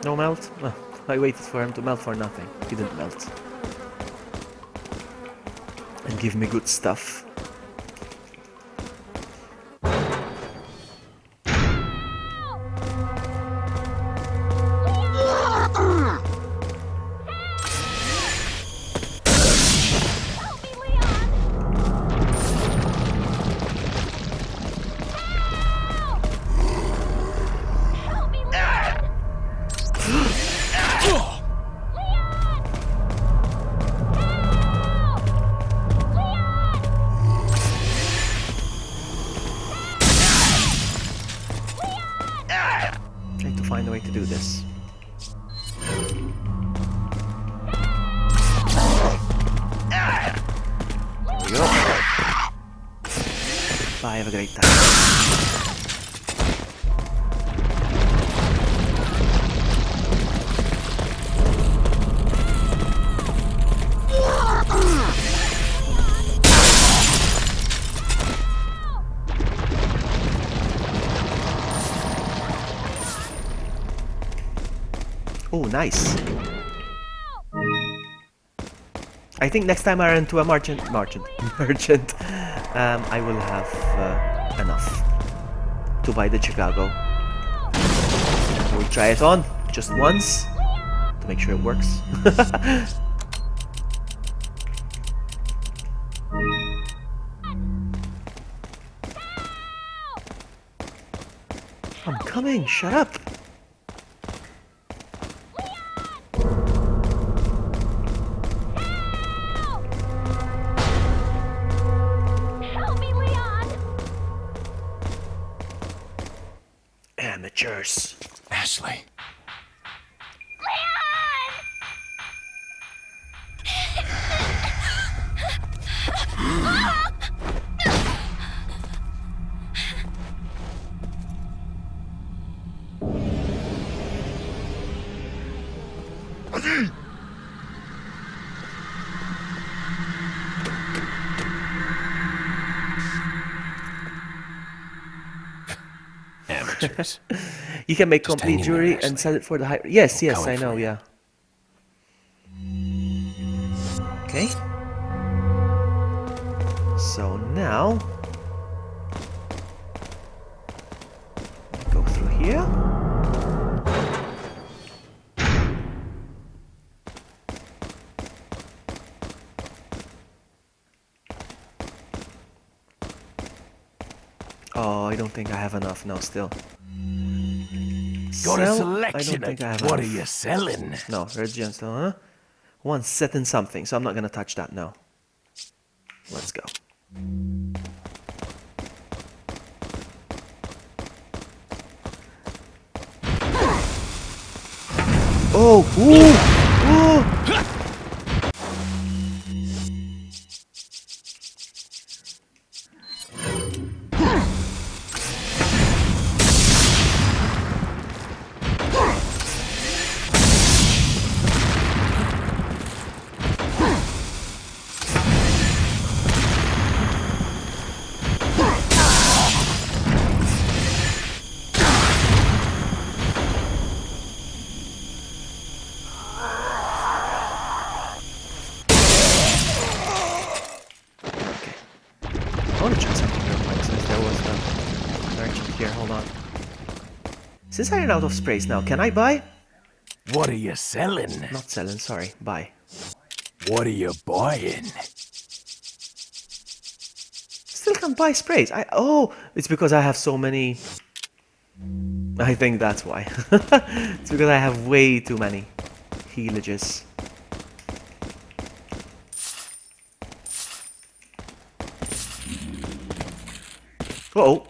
No melt? Oh, I waited for him to melt for nothing. He didn't melt. And give me good stuff. Find a way to do this. we go. Bye, have a great time. Oh, nice. I think next time I run into a merchant, I will have enough to buy the Chicago. We'll try it on just once to make sure it works. I'm coming, shut up. Amateurs. Ashley. Amateurs. You can make Just complete hang in there, jewelry Ashley. and sell it for the high. Yes, yes, coming I know, for you. yeah. Okay. So now go through here. Oh, I don't think I have enough now still. Got a Sell? I selection don't think I of have what are enough. you selling? No, red gem still, huh? One set in something, so I'm not gonna touch that now. Let's go. Oh, ooh, ooh. I want to try something real quick since there was the merchant here. Hold on. Since I ran out of sprays now, can I buy? What are you selling? Not selling, sorry. Buy. What are you buying? Still can't buy sprays. Oh, it's because I have so many. I think that's why. It's because I have way too many healages. Uh-oh.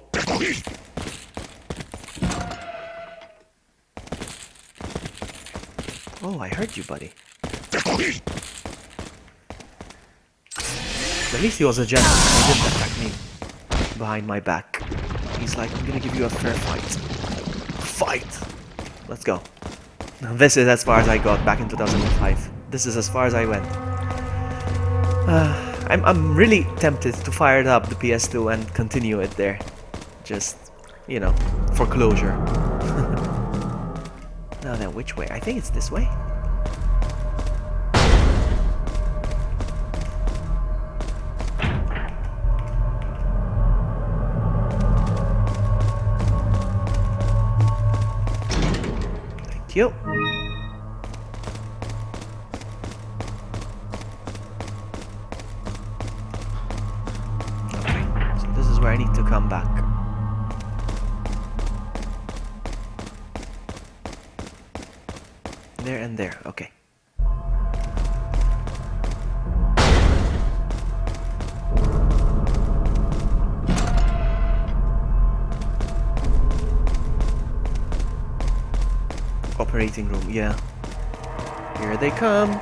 Oh, I heard you, buddy. At least he was a gentleman. He didn't attack me behind my back. He's like, I'm gonna give you a fair fight. Fight! Let's go. Now, this is as far as I got back in 2005. This is as far as I went. I'm really tempted to fire it up, the PS2, and continue it there. Just, you know, for closure. Now then, which way? I think it's this way. Thank you. Okay, so this is where I need to come back. There and there, okay. Operating room, yeah. Here they come.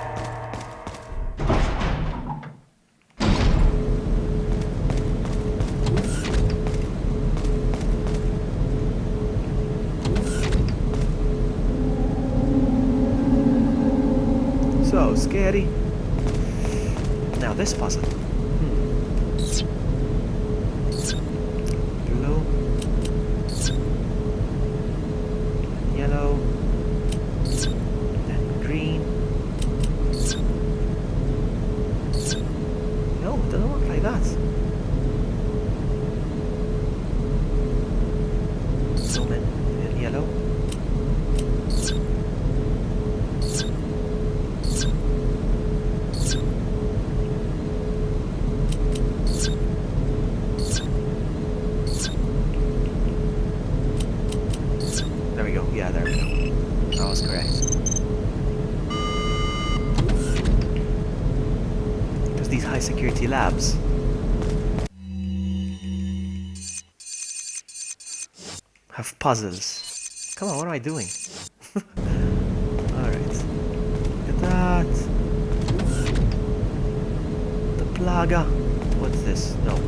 So scary. Now this puzzle. Blue. Then yellow. Then green. No, it doesn't work like that. So then yellow. There we go. Yeah, there we go. That was correct. Because these high security labs have puzzles. Come on, what am I doing? Alright. Look at that. The plaga. What's this? No.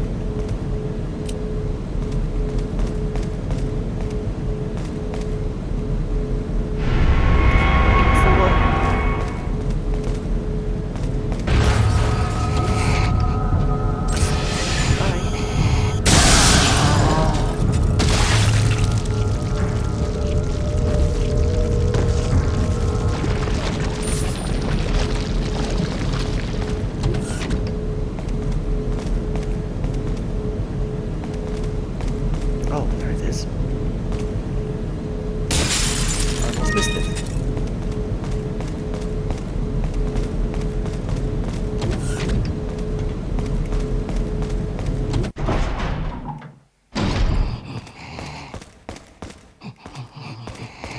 Oh, there it is. Almost missed it.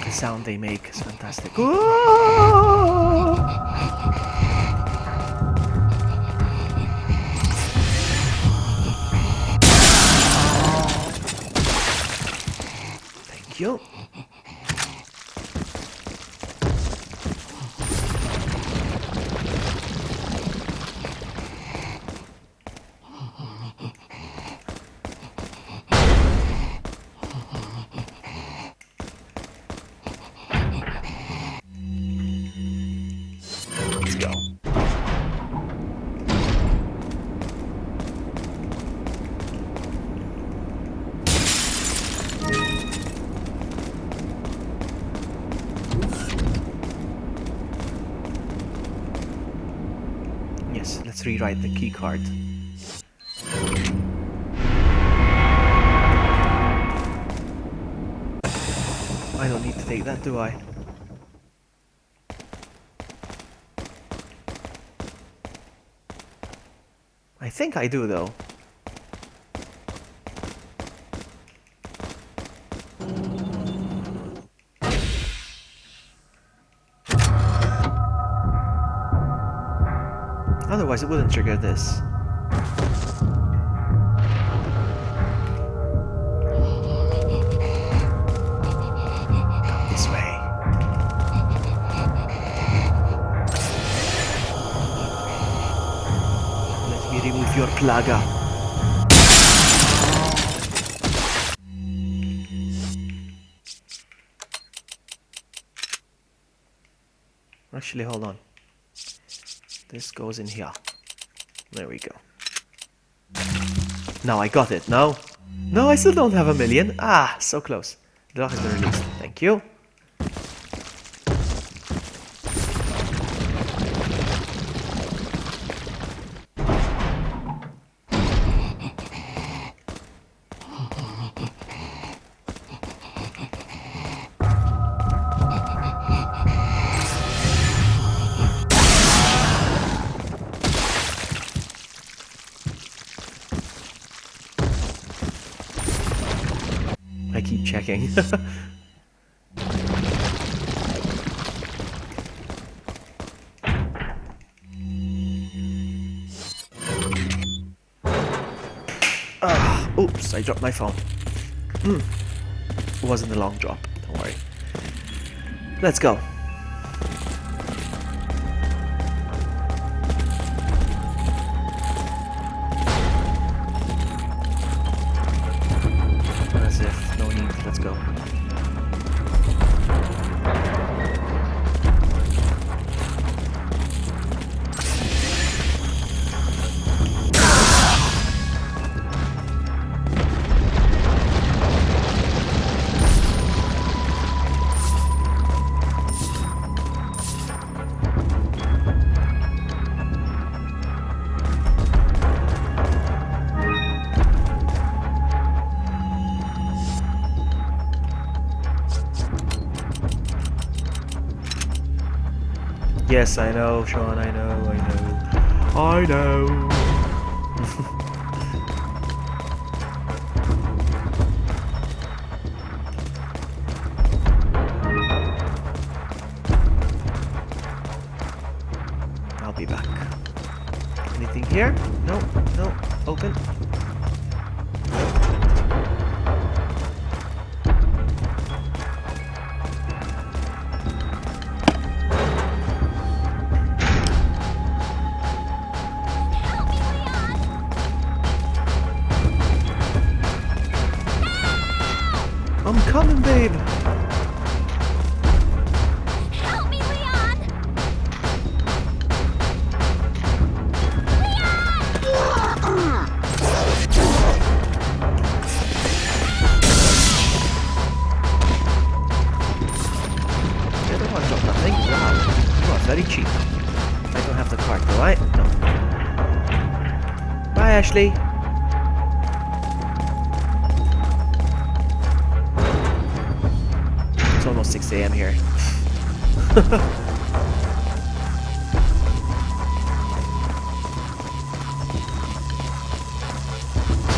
The sound they make is fantastic. Thank you. Let's go. Yes, let's rewrite the key card. I don't need to take that, do I? I think I do, though. Otherwise, it wouldn't trigger this. Come this way. Let me remove your plaga. Actually, hold on. This goes in here. There we go. Now I got it. No? No, I still don't have a million. Ah, so close. The lock has been released. Thank you. I keep checking. Oops, I dropped my phone. It wasn't a long drop, don't worry. Let's go. As if, no need, let's go. Yes, I know, Sean, I know. I know. I'll be back. Anything here? No, no. Open. I'm coming, babe. Help me, Leon! The other one got nothing. Wow. You are very cheap. I don't have the card, do I? No. Bye, Ashley. It's almost 6 a.m. here. So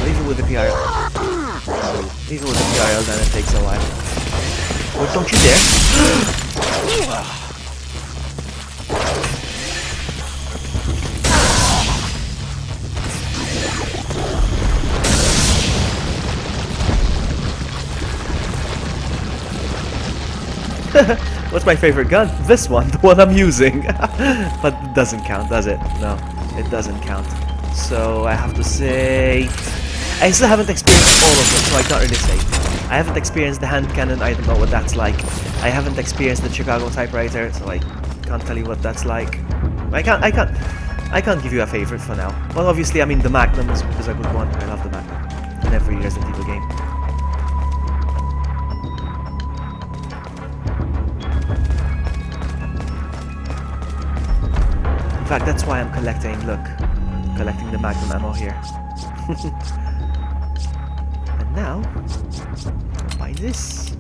even with the PRL, then it takes a while. Oh, don't you dare! What's my favorite gun? This one, the one I'm using. But it doesn't count, does it? No, it doesn't count. So I have to say... I still haven't experienced all of them, so I can't really say. I haven't experienced the hand cannon, I don't know what that's like. I haven't experienced the Chicago typewriter, so I can't tell you what that's like. I can't give you a favorite for now. Well, obviously, I mean, the Magnum is a good one. I love the Magnum in every Resident Evil game. In fact, that's why I'm collecting, look, collecting the Magnum ammo here. And now, I'll buy this.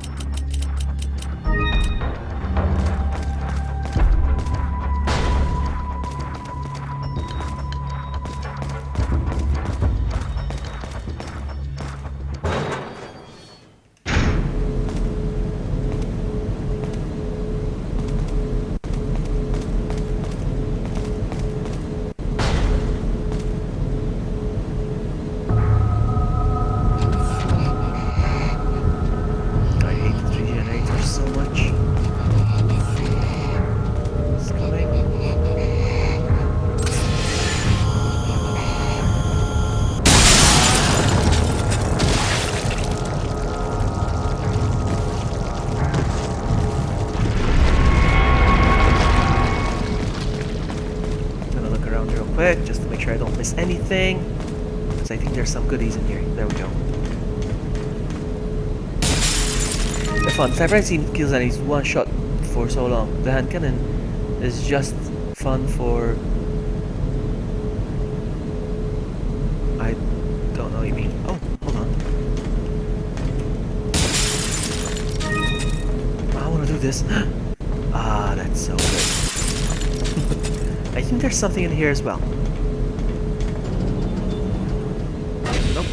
Quick, just to make sure I don't miss anything, because I think there's some goodies in here. There we go. The fun. Typewriter kills enemies one shot for so long. The hand cannon is just fun for... I don't know what you mean. Oh, hold on. I want to do this. Ah, that's so good. I think there's something in here as well. Nope.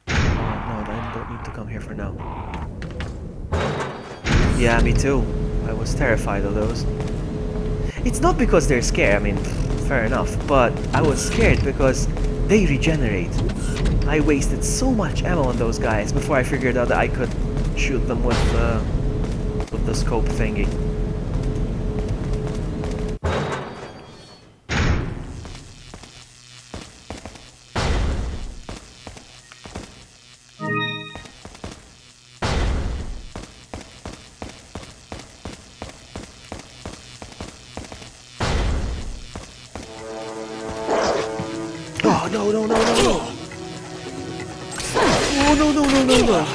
No, I don't need to come here for now. Yeah, me too. I was terrified of those. It's not because they're scared, I mean, fair enough, but I was scared because they regenerate. I wasted so much ammo on those guys before I figured out that I could shoot them with the scope thingy. Oh no no no no no! Oh no no no no no!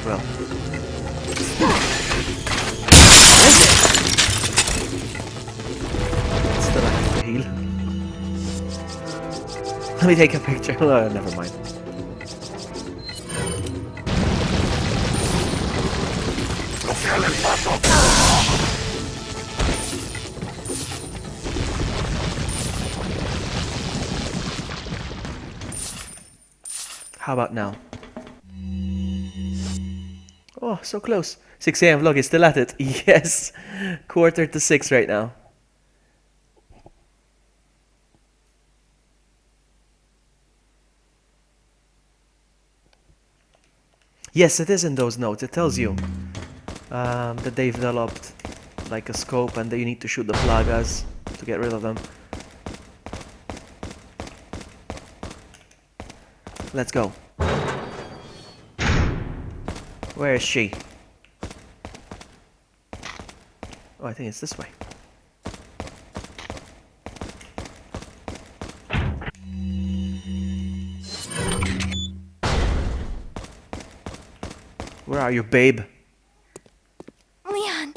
Well. Still have to heal. Let me take a picture. Oh, never mind. How about now? Oh, so close. 6 a.m. vlog is still at it. Yes. 5:45 right now. Yes, it is in those notes. It tells you that they've developed like a scope and that you need to shoot the plagas to get rid of them. Let's go. Where is she? Oh, I think it's this way. Where are you, babe? Leon.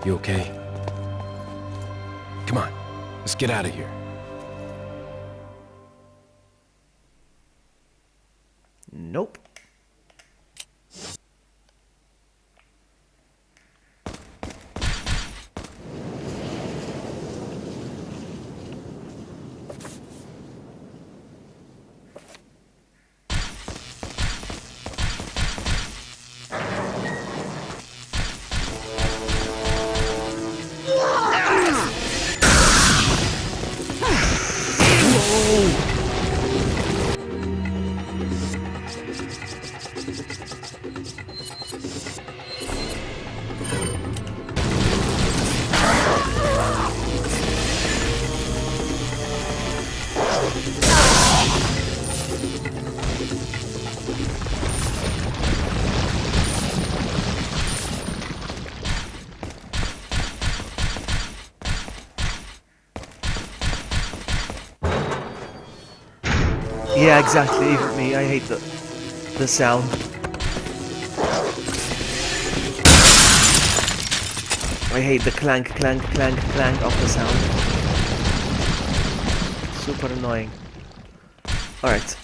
You okay? Come on, let's get out of here. Nope. Yeah, exactly. Even me, I hate the sound. I hate the clank, clank, clank, clank of the sound. Super annoying. Alright.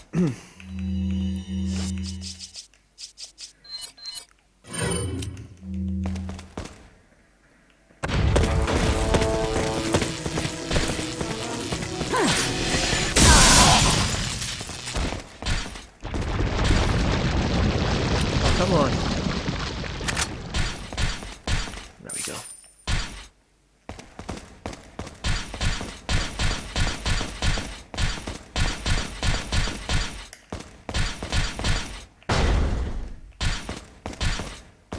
Come on. There we go.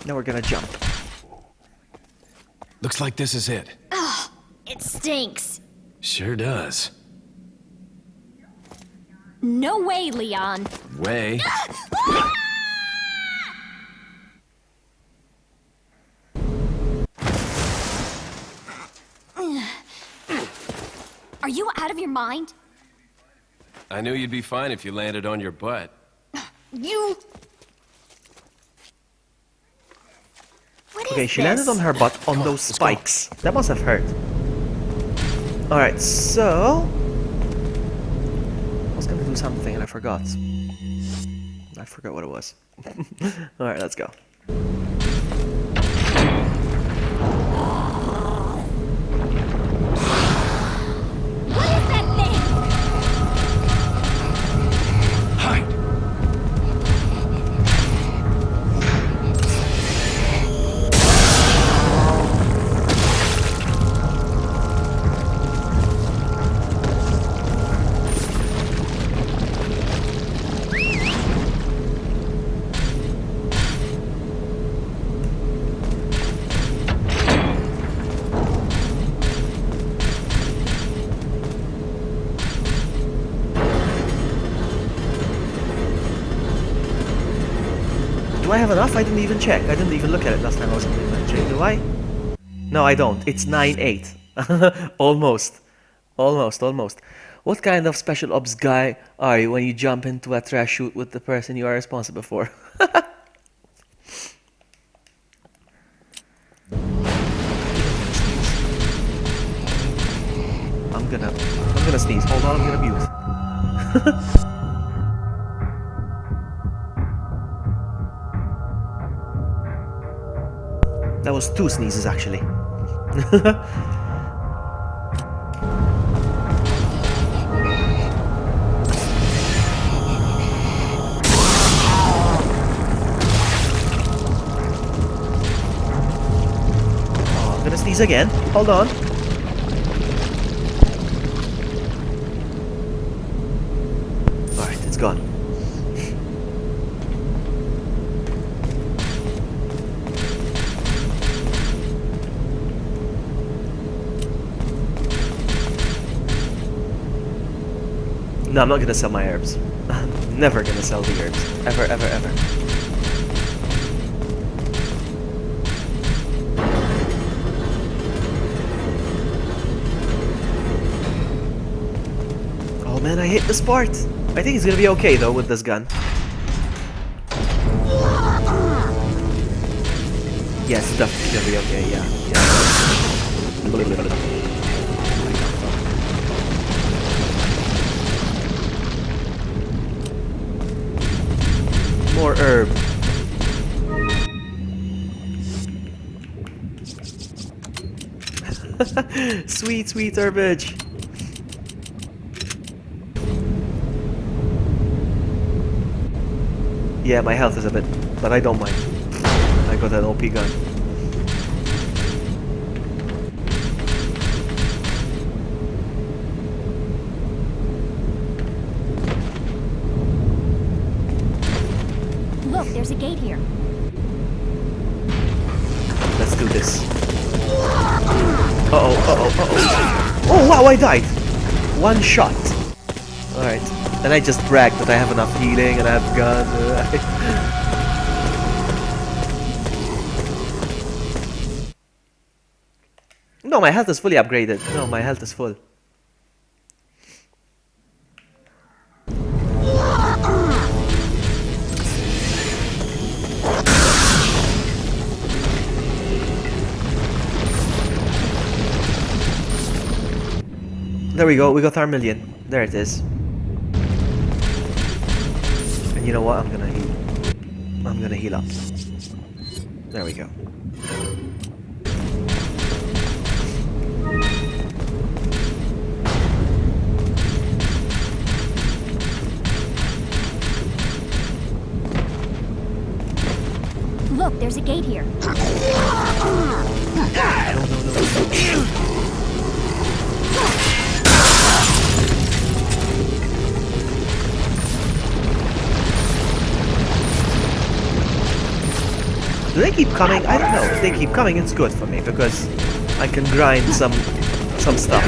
Now we're gonna jump. Looks like this is it. Ugh, it stinks. Sure does. No way, Leon. Way. Are you out of your mind? I knew you'd be fine if you landed on your butt. You... What Okay, is she this? landed on her butt on those spikes. That must have hurt. Alright, so... I was gonna do something and I forgot. I forgot what it was. Alright, let's go. What is that thing? Hide! Do I have enough? I didn't even check. I didn't even look at it last time I was in the inventory. Do I? No, I don't. It's 9-8. Almost. Almost, almost. What kind of special ops guy are you when you jump into a trash chute with the person you are responsible for? That was 2 sneezes, actually. Oh, I'm gonna sneeze again. Hold on. Alright, it's gone. No, I'm not gonna sell my herbs. I'm never gonna sell the herbs. Ever, ever, ever. Oh man, I hit the sport. I think he's gonna be okay though with this gun. Yes, definitely gonna be okay, yeah. More herb. Sweet, sweet herbage. Yeah, my health is a bit, but I don't mind. I got an OP gun. Look, there's a gate here. Let's do this. Uh-oh, uh-oh, uh-oh. Oh, wow, I died. 1 shot. Alright. And I just bragged that I have enough healing and I have gun. No, my health is fully upgraded. No, my health is full. There we go, we got our million. There it is. And you know what? I'm gonna heal. I'm gonna heal up. There we go. Look, there's a gate here. No. Do they keep coming? I don't know. If they keep coming, it's good for me because I can grind some stuff.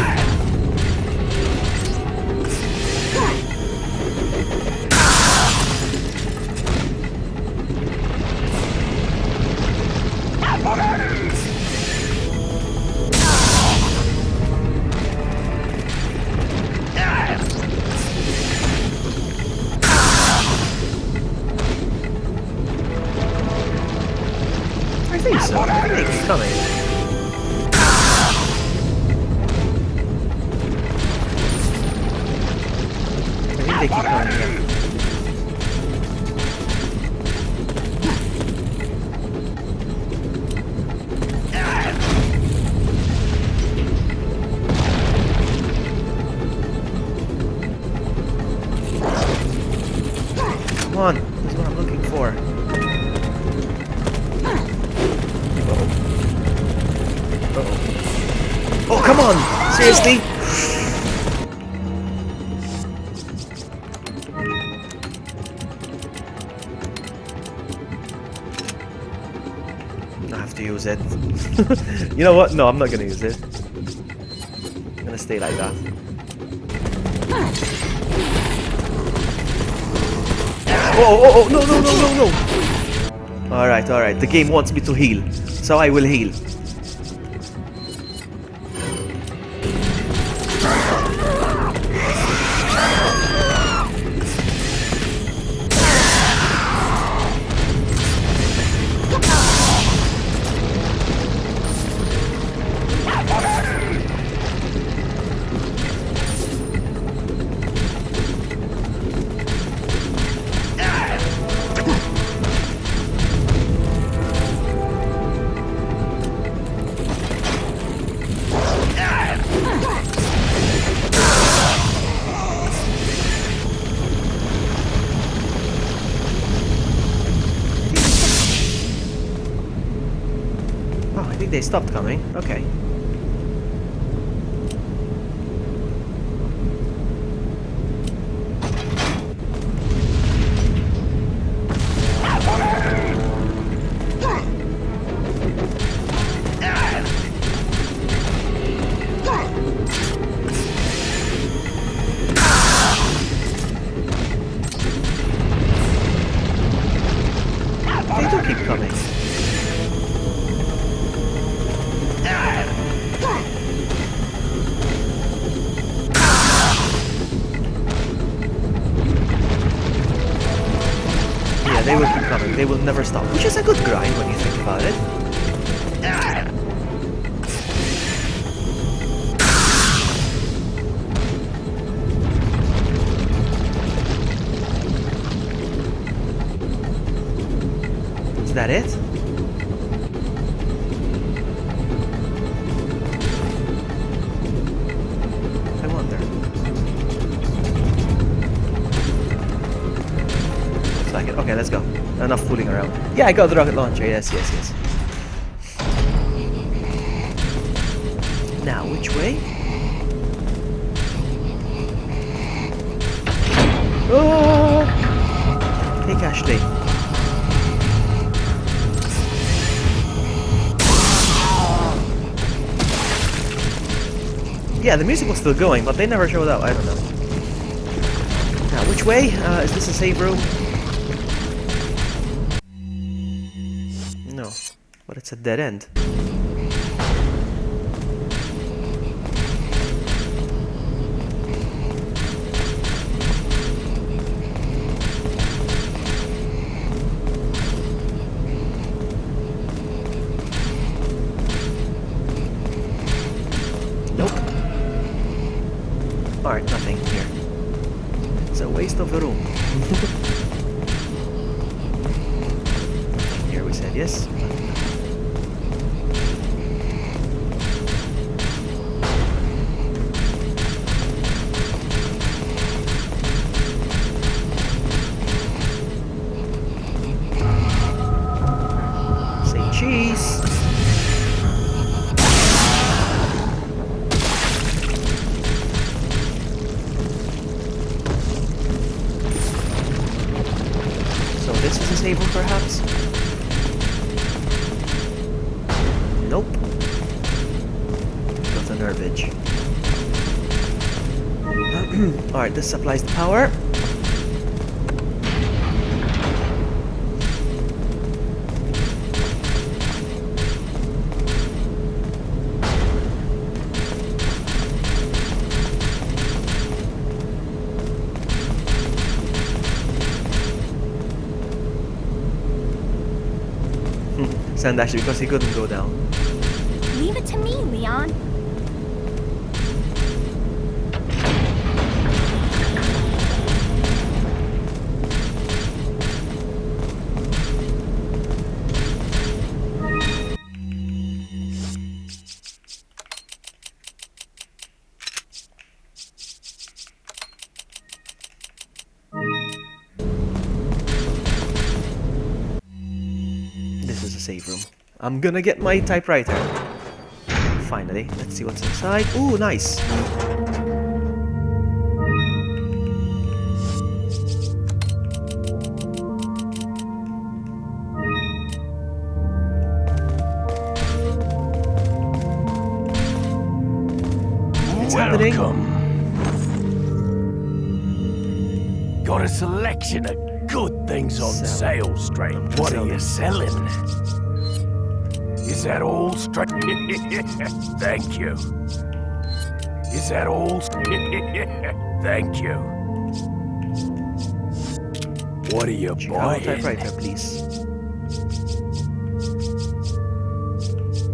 I think so. I think they keep coming. I think they keep coming, yeah. Come on, this is what I'm looking for. Oh, come on! Seriously? I have to use it. You know what? No, I'm not gonna use it. I'm gonna stay like that. Oh, no. Alright. The game wants me to heal. So I will heal. they stopped coming. Okay. They do keep coming. Yeah, they will keep coming. They will never stop. Which is a good grind when you think about it. Is that it? I wonder. Looks like it. Okay, let's go. Enough fooling around. Yeah, I got the rocket launcher. Yes, yes, yes. Now, which way? Oh! Take Ashley. Yeah, the music was still going, but they never showed up. I don't know. Now, which way? Is this a save room? No, but it's a dead end. Alright, nothing here. It's a waste of a room. Here we said yes. Say cheese. This is a save room, perhaps? Nope. Got an herbage. Alright, this supplies the power. Send Ashley because he couldn't go down. Leave it to me, Leon. Save room. I'm gonna get my typewriter. Finally, let's see what's inside. Ooh, nice. It's happening. Got a selection of good things on sale, Strange. What are you selling? Is that all, Strange? Thank you. Is that all? Thank you. What are you buying? Typewriter, please.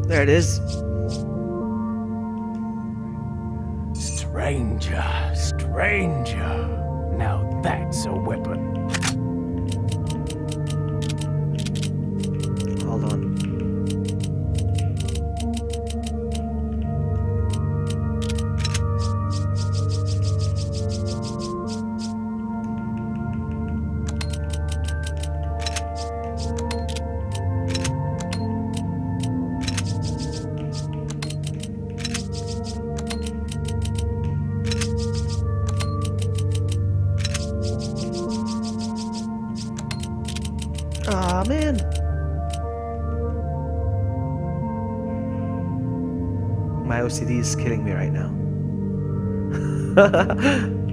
There it is. Stranger, stranger. Now that's a weapon. Hold on. Aw, man. My OCD is killing me right now.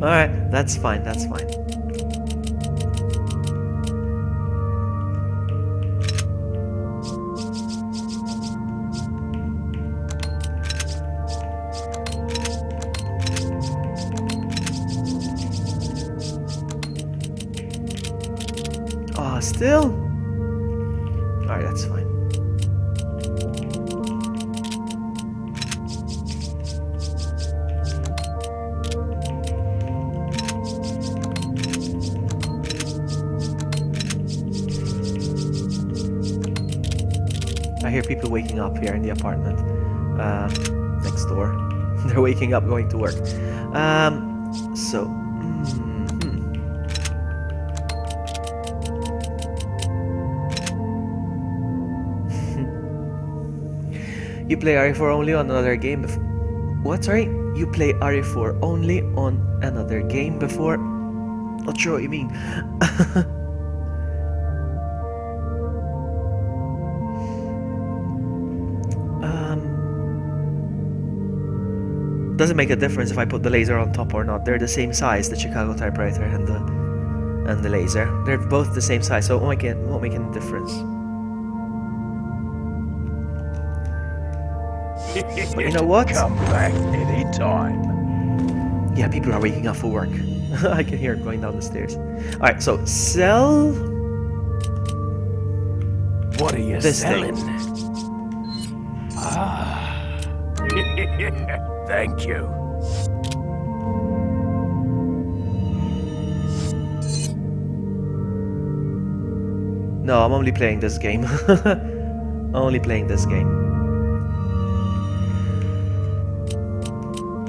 Alright, that's fine, that's fine. Still? Alright, that's fine. I hear people waking up here in the apartment. Next door. They're waking up going to work. So... You play RE4 only on another game before... What, sorry? You play RE4 only on another game before... Not sure what you mean. Doesn't make a difference if I put the laser on top or not. They're the same size, the Chicago typewriter and the laser. They're both the same size, so it won't make any difference. But you know what? Come back anytime. Yeah, people are waking up for work. I can hear it going down the stairs. Alright, so sell... What are you this selling? thing. Ah. Thank you. No, I'm only playing this game. Only playing this game.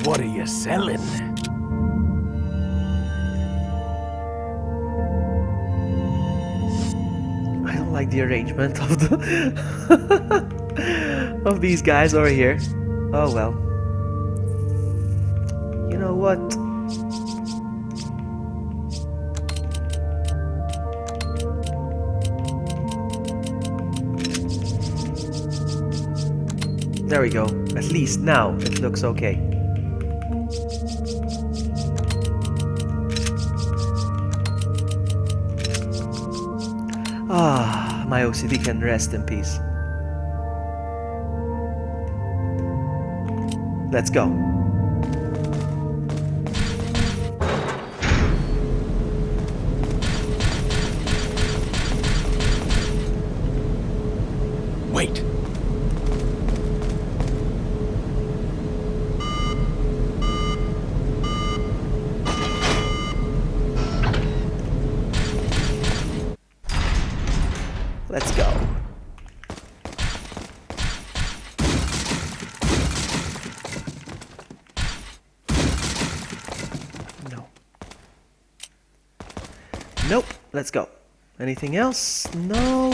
What are you selling? I don't like the arrangement of the of these guys over here. Oh well. You know what? There we go. At least now it looks okay. Ah, my OCD can rest in peace. Let's go. Wait. Let's go. No. Nope. Let's go. Anything else? No.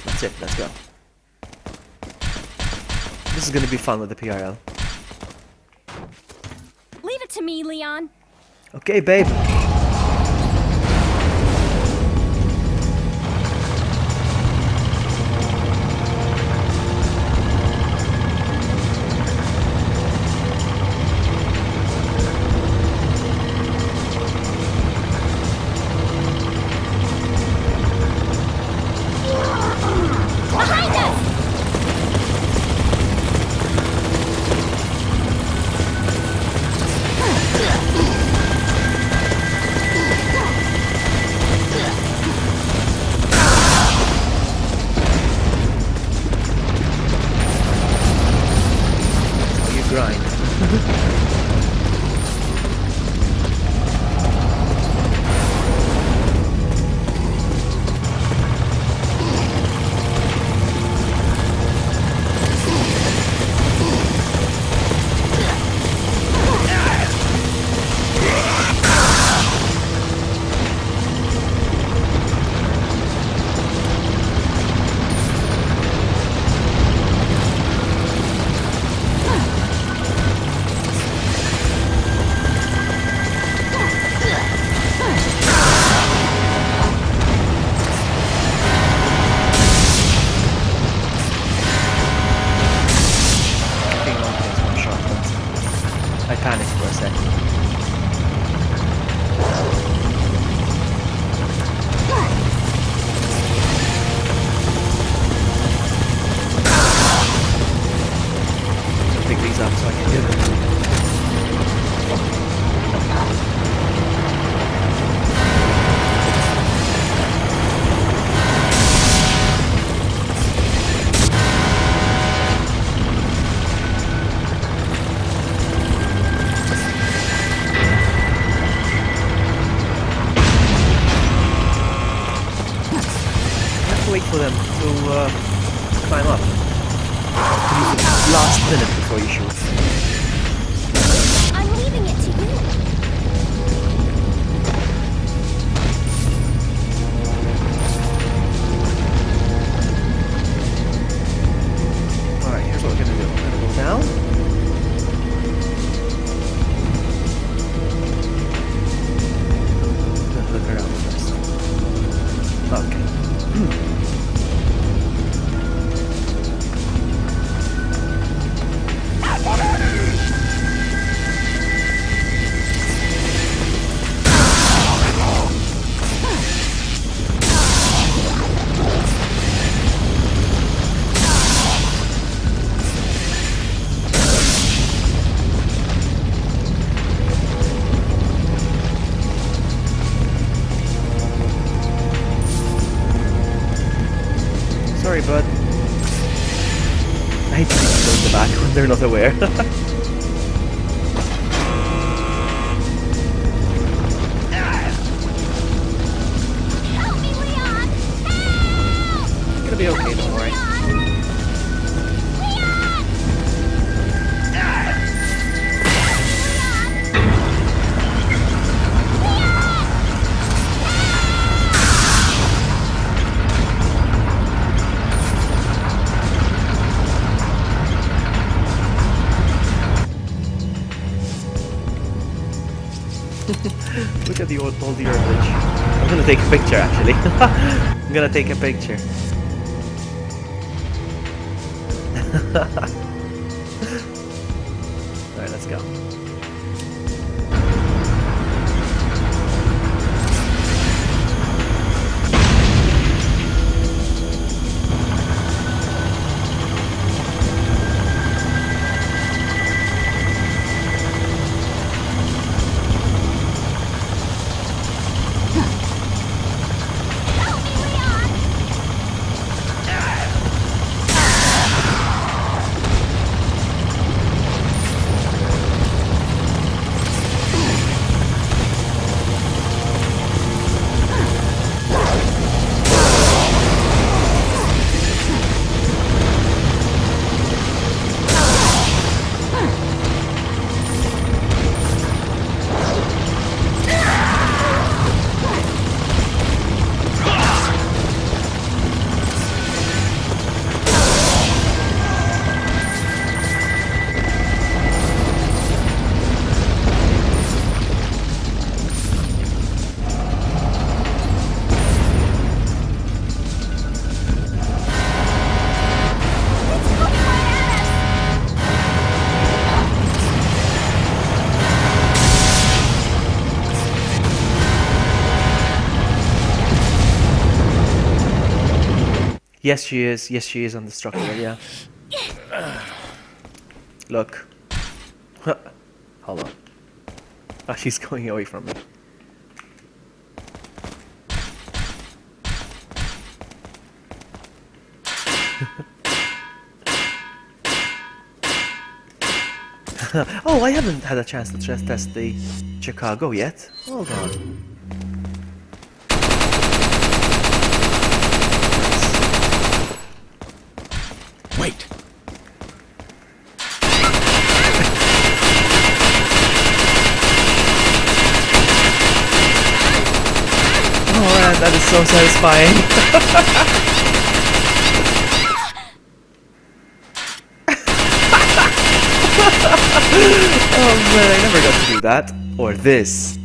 That's it. Let's go. This is gonna be fun with the PRL. Leave it to me, Leon. Okay, babe. Behind us! Grind. I panicked for a sec. Pick these up so I can get them. Wait for them to climb up. To use the last minute before you shoot. I'm leaving it to you. Alright, here's what we're gonna do. I'm gonna go down. I'm gonna look around first. Okay. Sorry, bud. I hate to leave people in the back when they're not aware. Help me, Leon! Help! It's gonna be okay, don't worry. Look at the old bridge. I'm gonna take a picture actually. I'm gonna take a picture. Alright, let's go. Yes, she is. Yes, she is indestructible, yeah. Look. Hold on. Oh, she's going away from me. Oh, I haven't had a chance to stress test the Chicago yet. Hold on. Wait. Oh man, that is so satisfying. Oh man, I never got to do that. Or this.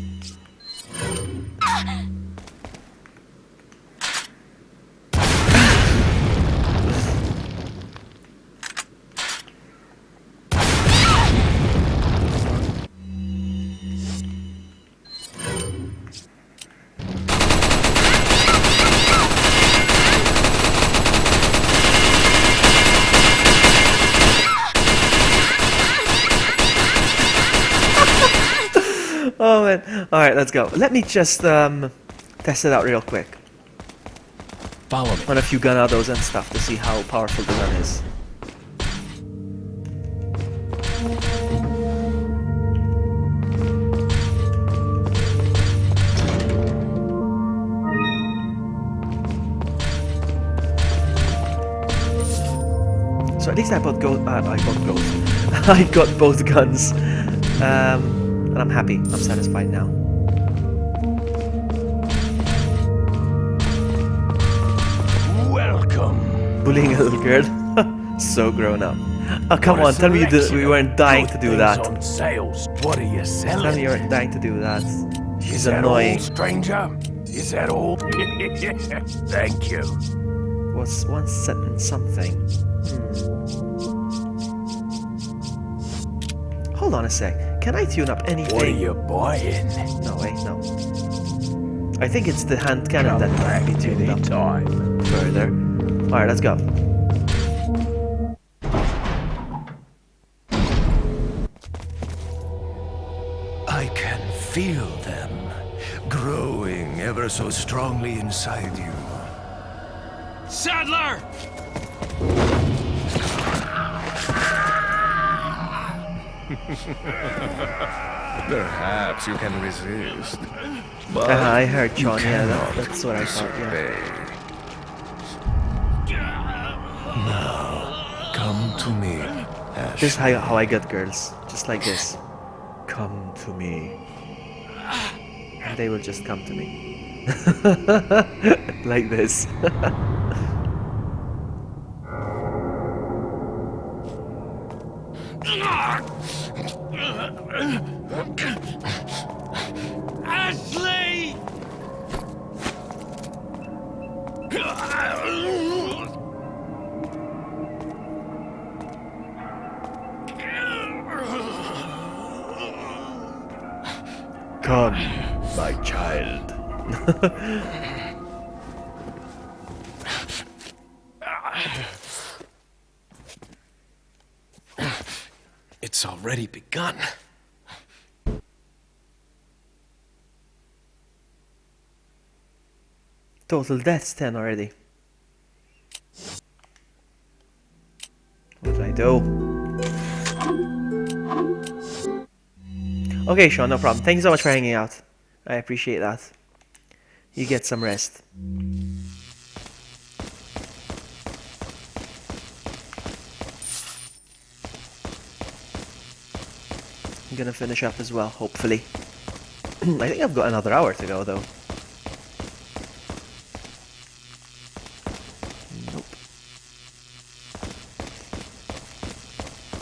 Oh man. Alright, let's go. Let me just test it out real quick. Follow me. On a few gunados and stuff to see how powerful the gun is. So at least I got both guns. And I'm happy. I'm satisfied now. Welcome. Bullying a little girl. So grown up. Oh, come on, tell me we weren't dying to do that. On sales. What are you selling? Tell me you weren't dying to do that. Is He's that annoying. all, stranger? Is that all? Thank you. Was once set in something. Hold on a sec. Can I tune up anything? What are you buying? No, wait, no. I think it's the hand cannon that can be tuned up Anytime. further. Alright, let's go. I can feel them growing ever so strongly inside you. Sadler! Perhaps you can resist. I heard John, yeah, cannot that's what I thought, yeah. disobey. Now, come to me, Ash. This is how I get girls. Just like this. Come to me. And they will just come to me. Like this. Ashley! Come, my child. It's already begun. Total deaths 10 already. What did I do? Okay, Sean, no problem. Thank you so much for hanging out. I appreciate that. You get some rest. I'm gonna finish up as well, hopefully. I think I've got another hour to go, though. Nope.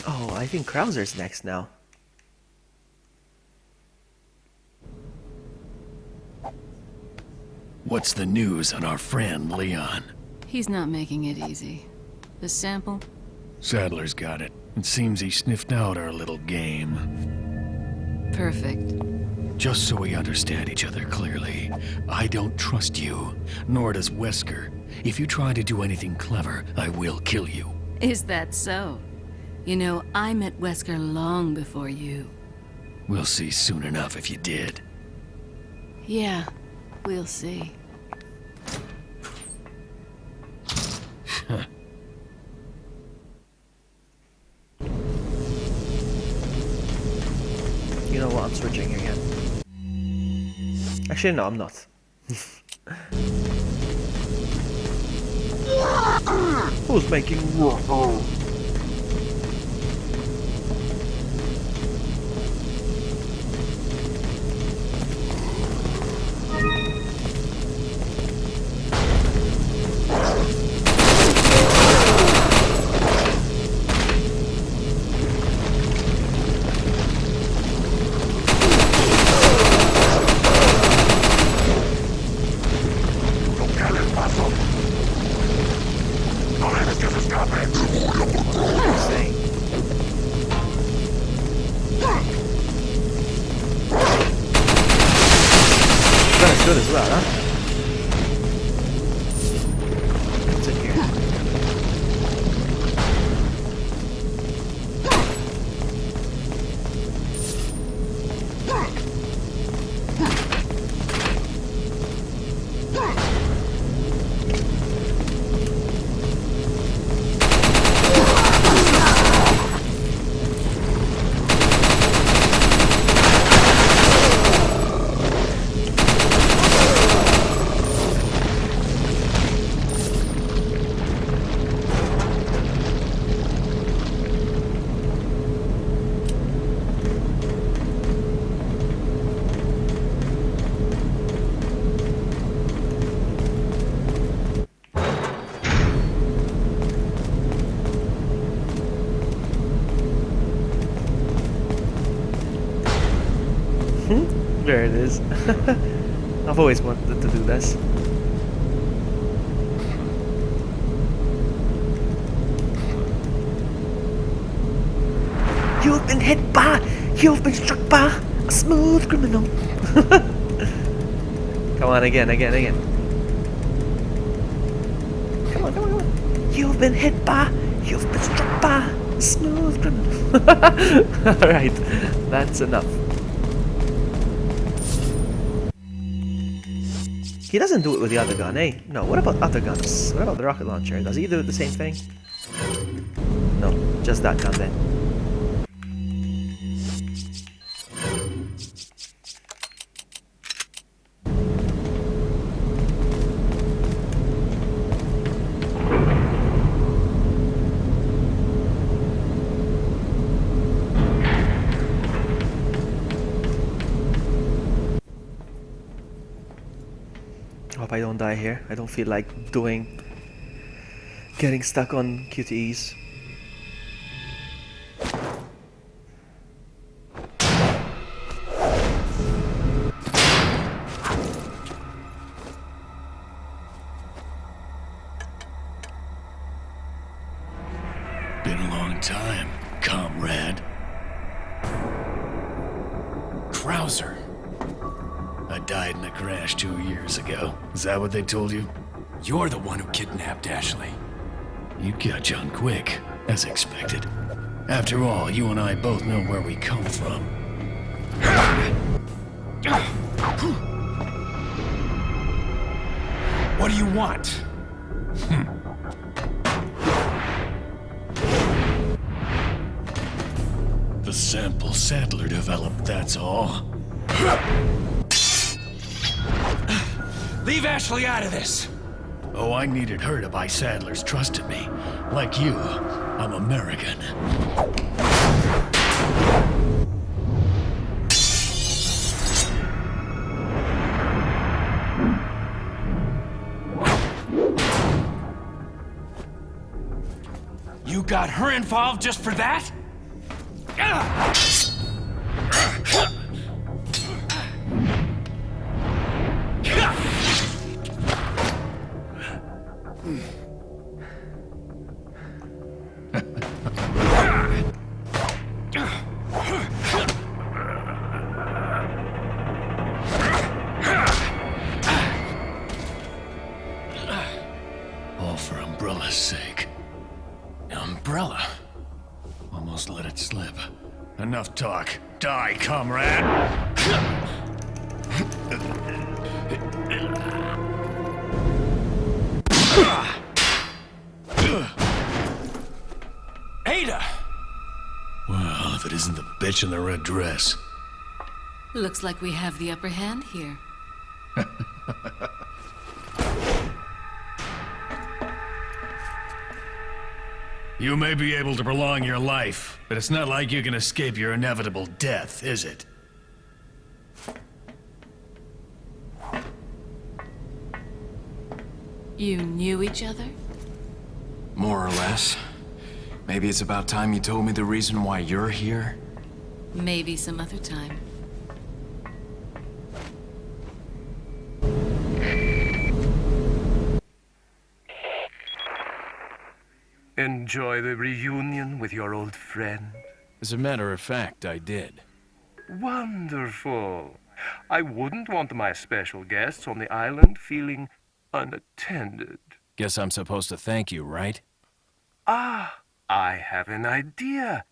Oh, I think Krauser's next now. What's the news on our friend Leon? He's not making it easy. The sample? Sadler's got it. It seems he sniffed out our little game. Perfect. Just so we understand each other clearly, I don't trust you, nor does Wesker. If you try to do anything clever, I will kill you. Is that so? You know, I met Wesker long before you. We'll see soon enough if you did. Yeah, we'll see. You know what, I'm switching again. Actually, no, I'm not. Who's making waffle? Good as well, huh? What's in here? There it is. I've always wanted to do this. You've been hit by, you've been struck by a smooth criminal. Come on, again. Come on. You've been hit by, you've been struck by a smooth criminal. Alright, that's enough. He doesn't do it with the other gun, eh? No, what about other guns? What about the rocket launcher? Does he do the same thing? No, just that gun then. Hope I don't die here. I don't feel like getting stuck on QTEs. Been a long time, comrade. Krauser. I died in a crash 2 years ago. Is that what they told you? You're the one who kidnapped Ashley. You catch on quick, as expected. After all, you and I both know where we come from. What do you want? The sample Sadler developed, that's all. Leave Ashley out of this! Oh, I needed her to buy Sadler's trust in me. Like you, I'm American. You got her involved just for that? All for Umbrella's sake. Umbrella? Almost let it slip. Enough talk. Die, comrade! Ada! Well, if it isn't the bitch in the red dress. Looks like we have the upper hand here. You may be able to prolong your life, but it's not like you can escape your inevitable death, is it? You knew each other? More or less. Maybe it's about time you told me the reason why you're here. Maybe some other time. Enjoy the reunion with your old friend? As a matter of fact, I did. Wonderful. I wouldn't want my special guests on the island feeling unattended. Guess I'm supposed to thank you, right? Ah, I have an idea.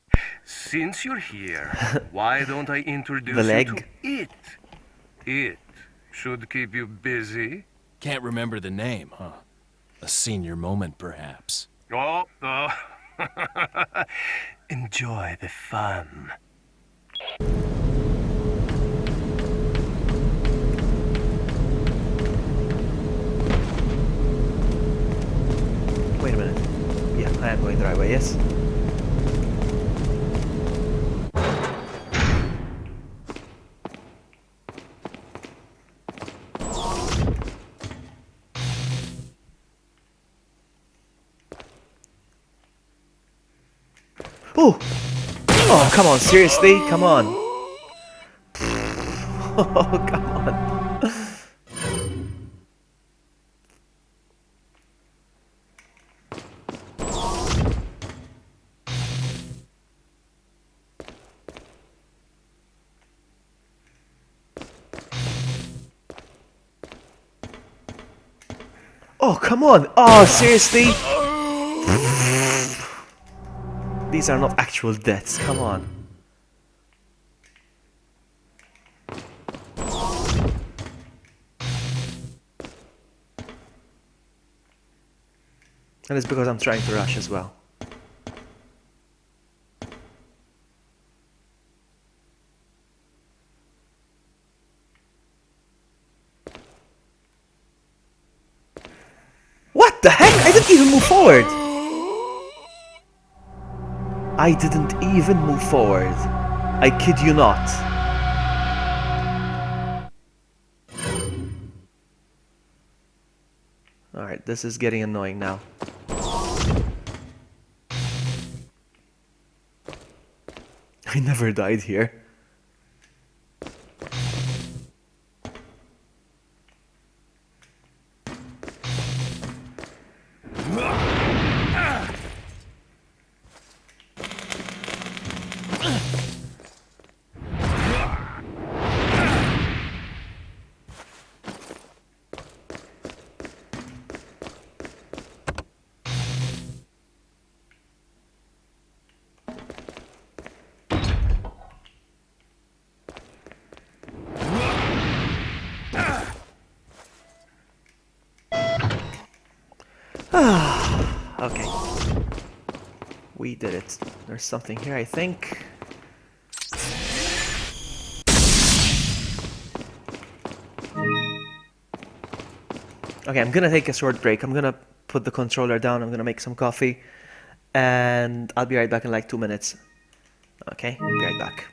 Since you're here, why don't I introduce you to it? It should keep you busy. Can't remember the name, huh? A senior moment, perhaps. Oh. Enjoy the fun. Wait a minute. Yeah, I am going the right way, yes? Oh! Oh, come on, seriously? Come on. Oh, come on. Oh, come on. Oh, seriously? These are not actual deaths. Come on. And it's because I'm trying to rush as well. What the heck? I didn't even move forward. I didn't even move forward. I kid you not. Alright, this is getting annoying now. I never died here. Okay. We did it. There's something here, I think. Okay, I'm gonna take a short break. I'm gonna put the controller down. I'm gonna make some coffee. And I'll be right back in like 2 minutes. Okay, be right back.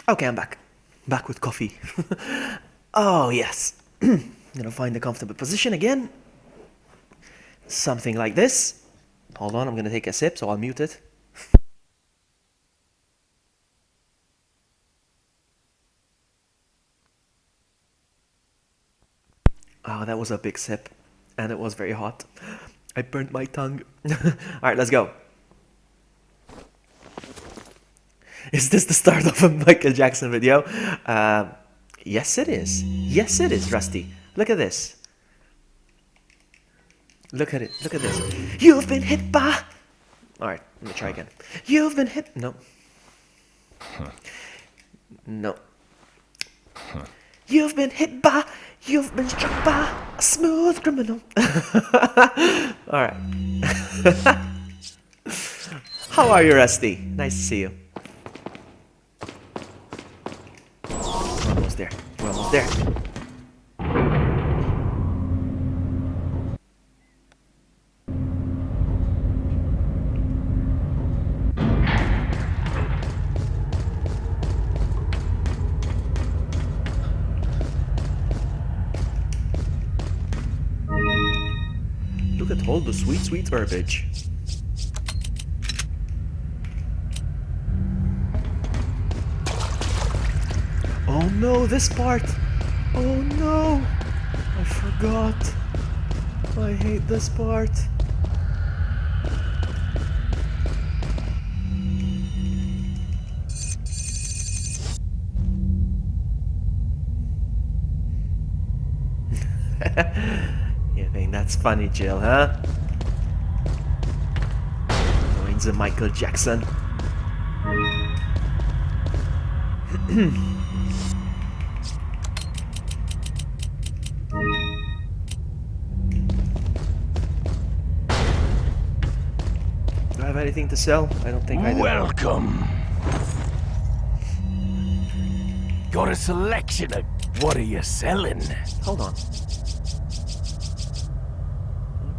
Okay, I'm back. Back with coffee. Oh, yes. I'm gonna find a comfortable position again. Something like this. Hold on, I'm gonna take a sip, so I'll mute it. Oh, that was a big sip. And it was very hot. I burnt my tongue. Alright, let's go. Is this the start of a Michael Jackson video? Yes it is. Yes it is, Rusty. Look at this. Look at it. Look at this. You've been hit by... Alright, let me try again. You've been hit... No. No. You've been hit by... You've been struck by a smooth criminal. Alright. How are you, Rusty? Nice to see you. We're almost there. We're almost there. Look at all the sweet, sweet herbage. Oh no, this part! Oh no! I forgot. I hate this part. You think that's funny, Jill, huh? Mine's a Michael Jackson. Do I have anything to sell? I don't think I do. Welcome. Got a selection of what are you selling? Hold on.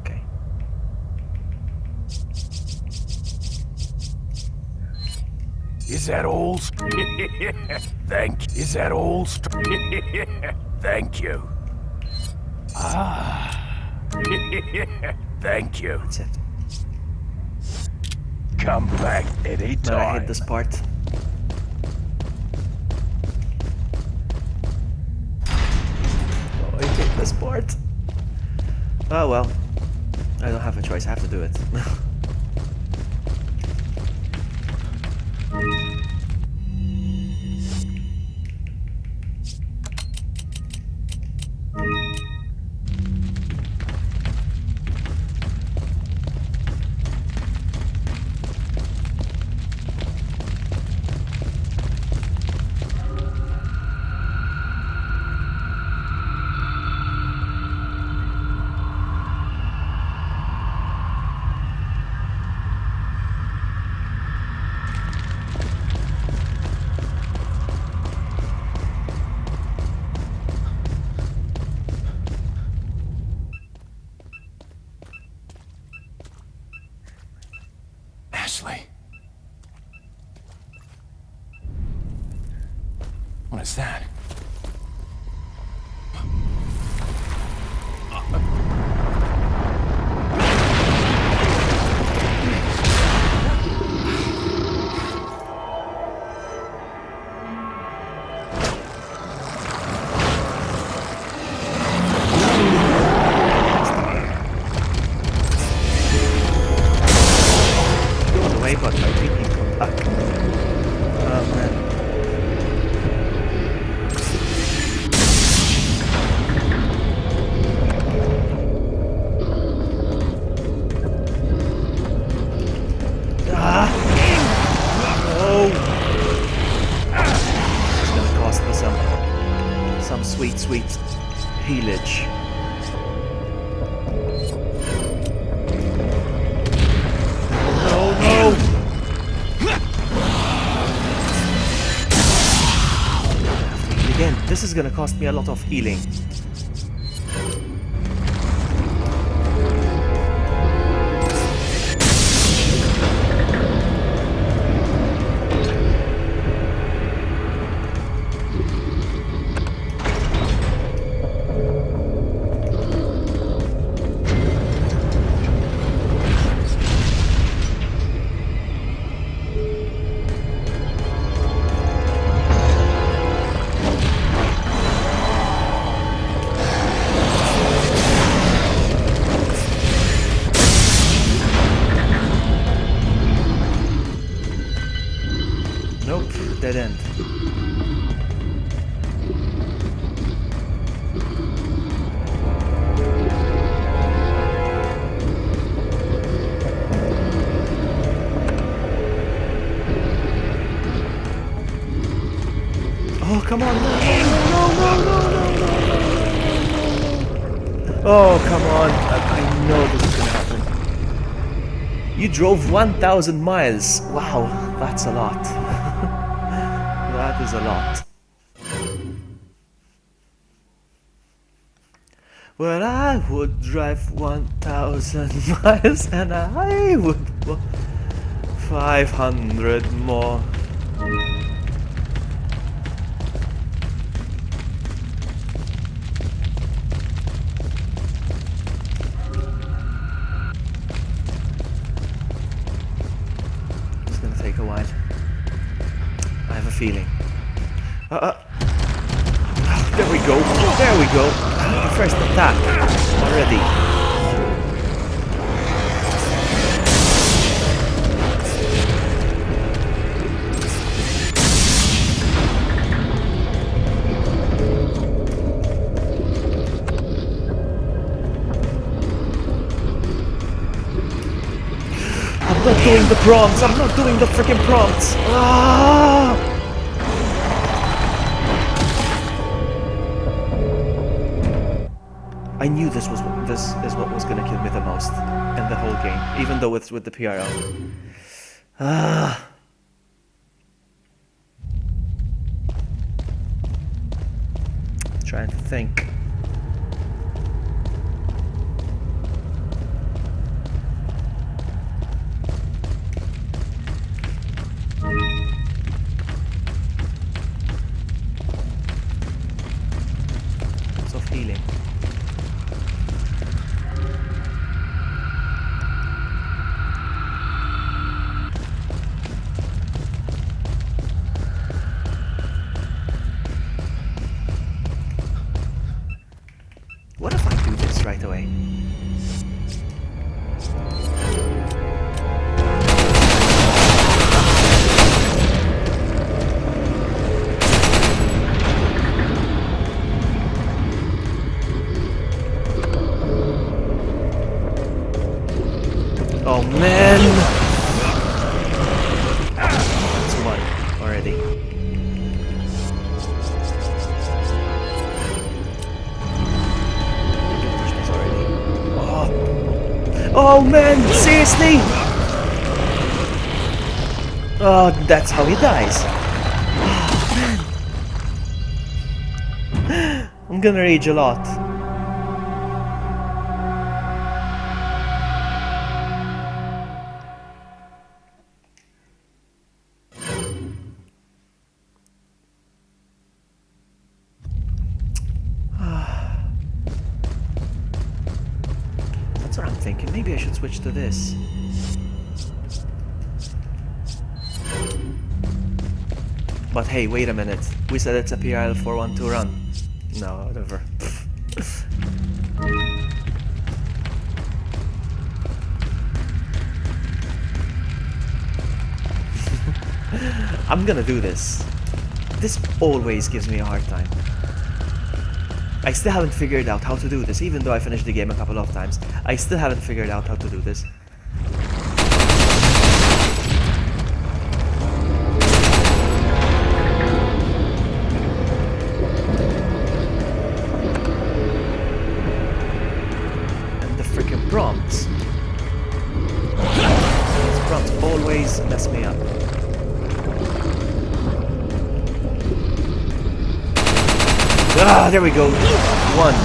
Okay. Is that all? Is that all? Thank you. Ah. Thank you. That's it. Come back anytime. No, I hate this part. Oh, I hate this part. Oh well. I don't have a choice. I have to do it. Ashley. What is that? But I think he come back. Oh man. Ah! No! It's gonna cost me some sweet, sweet healage. No, no! Again, this is gonna cost me a lot of healing. dead end. Oh, come on. No. Oh, come on. I know this is gonna happen. You drove 1,000 miles. Wow, that's a lot. That is a lot. Well, I would drive 1,000 miles and I would walk 500 more. It's gonna take a while. I have a feeling. There we go. There we go. First attack already. I'm not doing the prompts. I'm not doing the freaking prompts. Ah! I knew this is what was gonna kill me the most in the whole game, even though it's with the PRL. Trying to think. Lots of healing. What if I do this right away? Oh man! That's one already. Oh man, seriously? Oh, that's how he dies. Oh, man. I'm gonna rage a lot. That's what I'm thinking. Maybe I should switch to this. But hey, wait a minute. We said it's a PRL 412 run. No, whatever. I'm gonna do this. This always gives me a hard time. I still haven't figured out how to do this, even though I finished the game a couple of times. I still haven't figured out how to do this. And the freaking prompts. These prompts always mess me up. Ah, there we go. One.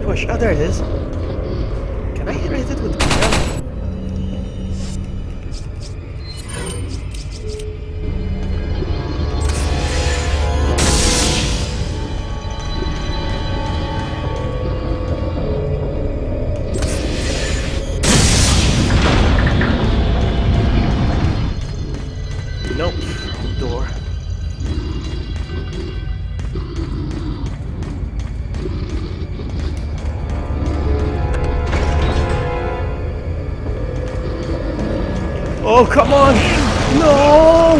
push? Oh, there it is. Can I hit it with the control? Nope. Door. Oh, come on! No!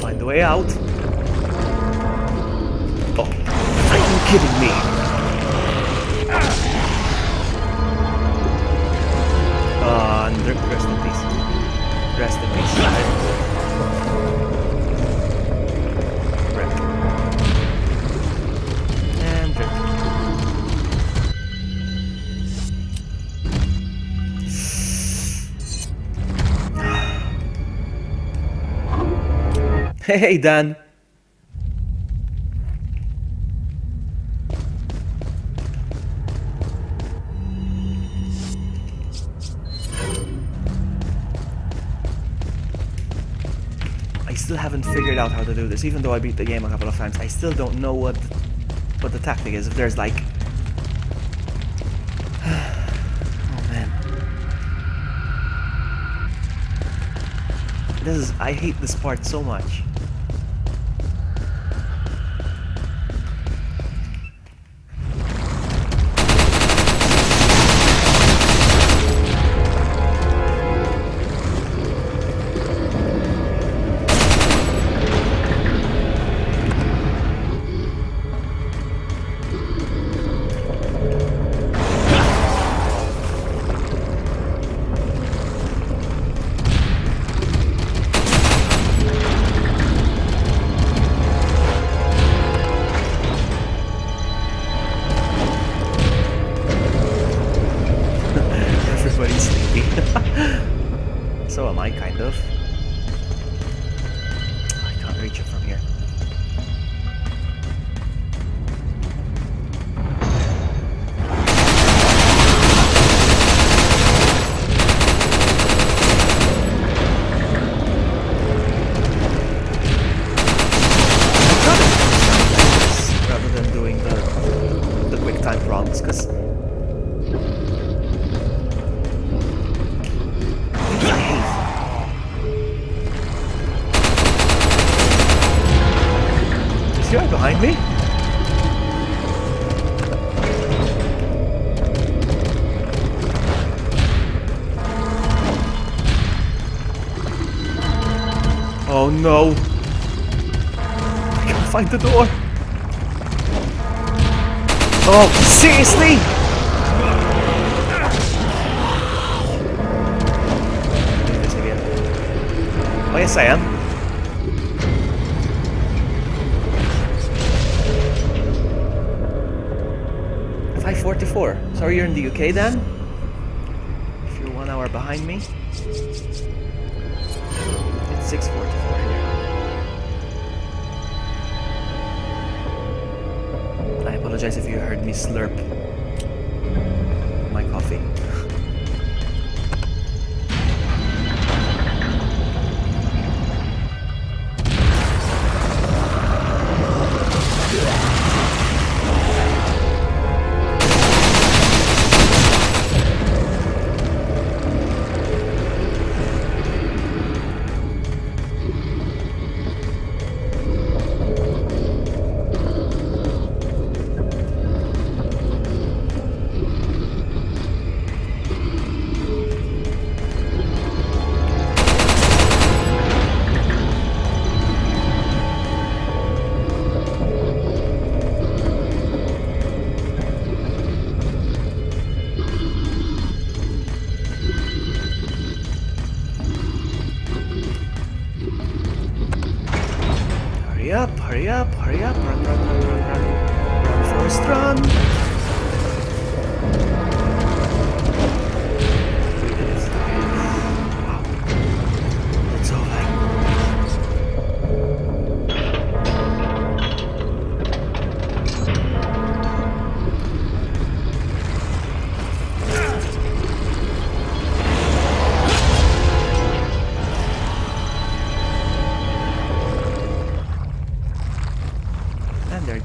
Find the way out. Oh, are you kidding me? Rest in peace. Rest in peace. Rip. And rip. Hey, Dan. I still haven't figured out how to do this, even though I beat the game a couple of times. I still don't know what the tactic is. If there's like... Oh man. I hate this part so much. Everybody's sleepy. So am I, kind of. I can't reach it from here. Rather than doing the quick time prompts, because is he right behind me? Oh no! I can't find the door. Oh, seriously? Do this again. Oh yes, I am. $5:44. Sorry, you're in the UK then? If you're 1 hour behind me. It's 6:44 here. I apologize if you heard me slurp my coffee. Hurry up, hurry up, run, run, run, run, run. Run, Forrest, run! Wow. It's so like...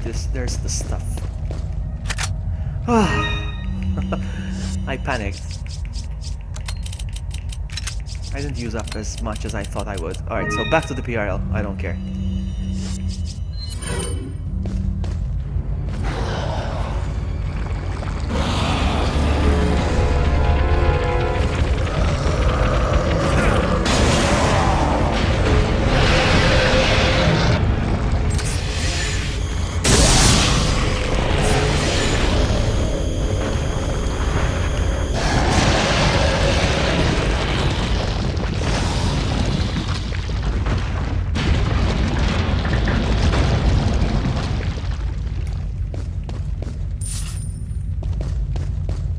there's the stuff. I panicked. I didn't use up as much as I thought I would. Alright, so back to the PRL. I don't care.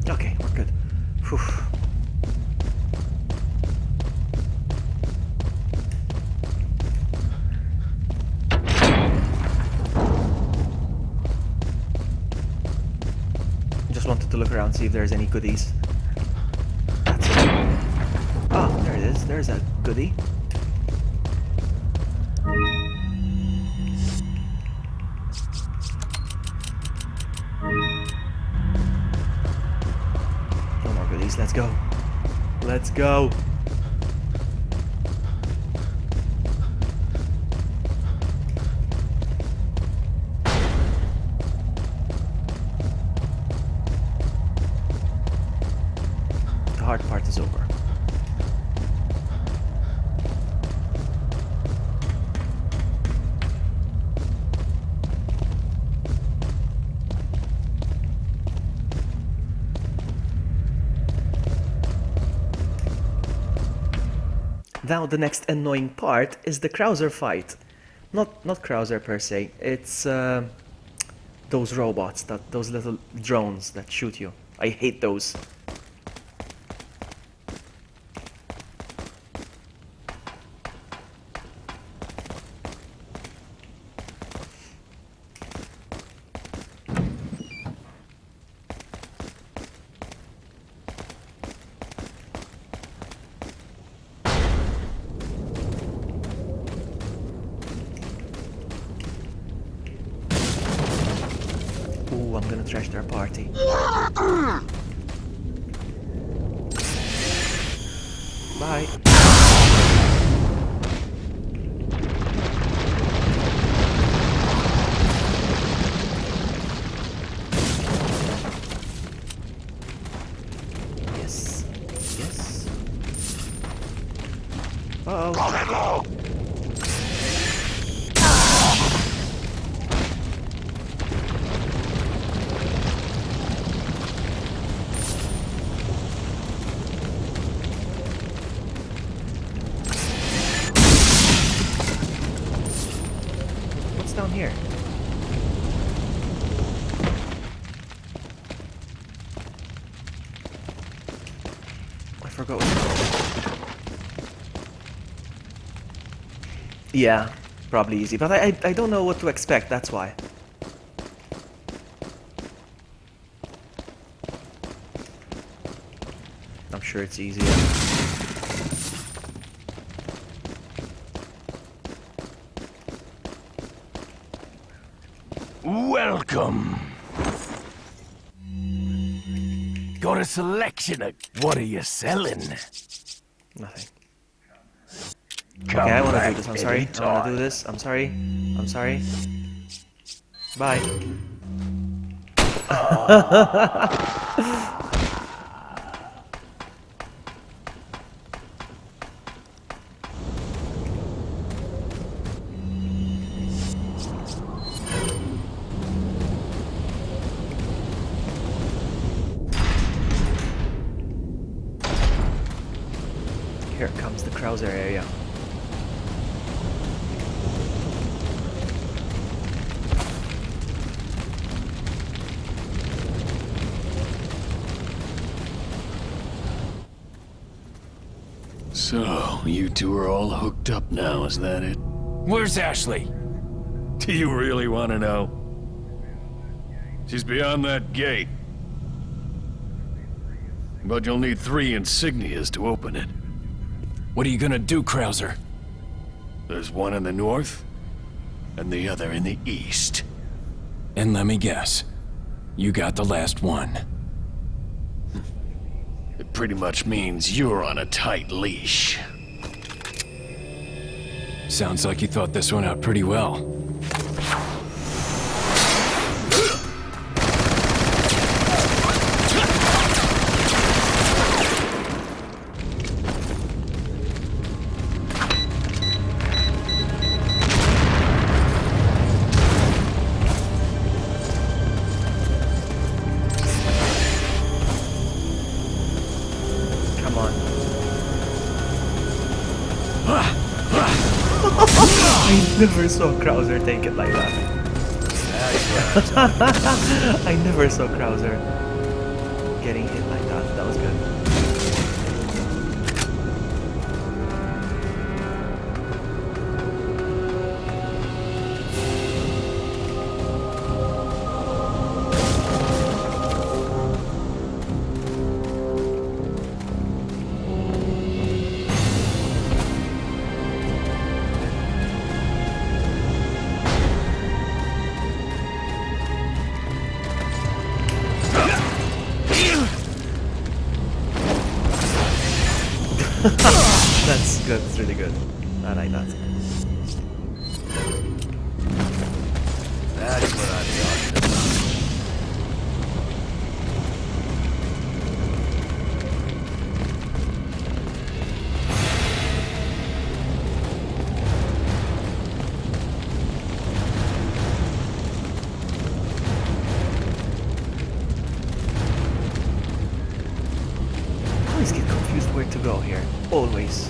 Okay, we're good. Whew. Just wanted to look around, see if there's any goodies. That's it. Oh, there it is. There's a goodie. No more goodies. Let's go. Let's go. The hard part is over. Now the next annoying part is the Krauser fight. Not Krauser per se. It's those robots, those little drones that shoot you. I hate those. Ooh, I'm gonna trash their party. Bye. Yes. Yes. Uh-oh. What's down here? I forgot what it's called. Yeah, probably easy, but I don't know what to expect, that's why. I'm sure it's easier. Welcome. Got a selection of what are you selling? Nothing. Okay, I want to do this. I'm sorry. I want to do this. I'm sorry. I'm sorry. Bye. Here comes the Krauser area. So, you two are all hooked up now, is that it? Where's Ashley? Do you really want to know? She's beyond that gate. But you'll need 3 insignias to open it. What are you gonna do, Krauser? There's one in the north, and the other in the east. And let me guess, you got the last one. It pretty much means you're on a tight leash. Sounds like you thought this one out pretty well. I never saw Krauser take it like that. I never saw Krauser getting hit like that. That was good. That's good, it's really good. I like that. That's what I'm talking about. I always get confused where to go here. Always.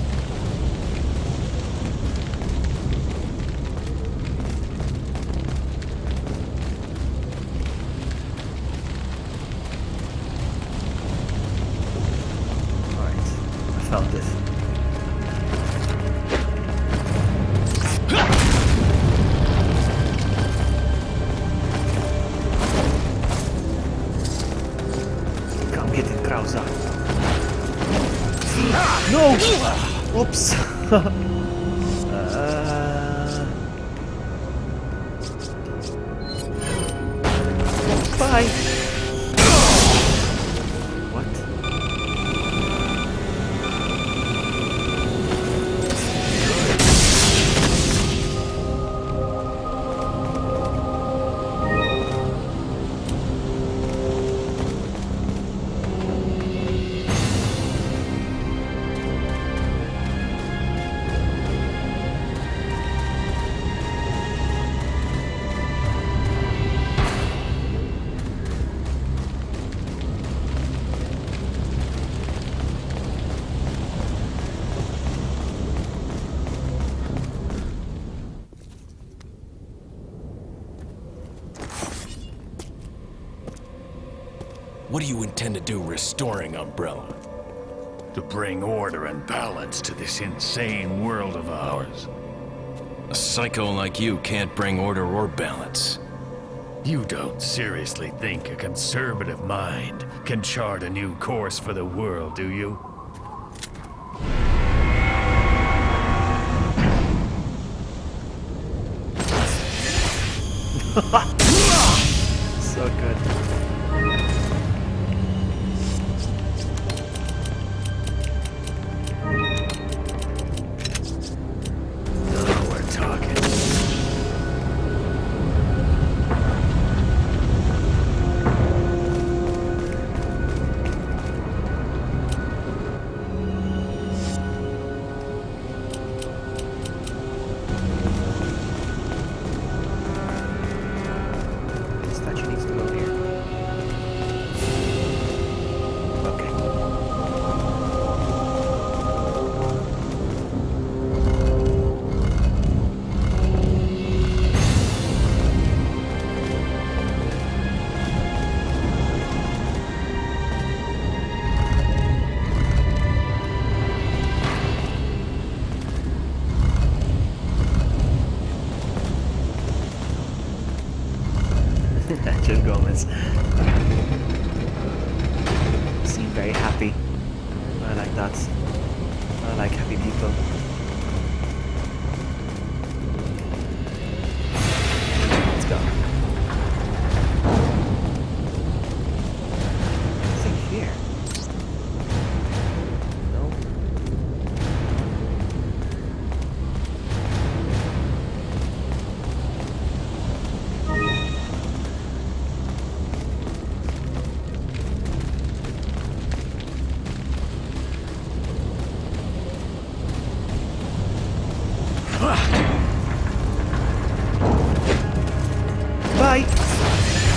Found it. Come get it, Krauser. No! Oops. Bye. What do you intend to do restoring Umbrella? To bring order and balance to this insane world of ours. A psycho like you can't bring order or balance. You don't seriously think a conservative mind can chart a new course for the world, do you? So good. Jill Gomez. Seem very happy. I like that. I like happy people. Let's go.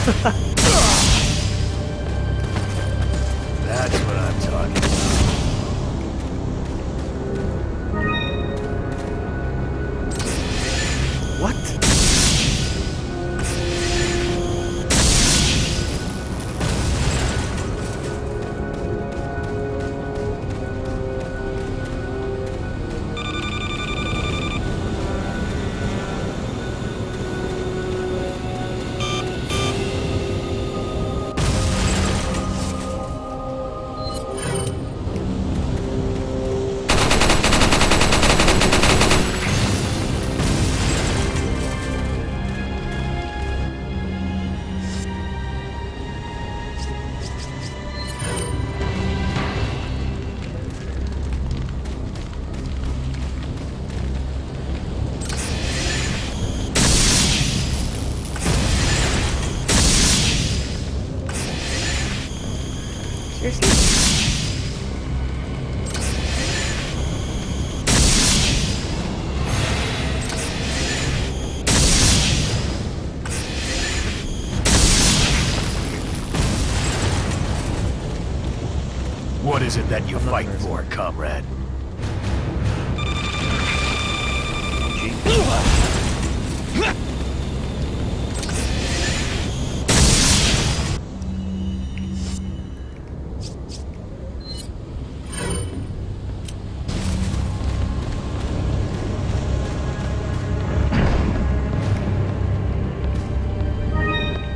That's what I'm talking about. What? Seriously? What is it that you fight for, comrade?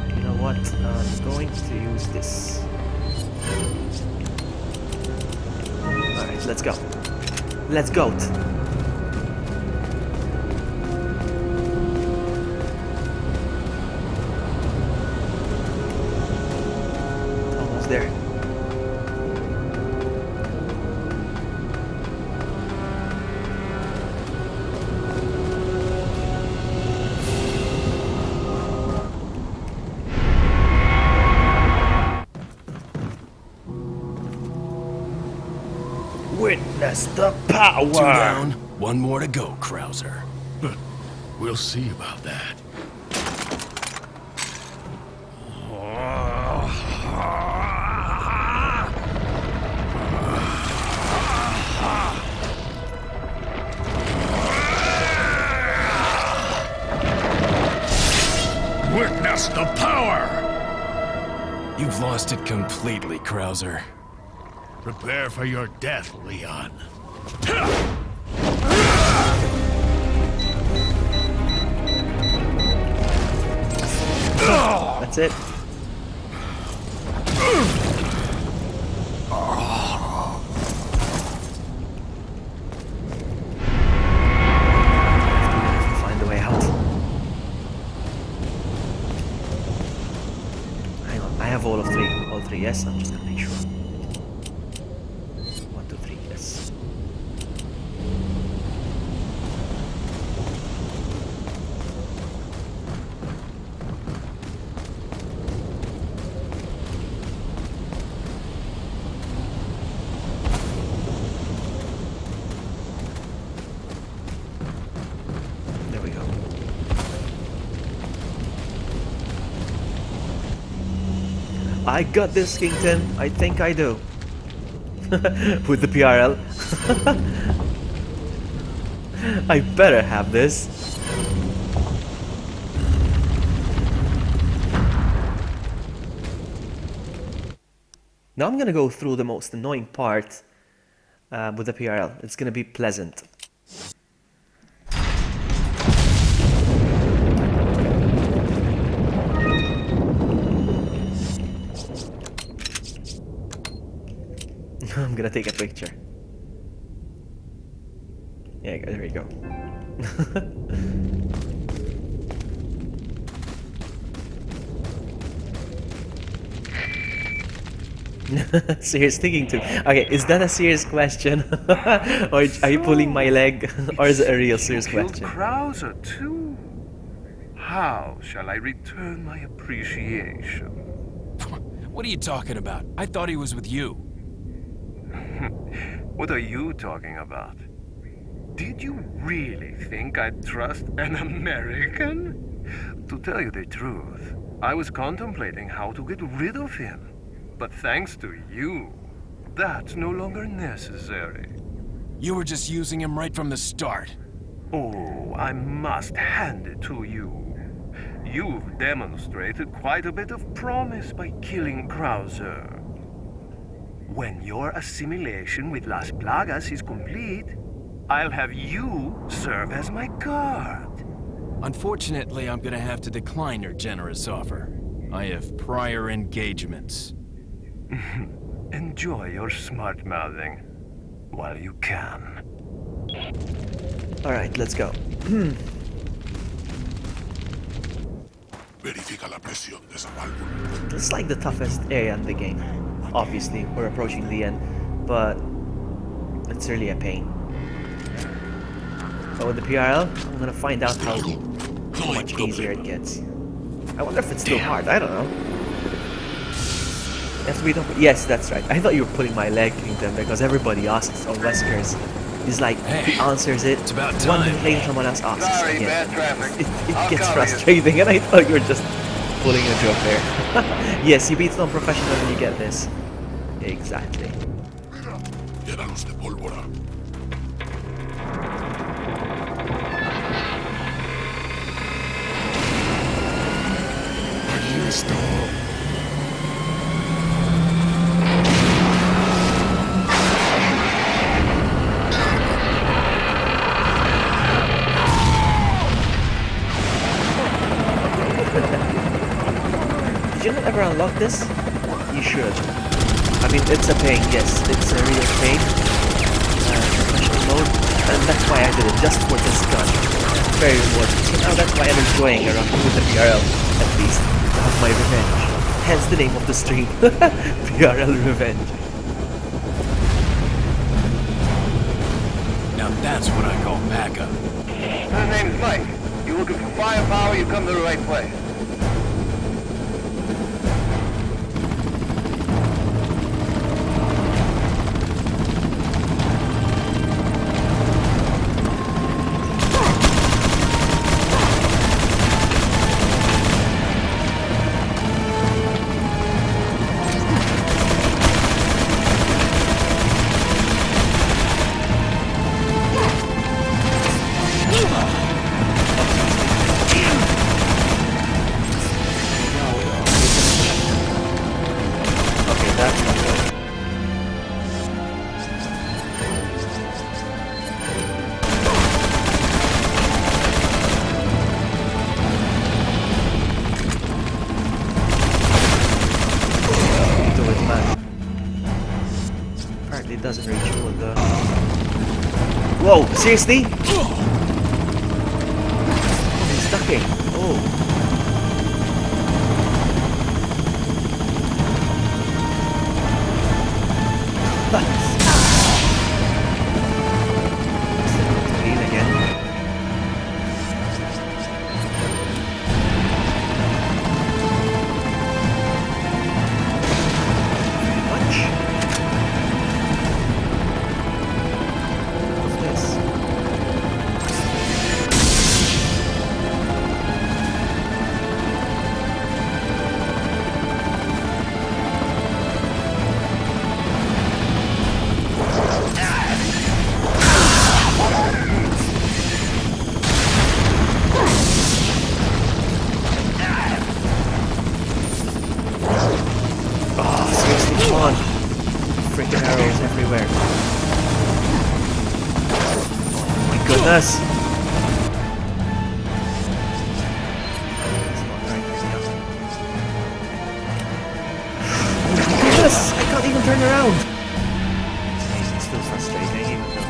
You know what? I'm going to use this. Alright, let's go. Let's go. Almost there. Witness the power! 2 down, 1 more to go, Krauser. We'll see about that. Witness the power! You've lost it completely, Krauser. Prepare for your death, Leon. That's it. Find a way out. Hang on, I have all three, yes? I'm just gonna make sure. 1, 2, 3, yes. There we go. I got this, Kington. I think I do. With the PRL. I better have this. Now I'm gonna go through the most annoying part with the PRL. It's gonna be pleasant. I'm gonna take a picture. Yeah, there you go. Serious thinking too. Okay, is that a serious question? Or are you pulling my leg? Or is it a real serious question? Krauser too. How shall I return my appreciation? What are you talking about? I thought he was with you. What are you talking about? Did you really think I'd trust an American? To tell you the truth, I was contemplating how to get rid of him. But thanks to you, that's no longer necessary. You were just using him right from the start. Oh, I must hand it to you. You've demonstrated quite a bit of promise by killing Krauser. When your assimilation with Las Plagas is complete, I'll have you serve as my guard. Unfortunately, I'm gonna have to decline your generous offer. I have prior engagements. Enjoy your smart-mouthing while you can. Alright, let's go. This is like the toughest area in the game. Obviously, we're approaching the end, but it's really a pain. But with the PRL, I'm gonna find out how much easier it gets. I wonder if it's still hard. I don't know. Yes, that's right. I thought you were putting my leg in them because everybody asks on Wesker's. It's like he answers it. It's about one time. minute later, someone else asks Sorry, again. bad traffic. It gets frustrating, and I thought you were just pulling a joke there. Yes, you beat it on professional and you get this. Exactly. Did you not ever unlock this? You should. I mean, it's a pain, yes, it's a real pain. Professional mode, and that's why I did it, just for this gun. Very rewarding. So now that's why I'm enjoying around with the PRL, at least, to have my revenge. Hence the name of the stream, PRL Revenge. Now that's what I call backup. My name's Mike. You looking for firepower, you come to the right place. It doesn't reach you with the... Whoa, seriously? Oh, he's ducking. Oh. Clean again. Freaking arrows everywhere. Oh my goodness! Yes! I can't even turn around! It's still frustrating even though...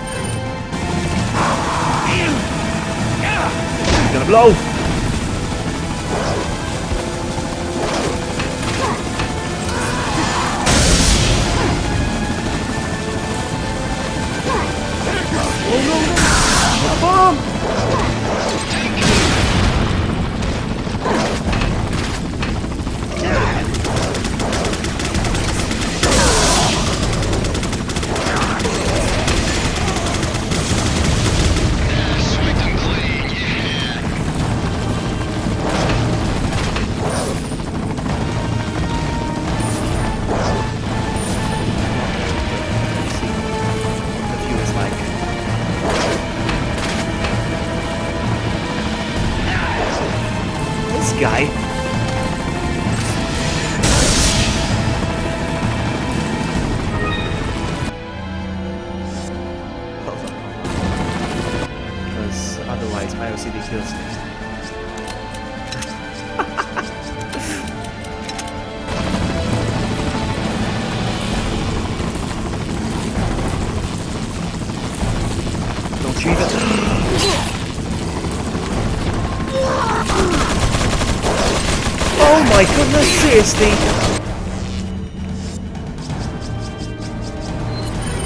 He's gonna blow! this guy. Hold on. Because otherwise my OCD kills me. Don't you even... Oh my goodness, seriously?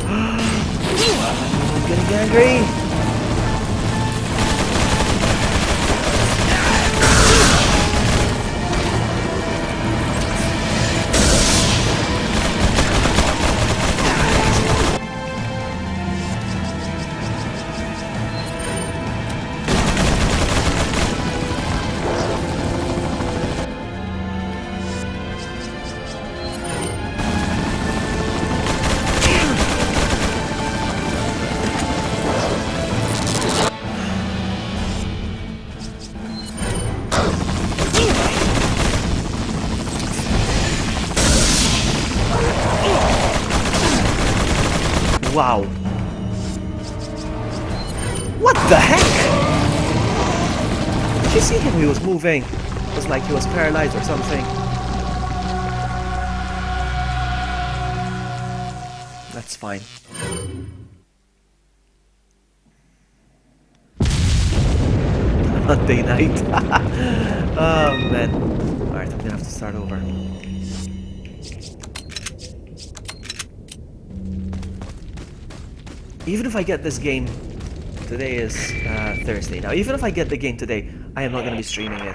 I'm getting angry. Wow. What the heck? Did you see him? He was moving. It was like he was paralyzed or something. That's fine. Monday night. Oh man. Alright, I'm gonna have to start over. Even if I get this game, today is Thursday. Now, even if I get the game today, I am not going to be streaming it.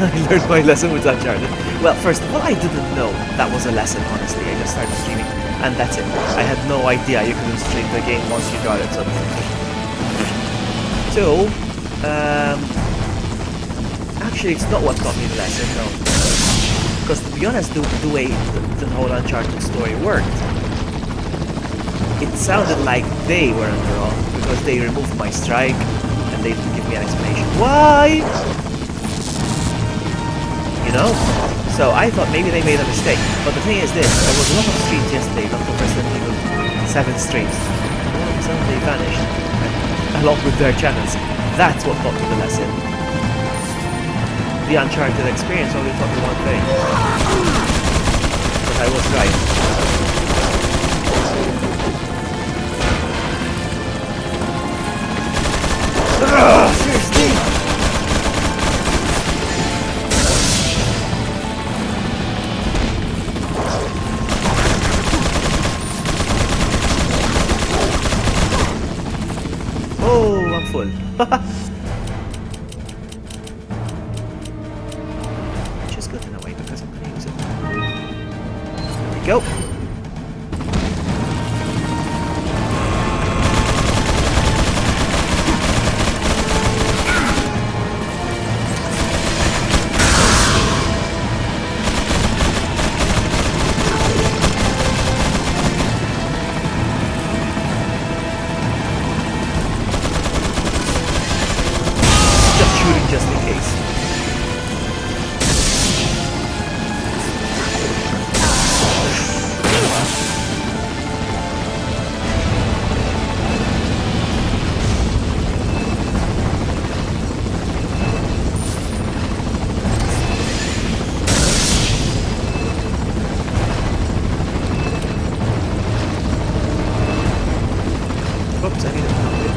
I learned my lesson with Uncharted. Well, first of all, I didn't know that was a lesson, honestly. I just started streaming, and that's it. I had no idea you couldn't stream the game once you got it, so... actually, it's not what taught me the lesson, no. Because to be honest, the way the whole Uncharted story worked, it sounded like they were in the wrong, because they removed my strike, and they didn't give me an explanation. Why? You So I thought maybe they made a mistake. But the thing is this, there was a lot of streams yesterday, not the Resident Evil 7 streams. All of a sudden they vanished, along with their channels. That's what taught me the lesson. The Uncharted experience only taught me one thing. But I was right. Ugh, seriously! Oh, I'm full. Which is good in a way because I'm gonna use it. There we go. Just in case. Oops, I need to help it.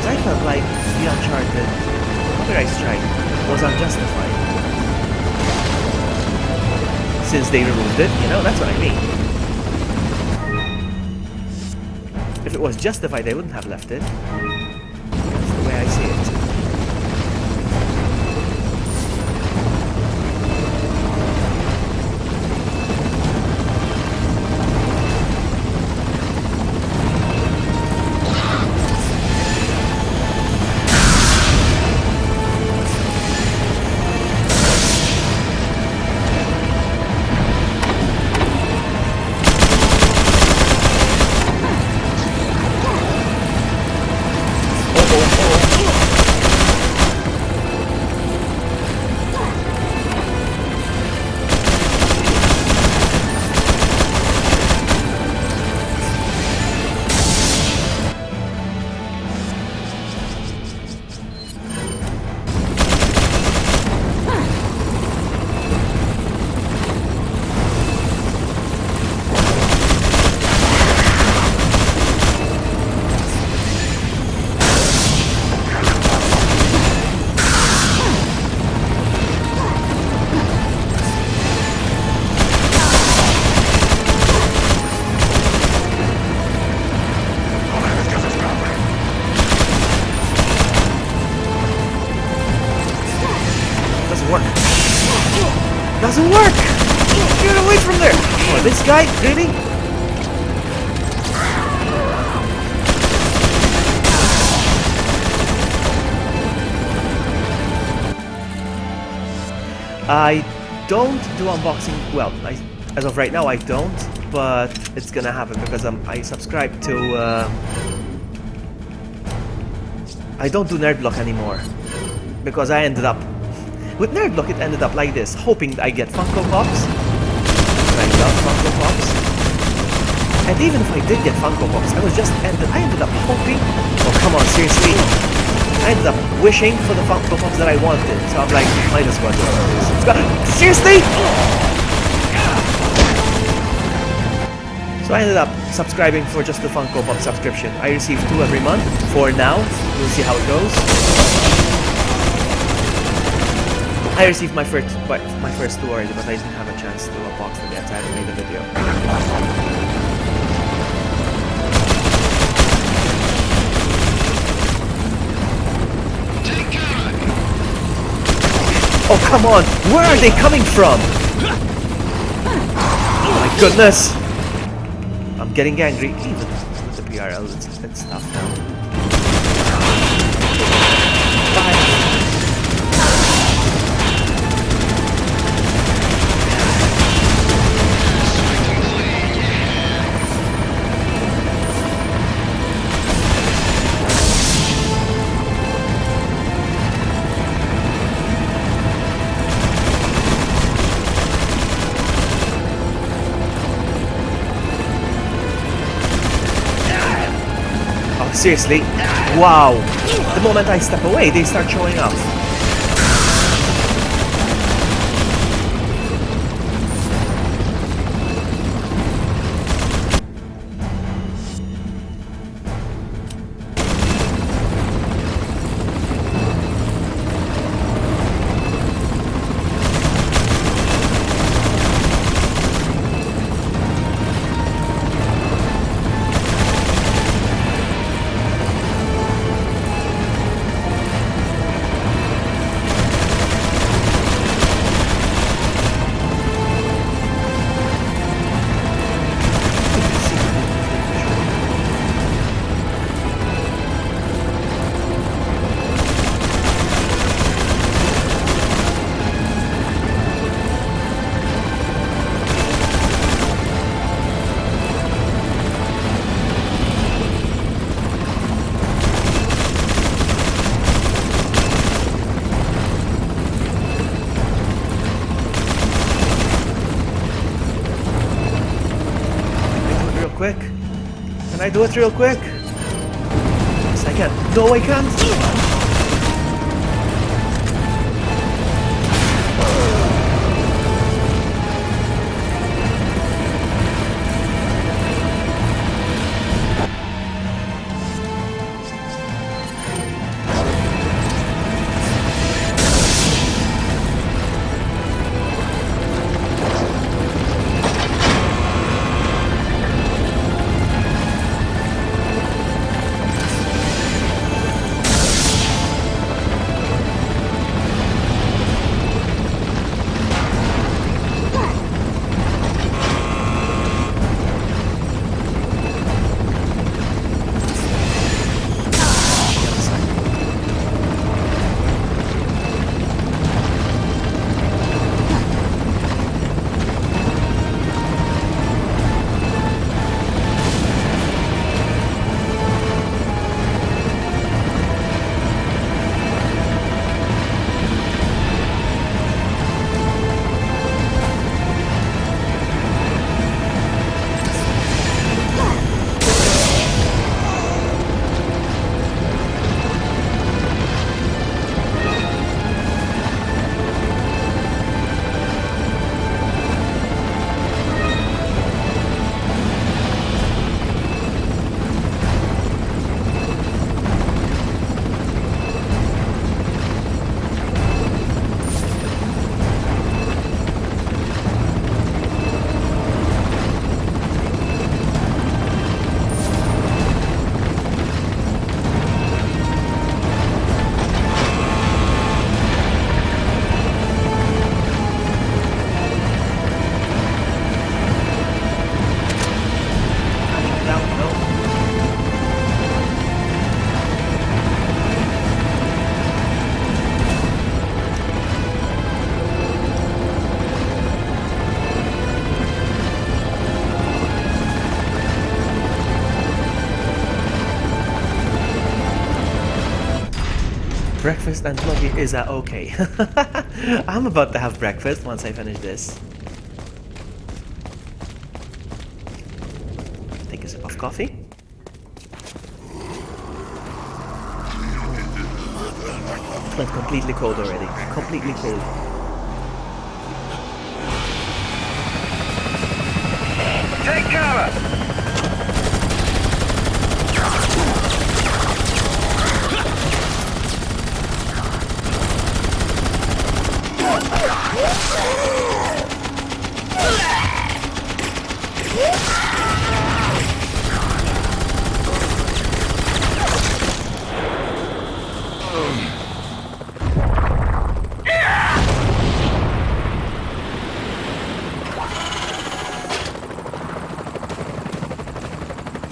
I felt like the Uncharted copyright strike was unjustified. Since they removed it, you know, that's what I mean. If it was justified, they wouldn't have left it. That's the way I see it. Doesn't work! Get away from there! Oh, this guy? Really? I don't do unboxing. Well, as of right now I don't, but it's gonna happen because I subscribe to I don't do Nerdblock anymore because I ended up with Nerdblock. It ended up like this, hoping I get Funko Pops. I love Funko Pops, and even if I did get Funko Pops, I ended up hoping. Oh come on, seriously! I ended up wishing for the Funko Pops that I wanted, so I'm like, might as well do this. Seriously? So I ended up subscribing for just the Funko Pop subscription. I receive 2 every month for now. We'll see how it goes. I received my first 2 already, but I didn't have a chance to unbox them yet. I haven't made a video. Oh come on! Where are they coming from? My goodness! I'm getting angry even with the PRL. It's tough now. Seriously? Wow! The moment I step away, they start showing up. Quick. Can I do it real quick? Yes, I can. No, I can't. Breakfast and vloggy is okay. I'm about to have breakfast once I finish this. Take a sip of coffee. It went completely cold already. Completely cold. Take cover!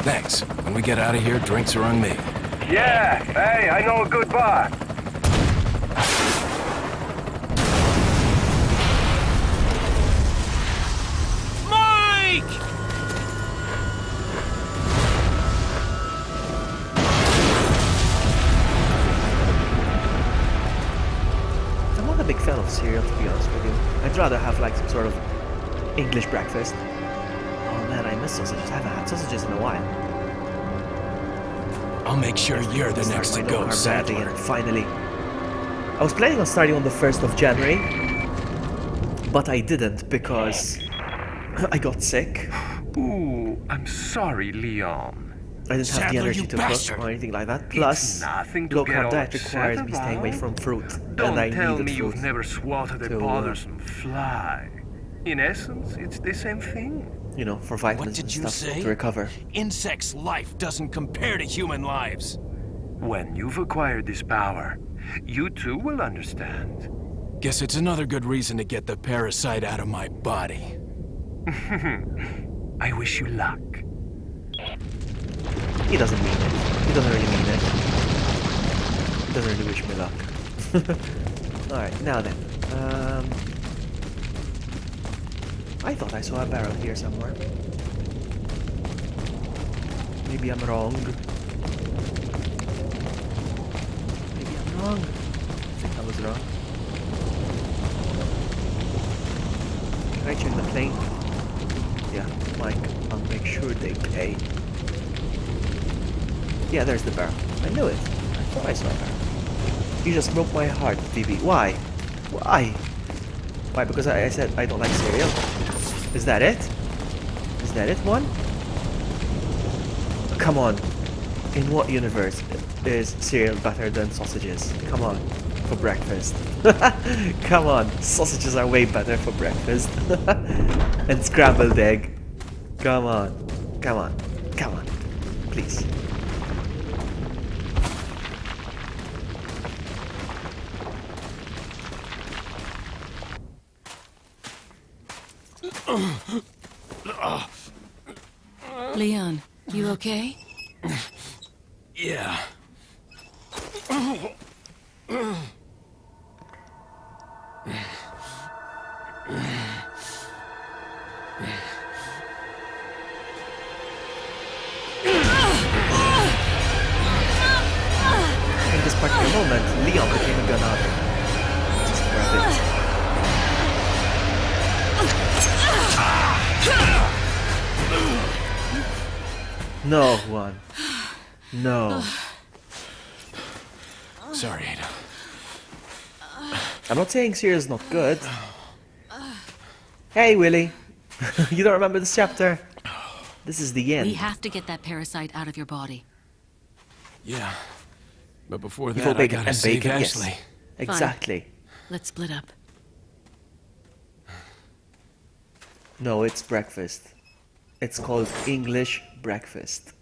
Thanks. When we get out of here, drinks are on me. Yeah, hey, I know a good bar. Mike! I'm not a big fan of cereal, to be honest with you. I'd rather have like some sort of English breakfast. Oh man, I miss sausages. I haven't had sausages in a while. I'll make sure you're the next to go, Sadler. Finally. I was planning on starting on the 1st of January, but I didn't because I got sick. Ooh, I'm sorry, Leon. I didn't have the energy to cook or anything like that. Plus, low-carb diet requires me staying away from fruit, and I Don't tell needed me fruit. you've never swatted a bothersome fly. In essence, it's the same thing. You know, for vitamins and stuff to recover. Insects' life doesn't compare to human lives. When you've acquired this power, you too will understand. Guess it's another good reason to get the parasite out of my body. I wish you luck. He doesn't mean it. He doesn't really mean it. He doesn't really wish me luck. Alright, now then. I thought I saw a barrel here somewhere. Maybe I'm wrong. Maybe I'm wrong. I think I was wrong. Can I check the plane? Yeah, Mike, I'll make sure they pay. Yeah, there's the barrel. I knew it. I thought I saw a barrel. You just broke my heart, Phoebe. Why? Why? Why? Because I said I don't like cereal? Is that it? Is that it, one? Come on. In what universe is cereal better than sausages? Come on. For breakfast. Come on. Sausages are way better for breakfast. And scrambled egg. Come on. Come on. Come on. Please. Leon, you okay? Yeah. In this particular moment, Leon became a gun hunter. Just for a bit. No, one. No. Sorry, Ada. I'm not saying cereal is not good. Hey, Willie. You don't remember this chapter? This is the end. We have to get that parasite out of your body. Yeah. But before Before that, I bacon gotta and save bacon, Ashley. yes. Exactly. Let's split up. No, it's breakfast. It's called English breakfast.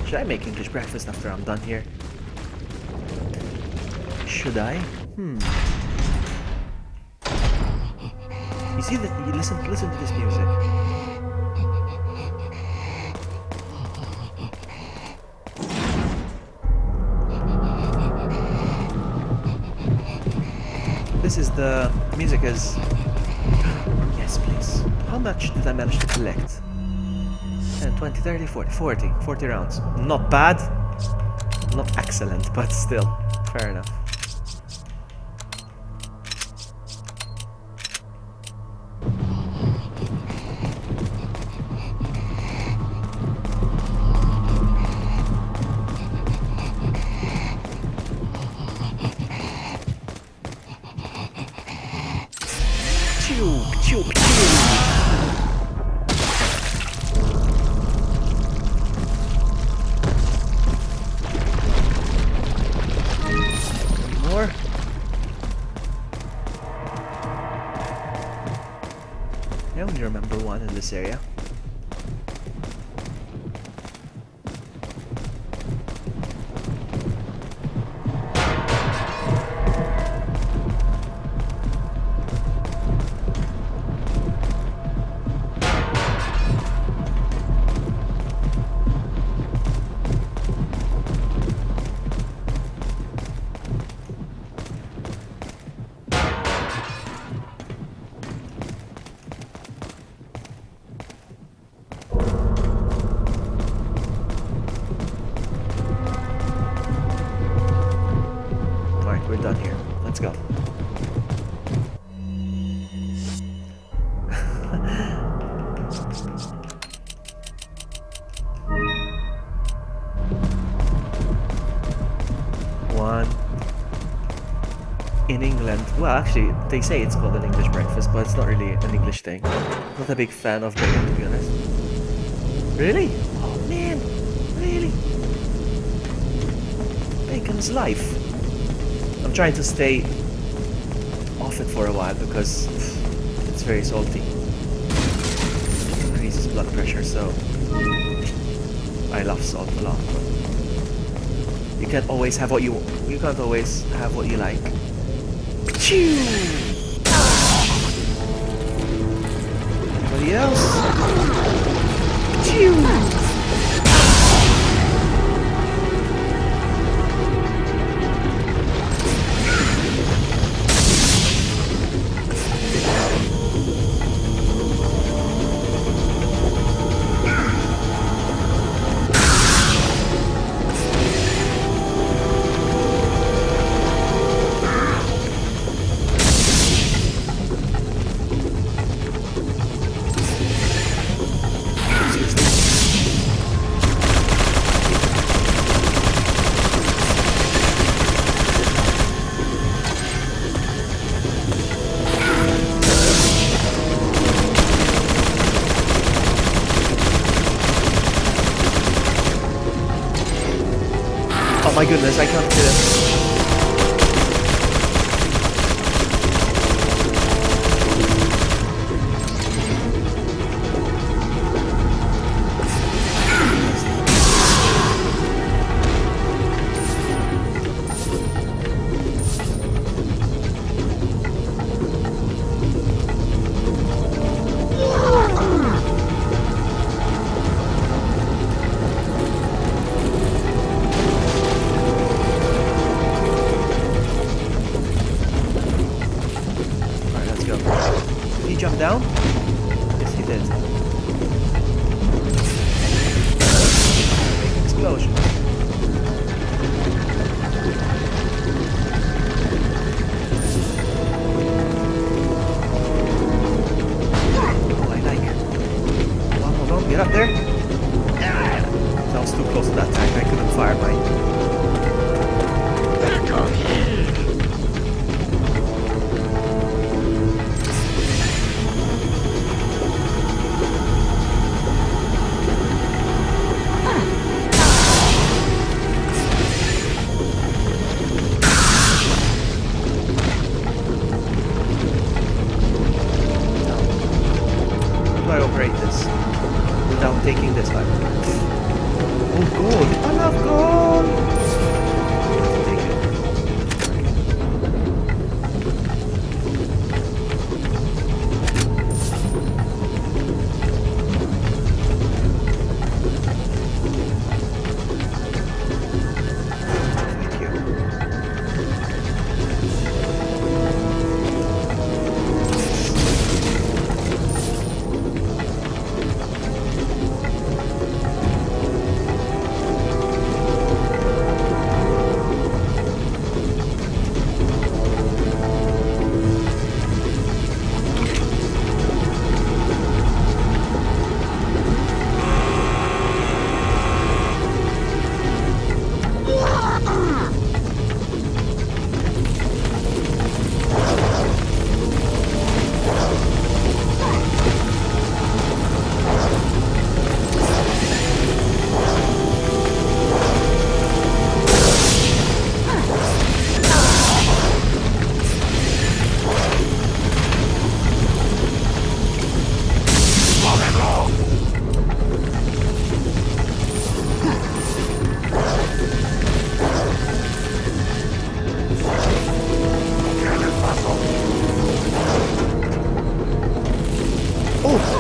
Should I make English breakfast after I'm done here? Should I? You see that? You listen to this music. This is the music is. Yes, please. How much did I manage to collect? 10, 20, 30, 40. 40 rounds. Not bad. Not excellent, but still. Fair enough. Pew, pew, pew. More. I only remember one in this area. one in England. Well, actually, they say it's called an English breakfast, but it's not really an English thing. Not a big fan of bacon, to be honest. Really? Oh man, really? Bacon's life. I'm trying to stay off it for a while because it's very salty. Increases blood pressure, so I love salt a lot. But you can't always have what you can't always have what you like. Anybody else? Oh my goodness, I can't kill him. Jump down? Yes, he did. Make an explosion. Oh, I like. Hold on, get up there. That was too close to that tank. I couldn't fire mine. Taking this time. Oh, gold! I love gold! Take it. Thank you.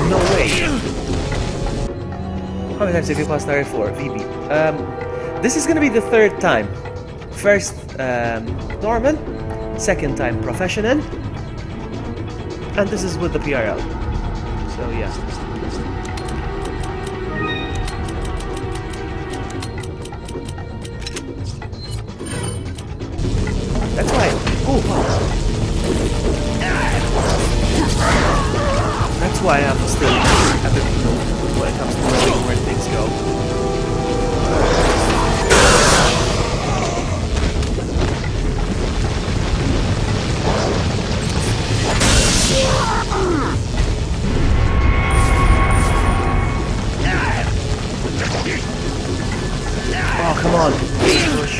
No way. How many times have you passed area 4? VB. This is gonna be the third time. First, Norman. Second time, Professional. And this is with the PRL. So, yeah. That's why. Oh, wow. That's why I'm still a bit low when it comes to knowing where things go. Oh, come on. Push.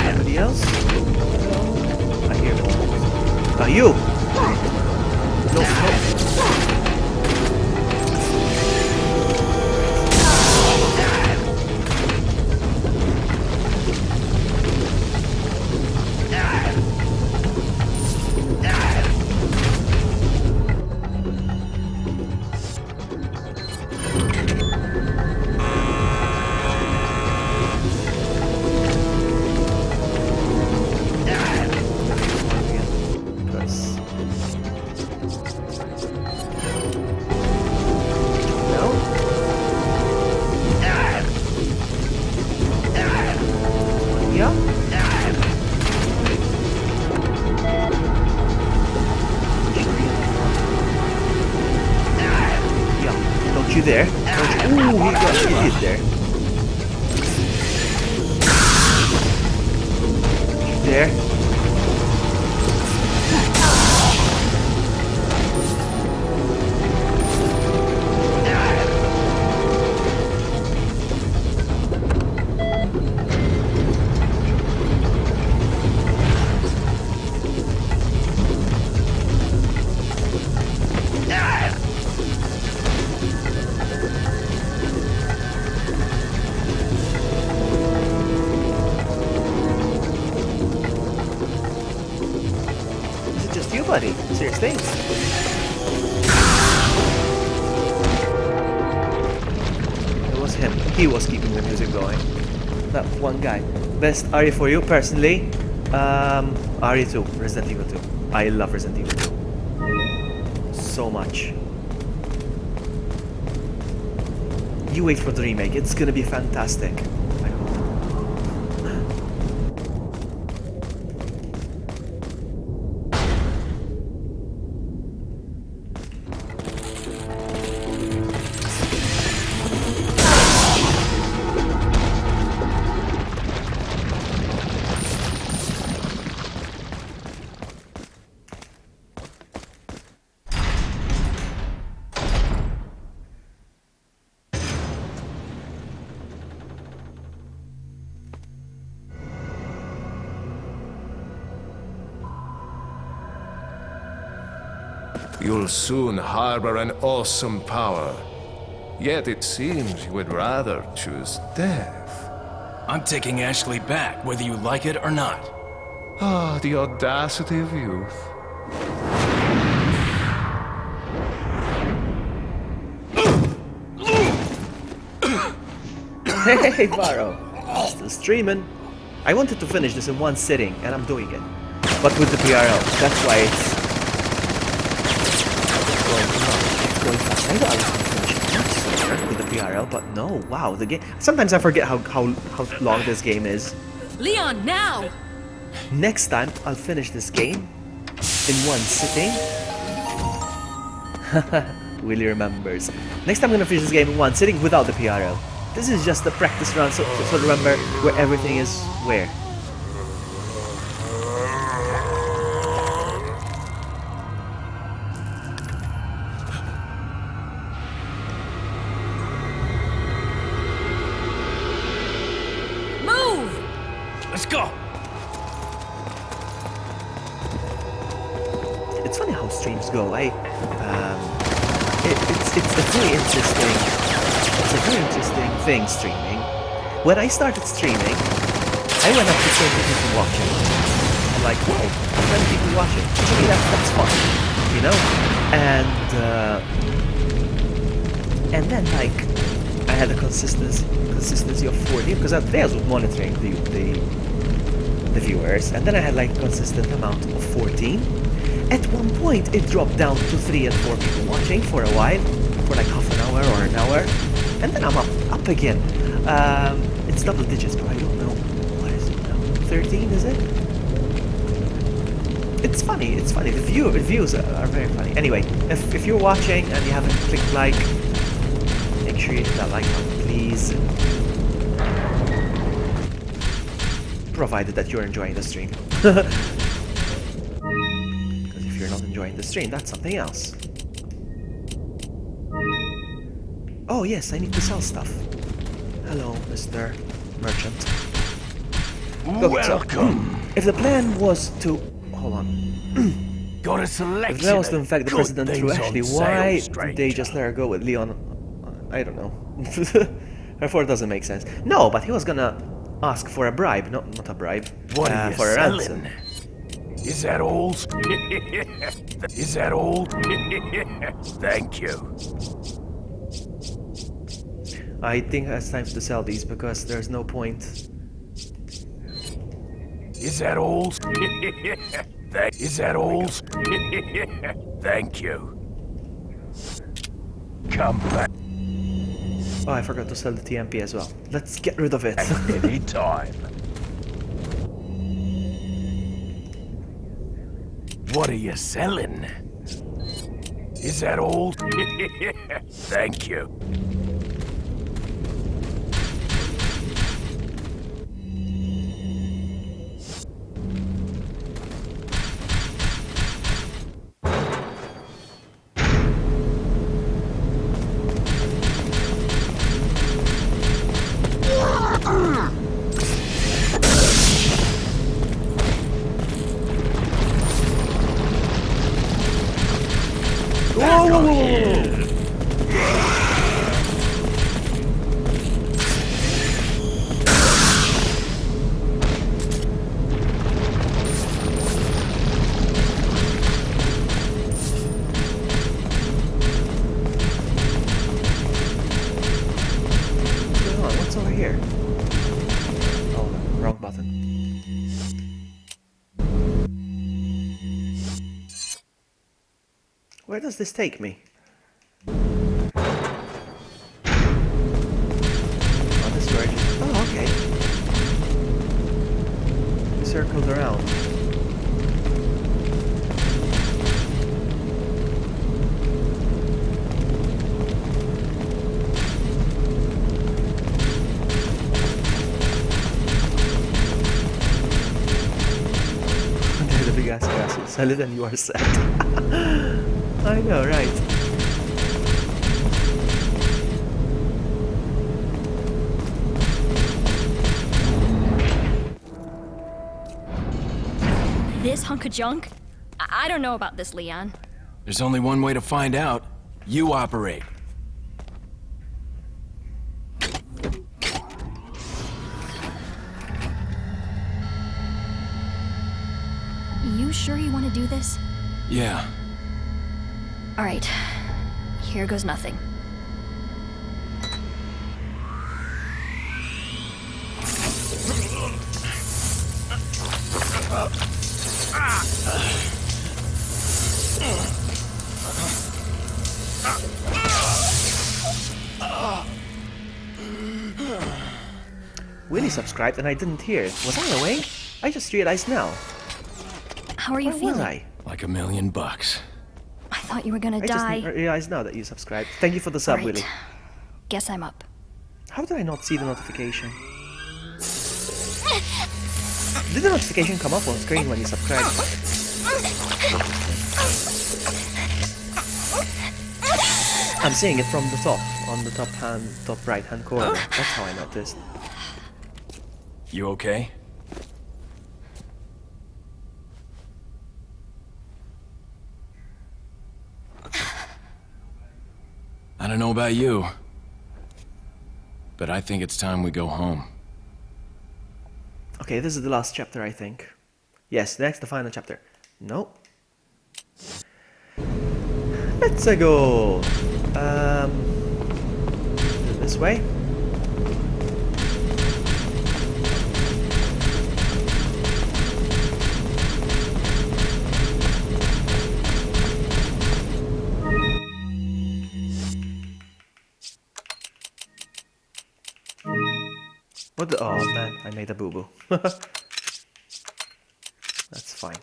Anybody else? No. I hear them. Ah, you! No, no. Because no. Yeah. Yeah. Don't you dare. Don't you. Ooh, he did there. Don't you dare. Is it just you, buddy? Seriously? It was him. He was keeping the music going. That one guy. Best Ari for you, personally. Ari 2, Resident Evil 2. I love Resident Evil 2. So much. You wait for the remake. It's gonna be fantastic. I hope. You'll soon harbor an awesome power. Yet it seems you would rather choose death. I'm taking Ashley back, whether you like it or not. Ah, the audacity of youth. Hey, Varro. Still streaming. I wanted to finish this in one sitting, and I'm doing it. But with the PRL. That's why it's going fast. I thought I was going to finish it much sooner with the PRL, but no. Wow, the game. Sometimes I forget how long this game is. Leon, now! Next time, I'll finish this game in one sitting. Willie remembers. Next time I'm gonna finish this game in one sitting without the PRL. This is just a practice run, so remember where everything is where. Move! Let's go! It's funny how streams go. It's a very interesting. It's a very interesting thing, streaming. When I started streaming, I went up to 20 people watching. I'm like, wow, 20 people watching. To me, that's fun, you know. And then like I had a consistency of 40 because they was monitoring the viewers, and then I had like a consistent amount of 14. At one point, it dropped down to 3 and 4 people watching for a while, for like half an hour or an hour. And then I'm up again. It's double digits, but I don't know. What is it now? 13, is it? It's funny, it's funny. The views are very funny. Anyway, if you're watching and you haven't clicked like, make sure you hit that like button, please. Provided that you're enjoying the stream. Because if you're not enjoying the stream, that's something else. Oh yes, I need to sell stuff. Hello, Mr. Merchant. Welcome. If the plan was to... Hold on. Got a selection. If that was to infect the good president through things on Ashley, sale, why stranger. did they just let her go with Leon? I don't know. Therefore, it doesn't make sense. No, but he was gonna ask for a bribe. Not a bribe. What are you for a selling? ransom. Is that all? Is that all? Thank you. I think it's time to sell these because there's no point. Is that all? Is that all? Thank you. Come back Oh, I forgot to sell the TMP as well. Let's get rid of it. any time. What are you selling? Is that all? Thank you. What's over here? Oh, wrong button. Where does this take me? Oh, this is where I just... Oh, okay. We circled around. The big ass castle. Sell it and you are set. I know, right? This hunk of junk? I don't know about this, Leon. There's only one way to find out. You operate. You sure you want to do this? Yeah. All right. Here goes nothing. Willie subscribed and I didn't hear it. Was I away? I just realized now. How are you Where feeling? was I? Like $1,000,000. I thought you were gonna I die. just realized now that you subscribed. Thank you for the sub, Right. Willie. Guess I'm up. How did I not see the notification? Did the notification come up on screen when you subscribed? I'm seeing it from the top, on the top right hand corner. That's how I noticed. You okay? I don't know about you, but I think it's time we go home. Okay, this is the last chapter, I think. Yes, next, the final chapter. No. Let's go. This way. What the? Oh man, I made a boo-boo. That's fine.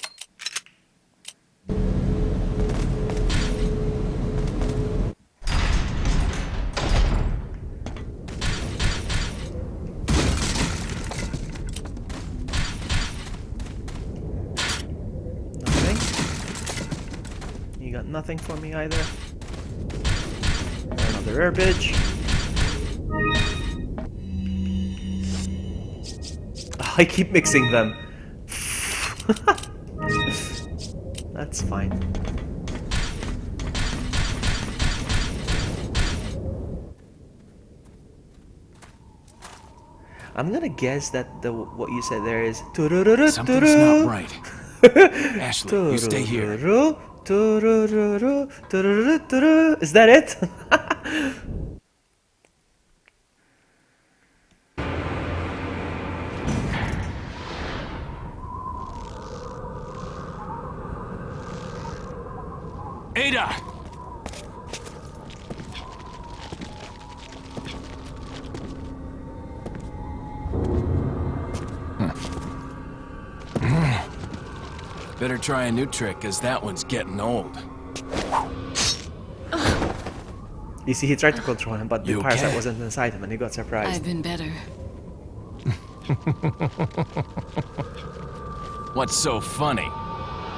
Nothing. You got nothing for me either. Another herbage. I keep mixing them. That's fine. I'm gonna guess that what you said there is Something's not right. Ashley, you stay here. Is that it? Ada! Better try a new trick, cause that one's getting old. You see, he tried to control him, but the You parasite okay? wasn't inside him, and he got surprised. I've been better. What's so funny?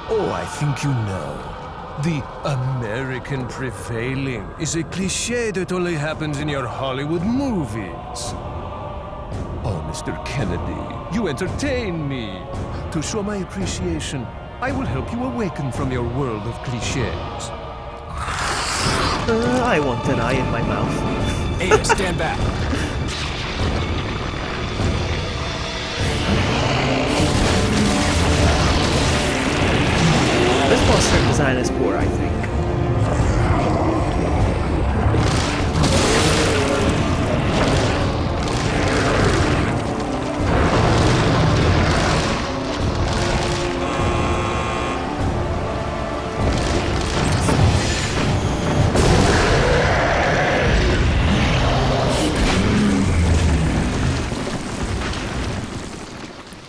Oh, I think you know. The American prevailing is a cliché that only happens in your Hollywood movies. Oh, Mr. Kennedy, you entertain me. To show my appreciation, I will help you awaken from your world of clichés. I want an eye in my mouth. Ada, stand back. This monster design is poor, I think.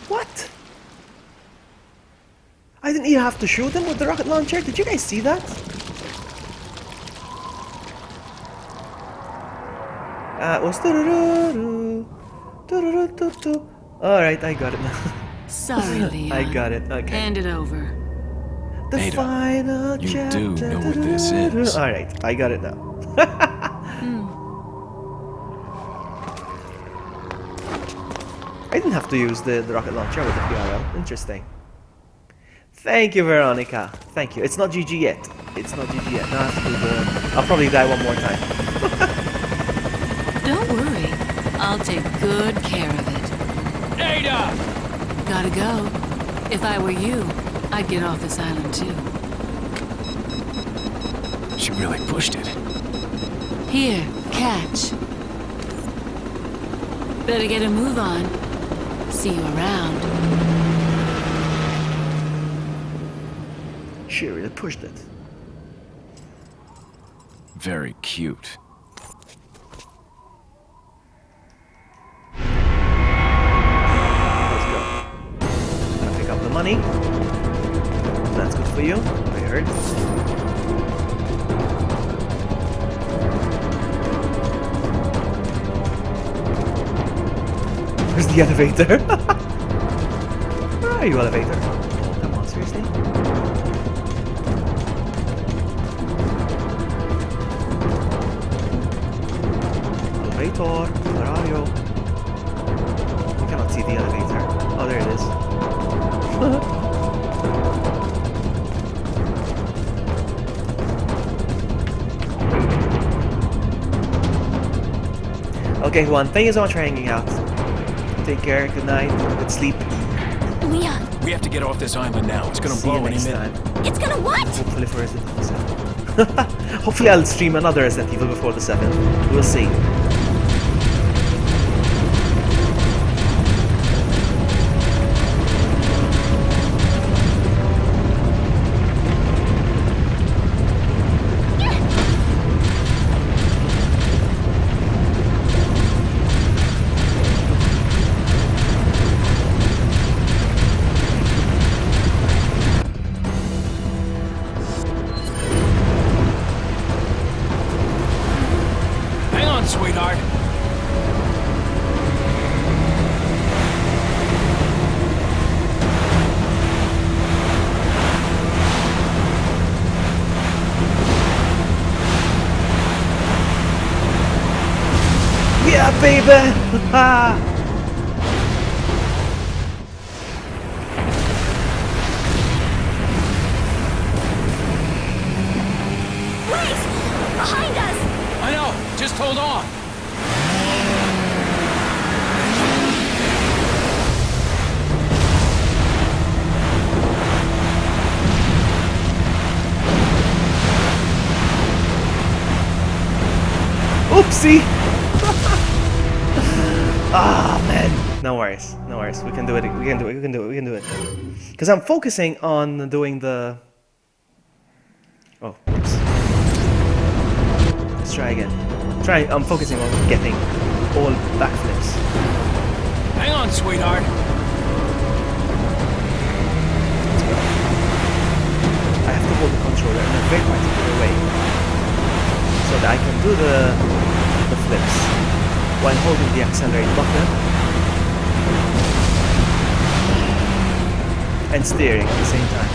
What? I didn't even have to shoot him with the rocket launcher. Did you guys see that? Was alright, I got it now. Sorry, Leon. I got it, okay. Hand it over. The Ada, final you chapter. do know what this is. Alright, I got it now. I didn't have to use the rocket launcher with the PRL. Interesting. Thank you, Veronica. Thank you. It's not GG yet. It's not GG yet. Now I have to do the... I'll probably die one more time. Don't worry. I'll take good care of it. Ada! Gotta go. If I were you, I'd get off this island too. She really pushed it. Here, catch. Better get a move on. See you around. She really pushed it. Very cute. Let's go. Gotta pick up the money. That's good for you. I heard. Where's the elevator? Where are you, elevator? Oh, come on, seriously? Elevator, where are you? I cannot see the elevator. Oh, there it is. Okay, Juan, thank you so much for hanging out. Take care, good night, good sleep. Leon, We have to get off this island now. It's gonna See you blow any next minute. time. it's gonna what? Hopefully for Resident Evil 7. Hopefully I'll stream another Resident Evil before the 7th. We'll see. Yeah, baby! Wait! Behind us! I know! Just hold on! Oopsie! Ah, man. No worries. No worries. We can do it. We can do it. We can do it. We can do it. Because I'm focusing on doing the... Oh, oops. Let's try again. I'm focusing on getting all backflips. Hang on, sweetheart. I have to hold the controller in a very particular way so that I can do the flips while holding the accelerate button and steering at the same time.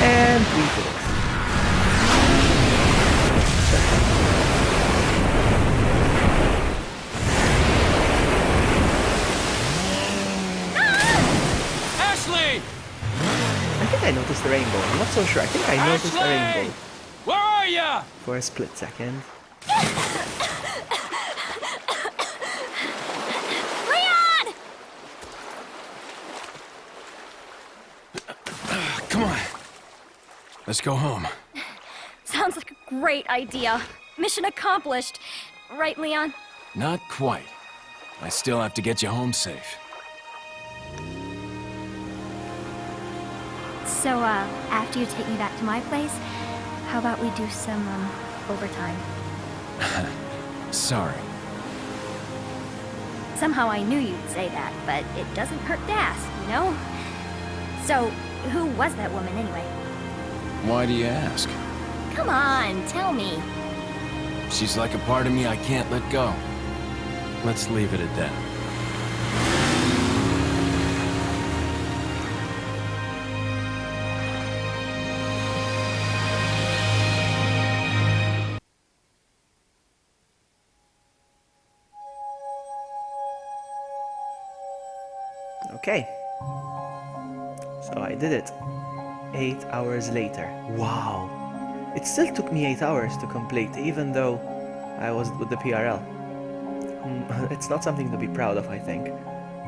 And we did it. Ashley! I think I noticed the rainbow. I'm not so sure. I think I noticed the rainbow Where are ya? for a split second. Leon! Come on. Let's go home. Sounds like a great idea. Mission accomplished. Right, Leon? Not quite. I still have to get you home safe. So, after you take me back to my place, how about we do some, overtime? Sorry. Somehow I knew you'd say that, but it doesn't hurt to ask, you know? So, who was that woman anyway? Why do you ask? Come on, tell me. She's like a part of me I can't let go. Let's leave it at that. Okay. So I did it. 8 hours later. Wow. It still took me 8 hours to complete, even though I was with the PRL. It's not something to be proud of, I think.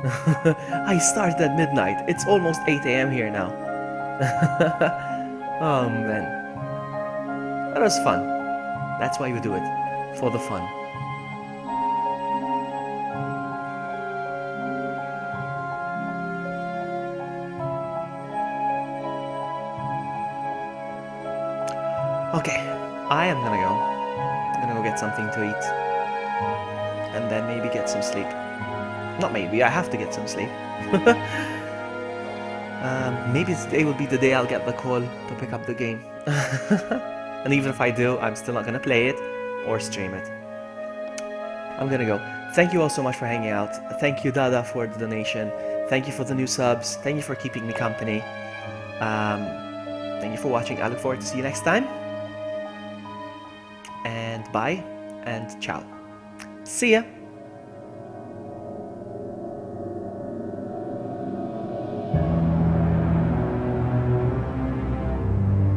I started at midnight. It's almost 8 AM here now. Oh man. That was fun. That's why you do it. For the fun. Okay, I am gonna go. I'm gonna go get something to eat. And then maybe get some sleep. Not maybe, I have to get some sleep. Maybe today will be the day I'll get the call to pick up the game. And even if I do, I'm still not gonna play it or stream it. I'm gonna go. Thank you all so much for hanging out. Thank you, Dada, for the donation. Thank you for the new subs. Thank you for keeping me company. Thank you for watching. I look forward to see you next time. And bye and ciao. See ya.